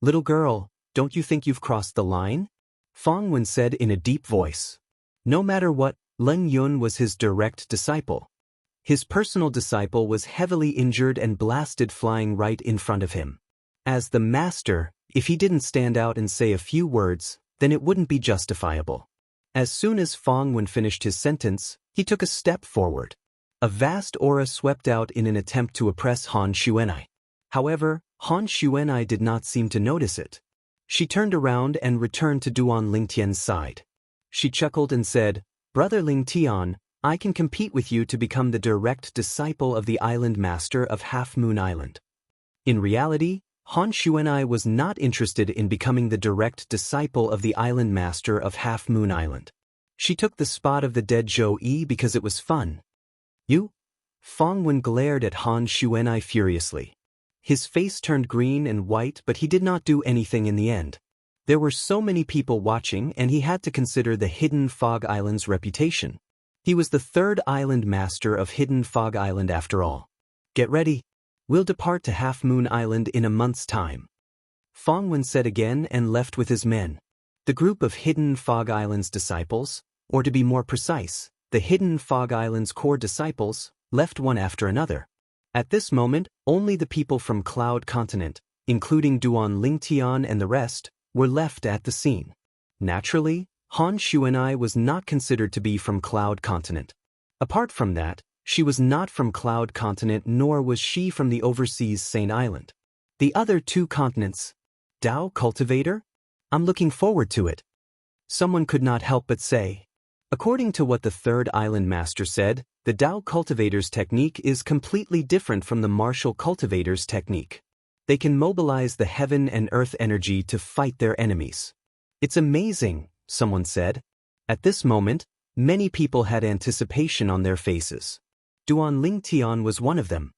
"Little girl, don't you think you've crossed the line?" Fang Wen said in a deep voice. No matter what, Leng Yun was his direct disciple. His personal disciple was heavily injured and blasted flying right in front of him. As the master, if he didn't stand out and say a few words, then it wouldn't be justifiable. As soon as Fang Wen finished his sentence, he took a step forward. A vast aura swept out in an attempt to oppress Han Xuanai. However, Han Xuanai did not seem to notice it. She turned around and returned to Duan Lingtian's side. She chuckled and said, "Brother Lingtian, I can compete with you to become the direct disciple of the island master of Half Moon Island." In reality, Han Xuanai was not interested in becoming the direct disciple of the island master of Half Moon Island. She took the spot of the dead Zhou Yi because it was fun. "You?" Fang Wen glared at Han Xuanai furiously. His face turned green and white, but he did not do anything in the end. There were so many people watching and he had to consider the Hidden Fog Island's reputation. He was the third island master of Hidden Fog Island after all. "Get ready. We'll depart to Half Moon Island in a month's time," Fang Wen said again and left with his men. The group of Hidden Fog Island's disciples, or to be more precise, the Hidden Fog Island's core disciples, left one after another. At this moment, only the people from Cloud Continent, including Duan Lingtian and the rest, were left at the scene. Naturally, Han Xuanai was not considered to be from Cloud Continent. Apart from that, she was not from Cloud Continent nor was she from the overseas Saint Island. The other two continents. Dao Cultivator? I'm looking forward to it. Someone could not help but say. According to what the third island master said, the Dao Cultivator's technique is completely different from the Martial Cultivator's technique. They can mobilize the heaven and earth energy to fight their enemies. It's amazing, someone said. At this moment, many people had anticipation on their faces. Duan Lingtian was one of them.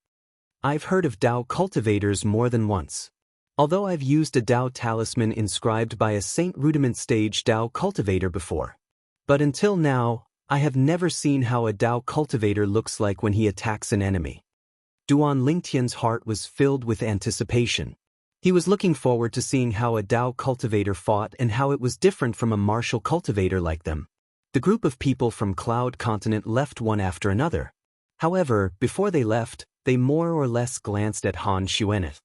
I've heard of Dao cultivators more than once. Although I've used a Dao talisman inscribed by a Saint Rudiment stage Dao cultivator before. But until now, I have never seen how a Dao cultivator looks like when he attacks an enemy. Duan Lingtian's heart was filled with anticipation. He was looking forward to seeing how a Dao cultivator fought and how it was different from a martial cultivator like them. The group of people from Cloud Continent left one after another. However, before they left, they more or less glanced at Han Xuanai.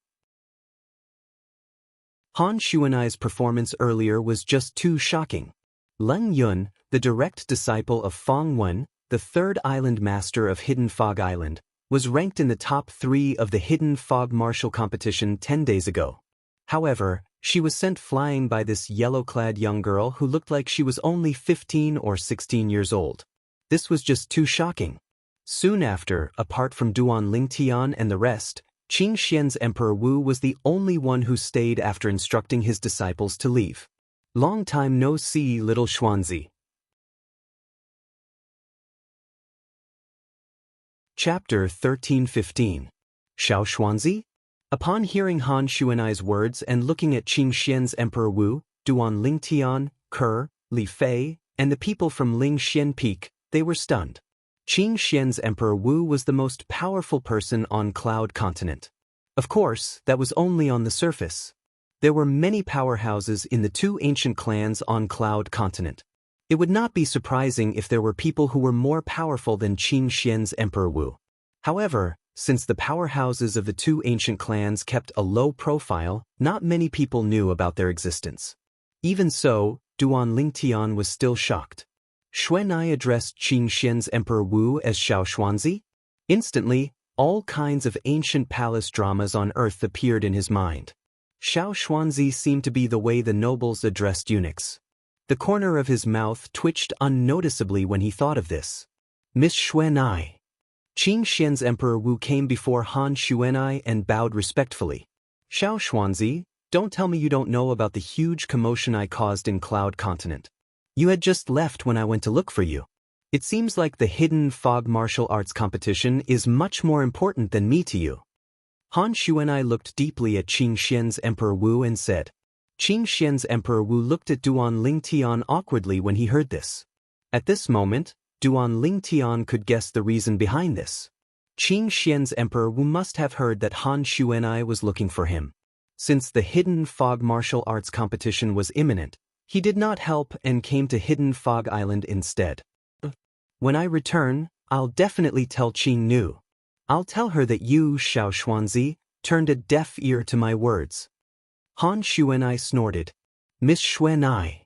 Han Xuanai's performance earlier was just too shocking. Leng Yun, the direct disciple of Fang Wen, the third island master of Hidden Fog Island, was ranked in the top 3 of the Hidden Fog Martial competition 10 days ago. However, she was sent flying by this yellow-clad young girl who looked like she was only 15 or 16 years old. This was just too shocking. Soon after, apart from Duan Lingtian and the rest, Qing Xian's Emperor Wu was the only one who stayed after instructing his disciples to leave. Long time no see, little Xuanzi. Chapter 13-15. Xiao Xuanzi? Upon hearing Han Xuanai's words and looking at Qing Xian's Emperor Wu, Duan Lingtian, Ke, Li Fei, and the people from Ling Xian Peak, they were stunned. Qing Xian's Emperor Wu was the most powerful person on Cloud Continent. Of course, that was only on the surface. There were many powerhouses in the 2 ancient clans on Cloud Continent. It would not be surprising if there were people who were more powerful than Qing Xian's Emperor Wu. However, Since the powerhouses of the two ancient clans kept a low profile, not many people knew about their existence. Even so, Duan Lingtian was still shocked. Xuanai addressed Qing Xian's Emperor Wu as Xiao Xuanzi. Instantly, all kinds of ancient palace dramas on earth appeared in his mind. Xiao Xuanzi seemed to be the way the nobles addressed eunuchs. The corner of his mouth twitched unnoticeably when he thought of this. Miss Xuanai. Qing Xian's Emperor Wu came before Han Xuanai and bowed respectfully. Xiao Xuanzi, don't tell me you don't know about the huge commotion I caused in Cloud Continent. You had just left when I went to look for you. It seems like the hidden fog martial arts competition is much more important than me to you. Han Xuanai looked deeply at Qing Xian's Emperor Wu and said. Qing Xian's Emperor Wu looked at Duan Lingtian awkwardly when he heard this. At this moment, Duan Lingtian could guess the reason behind this. Qing Xian's Emperor Wu must have heard that Han Xuanai was looking for him. Since the hidden fog martial arts competition was imminent, he did not help and came to Hidden Fog Island instead. When I return, I'll definitely tell Qing Nu. I'll tell her that you, Xiao Xuanzi, turned a deaf ear to my words. Han Xuanai snorted. Miss Xuanai.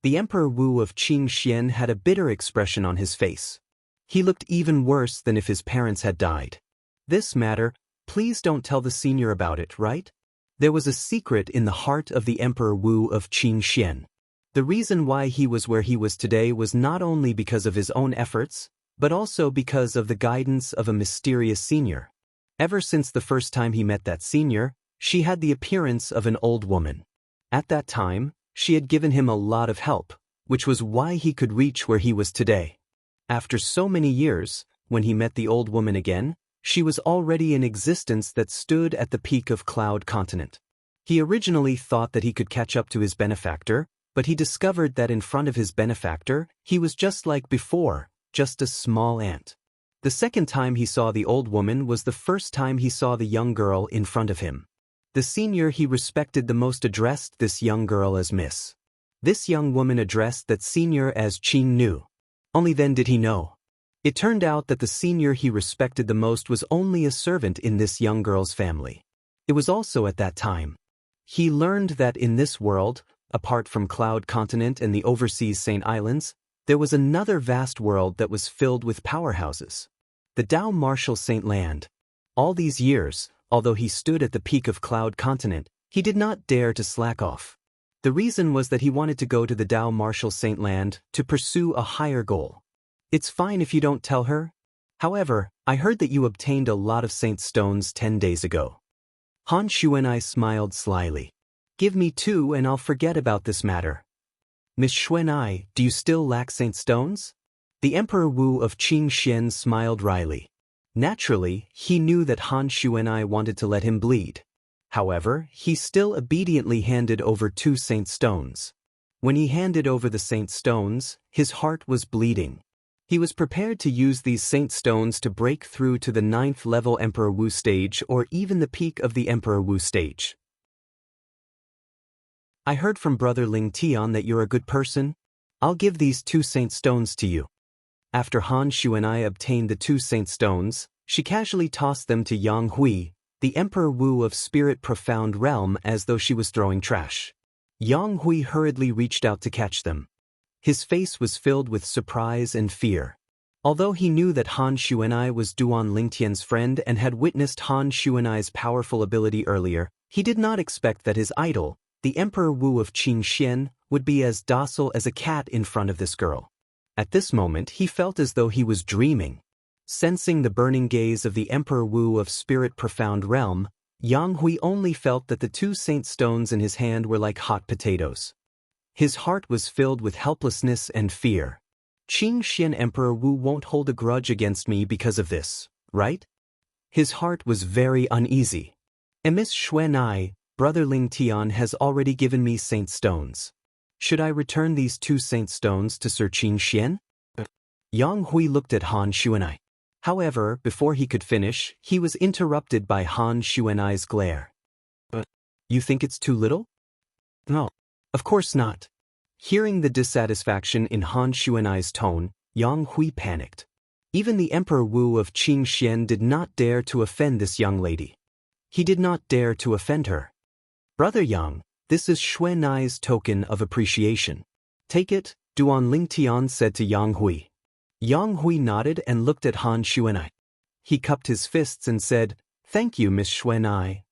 The Emperor Wu of Qing Xian had a bitter expression on his face. He looked even worse than if his parents had died. This matter, please don't tell the senior about it, right? There was a secret in the heart of the Emperor Wu of Qing Xian. The reason why he was where he was today was not only because of his own efforts, but also because of the guidance of a mysterious senior. Ever since the first time he met that senior, she had the appearance of an old woman. At that time, she had given him a lot of help, which was why he could reach where he was today. After so many years, when he met the old woman again, she was already in existence that stood at the peak of Cloud Continent. He originally thought that he could catch up to his benefactor, but he discovered that in front of his benefactor, he was just like before, just a small ant. The second time he saw the old woman was the first time he saw the young girl in front of him. The senior he respected the most addressed this young girl as Miss. This young woman addressed that senior as Qing Nu. Only then did he know. It turned out that the senior he respected the most was only a servant in this young girl's family. It was also at that time. He learned that in this world, apart from Cloud Continent and the overseas Saint Islands, there was another vast world that was filled with powerhouses. The Dao Martial Saint Land. All these years, although he stood at the peak of Cloud Continent, he did not dare to slack off. The reason was that he wanted to go to the Dao Martial Saint Land to pursue a higher goal. It's fine if you don't tell her. However, I heard that you obtained a lot of Saint Stones 10 days ago. Han Xuanai smiled slyly. Give me 2 and I'll forget about this matter. Miss Xuanai, do you still lack Saint Stones? The Emperor Wu of Qing Xian smiled wryly. Naturally, he knew that Han Xuanai wanted to let him bleed. However, he still obediently handed over 2 Saint Stones. When he handed over the Saint Stones, his heart was bleeding. He was prepared to use these Saint Stones to break through to the 9th level Emperor Wu stage or even the peak of the Emperor Wu stage. I heard from Brother Ling Tian that you're a good person. I'll give these 2 Saint Stones to you. After Han Xuanai obtained the 2 Saint Stones, she casually tossed them to Yang Hui, the Emperor Wu of Spirit Profound Realm, as though she was throwing trash. Yang Hui hurriedly reached out to catch them. His face was filled with surprise and fear. Although he knew that Han Xuanai was Duan Lingtian's friend and had witnessed Han Xuanai's powerful ability earlier, he did not expect that his idol, the Emperor Wu of Qing Xian, would be as docile as a cat in front of this girl. At this moment he felt as though he was dreaming. Sensing the burning gaze of the Emperor Wu of Spirit Profound Realm, Yang Hui only felt that the 2 Saint Stones in his hand were like hot potatoes. His heart was filled with helplessness and fear. Qing Xian Emperor Wu won't hold a grudge against me because of this, right? His heart was very uneasy. And Miss Xuanai, Brother Ling Tian has already given me Saint Stones. Should I return these 2 Saint Stones to Sir Qing Xian? Yang Hui looked at Han Xuanai. However, before he could finish, he was interrupted by Han Xuanai's glare. But you think it's too little? No, of course not. Hearing the dissatisfaction in Han Xuanai's tone, Yang Hui panicked. Even the Emperor Wu of Qingxian did not dare to offend this young lady. He did not dare to offend her. Brother Yang, this is Xuanai's token of appreciation. Take it, Duan Lingtian said to Yang Hui. Yang Hui nodded and looked at Han Xuanai. He cupped his fists and said, "Thank you, Miss Xuanai."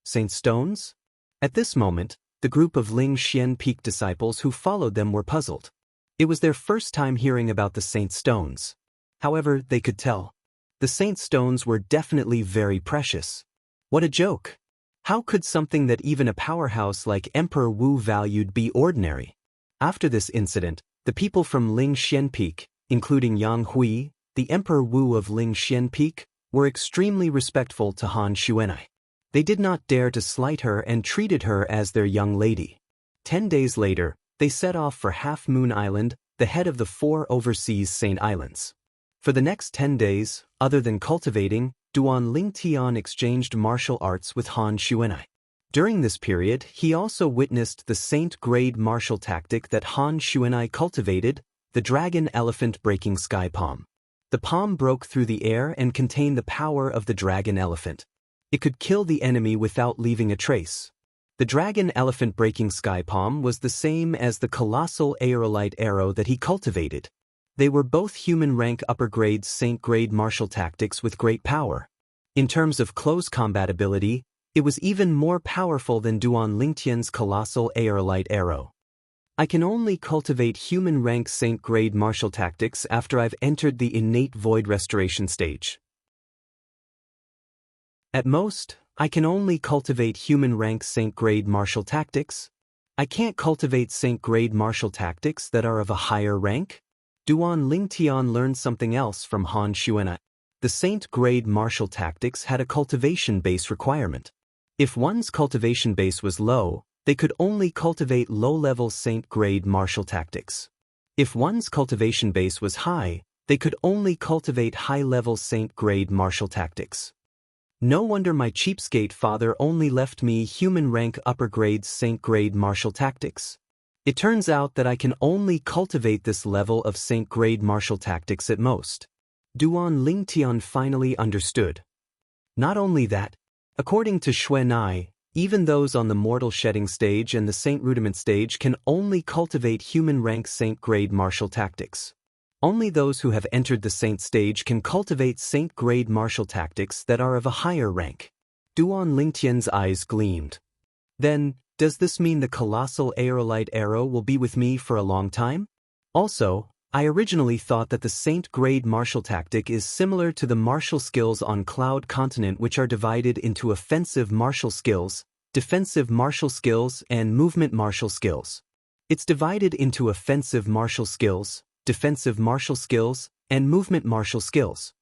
Saint Stones? At this moment, the group of Ling Xian Peak disciples who followed them were puzzled. It was their first time hearing about the Saint Stones. However, they could tell. The Saint Stones were definitely very precious. What a joke! How could something that even a powerhouse like Emperor Wu valued be ordinary? After this incident, the people from Ling Xian Peak, including Yang Hui, the Emperor Wu of Ling Xian Peak, were extremely respectful to Han Xuanai. They did not dare to slight her and treated her as their young lady. 10 days later, they set off for Half Moon Island, the head of the 4 overseas Saint Islands. For the next 10 days, other than cultivating, Duan Lingtian exchanged martial arts with Han Xuanai. During this period, he also witnessed the saint-grade martial tactic that Han Xuanai cultivated, the dragon elephant breaking sky palm. The palm broke through the air and contained the power of the dragon elephant. It could kill the enemy without leaving a trace. The dragon elephant breaking sky palm was the same as the colossal aerolite arrow that he cultivated. They were both human rank upper grade saint-grade martial tactics with great power. In terms of close combat ability, it was even more powerful than Duan Lingtian's colossal aerolite arrow. I can only cultivate human rank saint-grade martial tactics after I've entered the innate void restoration stage. At most, I can only cultivate human rank saint-grade martial tactics. I can't cultivate saint-grade martial tactics that are of a higher rank. Duan Lingtian learned something else from Han Xuanai. The saint-grade martial tactics had a cultivation base requirement. If one's cultivation base was low, they could only cultivate low-level saint-grade martial tactics. If one's cultivation base was high, they could only cultivate high-level saint-grade martial tactics. No wonder my cheapskate father only left me human rank upper grade saint-grade martial tactics. It turns out that I can only cultivate this level of saint-grade martial tactics at most. Duan Lingtian finally understood. Not only that, according to Xuanai, even those on the mortal shedding stage and the saint rudiment stage can only cultivate human rank saint-grade martial tactics. Only those who have entered the saint stage can cultivate saint-grade martial tactics that are of a higher rank. Duan Lingtian's eyes gleamed. Then, does this mean the colossal aerolite arrow will be with me for a long time? Also, I originally thought that the saint-grade martial tactic is similar to the martial skills on Cloud Continent, which are divided into offensive martial skills, defensive martial skills, and movement martial skills. It's divided into offensive martial skills, defensive martial skills, and movement martial skills.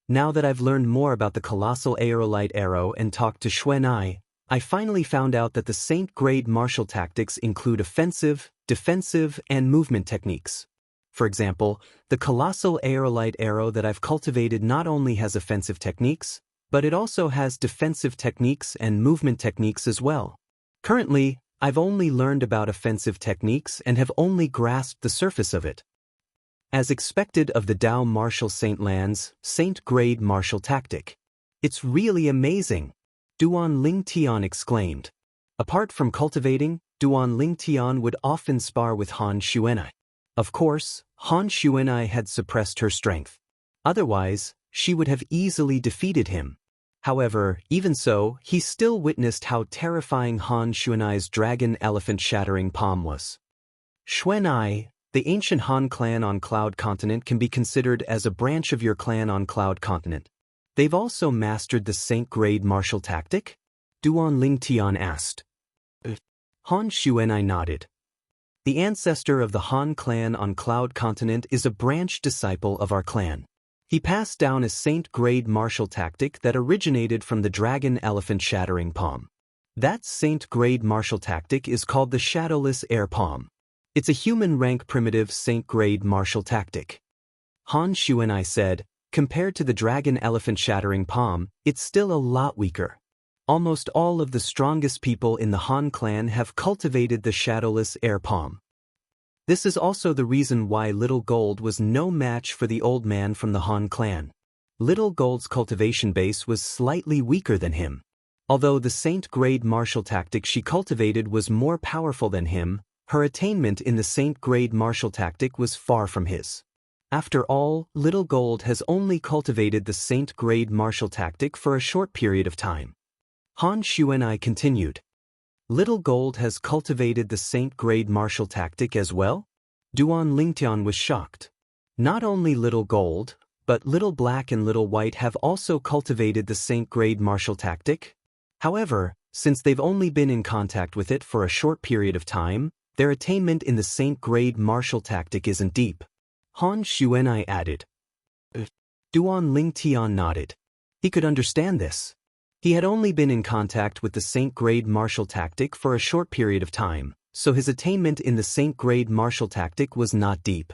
Now that I've learned more about the colossal aerolite arrow and talked to Xuanai, I finally found out that the saint-grade martial tactics include offensive, defensive, and movement techniques. For example, the colossal aerolite arrow that I've cultivated not only has offensive techniques, but it also has defensive techniques and movement techniques as well. Currently, I've only learned about offensive techniques and have only grasped the surface of it. As expected of the Dao Martial Saint Lan's saint-grade martial tactic. It's really amazing, Duan Lingtian exclaimed. Apart from cultivating, Duan Lingtian would often spar with Han Xuanai. Of course, Han Xuanai had suppressed her strength. Otherwise, she would have easily defeated him. However, even so, he still witnessed how terrifying Han Xuanai's dragon elephant shattering palm was. Xuanai, the ancient Han clan on Cloud Continent can be considered as a branch of your clan on Cloud Continent. They've also mastered the saint-grade martial tactic? Duan Lingtian asked. Han Xuanai nodded. The ancestor of the Han clan on Cloud Continent is a branch disciple of our clan. He passed down a saint-grade martial tactic that originated from the dragon elephant shattering palm. That saint-grade martial tactic is called the shadowless air palm. It's a human-rank primitive saint-grade martial tactic. Han Xuanai said, compared to the dragon elephant shattering palm, it's still a lot weaker. Almost all of the strongest people in the Han clan have cultivated the shadowless air palm. This is also the reason why Little Gold was no match for the old man from the Han clan. Little Gold's cultivation base was slightly weaker than him. Although the Saint-grade martial tactic she cultivated was more powerful than him, her attainment in the Saint-grade martial tactic was far from his. After all, Little Gold has only cultivated the Saint-grade martial tactic for a short period of time. Han Xuan'ai continued. Little Gold has cultivated the Saint-grade martial tactic as well? Duan Lingtian was shocked. Not only Little Gold, but Little Black and Little White have also cultivated the Saint-grade martial tactic. However, since they've only been in contact with it for a short period of time, their attainment in the Saint-grade martial tactic isn't deep. Han Xuan'ai added. Duan Lingtian nodded. He could understand this. He had only been in contact with the Saint-grade martial tactic for a short period of time, so his attainment in the Saint-grade martial tactic was not deep.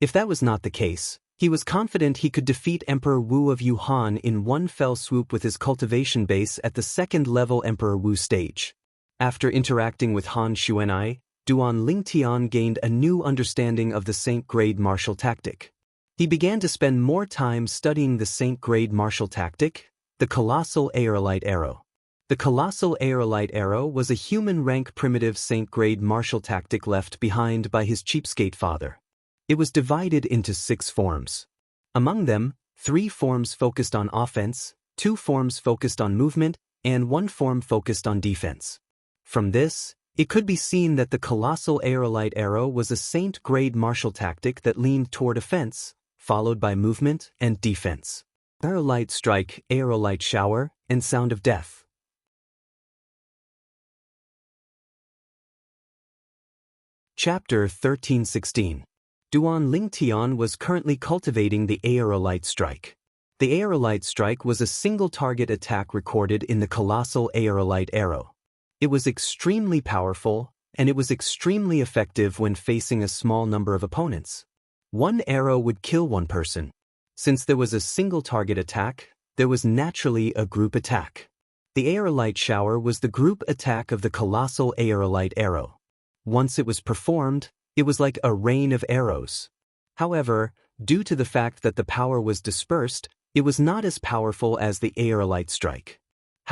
If that was not the case, he was confident he could defeat Emperor Wu of Yuhan in one fell swoop with his cultivation base at the second-level Emperor Wu stage. After interacting with Han Xuan'ai, Duan Lingtian gained a new understanding of the Saint-grade martial tactic. He began to spend more time studying the Saint-grade martial tactic, the Colossal Aerolite Arrow. The Colossal Aerolite Arrow was a human-rank primitive Saint-grade martial tactic left behind by his cheapskate father. It was divided into 6 forms. Among them, 3 forms focused on offense, 2 forms focused on movement, and 1 form focused on defense. From this, it could be seen that the Colossal Aerolite Arrow was a Saint-grade martial tactic that leaned toward offense, followed by movement and defense. Aerolite Strike, Aerolite Shower, and Sound of Death. Chapter 13:16. Duan Lingtian was currently cultivating the Aerolite Strike. The Aerolite Strike was a single-target attack recorded in the Colossal Aerolite Arrow. It was extremely powerful, and it was extremely effective when facing a small number of opponents. One arrow would kill one person. Since there was a single-target attack, there was naturally a group attack. The Aerolite Shower was the group attack of the Colossal Aerolite Arrow. Once it was performed, it was like a rain of arrows. However, due to the fact that the power was dispersed, it was not as powerful as the Aerolite Strike.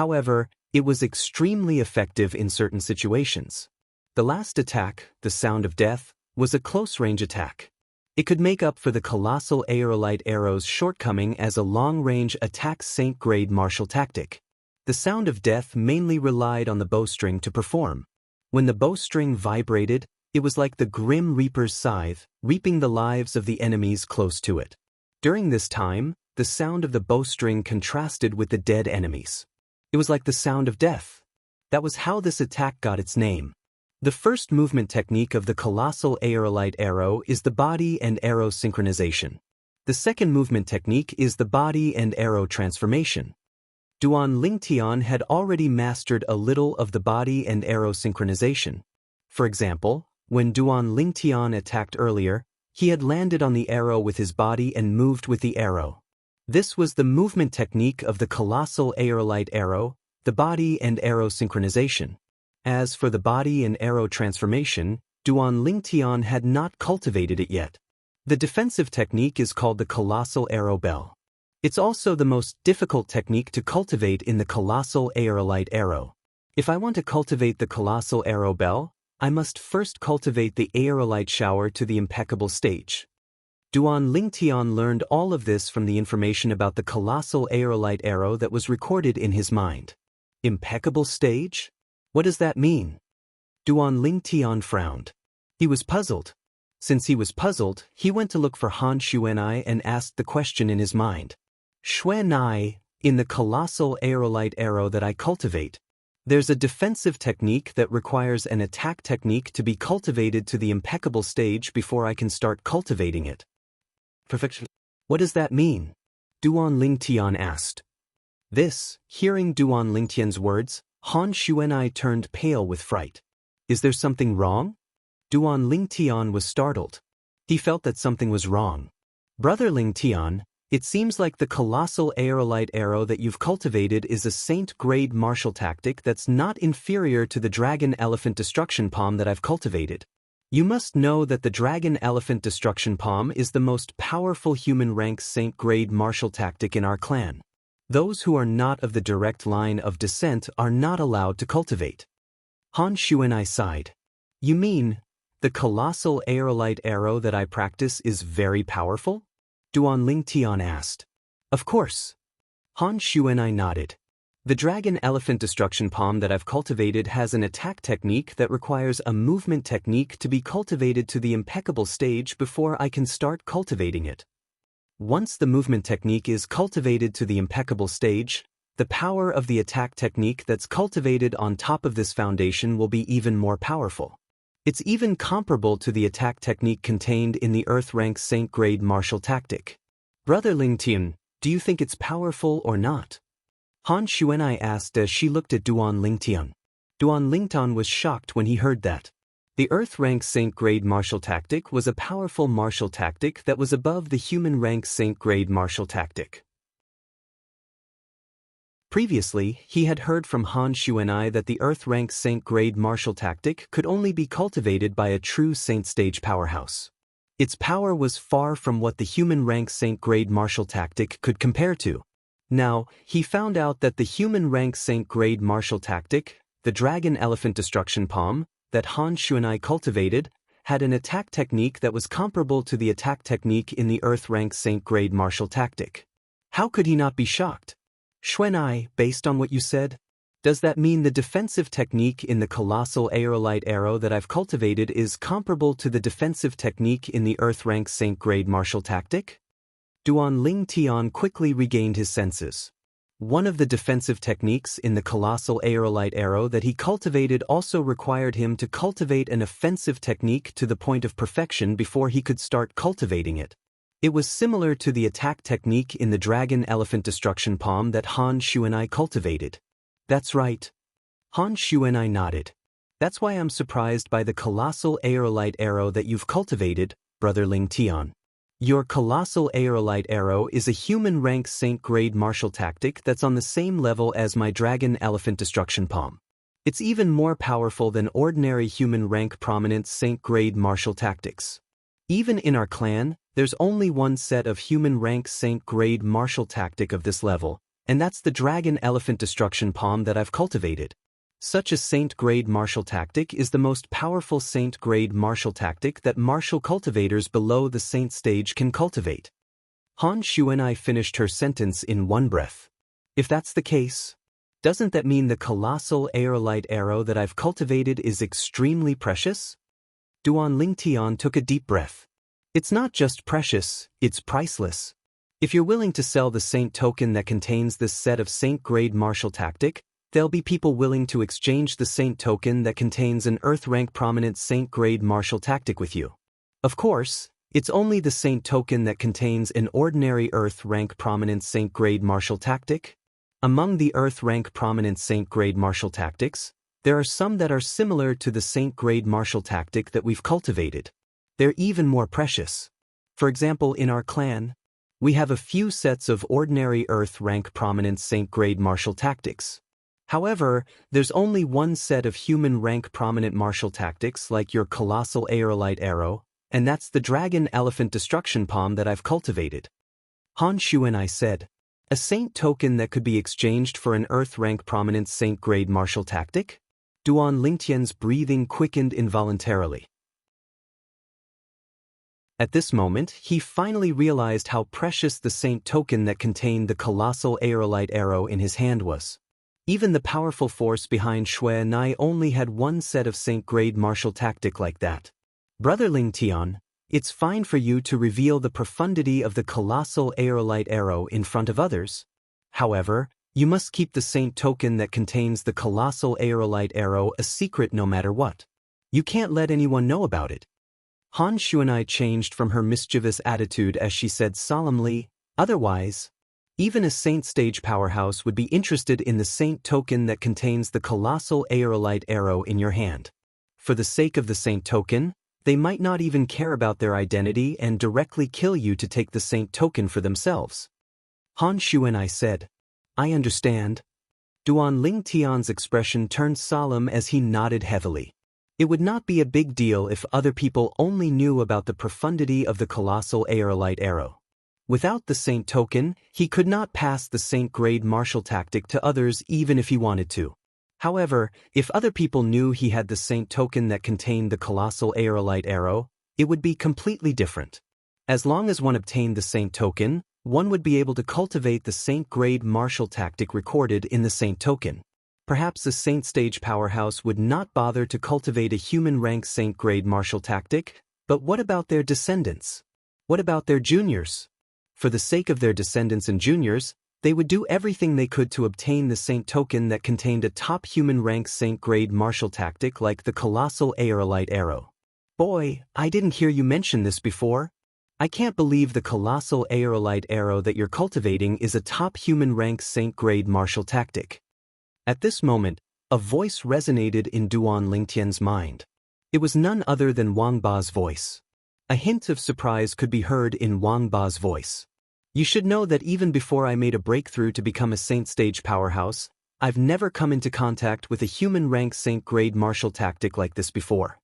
However, it was extremely effective in certain situations. The last attack, the Sound of Death, was a close-range attack. It could make up for the Colossal Aerolite Arrow's shortcoming as a long-range attack Saint-grade martial tactic. The Sound of Death mainly relied on the bowstring to perform. When the bowstring vibrated, it was like the Grim Reaper's scythe, reaping the lives of the enemies close to it. During this time, the sound of the bowstring contrasted with the dead enemies. It was like the sound of death. That was how this attack got its name. The first movement technique of the Colossal Aerolite Arrow is the body and arrow synchronization. The second movement technique is the body and arrow transformation. Duan Lingtian had already mastered a little of the body and arrow synchronization. For example, when Duan Lingtian attacked earlier, he had landed on the arrow with his body and moved with the arrow. This was the movement technique of the Colossal Aerolite Arrow, the body and arrow synchronization. As for the body and arrow transformation, Duan Lingtian had not cultivated it yet. The defensive technique is called the Colossal Arrow Bell. It's also the most difficult technique to cultivate in the Colossal Aerolite Arrow. If I want to cultivate the Colossal Arrow Bell, I must first cultivate the Aerolite Shower to the impeccable stage. Duan Lingtian learned all of this from the information about the Colossal Aerolite Arrow that was recorded in his mind. Impeccable stage? What does that mean? Duan Lingtian frowned. He was puzzled. Since he was puzzled, he went to look for Han Xuan'ai and asked the question in his mind. Xuan'ai, in the Colossal Aerolite Arrow that I cultivate, there's a defensive technique that requires an attack technique to be cultivated to the impeccable stage before I can start cultivating it. Perfection. What does that mean? Duan Lingtian asked. Hearing Duan Lingtian's words, Han Xuan'ai turned pale with fright. Is there something wrong? Duan Lingtian was startled. He felt that something was wrong. Brother Lingtian, It seems like the colossal aerolite arrow that you've cultivated is a saint-grade martial tactic that's not inferior to the dragon elephant destruction palm that I've cultivated. You must know that the dragon elephant destruction palm is the most powerful human rank saint-grade martial tactic in our clan. Those who are not of the direct line of descent are not allowed to cultivate. Han Xuanai sighed. You mean, the colossal aerolite arrow that I practice is very powerful? Duan Lingtian asked. Of course. Han Xuanai nodded. The dragon elephant destruction palm that I've cultivated has an attack technique that requires a movement technique to be cultivated to the impeccable stage before I can start cultivating it. Once the movement technique is cultivated to the impeccable stage, the power of the attack technique that's cultivated on top of this foundation will be even more powerful. It's even comparable to the attack technique contained in the Earth rank Saint grade martial tactic. Brother Lingtian, do you think it's powerful or not? Han Xuanai asked as she looked at Duan Lingtian. Duan Lingtian was shocked when he heard that. The Earth rank Saint grade martial tactic was a powerful martial tactic that was above the human rank Saint grade martial tactic. Previously, he had heard from Han Xuanai that the Earth rank Saint grade martial tactic could only be cultivated by a true Saint stage powerhouse. Its power was far from what the human rank Saint grade martial tactic could compare to. Now, he found out that the human rank Saint grade martial tactic, the dragon elephant destruction palm, that Han Xuanai cultivated, had an attack technique that was comparable to the attack technique in the Earth rank Saint grade martial tactic. How could he not be shocked? Xuanai, based on what you said, does that mean the defensive technique in the colossal aerolite arrow that I've cultivated is comparable to the defensive technique in the Earth rank Saint grade martial tactic? Duan Lingtian quickly regained his senses. One of the defensive techniques in the colossal aerolite arrow that he cultivated also required him to cultivate an offensive technique to the point of perfection before he could start cultivating it. It was similar to the attack technique in the dragon elephant destruction palm that Han Xuanai cultivated. That's right. Han Xuanai nodded. That's why I'm surprised by the colossal aerolite arrow that you've cultivated, Brother Lingtian. Your colossal aerolite arrow is a human rank Saint grade martial tactic that's on the same level as my dragon elephant destruction palm. It's even more powerful than ordinary human rank prominent Saint grade martial tactics. Even in our clan, there's only one set of human rank Saint grade martial tactic of this level, and that's the dragon elephant destruction palm that I've cultivated. Such a Saint grade martial tactic is the most powerful Saint grade martial tactic that martial cultivators below the Saint stage can cultivate. Han Xuanai finished her sentence in one breath. If that's the case, doesn't that mean the colossal aerolite arrow that I've cultivated is extremely precious? Duan Lingtian took a deep breath. It's not just precious, it's priceless. If you're willing to sell the Saint token that contains this set of Saint grade martial tactic, there'll be people willing to exchange the Saint token that contains an Earth rank prominent Saint grade martial tactic with you. Of course, it's only the Saint token that contains an ordinary Earth rank prominent Saint grade martial tactic. Among the Earth rank prominent Saint grade martial tactics, there are some that are similar to the Saint grade martial tactic that we've cultivated. They're even more precious. For example, in our clan, we have a few sets of ordinary Earth rank prominent Saint grade martial tactics. However, there's only one set of human rank prominent martial tactics like your colossal aerolite arrow, and that's the dragon elephant destruction palm that I've cultivated. Han Xuanai said, a Saint token that could be exchanged for an Earth rank prominent Saint grade martial tactic? Duan Lingtian's breathing quickened involuntarily. At this moment, he finally realized how precious the Saint token that contained the colossal aerolite arrow in his hand was. Even the powerful force behind Xuanai only had one set of Saint grade martial tactic like that. Brother Lingtian, it's fine for you to reveal the profundity of the colossal aerolite arrow in front of others. However, you must keep the Saint token that contains the colossal aerolite arrow a secret no matter what. You can't let anyone know about it. Han Xuanai changed from her mischievous attitude as she said solemnly, otherwise, even a Saint stage powerhouse would be interested in the Saint token that contains the colossal aerolite arrow in your hand. For the sake of the Saint token, They might not even care about their identity and directly kill you to take the saint token for themselves. Han Xuanai said, I understand. Duan Lingtian's expression turned solemn as he nodded heavily. It would not be a big deal if other people only knew about the profundity of the colossal aerolite arrow. Without the saint token, he could not pass the saint-grade martial tactic to others even if he wanted to. However, if other people knew he had the saint token that contained the colossal aerolite arrow, it would be completely different. As long as one obtained the saint token, one would be able to cultivate the saint-grade martial tactic recorded in the saint token. Perhaps the saint stage powerhouse would not bother to cultivate a human-rank saint-grade martial tactic, but what about their descendants? What about their juniors? For the sake of their descendants and juniors, they would do everything they could to obtain the saint token that contained a top human-rank saint-grade martial tactic like the colossal aerolite arrow. Boy, I didn't hear you mention this before. I can't believe the colossal aerolite arrow that you're cultivating is a top human-rank saint-grade martial tactic. At this moment, a voice resonated in Duan Lingtian's mind. It was none other than Wang Ba's voice. A hint of surprise could be heard in Wang Ba's voice. You should know that even before I made a breakthrough to become a saint stage powerhouse, I've never come into contact with a human-rank saint-grade martial tactic like this before.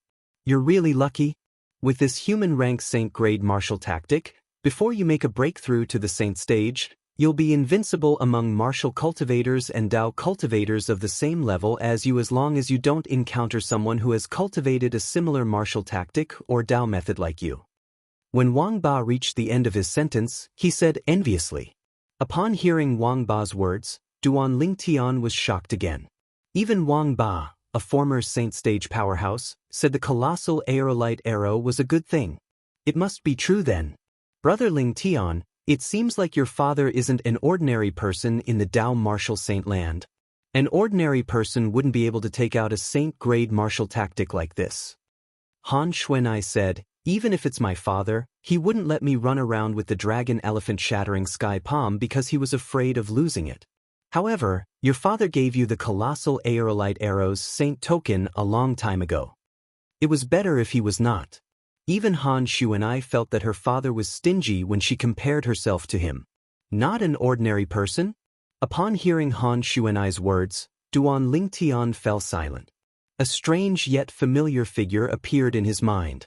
You're really lucky. With this human-rank saint-grade martial tactic, before you make a breakthrough to the saint stage, you'll be invincible among martial cultivators and Dao cultivators of the same level as you as long as you don't encounter someone who has cultivated a similar martial tactic or Dao method like you. When Wang Ba reached the end of his sentence, he said enviously. Upon hearing Wang Ba's words, Duan Lingtian was shocked again. Even Wang Ba, a former saint stage powerhouse, said the colossal aerolite arrow was a good thing. It must be true then. Brother Lingtian, it seems like your father isn't an ordinary person in the Dao martial saint land. An ordinary person wouldn't be able to take out a saint-grade martial tactic like this. Han Xuanai said, even if it's my father, he wouldn't let me run around with the dragon elephant shattering sky palm because he was afraid of losing it. However, your father gave you the colossal aerolite arrow's saint token a long time ago. It was better if he was not. Even Han Xuanai felt that her father was stingy when she compared herself to him. Not an ordinary person? Upon hearing Han Xuanai's words, Duan Lingtian fell silent. A strange yet familiar figure appeared in his mind.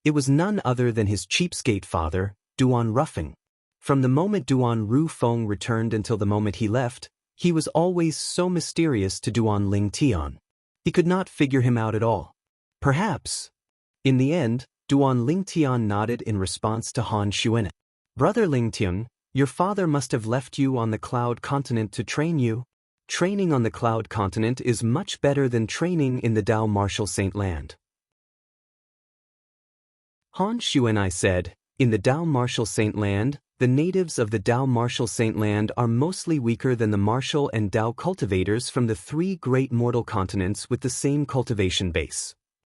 It was none other than his cheapskate father, Duan Ruffing. From the moment Duan Rufeng returned until the moment he left, he was always so mysterious to Duan Lingtian. He could not figure him out at all. Perhaps. In the end, Duan Lingtian nodded in response to Han Xuanai. Brother Lingtian, your father must have left you on the Cloud Continent to train you. Training on the Cloud Continent is much better than training in the Dao Martial Saint Land. Han Xuanai said, in the Dao Martial Saint Land, the natives of the Dao Martial Saint Land are mostly weaker than the martial and Dao cultivators from the three great mortal continents with the same cultivation base.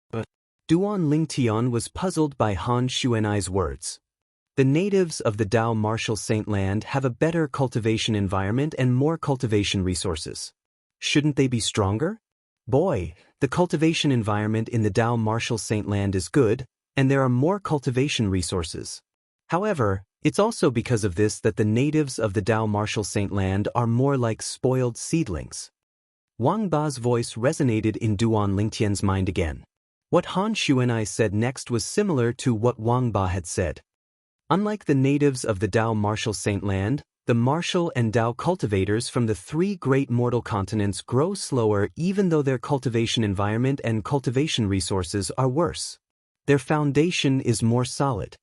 But Duan Lingtian was puzzled by Han Xuanai's words. The natives of the Dao Martial Saint Land have a better cultivation environment and more cultivation resources. Shouldn't they be stronger? Boy, the cultivation environment in the Dao Martial Saint Land is good, and there are more cultivation resources. However, it's also because of this that the natives of the Dao Martial Saint Land are more like spoiled seedlings. Wang Ba's voice resonated in Duan Lingtian's mind again. What Han Xuanai said next was similar to what Wang Ba had said. Unlike the natives of the Dao Martial Saint Land, the martial and Dao cultivators from the three great mortal continents grow slower even though their cultivation environment and cultivation resources are worse. Their foundation is more solid.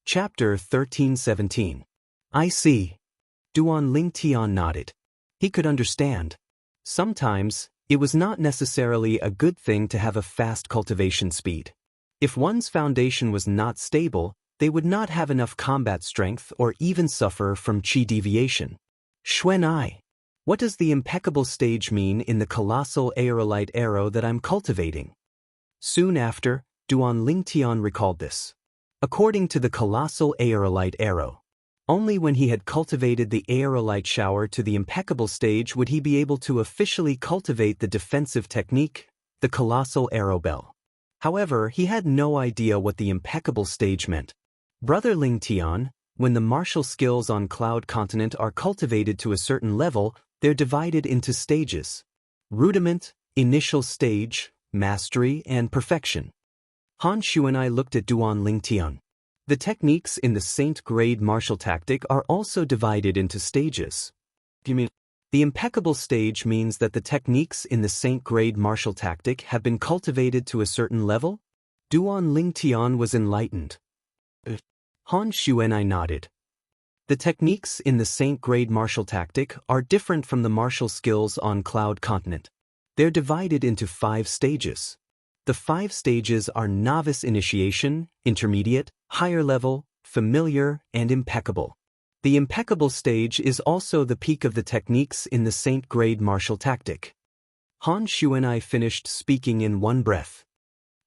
Chapter 13-17. I see. Duan Lingtian nodded. He could understand. Sometimes, it was not necessarily a good thing to have a fast cultivation speed. If one's foundation was not stable, they would not have enough combat strength or even suffer from qi deviation. Xuanai. What does the impeccable stage mean in the colossal aerolite arrow that I'm cultivating? Soon after, Duan Lingtian recalled this. According to the colossal aerolite arrow, Only when he had cultivated the aerolite shower to the impeccable stage would he be able to officially cultivate the defensive technique, the colossal arrow bell. However, he had no idea what the impeccable stage meant. Brother Ling Tian, when the martial skills on Cloud Continent are cultivated to a certain level, they're divided into stages: rudiment, initial stage, mastery, and perfection. Han Shu and I looked at Duan Ling Tian. The techniques in the Saint grade martial tactic are also divided into stages. You mean? The impeccable stage means that the techniques in the Saint grade martial tactic have been cultivated to a certain level? Duan Ling Tian was enlightened. Han Shu and I nodded. The techniques in the Saint grade martial tactic are different from the martial skills on Cloud Continent. They're divided into 5 stages. The 5 stages are novice initiation, intermediate, higher level, familiar, and impeccable. The impeccable stage is also the peak of the techniques in the Saint grade martial tactic. Han Shu and I finished speaking in one breath.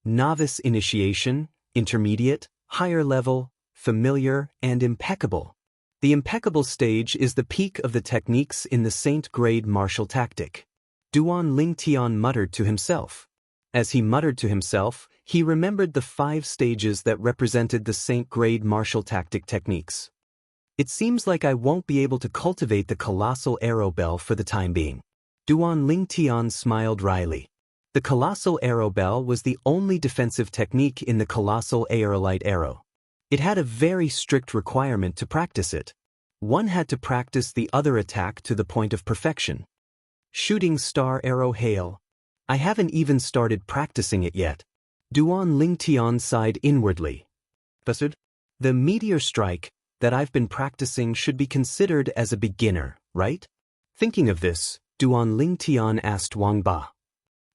Novice initiation, intermediate, higher level, familiar, and impeccable. The impeccable stage is the peak of the techniques in the Saint grade martial tactic. Duan Ling Tian muttered to himself. As he muttered to himself, he remembered the 5 stages that represented the Saint grade martial tactic techniques. It seems like I won't be able to cultivate the colossal arrow bell for the time being. Duan Ling Tian smiled wryly. The colossal arrow bell was the only defensive technique in the colossal aerolite arrow. It had a very strict requirement to practice it. One had to practice the other attack to the point of perfection. Shooting star arrow hail. I haven't even started practicing it yet. Duan Ling Tian sighed inwardly. Buzzard? The meteor strike that I've been practicing should be considered as a beginner, right? Thinking of this, Duan Ling Tian asked Wang Ba.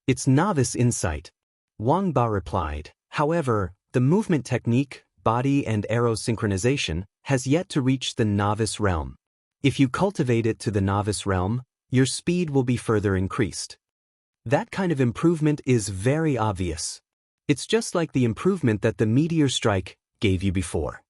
It's novice insight. Wang Ba replied. However, the movement technique, body and arrow synchronization, has yet to reach the novice realm. If you cultivate it to the novice realm, your speed will be further increased. That kind of improvement is very obvious. It's just like the improvement that the meteor strike gave you before.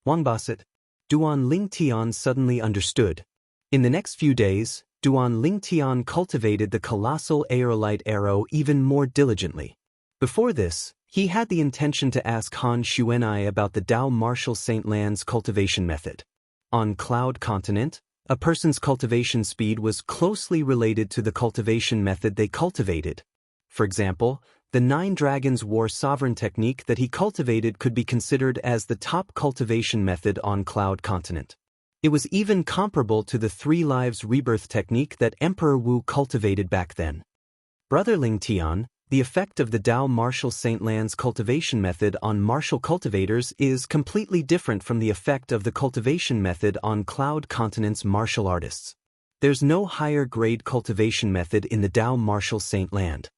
Wang Ba said. Duan Ling Tian suddenly understood. In the next few days, Duan Ling Tian cultivated the colossal aerolite arrow even more diligently. Before this, he had the intention to ask Han Xuanai about the Dao Martial Saint Lan's cultivation method. On Cloud Continent, a person's cultivation speed was closely related to the cultivation method they cultivated. For example, the 9 Dragons War Sovereign technique that he cultivated could be considered as the top cultivation method on Cloud Continent. It was even comparable to the 3 Lives Rebirth technique that Emperor Wu cultivated back then. Brother Ling Tian, the effect of the Dao Martial Saint Lan's cultivation method on martial cultivators is completely different from the effect of the cultivation method on Cloud Continent's martial artists. There's no higher grade cultivation method in the Dao Martial Saint Land.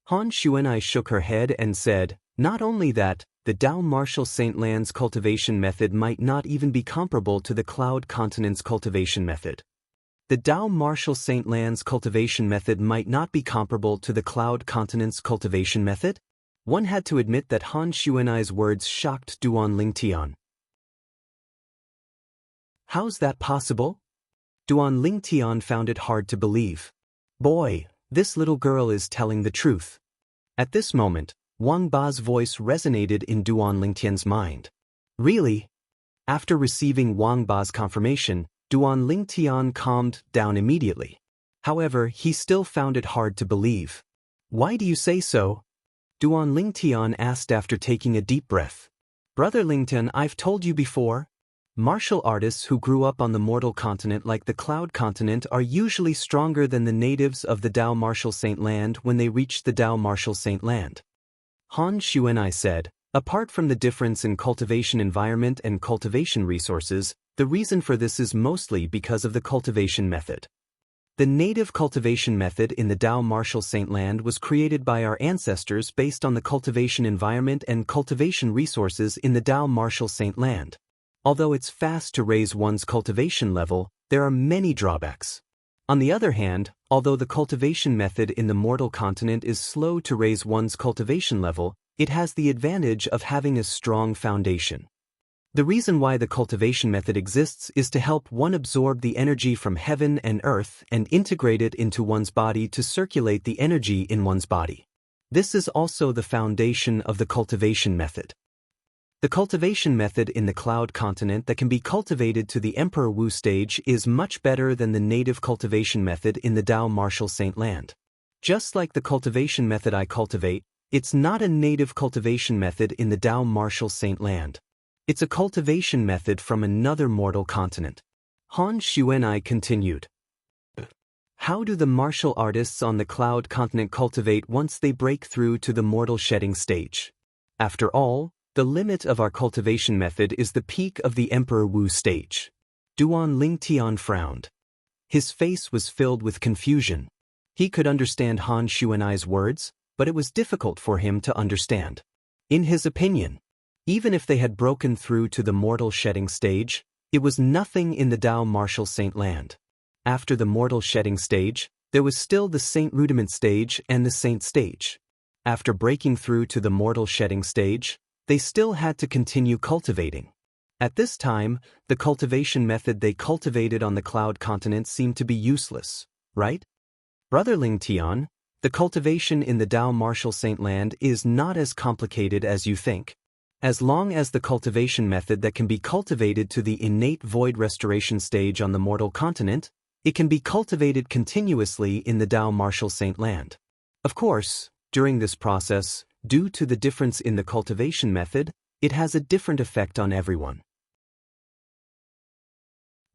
Han Xuanai shook her head and said, not only that, the Dao Martial Saint Lan's cultivation method might not even be comparable to the Cloud Continent's cultivation method. The Dao Martial Saint Lan's cultivation method might not be comparable to the Cloud Continent's cultivation method? One had to admit that Han Xuanai's words shocked Duan Ling Tian. How's that possible? Duan Ling Tian found it hard to believe. Boy, this little girl is telling the truth. At this moment, Wang Ba's voice resonated in Duan Ling Tian's mind. Really? After receiving Wang Ba's confirmation, Duan Ling Tian calmed down immediately. However, he still found it hard to believe. Why do you say so? Duan Ling Tian asked after taking a deep breath. Brother Ling Tian, I've told you before. Martial artists who grew up on the mortal continent like the Cloud Continent are usually stronger than the natives of the Dao Martial Saint Land when they reach the Dao Martial Saint Land. Han Xuanai said, apart from the difference in cultivation environment and cultivation resources, the reason for this is mostly because of the cultivation method. The native cultivation method in the Dao Martial Saint Land was created by our ancestors based on the cultivation environment and cultivation resources in the Dao Martial Saint Land. Although it's fast to raise one's cultivation level, there are many drawbacks. On the other hand, although the cultivation method in the mortal continent is slow to raise one's cultivation level, it has the advantage of having a strong foundation. The reason why the cultivation method exists is to help one absorb the energy from heaven and earth and integrate it into one's body to circulate the energy in one's body. This is also the foundation of the cultivation method. The cultivation method in the cloud continent that can be cultivated to the Emperor Wu stage is much better than the native cultivation method in the Tao Martial Saint Land. Just like the cultivation method I cultivate, it's not a native cultivation method in the Tao Martial Saint Land. It's a cultivation method from another mortal continent. Han Xuanai continued. How do the martial artists on the cloud continent cultivate once they break through to the mortal shedding stage? After all, the limit of our cultivation method is the peak of the Emperor Wu stage. Duan Lingtian frowned. His face was filled with confusion. He could understand Han Xuanai's words, but it was difficult for him to understand. In his opinion, even if they had broken through to the mortal shedding stage, it was nothing in the Tao Martial Saint Land. After the mortal shedding stage, there was still the Saint Rudiment stage and the Saint stage. After breaking through to the mortal shedding stage, they still had to continue cultivating. At this time, the cultivation method they cultivated on the cloud continent seemed to be useless, right? Brother Ling Tian, the cultivation in the Tao Martial Saint Land is not as complicated as you think. As long as the cultivation method that can be cultivated to the innate void restoration stage on the mortal continent, it can be cultivated continuously in the Tao Martial Saint Land. Of course, during this process, due to the difference in the cultivation method, it has a different effect on everyone.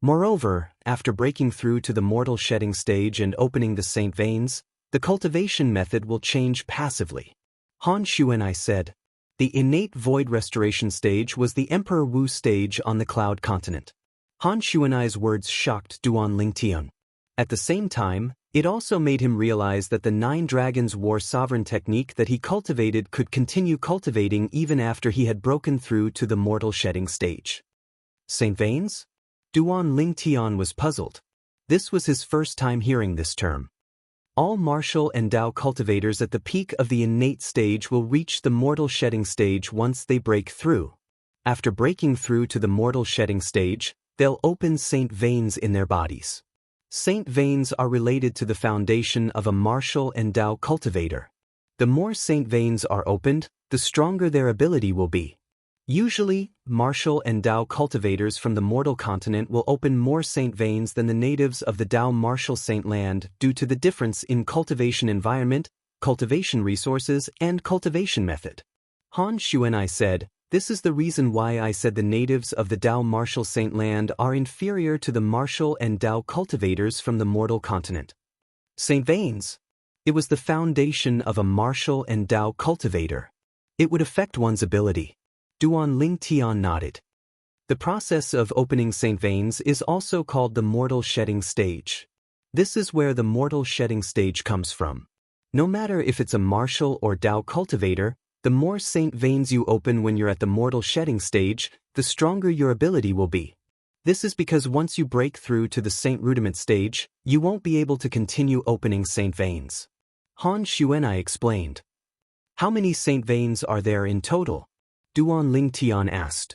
Moreover, after breaking through to the mortal shedding stage and opening the saint veins, the cultivation method will change passively. Han Xuanai said, the innate void restoration stage was the Emperor Wu stage on the cloud continent. Han Xuanai's words shocked Duan Lingtian. At the same time, it also made him realize that the 9 Dragons War Sovereign technique that he cultivated could continue cultivating even after he had broken through to the mortal shedding stage. Saint veins? Duan Lingtian was puzzled. This was his first time hearing this term. All martial and Tao cultivators at the peak of the innate stage will reach the mortal shedding stage once they break through. After breaking through to the mortal shedding stage, they'll open saint veins in their bodies. Saint veins are related to the foundation of a martial and Tao cultivator. The more saint veins are opened, the stronger their ability will be. Usually, martial and Tao cultivators from the mortal continent will open more saint veins than the natives of the Tao Martial Saint Land due to the difference in cultivation environment, cultivation resources, and cultivation method. Han Xuanai said, this is the reason why I said the natives of the Tao Martial Saint Land are inferior to the martial and Tao cultivators from the mortal continent. Saint veins. It was the foundation of a martial and Tao cultivator. It would affect one's ability. Duan Lingtian nodded. The process of opening saint veins is also called the mortal shedding stage. This is where the mortal shedding stage comes from. No matter if it's a martial or Tao cultivator, the more saint veins you open when you're at the mortal shedding stage, the stronger your ability will be. This is because once you break through to the Saint Rudiment stage, you won't be able to continue opening saint veins. Han Xuanai explained. How many saint veins are there in total? Duan Lingtian asked.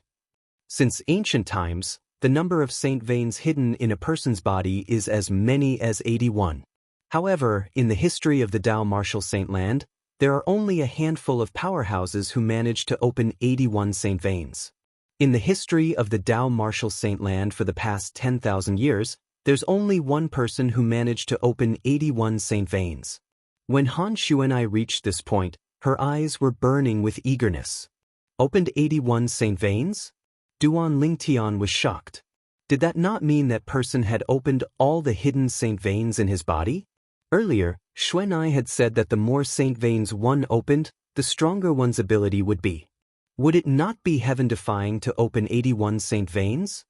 Since ancient times, the number of saint veins hidden in a person's body is as many as 81. However, in the history of the Tao Martial Saint Land, there are only a handful of powerhouses who managed to open 81 saint veins. In the history of the Tao Martial Saint Land for the past 10,000 years, there's only one person who managed to open 81 saint veins. When Han Xuanai reached this point, her eyes were burning with eagerness. Opened 81 saint veins? Duan Lingtian was shocked. Did that not mean that person had opened all the hidden saint veins in his body? Earlier, Xuanai had said that the more saint veins one opened, the stronger one's ability would be. Would it not be heaven-defying to open 81 saint veins?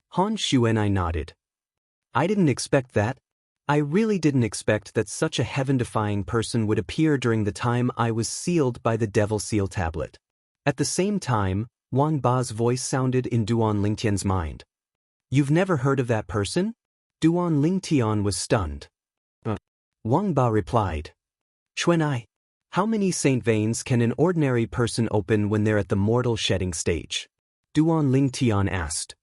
Han Xuanai nodded. I didn't expect that. I really didn't expect that such a heaven-defying person would appear during the time I was sealed by the Devil Seal tablet. At the same time, Wang Ba's voice sounded in Duan Lingtian's mind. You've never heard of that person? Duan Lingtian was stunned. Wang Ba replied. Xuanai, how many saint veins can an ordinary person open when they're at the mortal shedding stage? Duan Lingtian asked.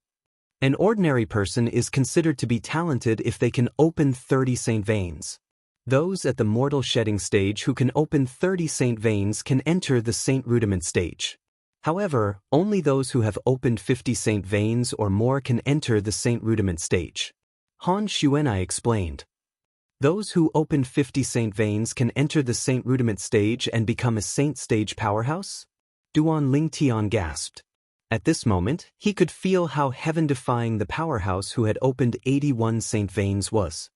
An ordinary person is considered to be talented if they can open 30 saint veins. Those at the mortal shedding stage who can open 30 saint veins can enter the saint rudiment stage. However, only those who have opened 50 saint veins or more can enter the saint rudiment stage. Han Xuanai explained. Those who open 50 saint veins can enter the saint rudiment stage and become a saint stage powerhouse? Duan Lingtian gasped. At this moment, he could feel how heaven-defying the powerhouse who had opened 81 saint veins was.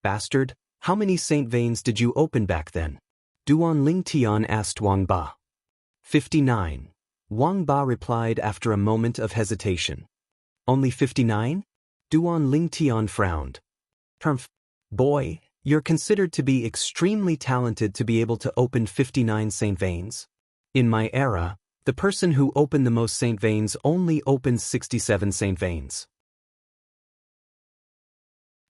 Bastard, how many saint veins did you open back then? Duan Lingtian asked Wang Ba. 59. Wang Ba replied after a moment of hesitation. Only 59? Duan Lingtian frowned. Humph. Boy, you're considered to be extremely talented to be able to open 59 saint veins. In my era, the person who opened the most saint veins only opens 67 saint veins.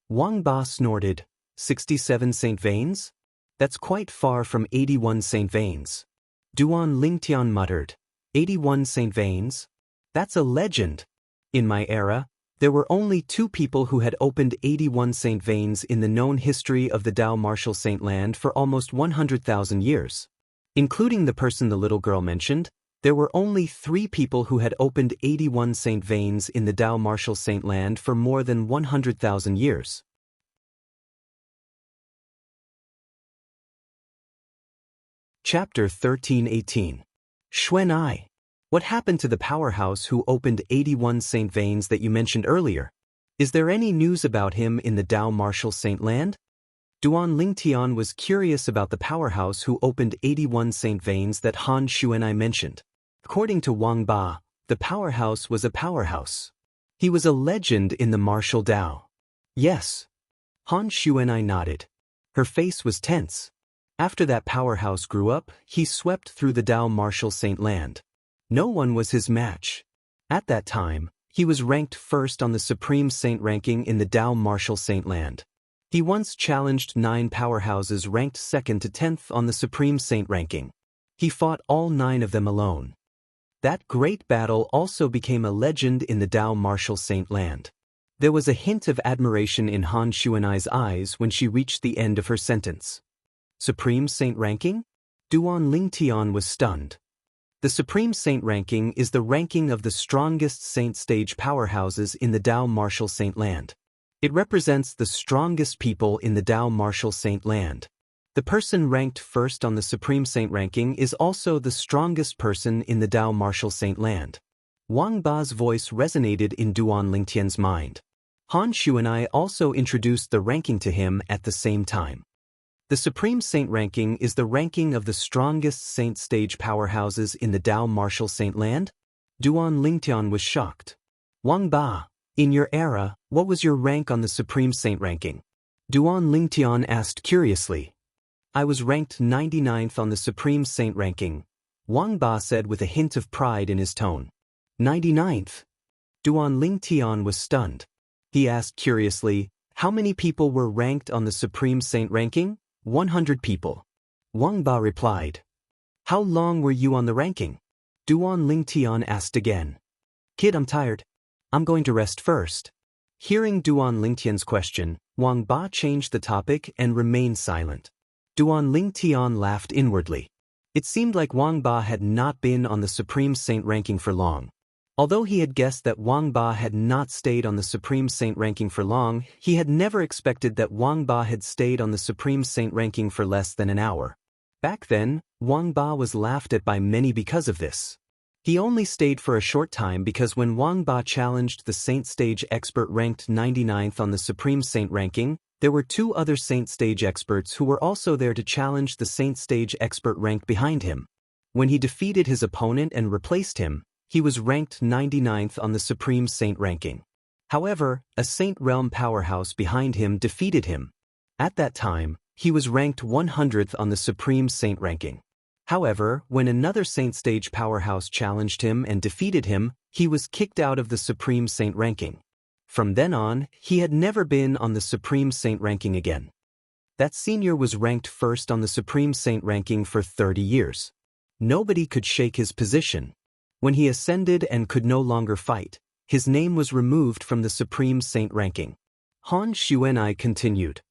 Wang Ba snorted. 67 saint veins? That's quite far from 81 saint veins. Duan Lingtian muttered. 81 saint veins? That's a legend. In my era, there were only 2 people who had opened 81 saint veins in the known history of the Dao Martial Saint Land for almost 100,000 years. Including the person the little girl mentioned, there were only 3 people who had opened 81 saint veins in the Dao Martial Saint Land for more than 100,000 years. Chapter 13:18. Xuanai. What happened to the powerhouse who opened 81 saint veins that you mentioned earlier? Is there any news about him in the Dao Martial Saint Land? Duan Lingtian was curious about the powerhouse who opened 81 saint veins that Han Xuanai mentioned. According to Wang Ba, the powerhouse was a powerhouse. He was a legend in the martial Dao. Yes. Han Xuanai nodded. Her face was tense. After that powerhouse grew up, he swept through the Dao Martial Saint Land. No one was his match. At that time, he was ranked first on the Supreme Saint ranking in the Dao Martial Saint Land. He once challenged 9 powerhouses ranked 2nd to 10th on the Supreme Saint ranking. He fought all 9 of them alone. That great battle also became a legend in the Dao Martial Saint Land. There was a hint of admiration in Han Xuanai's eyes when she reached the end of her sentence. Supreme Saint ranking? Duan Lingtian was stunned. The Supreme Saint ranking is the ranking of the strongest saint stage powerhouses in the Dao Martial Saint Land. It represents the strongest people in the Dao Martial Saint Land. The person ranked first on the Supreme Saint ranking is also the strongest person in the Dao Martial Saint Land. Wang Ba's voice resonated in Duan Lingtian's mind. Han Xuanai also introduced the ranking to him at the same time. The Supreme Saint ranking is the ranking of the strongest saint stage powerhouses in the Dao Martial Saint Land? Duan Lingtian was shocked. Wang Ba, in your era, what was your rank on the Supreme Saint ranking? Duan Lingtian asked curiously. I was ranked 99th on the Supreme Saint ranking, Wang Ba said with a hint of pride in his tone. 99th? Duan Lingtian was stunned. He asked curiously, how many people were ranked on the Supreme Saint ranking? 100 people. Wang Ba replied. How long were you on the ranking? Duan Lingtian asked again. Kid, I'm tired. I'm going to rest first. Hearing Duan Lingtian's question, Wang Ba changed the topic and remained silent. Duan Lingtian laughed inwardly. It seemed like Wang Ba had not been on the Supreme Saint ranking for long. Although he had guessed that Wang Ba had not stayed on the Supreme Saint ranking for long, he had never expected that Wang Ba had stayed on the Supreme Saint ranking for less than an hour. Back then, Wang Ba was laughed at by many because of this. He only stayed for a short time because when Wang Ba challenged the Saint Stage expert ranked 99th on the Supreme Saint ranking, there were 2 other Saint Stage experts who were also there to challenge the Saint Stage expert rank behind him. When he defeated his opponent and replaced him, he was ranked 99th on the Supreme Saint ranking. However, a Saint Realm powerhouse behind him defeated him. At that time, he was ranked 100th on the Supreme Saint ranking. However, when another Saint Stage powerhouse challenged him and defeated him, he was kicked out of the Supreme Saint ranking. From then on, he had never been on the Supreme Saint ranking again. That senior was ranked first on the Supreme Saint ranking for 30 years. Nobody could shake his position. When he ascended and could no longer fight, his name was removed from the supreme saint ranking. Han Xuanai continued.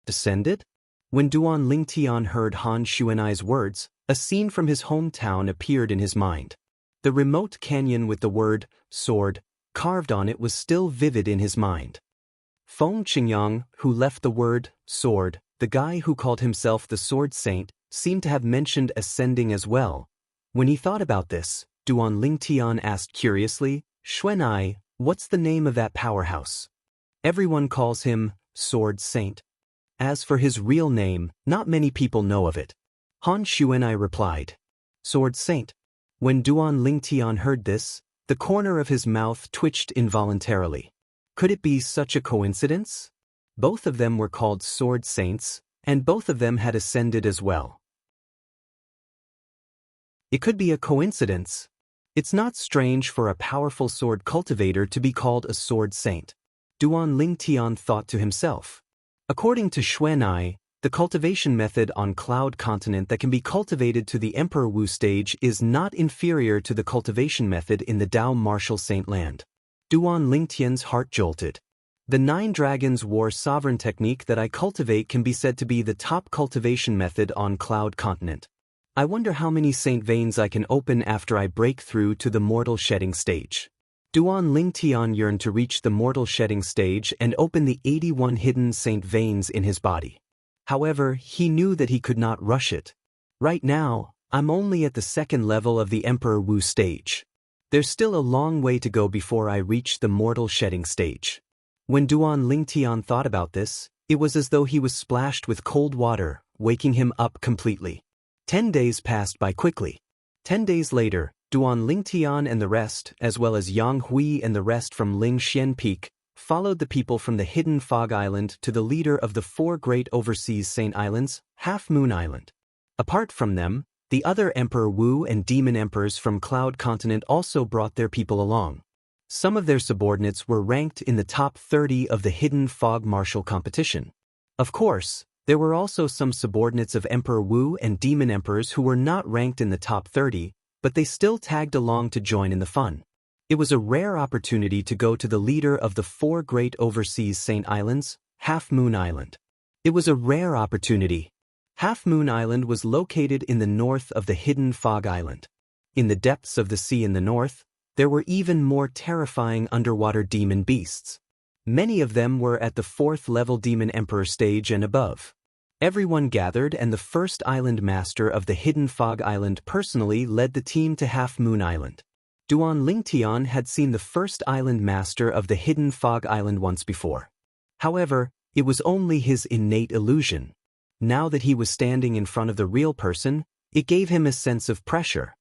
Descended? When Duan Lingtian heard Han Xuanai's words, a scene from his hometown appeared in his mind. The remote canyon with the word, sword, carved on it was still vivid in his mind. Feng Qingyang, who left the word, sword, the guy who called himself the Sword Saint, seemed to have mentioned ascending as well. When he thought about this, Duan Lingtian asked curiously, Xuanai, what's the name of that powerhouse? Everyone calls him Sword Saint. As for his real name, not many people know of it. Han Xuanai replied. Sword Saint. When Duan Lingtian heard this, the corner of his mouth twitched involuntarily. Could it be such a coincidence? Both of them were called Sword Saints, and both of them had ascended as well. It could be a coincidence. It's not strange for a powerful sword cultivator to be called a Sword Saint. Duan Lingtian thought to himself. According to Xuanai, the cultivation method on Cloud Continent that can be cultivated to the Emperor Wu stage is not inferior to the cultivation method in the Dao Martial Saint Land. Duan Lingtian's heart jolted. The 9 Dragons War Sovereign technique that I cultivate can be said to be the top cultivation method on Cloud Continent. I wonder how many saint veins I can open after I break through to the mortal shedding stage. Duan Lingtian yearned to reach the mortal shedding stage and open the 81 hidden saint veins in his body. However, he knew that he could not rush it. Right now, I'm only at the 2nd level of the Emperor Wu stage. There's still a long way to go before I reach the mortal shedding stage. When Duan Lingtian thought about this, it was as though he was splashed with cold water, waking him up completely. 10 days passed by quickly. 10 days later, Duan Lingtian and the rest, as well as Yang Hui and the rest from Lingxian Peak, followed the people from the hidden Fog Island to the leader of the 4 great overseas saint islands, Half Moon Island. Apart from them, the other Emperor Wu and Demon Emperors from Cloud Continent also brought their people along. Some of their subordinates were ranked in the top 30 of the hidden Fog Martial competition. Of course, there were also some subordinates of Emperor Wu and Demon Emperors who were not ranked in the top 30, but they still tagged along to join in the fun. It was a rare opportunity to go to the leader of the 4 great overseas saint islands, Half Moon Island. It was a rare opportunity. Half Moon Island was located in the north of the hidden Fog Island. In the depths of the sea in the north, there were even more terrifying underwater demon beasts. Many of them were at the 4th level Demon Emperor stage and above. Everyone gathered and the first island master of the hidden Fog Island personally led the team to Half Moon Island. Duan Lingtian had seen the first island master of the hidden Fog Island once before. However, it was only his innate illusion. Now that he was standing in front of the real person, it gave him a sense of pressure.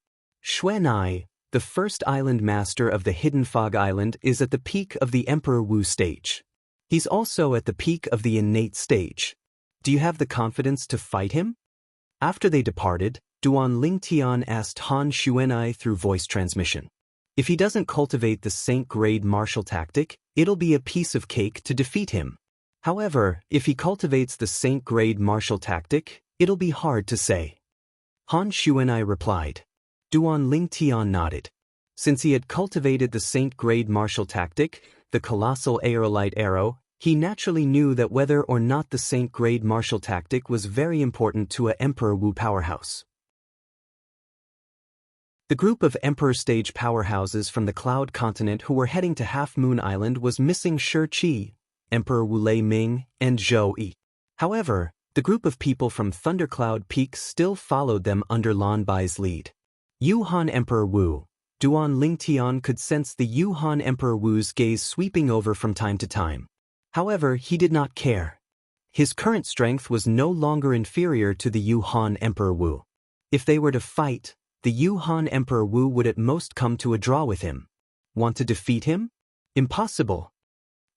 Xuanai, the first island master of the hidden Fog Island, is at the peak of the Emperor Wu stage. He's also at the peak of the innate stage. Do you have the confidence to fight him? After they departed, Duan Lingtian asked Han Xuanai through voice transmission. If he doesn't cultivate the saint-grade martial tactic, it'll be a piece of cake to defeat him. However, if he cultivates the saint-grade martial tactic, it'll be hard to say. Han Xuanai replied. Duan Lingtian nodded. Since he had cultivated the saint-grade martial tactic, the colossal aerolite arrow, he naturally knew that whether or not the saint-grade martial tactic was very important to a Emperor Wu powerhouse. The group of Emperor stage powerhouses from the Cloud Continent who were heading to Half Moon Island was missing Shi Qi, Emperor Wu Lei Ming, and Zhou Yi. However, the group of people from Thundercloud Peak still followed them under Lan Bai's lead. Yuhan Emperor Wu. Duan Lingtian could sense the Yuhan Emperor Wu's gaze sweeping over from time to time. However, he did not care. His current strength was no longer inferior to the Yuhan Emperor Wu. If they were to fight, the Yuhan Emperor Wu would at most come to a draw with him. Want to defeat him? Impossible.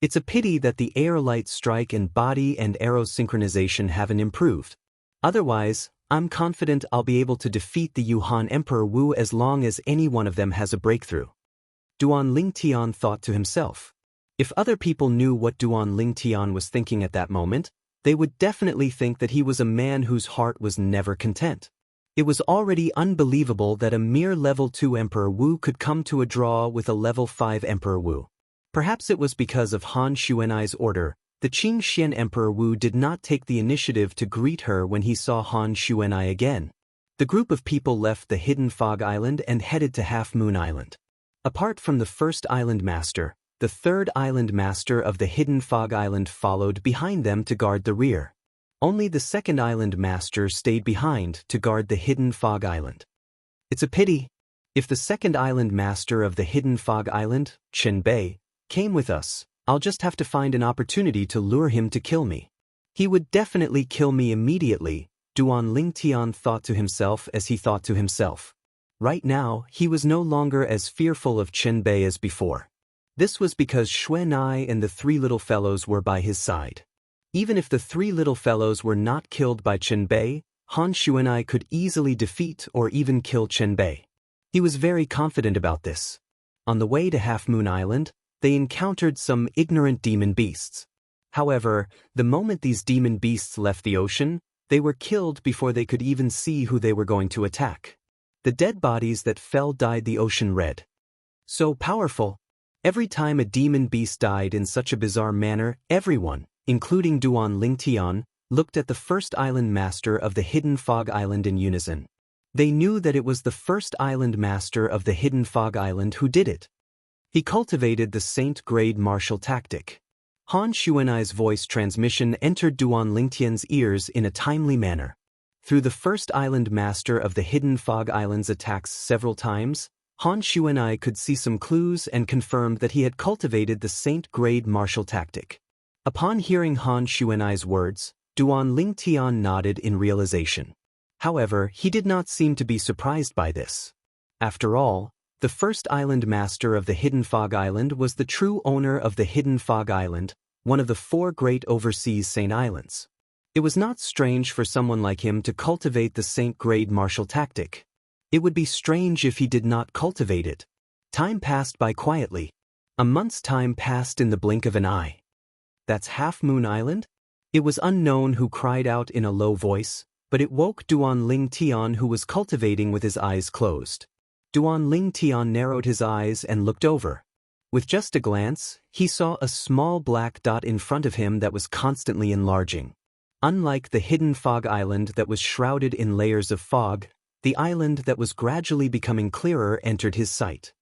It's a pity that the aerolite strike and body and arrow synchronization haven't improved. Otherwise, I'm confident I'll be able to defeat the Yuhan Emperor Wu as long as any one of them has a breakthrough. Duan Lingtian thought to himself. If other people knew what Duan Lingtian was thinking at that moment, they would definitely think that he was a man whose heart was never content. It was already unbelievable that a mere level 2 Emperor Wu could come to a draw with a level 5 Emperor Wu. Perhaps it was because of Han Xuanai's order. The Qingxian Emperor Wu did not take the initiative to greet her when he saw Han Xuanai again. The group of people left the Hidden Fog Island and headed to Half Moon Island. Apart from the first island master, the third island master of the Hidden Fog Island followed behind them to guard the rear. Only the second island master stayed behind to guard the Hidden Fog Island. It's a pity. If the second island master of the Hidden Fog Island, Chen Bei, came with us, I'll just have to find an opportunity to lure him to kill me. He would definitely kill me immediately, Duan Lingtian thought to himself as he thought to himself. Right now, he was no longer as fearful of Chen Bei as before. This was because Xuanai and the three little fellows were by his side. Even if the three little fellows were not killed by Chen Bei, Han Xuanai could easily defeat or even kill Chen Bei. He was very confident about this. On the way to Half Moon Island, they encountered some ignorant demon beasts. However, the moment these demon beasts left the ocean, they were killed before they could even see who they were going to attack. The dead bodies that fell dyed the ocean red. So powerful. Every time a demon beast died in such a bizarre manner, everyone, including Duan Lingtian, looked at the first island master of the Hidden Fog Island in unison. They knew that it was the first island master of the Hidden Fog Island who did it. He cultivated the Saint-grade martial tactic. Han Xuanai's voice transmission entered Duan Lingtian's ears in a timely manner. Through the first island master of the Hidden Fog Island's attacks several times, Han Xuanai could see some clues and confirmed that he had cultivated the Saint-grade martial tactic. Upon hearing Han Xuanai's words, Duan Lingtian nodded in realization. However, he did not seem to be surprised by this. After all, the first island master of the Hidden Fog Island was the true owner of the Hidden Fog Island, one of the 4 great overseas Saint Islands. It was not strange for someone like him to cultivate the Saint-grade martial tactic. It would be strange if he did not cultivate it. Time passed by quietly. A month's time passed in the blink of an eye. That's Half Moon Island? It was unknown who cried out in a low voice, but it woke Duan Lingtian, who was cultivating with his eyes closed. Duan Lingtian narrowed his eyes and looked over. With just a glance, he saw a small black dot in front of him that was constantly enlarging. Unlike the Hidden Fog Island that was shrouded in layers of fog, the island that was gradually becoming clearer entered his sight.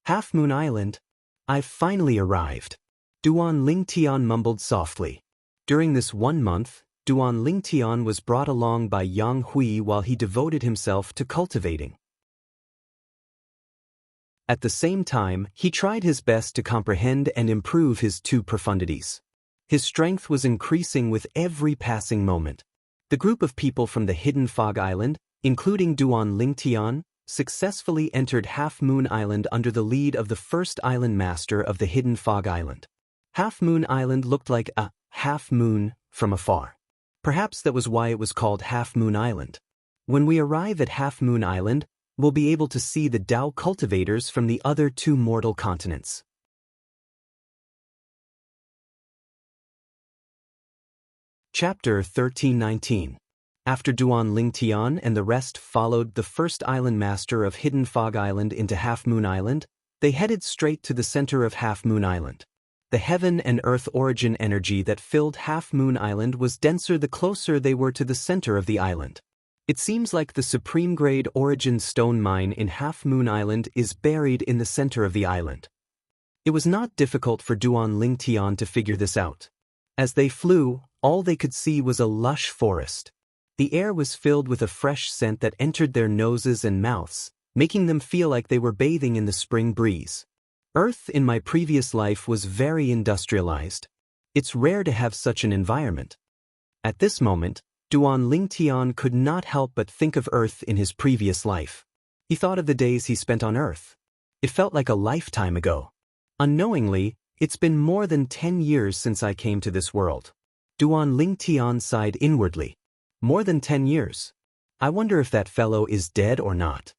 Half Moon Island? I've finally arrived. Duan Lingtian mumbled softly. During this 1 month, Duan Lingtian was brought along by Yang Hui while he devoted himself to cultivating. At the same time, he tried his best to comprehend and improve his 2 profundities. His strength was increasing with every passing moment. The group of people from the Hidden Fog Island, including Duan Lingtian, successfully entered Half Moon Island under the lead of the first island master of the Hidden Fog Island. Half Moon Island looked like a half moon from afar. Perhaps that was why it was called Half Moon Island. When we arrive at Half Moon Island, we'll be able to see the Tao cultivators from the other 2 mortal continents. Chapter 1319. After Duan Lingtian and the rest followed the first island master of Hidden Fog Island into Half Moon Island, they headed straight to the center of Half Moon Island. The heaven and earth origin energy that filled Half Moon Island was denser the closer they were to the center of the island. It seems like the supreme grade origin stone mine in Half Moon Island is buried in the center of the island. It was not difficult for Duan Lingtian to figure this out. As they flew, all they could see was a lush forest. The air was filled with a fresh scent that entered their noses and mouths, making them feel like they were bathing in the spring breeze. Earth in my previous life was very industrialized. It's rare to have such an environment. At this moment, Duan Lingtian could not help but think of Earth in his previous life. He thought of the days he spent on Earth. It felt like a lifetime ago. Unknowingly, it's been more than 10 years since I came to this world. Duan Lingtian sighed inwardly. More than 10 years. I wonder if that fellow is dead or not.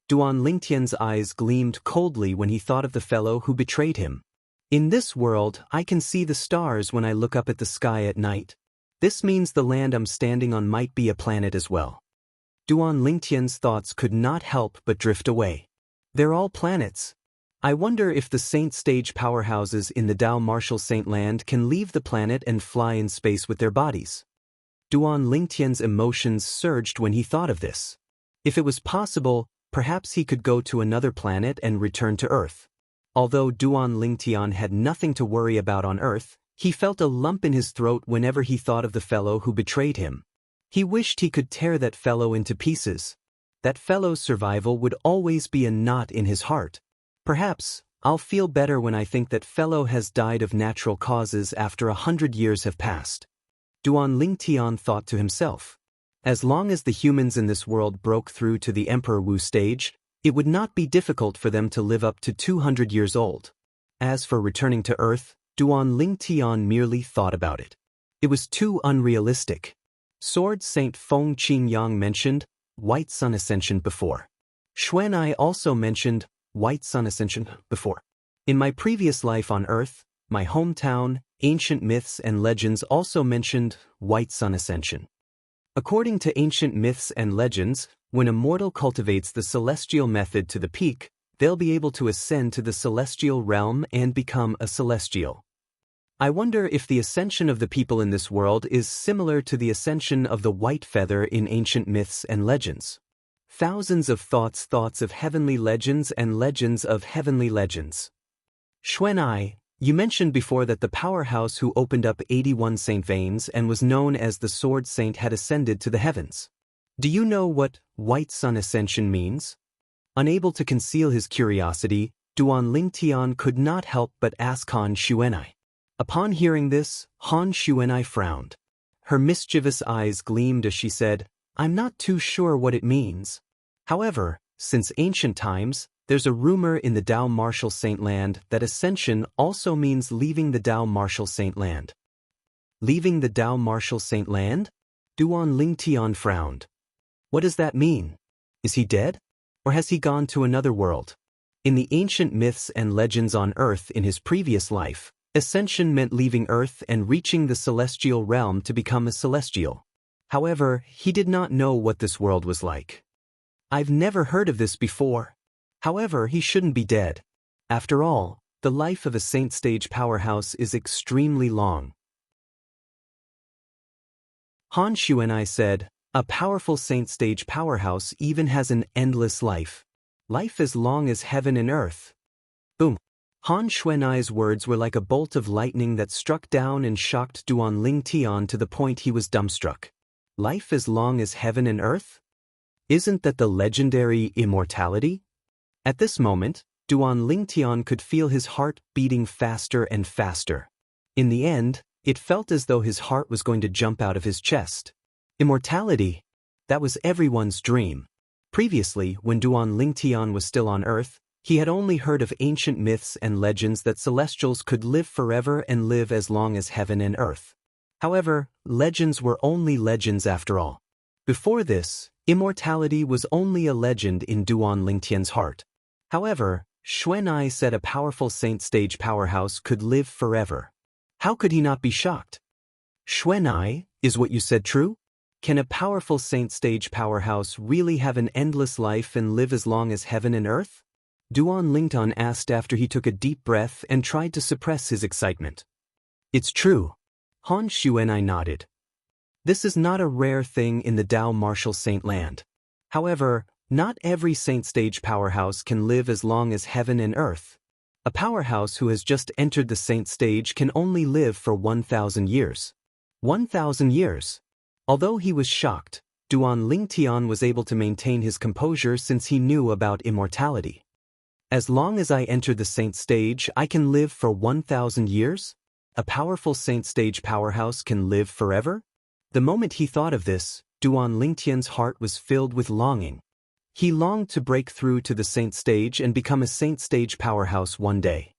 Duan Lingtian's eyes gleamed coldly when he thought of the fellow who betrayed him. In this world, I can see the stars when I look up at the sky at night. This means the land I'm standing on might be a planet as well. Duan Lingtian's thoughts could not help but drift away. They're all planets. I wonder if the Saint Stage powerhouses in the Dao Martial Saint Land can leave the planet and fly in space with their bodies. Duan Lingtian's emotions surged when he thought of this. If it was possible, perhaps he could go to another planet and return to Earth. Although Duan Lingtian had nothing to worry about on Earth, he felt a lump in his throat whenever he thought of the fellow who betrayed him. He wished he could tear that fellow into pieces. That fellow's survival would always be a knot in his heart. Perhaps I'll feel better when I think that fellow has died of natural causes after 100 years have passed. Duan Lingtian thought to himself. As long as the humans in this world broke through to the Emperor Wu stage, it would not be difficult for them to live up to 200 years old. As for returning to Earth, Duan Lingtian merely thought about it. It was too unrealistic. Sword Saint Feng Qingyang mentioned White Sun Ascension before. Xuanai also mentioned White Sun Ascension before. In my previous life on Earth, my hometown, ancient myths and legends also mentioned White Sun Ascension. According to ancient myths and legends, when a mortal cultivates the celestial method to the peak, they'll be able to ascend to the celestial realm and become a celestial. I wonder if the ascension of the people in this world is similar to the ascension of the white feather in ancient myths and legends. Thousands of thoughts of heavenly legends and legends of heavenly legends. Xuanai, you mentioned before that the powerhouse who opened up 81 Saint Veins and was known as the Sword Saint had ascended to the heavens. Do you know what White Sun Ascension means? Unable to conceal his curiosity, Duan Lingtian could not help but ask Han Xuanai. Upon hearing this, Han Xuanai frowned. Her mischievous eyes gleamed as she said, I'm not too sure what it means. However, since ancient times, there's a rumor in the Dao Martial Saint Land that ascension also means leaving the Dao Martial Saint Land. Leaving the Dao Martial Saint Land? Duan Lingtian frowned. What does that mean? Is he dead? Or has he gone to another world? In the ancient myths and legends on Earth in his previous life, ascension meant leaving Earth and reaching the celestial realm to become a celestial. However, he did not know what this world was like. I've never heard of this before. However, he shouldn't be dead. After all, the life of a Saint Stage powerhouse is extremely long. Han Xuanai said, a powerful Saint Stage powerhouse even has an endless life. Life as long as heaven and earth. Boom. Han Xuanai's words were like a bolt of lightning that struck down and shocked Duan Lingtian to the point he was dumbstruck. Life as long as heaven and earth? Isn't that the legendary immortality? At this moment, Duan Lingtian could feel his heart beating faster and faster. In the end, it felt as though his heart was going to jump out of his chest. Immortality? That was everyone's dream. Previously, when Duan Lingtian was still on Earth, he had only heard of ancient myths and legends that celestials could live forever and live as long as heaven and earth. However, legends were only legends after all. Before this, immortality was only a legend in Duan Lingtian's heart. However, Xuanai said a powerful Saint Stage powerhouse could live forever. How could he not be shocked? Xuanai, is what you said true? Can a powerful Saint Stage powerhouse really have an endless life and live as long as heaven and earth? Duan Lingtian asked after he took a deep breath and tried to suppress his excitement. It's true. Han Xuanai nodded. This is not a rare thing in the Dao Martial Saint Land. However, not every Saint Stage powerhouse can live as long as heaven and earth. A powerhouse who has just entered the Saint Stage can only live for 1,000 years. 1,000 years. Although he was shocked, Duan Lingtian was able to maintain his composure since he knew about immortality. As long as I enter the Saint Stage, I can live for 1,000 years? A powerful Saint Stage powerhouse can live forever? The moment he thought of this, Duan Lingtian's heart was filled with longing. He longed to break through to the Saint Stage and become a Saint Stage powerhouse one day.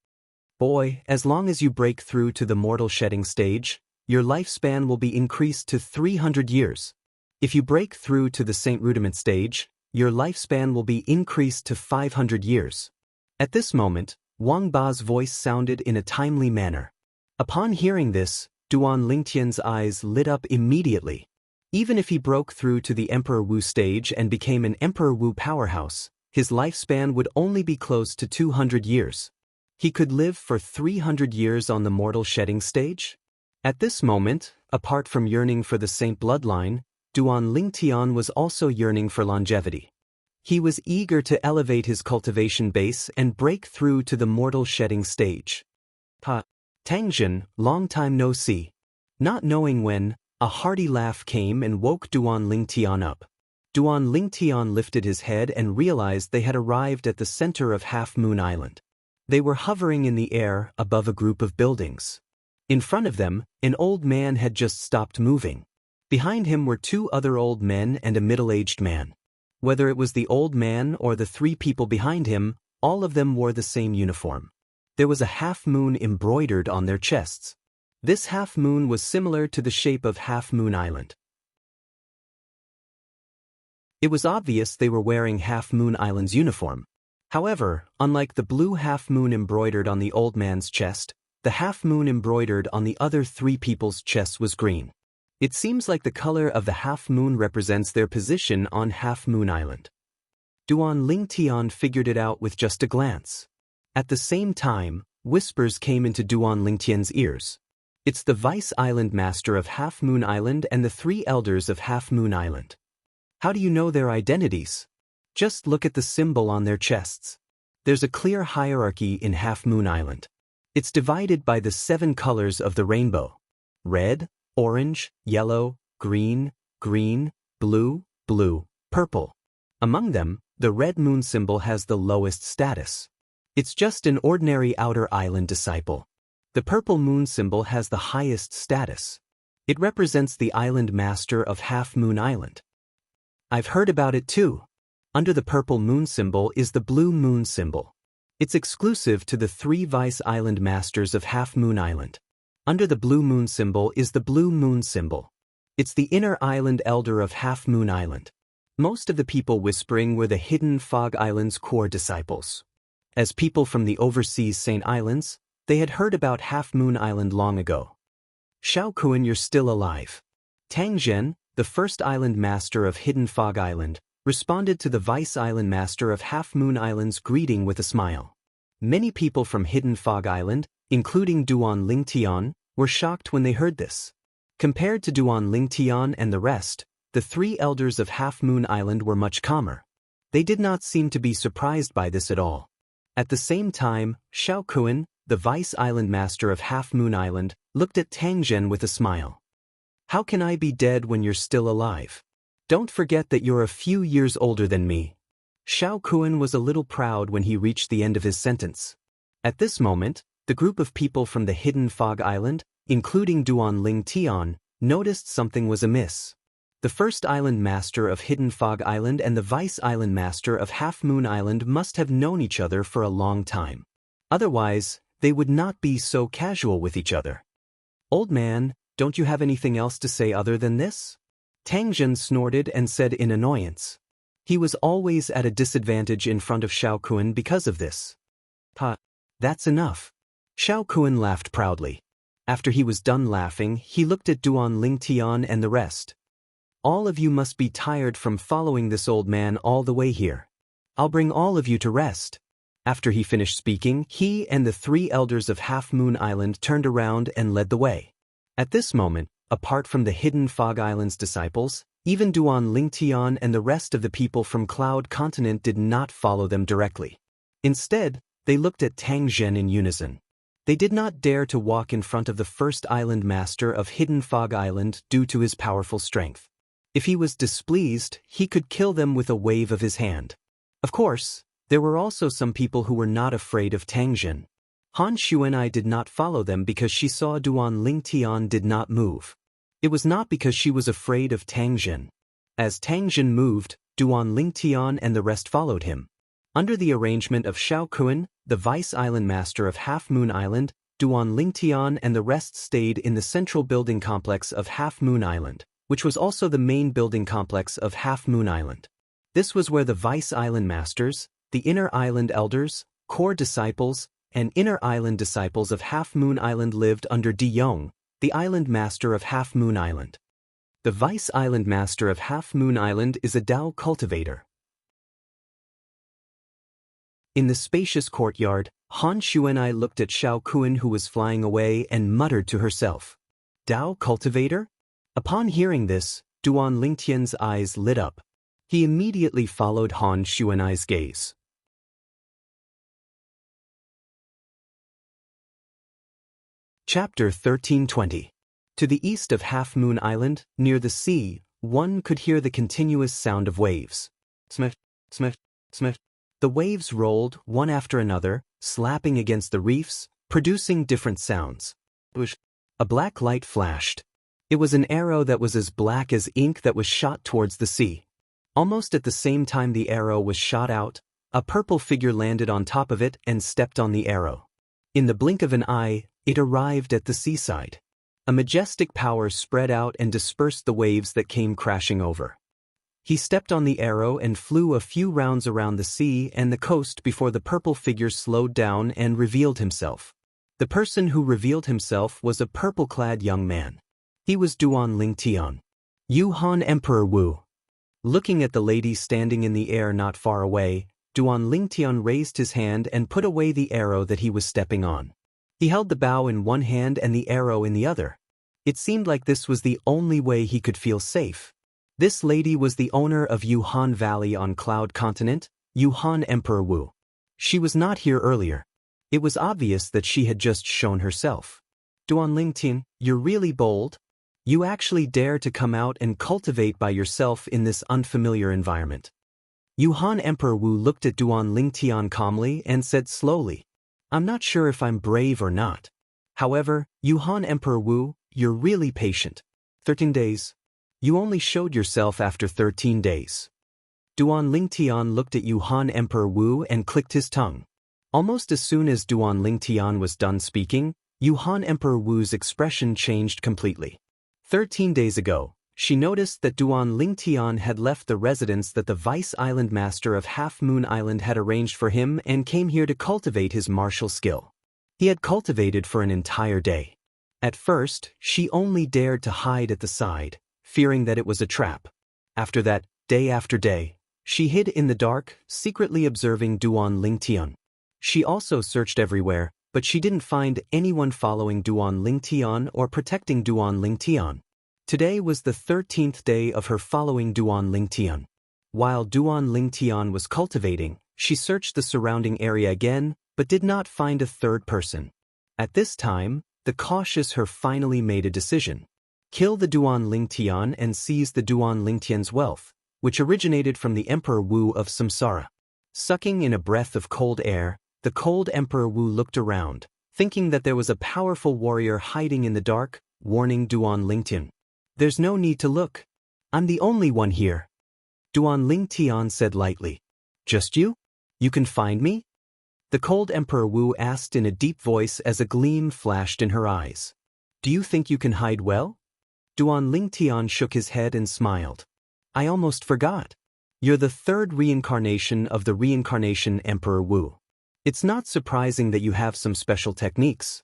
Boy, as long as you break through to the mortal shedding stage, your lifespan will be increased to 300 years. If you break through to the Saint Rudiment stage, your lifespan will be increased to 500 years. At this moment, Wang Ba's voice sounded in a timely manner. Upon hearing this, Duan Lingtian's eyes lit up immediately. Even if he broke through to the Emperor Wu stage and became an Emperor Wu powerhouse, his lifespan would only be close to 200 years. He could live for 300 years on the mortal shedding stage? At this moment, apart from yearning for the saint bloodline, Duan Lingtian was also yearning for longevity. He was eager to elevate his cultivation base and break through to the mortal shedding stage. Tangjin, long time no see. Not knowing when, a hearty laugh came and woke Duan Lingtian up. Duan Lingtian lifted his head and realized they had arrived at the center of Half Moon Island. They were hovering in the air above a group of buildings. In front of them, an old man had just stopped moving. Behind him were two other old men and a middle-aged man. Whether it was the old man or the three people behind him, all of them wore the same uniform. There was a half moon embroidered on their chests. This half moon was similar to the shape of Half Moon Island. It was obvious they were wearing Half Moon Island's uniform. However, unlike the blue half moon embroidered on the old man's chest, the half moon embroidered on the other three people's chests was green. It seems like the color of the half moon represents their position on Half Moon Island. Duan Lingtian figured it out with just a glance. At the same time, whispers came into Duan Lingtian's ears. It's the Vice Island Master of Half Moon Island and the three elders of Half Moon Island. How do you know their identities? Just look at the symbol on their chests. There's a clear hierarchy in Half Moon Island. It's divided by the 7 colors of the rainbow: red, orange, yellow, green, green, blue, blue, purple. Among them, the red moon symbol has the lowest status. It's just an ordinary outer island disciple. The purple moon symbol has the highest status. It represents the island master of Half Moon Island. I've heard about it too. Under the purple moon symbol is the blue moon symbol. It's exclusive to the 3 Vice Island Masters of Half Moon Island. Under the blue moon symbol is the blue moon symbol. It's the inner island elder of Half Moon Island. Most of the people whispering were the Hidden Fog Island's core disciples. As people from the overseas Saint Islands, they had heard about Half Moon Island long ago. Shaokuan, you're still alive. Tang Zhen, the first island master of Hidden Fog Island, responded to the Vice Island Master of Half Moon Island's greeting with a smile. Many people from Hidden Fog Island, including Duan Lingtian, were shocked when they heard this. Compared to Duan Lingtian and the rest, the 3 elders of Half Moon Island were much calmer. They did not seem to be surprised by this at all. At the same time, Shaokuan, the Vice Island Master of Half Moon Island, looked at Tang Zhen with a smile. How can I be dead when you're still alive? Don't forget that you're a few years older than me. Shaokuan was a little proud when he reached the end of his sentence. At this moment, the group of people from the Hidden Fog Island, including Duan Lingtian, noticed something was amiss. The first island master of Hidden Fog Island and the Vice Island Master of Half Moon Island must have known each other for a long time. Otherwise, they would not be so casual with each other. Old man, don't you have anything else to say other than this? Tang Zhen snorted and said in annoyance. He was always at a disadvantage in front of Shaokuan because of this. That's enough. Shaokuan laughed proudly. After he was done laughing, he looked at Duan Lingtian and the rest. All of you must be tired from following this old man all the way here. I'll bring all of you to rest. After he finished speaking, he and the 3 elders of Half Moon Island turned around and led the way. At this moment, apart from the Hidden Fog Island's disciples, even Duan Lingtian and the rest of the people from Cloud Continent did not follow them directly. Instead, they looked at Tang Zhen in unison. They did not dare to walk in front of the first island master of Hidden Fog Island due to his powerful strength. If he was displeased, he could kill them with a wave of his hand. Of course, there were also some people who were not afraid of Tang Zhen. Han Xuanai did not follow them because she saw Duan Lingtian did not move. It was not because she was afraid of Tang Zhen. As Tang Zhen moved, Duan Lingtian and the rest followed him. Under the arrangement of Shaokuan, the Vice Island Master of Half Moon Island, Duan Lingtian and the rest stayed in the central building complex of Half Moon Island, which was also the main building complex of Half Moon Island. This was where the Vice Island Masters, the Inner Island Elders, Core Disciples, and Inner Island Disciples of Half Moon Island lived under Di Yong, the Island Master of Half Moon Island. The Vice Island Master of Half Moon Island is a Tao cultivator. In the spacious courtyard, Han Xuanai looked at Xiao Kun who was flying away and muttered to herself. Tao cultivator? Upon hearing this, Duan Lingtian's eyes lit up. He immediately followed Han Xuanai's gaze. Chapter 1320. To the east of Half Moon Island, near the sea, one could hear the continuous sound of waves. Smith, smith, smith. The waves rolled, one after another, slapping against the reefs, producing different sounds. A black light flashed. It was an arrow that was as black as ink that was shot towards the sea. Almost at the same time the arrow was shot out, a purple figure landed on top of it and stepped on the arrow. In the blink of an eye, it arrived at the seaside. A majestic power spread out and dispersed the waves that came crashing over. He stepped on the arrow and flew a few rounds around the sea and the coast before the purple figure slowed down and revealed himself. The person who revealed himself was a purple-clad young man. He was Duan Lingtian. Yuhan Emperor Wu. Looking at the lady standing in the air not far away, Duan Lingtian raised his hand and put away the arrow that he was stepping on. He held the bow in one hand and the arrow in the other. It seemed like this was the only way he could feel safe. This lady was the owner of Yuhan Valley on Cloud Continent, Yuhan Emperor Wu. She was not here earlier. It was obvious that she had just shown herself. Duan Lingtian, you're really bold. You actually dare to come out and cultivate by yourself in this unfamiliar environment. Yuhan Emperor Wu looked at Duan Lingtian calmly and said slowly, I'm not sure if I'm brave or not. However, Yuhan Emperor Wu, you're really patient. 13 days. You only showed yourself after 13 days. Duan Lingtian looked at Yuhan Emperor Wu and clicked his tongue. Almost as soon as Duan Lingtian was done speaking, Yuhan Emperor Wu's expression changed completely. 13 days ago, she noticed that Duan Lingtian had left the residence that the Vice Island Master of Half Moon Island had arranged for him and came here to cultivate his martial skill. He had cultivated for an entire day. At first, she only dared to hide at the side, fearing that it was a trap. After that, day after day, she hid in the dark, secretly observing Duan Lingtian. She also searched everywhere, but she didn't find anyone following Duan Lingtian or protecting Duan Lingtian. Today was the 13th day of her following Duan Lingtian. While Duan Lingtian was cultivating, she searched the surrounding area again, but did not find a third person. At this time, the cautious her finally made a decision. Kill the Duan Lingtian and seize the Duan Lingtian's wealth, which originated from the Emperor Wu of Samsara. Sucking in a breath of cold air, the cold Emperor Wu looked around, thinking that there was a powerful warrior hiding in the dark, warning Duan Lingtian. There's no need to look. I'm the only one here. Duan Lingtian said lightly. Just you? You can find me? The cold Emperor Wu asked in a deep voice as a gleam flashed in her eyes. Do you think you can hide well? Duan Lingtian shook his head and smiled. I almost forgot. You're the third reincarnation of the reincarnation Emperor Wu. It's not surprising that you have some special techniques.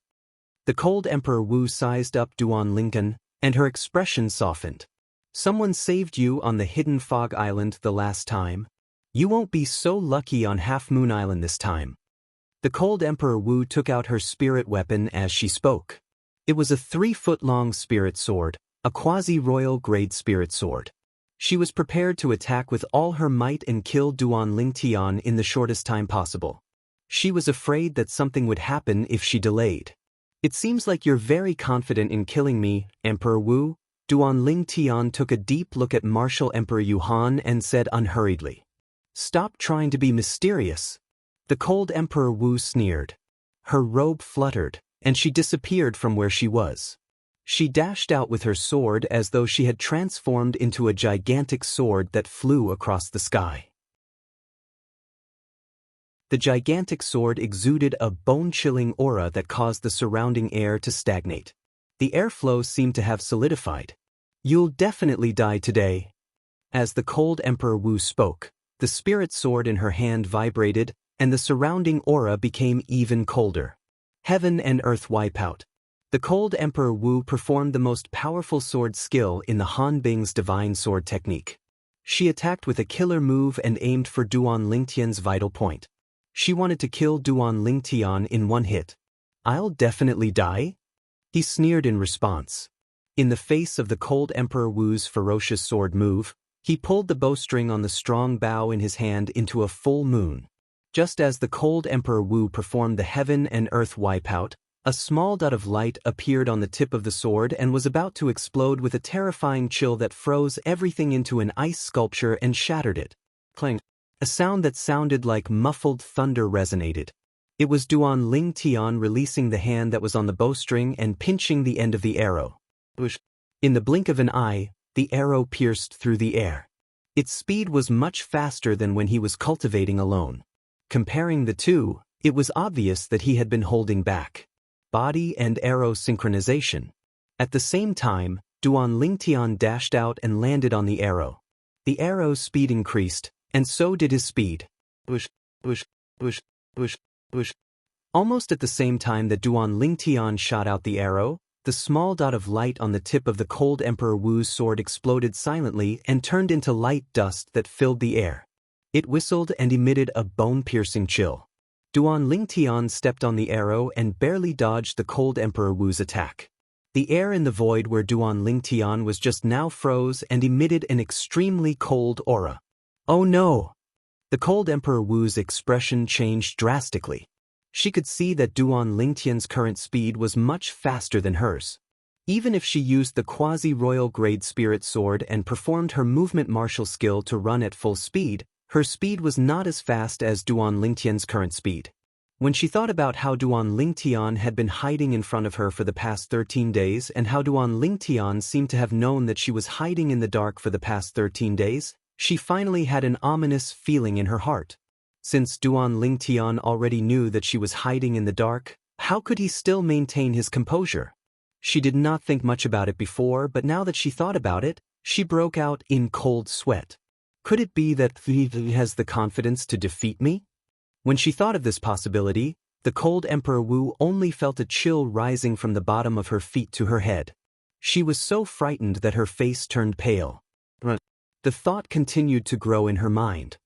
The cold Emperor Wu sized up Duan Lingtian, and her expression softened. Someone saved you on the hidden fog island the last time. You won't be so lucky on Half Moon Island this time. The cold Emperor Wu took out her spirit weapon as she spoke. It was a 3-foot-long spirit sword, a quasi-royal grade spirit sword. She was prepared to attack with all her might and kill Duan Lingtian in the shortest time possible. She was afraid that something would happen if she delayed. It seems like you're very confident in killing me, Emperor Wu. Duan Lingtian took a deep look at Martial Emperor Yuhan and said unhurriedly. Stop trying to be mysterious. The cold Emperor Wu sneered. Her robe fluttered, and she disappeared from where she was. She dashed out with her sword as though she had transformed into a gigantic sword that flew across the sky. The gigantic sword exuded a bone-chilling aura that caused the surrounding air to stagnate. The airflow seemed to have solidified. You'll definitely die today. As the cold Emperor Wu spoke, the spirit sword in her hand vibrated, and the surrounding aura became even colder. Heaven and earth wipe out. The cold Emperor Wu performed the most powerful sword skill in the Han Bing's divine sword technique. She attacked with a killer move and aimed for Duan Lingtian's vital point. She wanted to kill Duan Lingtian in one hit. "I'll definitely die?" he sneered in response. In the face of the cold Emperor Wu's ferocious sword move, he pulled the bowstring on the strong bow in his hand into a full moon. Just as the cold Emperor Wu performed the heaven and earth wipeout, a small dot of light appeared on the tip of the sword and was about to explode with a terrifying chill that froze everything into an ice sculpture and shattered it. Clang. A sound that sounded like muffled thunder resonated. It was Duan Lingtian releasing the hand that was on the bowstring and pinching the end of the arrow. In the blink of an eye, the arrow pierced through the air. Its speed was much faster than when he was cultivating alone. Comparing the two, it was obvious that he had been holding back. Body and arrow synchronization. At the same time, Duan Lingtian dashed out and landed on the arrow. The arrow's speed increased, and so did his speed. Whoosh, whoosh, whoosh, whoosh, whoosh. Almost at the same time that Duan Lingtian shot out the arrow, the small dot of light on the tip of the cold Emperor Wu's sword exploded silently and turned into light dust that filled the air. It whistled and emitted a bone-piercing chill. Duan Lingtian stepped on the arrow and barely dodged the cold Emperor Wu's attack. The air in the void where Duan Lingtian was just now froze and emitted an extremely cold aura. "Oh no!" The cold Emperor Wu's expression changed drastically. She could see that Duan Lingtian's current speed was much faster than hers. Even if she used the quasi-royal grade spirit sword and performed her movement martial skill to run at full speed, her speed was not as fast as Duan Lingtian's current speed. When she thought about how Duan Lingtian had been hiding in front of her for the past 13 days and how Duan Lingtian seemed to have known that she was hiding in the dark for the past 13 days, she finally had an ominous feeling in her heart. Since Duan Lingtian already knew that she was hiding in the dark, how could he still maintain his composure? She did not think much about it before, but now that she thought about it, she broke out in cold sweat. Could it be that he has the confidence to defeat me? When she thought of this possibility, the cold Emperor Wu only felt a chill rising from the bottom of her feet to her head. She was so frightened that her face turned pale. The thought continued to grow in her mind.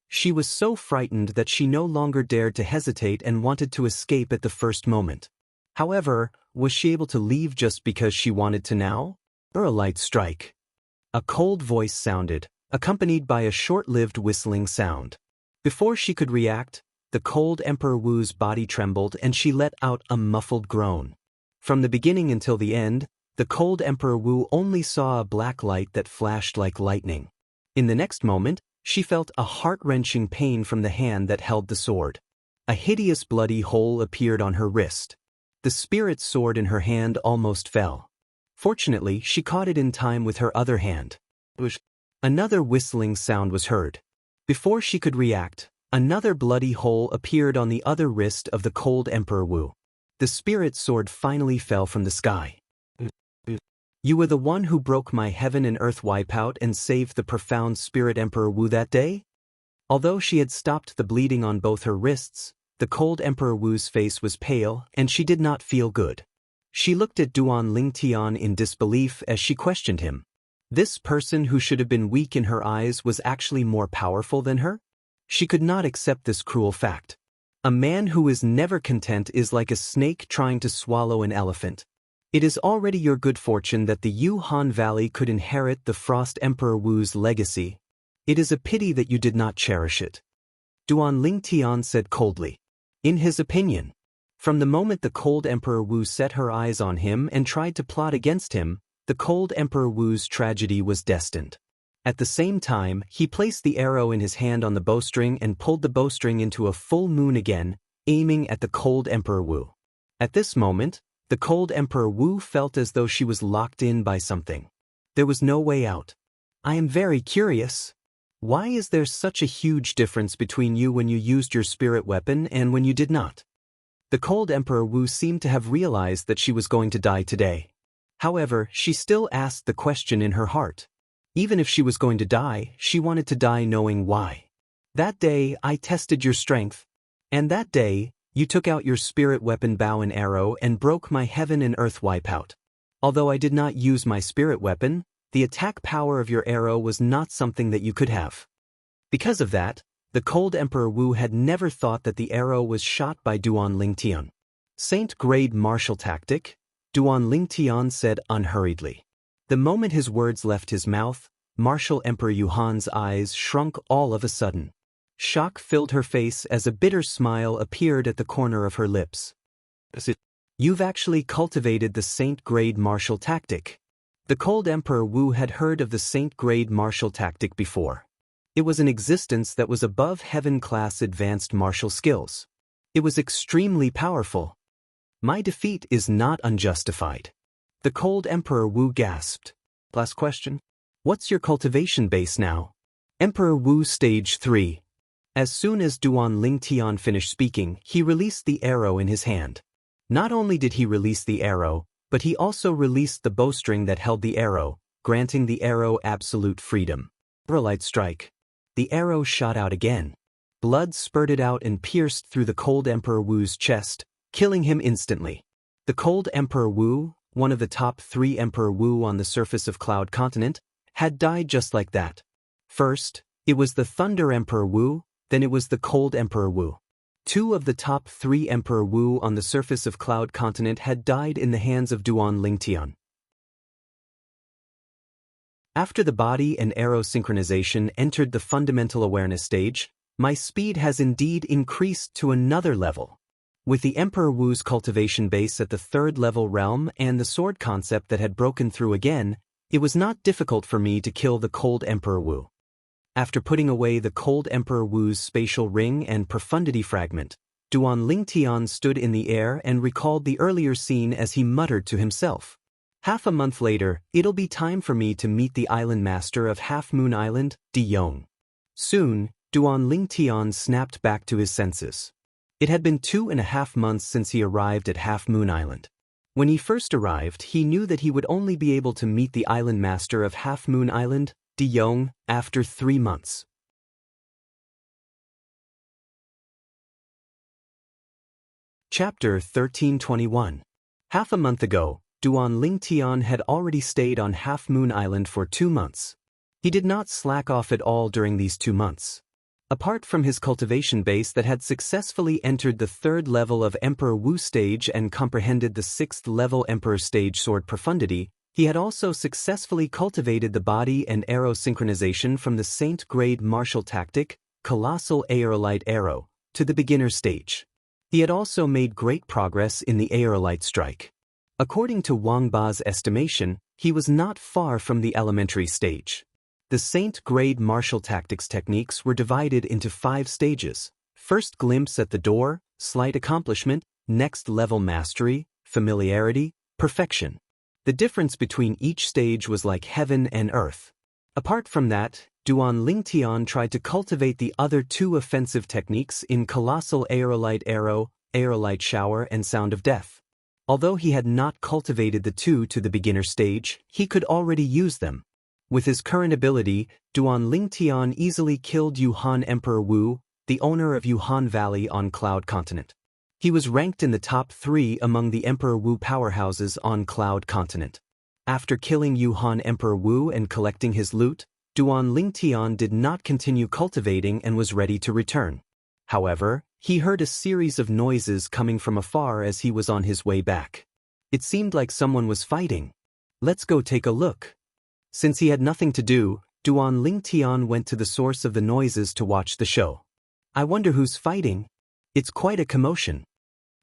She was so frightened that she no longer dared to hesitate and wanted to escape at the first moment. However, was she able to leave just because she wanted to now? Or a light strike? A cold voice sounded, accompanied by a short-lived whistling sound. Before she could react, the cold Emperor Wu's body trembled and she let out a muffled groan. From the beginning until the end, the cold Emperor Wu only saw a black light that flashed like lightning. In the next moment, she felt a heart-wrenching pain from the hand that held the sword. A hideous bloody hole appeared on her wrist. The spirit sword in her hand almost fell. Fortunately, she caught it in time with her other hand. Another whistling sound was heard. Before she could react, another bloody hole appeared on the other wrist of the cold Emperor Wu. The spirit sword finally fell from the sky. "You were the one who broke my heaven and earth wipeout and saved the profound spirit Emperor Wu that day?" Although she had stopped the bleeding on both her wrists, the cold Emperor Wu's face was pale and she did not feel good. She looked at Duan Lingtian in disbelief as she questioned him. This person who should have been weak in her eyes was actually more powerful than her? She could not accept this cruel fact. A man who is never content is like a snake trying to swallow an elephant. It is already your good fortune that the Yuhan Valley could inherit the Frost Emperor Wu's legacy. It is a pity that you did not cherish it. Duan Lingtian said coldly. In his opinion, from the moment the cold Emperor Wu set her eyes on him and tried to plot against him, the cold Emperor Wu's tragedy was destined. At the same time, he placed the arrow in his hand on the bowstring and pulled the bowstring into a full moon again, aiming at the cold Emperor Wu. At this moment, the cold Emperor Wu felt as though she was locked in by something. There was no way out. "I am very curious. Why is there such a huge difference between you when you used your spirit weapon and when you did not?" The cold Emperor Wu seemed to have realized that she was going to die today. However, she still asked the question in her heart. Even if she was going to die, she wanted to die knowing why. "That day, I tested your strength. And that day, You took out your spirit weapon bow and arrow and broke my heaven and earth wipeout. Although I did not use my spirit weapon, the attack power of your arrow was not something that you could have. Because of that, the cold Emperor Wu had never thought that the arrow was shot by Duan Lingtian. Saint grade martial tactic, Duan Lingtian said unhurriedly. The moment his words left his mouth, Martial Emperor Yuhan's eyes shrunk all of a sudden. Shock filled her face as a bitter smile appeared at the corner of her lips. You've actually cultivated the Saint grade martial tactic. The cold Emperor Wu had heard of the Saint grade martial tactic before. It was an existence that was above heaven-class advanced martial skills. It was extremely powerful. My defeat is not unjustified. The cold Emperor Wu gasped. Last question. What's your cultivation base now? Emperor Wu Stage 3. As soon as Duan Lingtian finished speaking, he released the arrow in his hand. Not only did he release the arrow, but he also released the bowstring that held the arrow, granting the arrow absolute freedom. Light strike. The arrow shot out again. Blood spurted out and pierced through the cold Emperor Wu's chest, killing him instantly. The cold Emperor Wu, one of the top 3 Emperor Wu on the surface of Cloud Continent, had died just like that. First, it was the Thunder Emperor Wu, then it was the Cold Emperor Wu. 2 of the top 3 Emperor Wu on the surface of Cloud Continent had died in the hands of Duan Lingtian. After the body and arrow synchronization entered the fundamental awareness stage, my speed has indeed increased to another level. With the Emperor Wu's cultivation base at the 3rd level realm and the sword concept that had broken through again, it was not difficult for me to kill the Cold Emperor Wu. After putting away the Cold Emperor Wu's spatial ring and profundity fragment, Duan Lingtian stood in the air and recalled the earlier scene as he muttered to himself. Half a month later, it'll be time for me to meet the island master of Half Moon Island, De Yong. Soon, Duan Lingtian snapped back to his senses. It had been 2.5 months since he arrived at Half Moon Island. When he first arrived, he knew that he would only be able to meet the island master of Half Moon Island, De Yong, after 3 months. Chapter 1321. Half a month ago, Duan Lingtian had already stayed on Half Moon Island for 2 months. He did not slack off at all during these 2 months. Apart from his cultivation base that had successfully entered the 3rd level of Emperor Wu stage and comprehended the 6th level Emperor stage sword profundity, he had also successfully cultivated the body and arrow synchronization from the Saint grade martial tactic, Colossal Aerolite Arrow, to the beginner stage. He had also made great progress in the Aerolite strike. According to Wang Ba's estimation, he was not far from the elementary stage. The Saint grade martial tactics techniques were divided into 5 stages: first glimpse at the door, slight accomplishment, next level mastery, familiarity, perfection. The difference between each stage was like heaven and earth. Apart from that, Duan Lingtian tried to cultivate the other 2 offensive techniques in Colossal Aerolite Arrow, Aerolite Shower and Sound of Death. Although he had not cultivated the 2 to the beginner stage, he could already use them. With his current ability, Duan Lingtian easily killed Yuhan Emperor Wu, the owner of Yuhan Valley on Cloud Continent. He was ranked in the top 3 among the Emperor Wu powerhouses on Cloud Continent. After killing Yuhan Emperor Wu and collecting his loot, Duan Lingtian did not continue cultivating and was ready to return. However, he heard a series of noises coming from afar as he was on his way back. It seemed like someone was fighting. Let's go take a look. Since he had nothing to do, Duan Lingtian went to the source of the noises to watch the show. I wonder who's fighting. It's quite a commotion.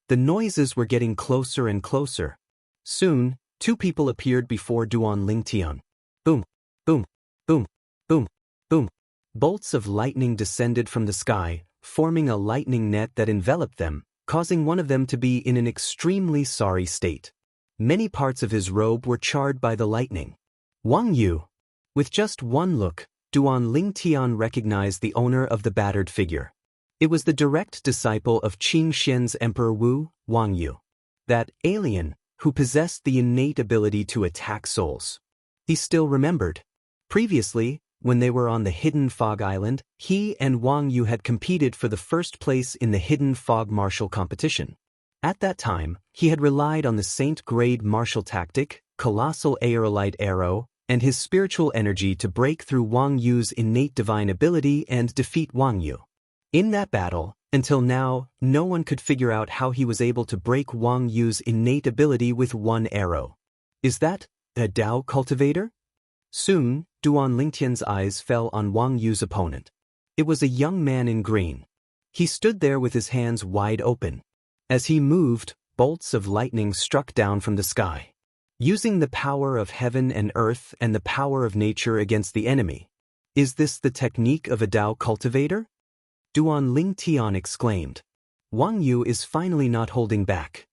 The noises were getting closer and closer. Soon, 2 people appeared before Duan Lingtian. Boom, boom, boom, boom, boom. Bolts of lightning descended from the sky, forming a lightning net that enveloped them, causing one of them to be in an extremely sorry state. Many parts of his robe were charred by the lightning. Wang Yu. With just one look, Duan Lingtian recognized the owner of the battered figure. It was the direct disciple of Qing Xian's Emperor Wu, Wang Yu. That alien, who possessed the innate ability to attack souls. He still remembered. Previously, when they were on the Hidden Fog Island, he and Wang Yu had competed for the first place in the Hidden Fog martial competition. At that time, he had relied on the Saint-grade martial tactic, Colossal Aerolite Arrow, and his spiritual energy to break through Wang Yu's innate divine ability and defeat Wang Yu. In that battle, until now, no one could figure out how he was able to break Wang Yu's innate ability with one arrow. Is that a Dao cultivator? Soon, Duan Lingtian's eyes fell on Wang Yu's opponent. It was a young man in green. He stood there with his hands wide open. As he moved, bolts of lightning struck down from the sky. Using the power of heaven and earth and the power of nature against the enemy. Is this the technique of a Dao cultivator? Duan Lingtian exclaimed. Wang Yu is finally not holding back.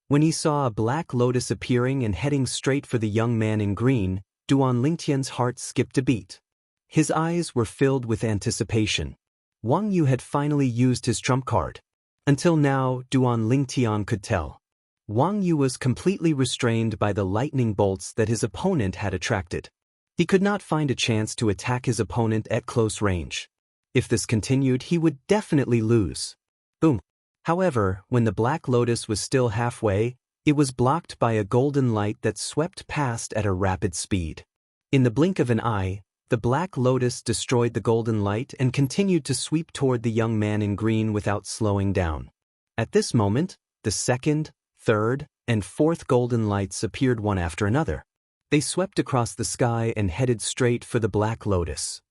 When he saw a black lotus appearing and heading straight for the young man in green, Duan Lingtian's heart skipped a beat. His eyes were filled with anticipation. Wang Yu had finally used his trump card. Until now, Duan Lingtian could tell. Wang Yu was completely restrained by the lightning bolts that his opponent had attracted. He could not find a chance to attack his opponent at close range. If this continued, he would definitely lose. Boom. However, when the Black Lotus was still halfway, it was blocked by a golden light that swept past at a rapid speed. In the blink of an eye, the Black Lotus destroyed the golden light and continued to sweep toward the young man in green without slowing down. At this moment, the second, third, and fourth golden lights appeared one after another. They swept across the sky and headed straight for the Black Lotus.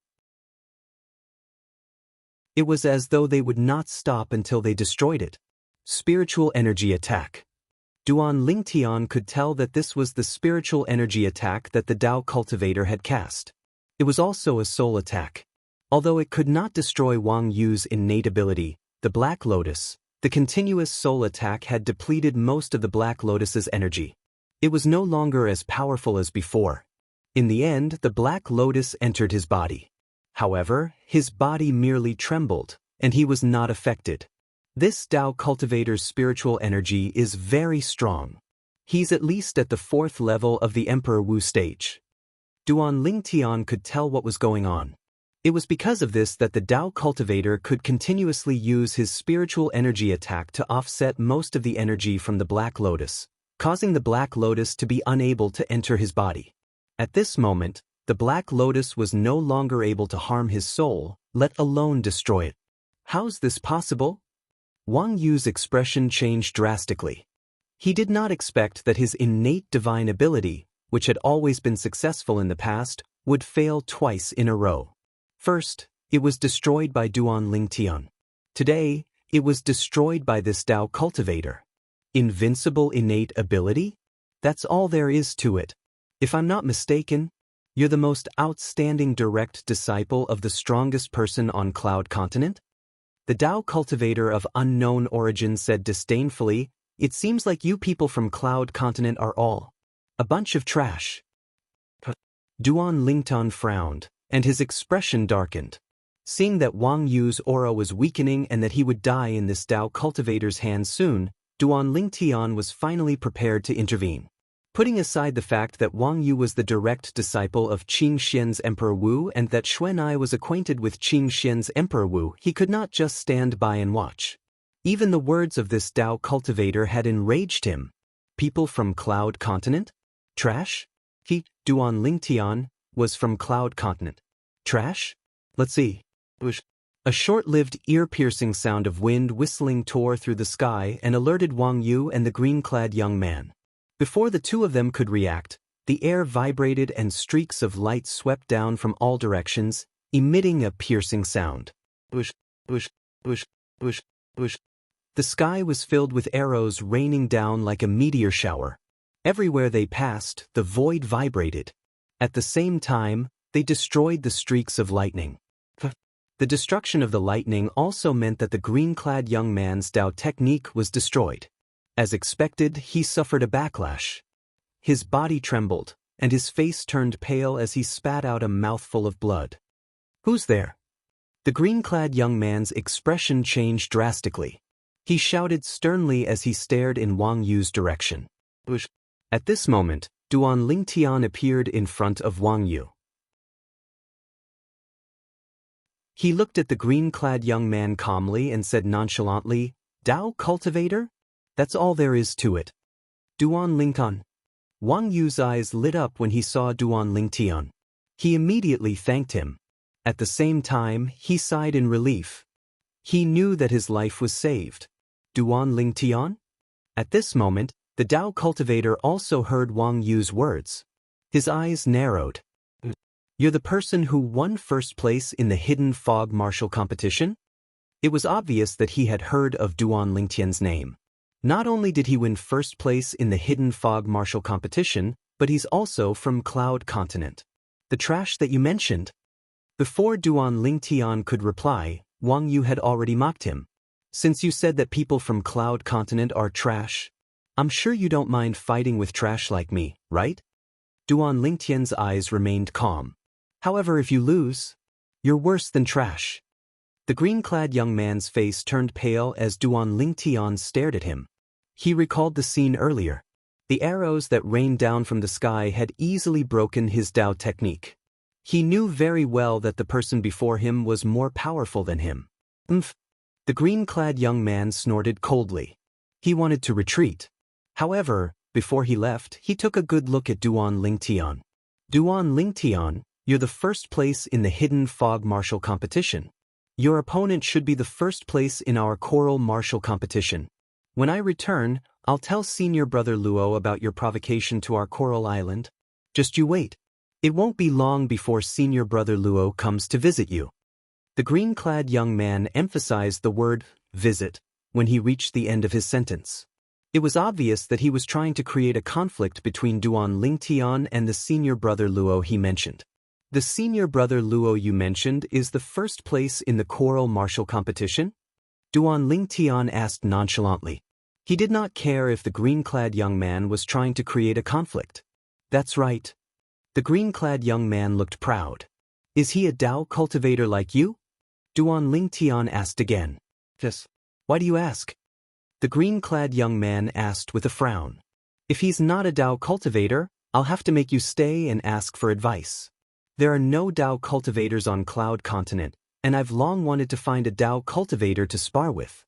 It was as though they would not stop until they destroyed it. Spiritual energy attack. Duan Lingtian could tell that this was the spiritual energy attack that the Dao cultivator had cast. It was also a soul attack. Although it could not destroy Wang Yu's innate ability, the Black Lotus, the continuous soul attack had depleted most of the Black Lotus's energy. It was no longer as powerful as before. In the end, the Black Lotus entered his body. However, his body merely trembled, and he was not affected. This Dao cultivator's spiritual energy is very strong. He's at least at the 4th level of the Emperor Wu stage. Duan Lingtian could tell what was going on. It was because of this that the Dao cultivator could continuously use his spiritual energy attack to offset most of the energy from the Black Lotus, causing the Black Lotus to be unable to enter his body. At this moment, the Black Lotus was no longer able to harm his soul, let alone destroy it. How's this possible? Wang Yu's expression changed drastically. He did not expect that his innate divine ability, which had always been successful in the past, would fail twice in a row. First, it was destroyed by Duan Lingtian. Today, it was destroyed by this Dao cultivator. Invincible innate ability? That's all there is to it. If I'm not mistaken, you're the most outstanding direct disciple of the strongest person on Cloud Continent? The Dao cultivator of unknown origin said disdainfully, "It seems like you people from Cloud Continent are all a bunch of trash." Duan Lingtian frowned, and his expression darkened. Seeing that Wang Yu's aura was weakening and that he would die in this Dao cultivator's hands soon, Duan Lingtian was finally prepared to intervene. Putting aside the fact that Wang Yu was the direct disciple of Qing Xian's Emperor Wu and that Xuan'ai was acquainted with Qing Xian's Emperor Wu, he could not just stand by and watch. Even the words of this Dao cultivator had enraged him. People from Cloud Continent? Trash? He, Duan Lingtian, was from Cloud Continent. Trash? Let's see. A short-lived, ear-piercing sound of wind whistling tore through the sky and alerted Wang Yu and the green-clad young man. Before the two of them could react, the air vibrated and streaks of light swept down from all directions, emitting a piercing sound. The sky was filled with arrows raining down like a meteor shower. Everywhere they passed, the void vibrated. At the same time, they destroyed the streaks of lightning. The destruction of the lightning also meant that the green-clad young man's Dao technique was destroyed. As expected, he suffered a backlash. His body trembled, and his face turned pale as he spat out a mouthful of blood. "Who's there?" The green-clad young man's expression changed drastically. He shouted sternly as he stared in Wang Yu's direction. At this moment, Duan Lingtian appeared in front of Wang Yu. He looked at the green-clad young man calmly and said nonchalantly, "Dao cultivator? That's all there is to it." Duan Lingtian. Wang Yu's eyes lit up when he saw Duan Lingtian. He immediately thanked him. At the same time, he sighed in relief. He knew that his life was saved. Duan Lingtian? At this moment, the Dao cultivator also heard Wang Yu's words. His eyes narrowed. "You're the person who won first place in the hidden fog martial competition?" It was obvious that he had heard of Duan Lingtian's name. Not only did he win first place in the hidden fog martial competition, but he's also from Cloud Continent. The trash that you mentioned? Before Duan Lingtian could reply, Wang Yu had already mocked him. "Since you said that people from Cloud Continent are trash, I'm sure you don't mind fighting with trash like me, right?" Duan Lingtian's eyes remained calm. "However, if you lose, you're worse than trash." The green-clad young man's face turned pale as Duan Lingtian stared at him. He recalled the scene earlier. The arrows that rained down from the sky had easily broken his Dao technique. He knew very well that the person before him was more powerful than him. "Umph." The green-clad young man snorted coldly. He wanted to retreat. However, before he left, he took a good look at Duan Lingtian. "Duan Lingtian, you're the first place in the hidden fog martial competition. Your opponent should be the first place in our choral martial competition. When I return, I'll tell senior brother Luo about your provocation to our coral island. Just you wait. It won't be long before senior brother Luo comes to visit you." The green-clad young man emphasized the word visit when he reached the end of his sentence. It was obvious that he was trying to create a conflict between Duan Lingtian and the senior brother Luo he mentioned. "The senior brother Luo you mentioned is the first place in the choral martial competition?" Duan Lingtian asked nonchalantly. He did not care if the green-clad young man was trying to create a conflict. "That's right." The green-clad young man looked proud. "Is he a Dao cultivator like you?" Duan Lingtian asked again. "Yes. Why do you ask?" The green-clad young man asked with a frown. "If he's not a Dao cultivator, I'll have to make you stay and ask for advice. There are no Dao cultivators on Cloud Continent, and I've long wanted to find a Dao cultivator to spar with."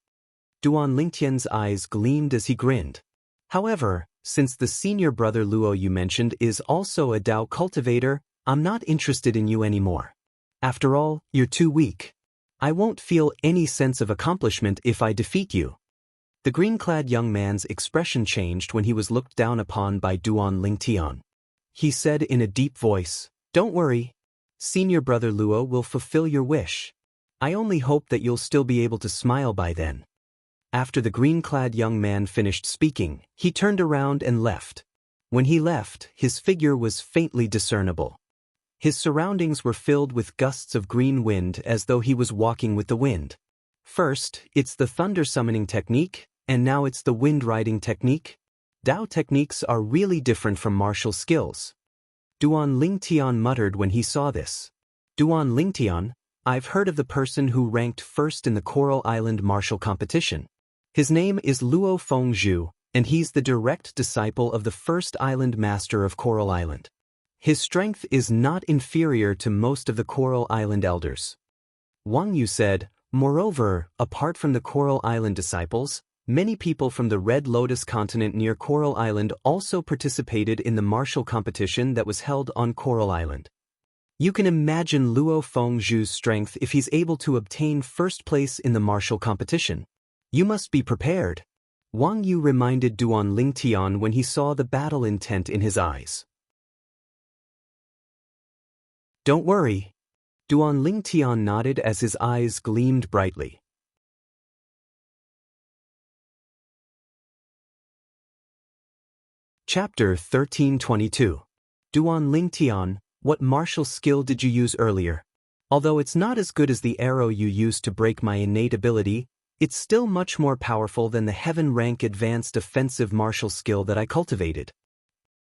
Duan Lingtian's eyes gleamed as he grinned. "However, since the senior brother Luo you mentioned is also a Dao cultivator, I'm not interested in you anymore. After all, you're too weak. I won't feel any sense of accomplishment if I defeat you." The green-clad young man's expression changed when he was looked down upon by Duan Lingtian. He said in a deep voice, "Don't worry. Senior brother Luo will fulfill your wish. I only hope that you'll still be able to smile by then." After the green-clad young man finished speaking, he turned around and left. When he left, his figure was faintly discernible. His surroundings were filled with gusts of green wind as though he was walking with the wind. First, it's the thunder summoning technique, and now it's the wind riding technique. Dao techniques are really different from martial skills. Duan Lingtian muttered when he saw this. "Duan Lingtian, I've heard of the person who ranked first in the Coral Island martial competition. His name is Luo Fengzhu, and he's the direct disciple of the first island master of Coral Island. His strength is not inferior to most of the Coral Island elders." Wang Yu said, "Moreover, apart from the Coral Island disciples, many people from the Red Lotus continent near Coral Island also participated in the martial competition that was held on Coral Island. You can imagine Luo Fengzhu's strength if he's able to obtain first place in the martial competition. You must be prepared." Wang Yu reminded Duan Lingtian when he saw the battle intent in his eyes. "Don't worry." Duan Lingtian nodded as his eyes gleamed brightly. Chapter 1322. Duan Lingtian, what martial skill did you use earlier? Although it's not as good as the arrow you used to break my innate ability, it's still much more powerful than the heaven rank advanced offensive martial skill that I cultivated.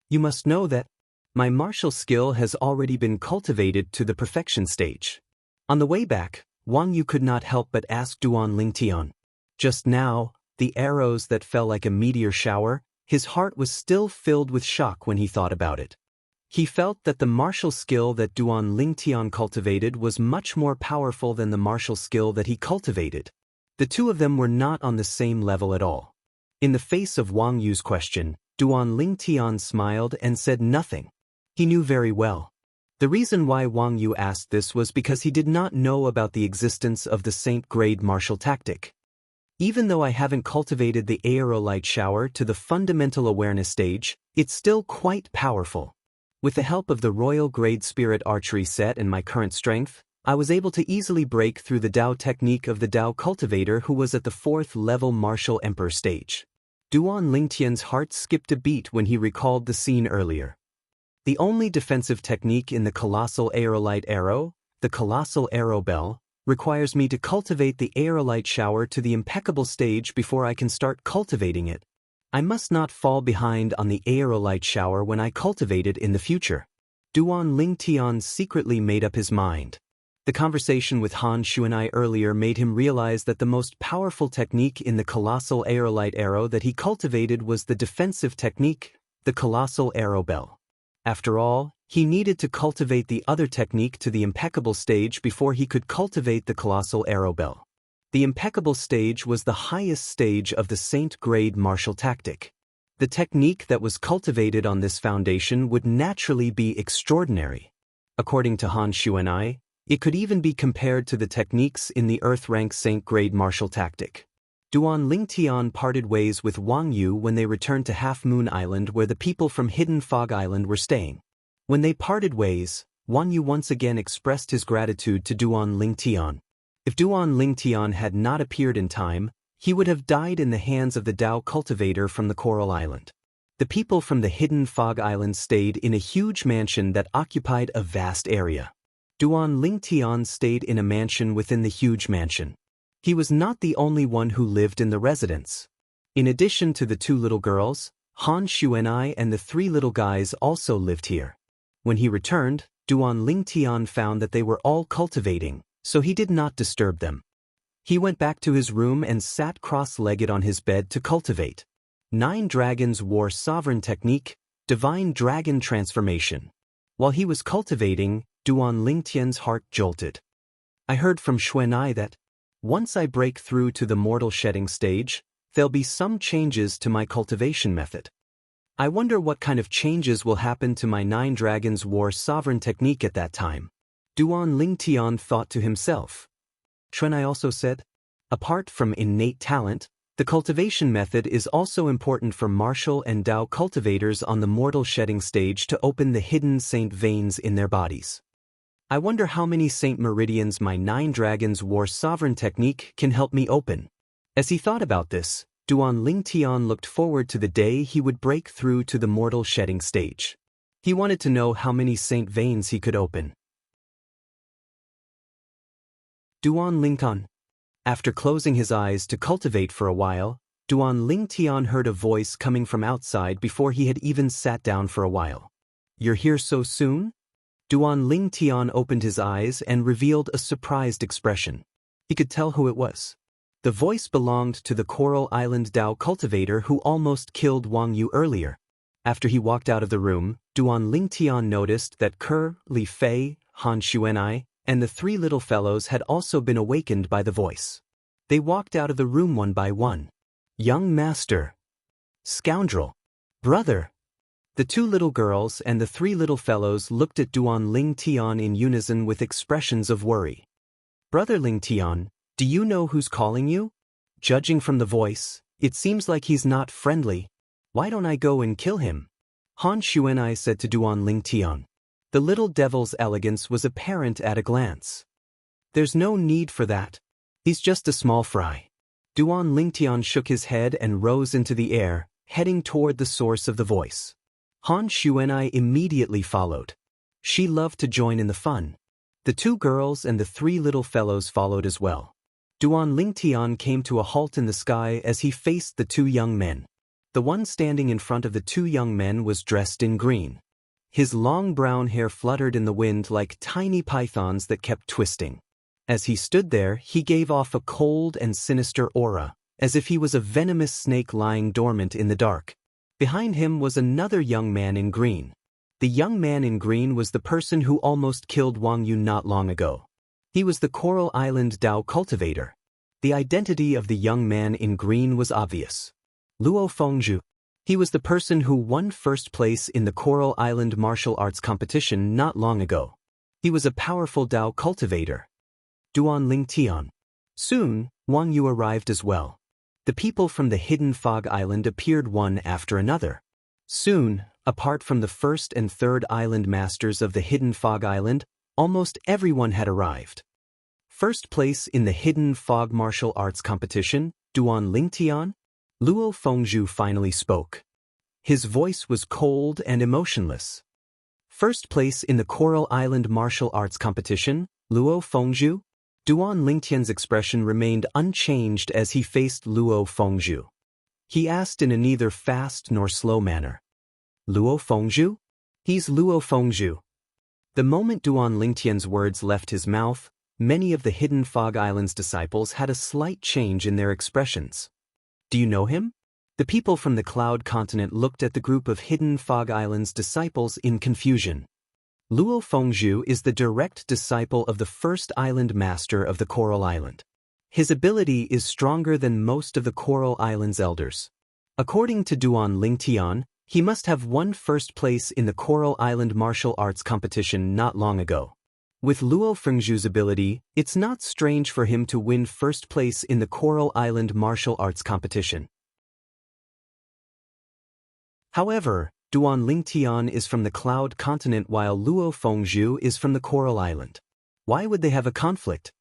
You must know that my martial skill has already been cultivated to the perfection stage. On the way back, Wang Yu could not help but ask Duan Lingtian. Just now, the arrows that fell like a meteor shower, his heart was still filled with shock when he thought about it. He felt that the martial skill that Duan Lingtian cultivated was much more powerful than the martial skill that he cultivated. The two of them were not on the same level at all. In the face of Wang Yu's question, Duan Lingtian smiled and said nothing. He knew very well. The reason why Wang Yu asked this was because he did not know about the existence of the Saint-grade martial tactic. Even though I haven't cultivated the aerolite shower to the fundamental awareness stage, it's still quite powerful. With the help of the Royal Grade Spirit Archery set and my current strength, I was able to easily break through the Dao technique of the Dao cultivator who was at the 4th level martial emperor stage. Duan Lingtian's heart skipped a beat when he recalled the scene earlier. The only defensive technique in the colossal aerolite arrow, the colossal arrow bell, requires me to cultivate the aerolite shower to the impeccable stage before I can start cultivating it. I must not fall behind on the aerolite shower when I cultivate it in the future. Duan Lingtian secretly made up his mind. The conversation with Han Xuan'ai earlier made him realize that the most powerful technique in the colossal aerolite arrow that he cultivated was the defensive technique, the colossal arrow bell. After all, he needed to cultivate the other technique to the impeccable stage before he could cultivate the colossal arrow bell. The impeccable stage was the highest stage of the Saint-grade martial tactic. The technique that was cultivated on this foundation would naturally be extraordinary. According to Han Xuan'ai, it could even be compared to the techniques in the Earth-rank Saint-grade martial tactic. Duan Lingtian parted ways with Wang Yu when they returned to Half Moon Island where the people from Hidden Fog Island were staying. When they parted ways, Wang Yu once again expressed his gratitude to Duan Lingtian. If Duan Lingtian had not appeared in time, he would have died in the hands of the Dao cultivator from the Coral Island. The people from the Hidden Fog Island stayed in a huge mansion that occupied a vast area. Duan Lingtian stayed in a mansion within the huge mansion. He was not the only one who lived in the residence. In addition to the two little girls, Han Xuan'ai and the three little guys also lived here. When he returned, Duan Lingtian found that they were all cultivating, so he did not disturb them. He went back to his room and sat cross-legged on his bed to cultivate. 9 dragons wore sovereign technique, divine dragon transformation. While he was cultivating, Duan Lingtian's heart jolted. I heard from Xuan'ai that, once I break through to the mortal shedding stage, there'll be some changes to my cultivation method. I wonder what kind of changes will happen to my 9 dragons war sovereign technique at that time. Duan Lingtian thought to himself. Xuan'ai also said, apart from innate talent, the cultivation method is also important for martial and Dao cultivators on the mortal shedding stage to open the hidden saint veins in their bodies. I wonder how many Saint Meridians my 9 Dragons War Sovereign technique can help me open. As he thought about this, Duan Lingtian looked forward to the day he would break through to the mortal shedding stage. He wanted to know how many saint veins he could open. Duan Lingtian. After closing his eyes to cultivate for a while, Duan Lingtian heard a voice coming from outside before he had even sat down for a while. You're here so soon? Duan Lingtian opened his eyes and revealed a surprised expression. He could tell who it was. The voice belonged to the Coral Island Dao cultivator who almost killed Wang Yu earlier. After he walked out of the room, Duan Lingtian noticed that Ke, Li Fei, Han Xuan'ai, and the 3 little fellows had also been awakened by the voice. They walked out of the room one by one. Young master. Scoundrel. Brother. The 2 little girls and the 3 little fellows looked at Duan Lingtian in unison with expressions of worry. Brother Lingtian, do you know who's calling you? Judging from the voice, it seems like he's not friendly. Why don't I go and kill him? Han Xuan'ai said to Duan Lingtian. The little devil's elegance was apparent at a glance. There's no need for that. He's just a small fry. Duan Lingtian shook his head and rose into the air, heading toward the source of the voice. Han Xuan'ai immediately followed. She loved to join in the fun. The 2 girls and the 3 little fellows followed as well. Duan Lingtian came to a halt in the sky as he faced the 2 young men. The one standing in front of the 2 young men was dressed in green. His long brown hair fluttered in the wind like tiny pythons that kept twisting. As he stood there, he gave off a cold and sinister aura, as if he was a venomous snake lying dormant in the dark. Behind him was another young man in green. The young man in green was the person who almost killed Wang Yu not long ago. He was the Coral Island Dao cultivator. The identity of the young man in green was obvious. Luo Fengzhu. He was the person who won first place in the Coral Island martial arts competition not long ago. He was a powerful Dao cultivator. Duan Lingtian. Soon, Wang Yu arrived as well. The people from the hidden fog island appeared one after another. Soon, apart from the first and third island masters of the hidden fog island, almost everyone had arrived. First place in the hidden fog martial arts competition, Duan Lingtian, Luo Fengzhu finally spoke. His voice was cold and emotionless. First place in the Coral Island martial arts competition, Luo Fengzhu. Duan Lingtian's expression remained unchanged as he faced Luo Fengzhu. He asked in a neither fast nor slow manner. Luo Fengzhu? He's Luo Fengzhu. The moment Duan Lingtian's words left his mouth, many of the Hidden Fog Island's disciples had a slight change in their expressions. Do you know him? The people from the Cloud Continent looked at the group of Hidden Fog Island's disciples in confusion. Luo Fengzhu is the direct disciple of the first island master of the Coral Island. His ability is stronger than most of the Coral Island's elders. According to Duan Lingtian, he must have won first place in the Coral Island martial arts competition not long ago. With Luo Fengzhu's ability, it's not strange for him to win first place in the Coral Island martial arts competition. However, Duan Lingtian is from the Cloud Continent while Luo Fengzhu is from the Coral Island. Why would they have a conflict?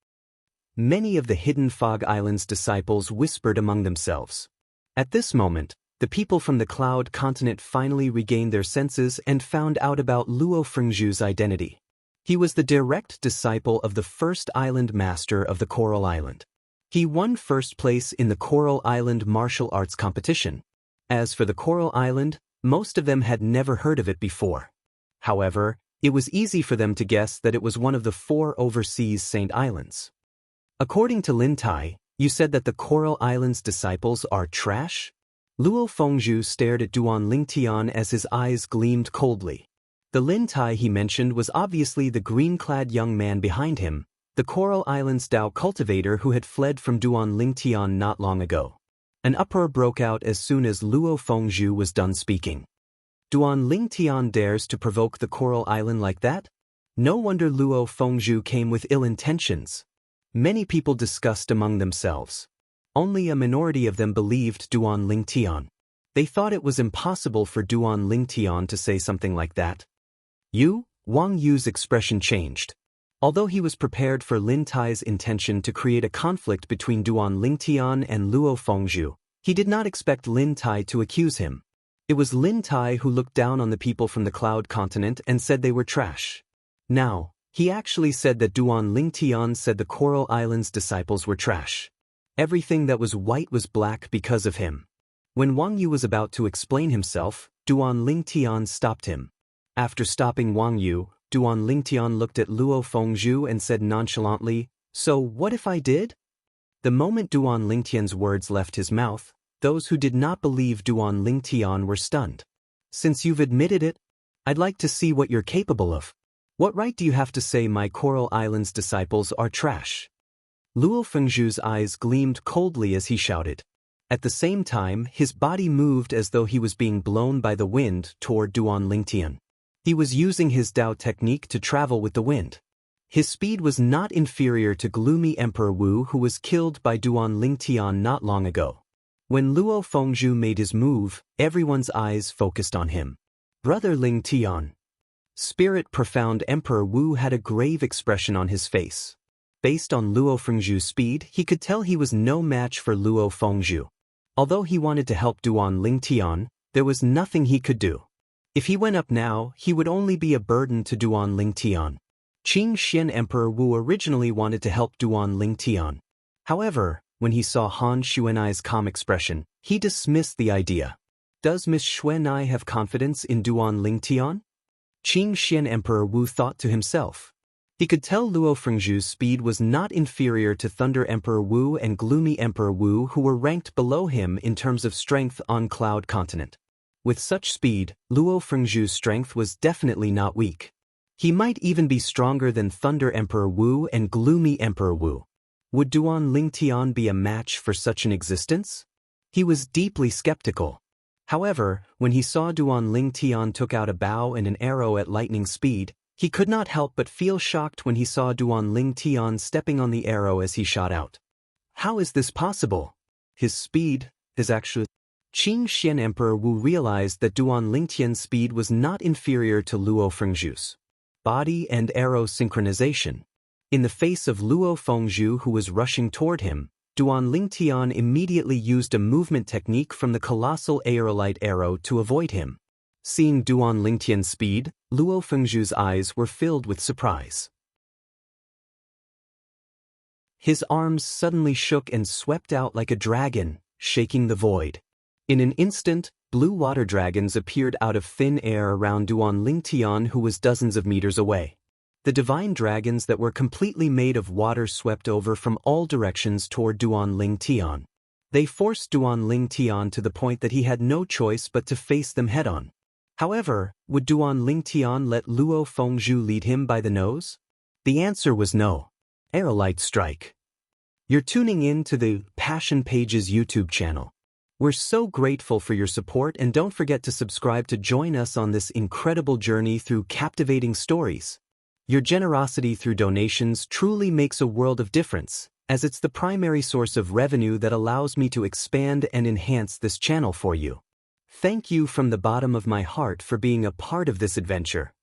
Many of the Hidden Fog Island's disciples whispered among themselves. At this moment, the people from the Cloud Continent finally regained their senses and found out about Luo Fengzhu's identity. He was the direct disciple of the first island master of the Coral Island. He won first place in the Coral Island martial arts competition. As for the Coral Island, most of them had never heard of it before. However, it was easy for them to guess that it was one of the 4 overseas Saint Islands. According to Lin Tai, you said that the Coral Island's disciples are trash? Luo Fengzhu stared at Duan Lingtian as his eyes gleamed coldly. The Lin Tai he mentioned was obviously the green-clad young man behind him, the Coral Island's Dao cultivator who had fled from Duan Lingtian not long ago. An uproar broke out as soon as Luo Fengzhu was done speaking. Duan Lingtian dares to provoke the Coral Island like that? No wonder Luo Fengzhu came with ill intentions. Many people discussed among themselves. Only a minority of them believed Duan Lingtian. They thought it was impossible for Duan Lingtian to say something like that. Wang Yu's expression changed. Although he was prepared for Lin Tai's intention to create a conflict between Duan Lingtian and Luo Fengzhu, he did not expect Lin Tai to accuse him. It was Lin Tai who looked down on the people from the Cloud Continent and said they were trash. Now, he actually said that Duan Lingtian said the Coral Island's disciples were trash. Everything that was white was black because of him. When Wang Yu was about to explain himself, Duan Lingtian stopped him. After stopping Wang Yu, Duan Lingtian looked at Luo Fengzhu and said nonchalantly, "So what if I did?" The moment Duan Lingtian's words left his mouth, those who did not believe Duan Lingtian were stunned. "Since you've admitted it, I'd like to see what you're capable of. What right do you have to say my Coral Island's disciples are trash?" Luo Fengzhu's eyes gleamed coldly as he shouted. At the same time, his body moved as though he was being blown by the wind toward Duan Lingtian. He was using his Dao technique to travel with the wind. His speed was not inferior to gloomy Emperor Wu who was killed by Duan Lingtian not long ago. When Luo Fengzhu made his move, everyone's eyes focused on him. Brother Lingtian. Spirit profound Emperor Wu had a grave expression on his face. Based on Luo Fengzhu's speed, he could tell he was no match for Luo Fengzhu. Although he wanted to help Duan Lingtian, there was nothing he could do. If he went up now, he would only be a burden to Duan Lingtian. Qing Xian Emperor Wu originally wanted to help Duan Lingtian. However, when he saw Han Xuanai's calm expression, he dismissed the idea. Does Miss Xuanai have confidence in Duan Lingtian? Qing Xian Emperor Wu thought to himself. He could tell Luo Fengzhu's speed was not inferior to Thunder Emperor Wu and Gloomy Emperor Wu who were ranked below him in terms of strength on Cloud Continent. With such speed, Luo Fengzhu's strength was definitely not weak. He might even be stronger than Thunder Emperor Wu and Gloomy Emperor Wu. Would Duan Lingtian be a match for such an existence? He was deeply skeptical. However, when he saw Duan Lingtian took out a bow and an arrow at lightning speed, he could not help but feel shocked when he saw Duan Lingtian stepping on the arrow as he shot out. How is this possible? His speed is actually... Qing Xian Emperor Wu realized that Duan Lingtian's speed was not inferior to Luo Fengzhu's body and arrow synchronization. In the face of Luo Fengzhu who was rushing toward him, Duan Lingtian immediately used a movement technique from the colossal aerolite arrow to avoid him. Seeing Duan Lingtian's speed, Luo Fengzhu's eyes were filled with surprise. His arms suddenly shook and swept out like a dragon, shaking the void. In an instant, blue water dragons appeared out of thin air around Duan Lingtian who was dozens of meters away. The divine dragons that were completely made of water swept over from all directions toward Duan Lingtian. They forced Duan Lingtian to the point that he had no choice but to face them head-on. However, would Duan Lingtian let Luo Fengzhu lead him by the nose? The answer was no. Aerolite strike. You're tuning in to the Passion Pages YouTube channel. We're so grateful for your support, and don't forget to subscribe to join us on this incredible journey through captivating stories. Your generosity through donations truly makes a world of difference, as it's the primary source of revenue that allows me to expand and enhance this channel for you. Thank you from the bottom of my heart for being a part of this adventure.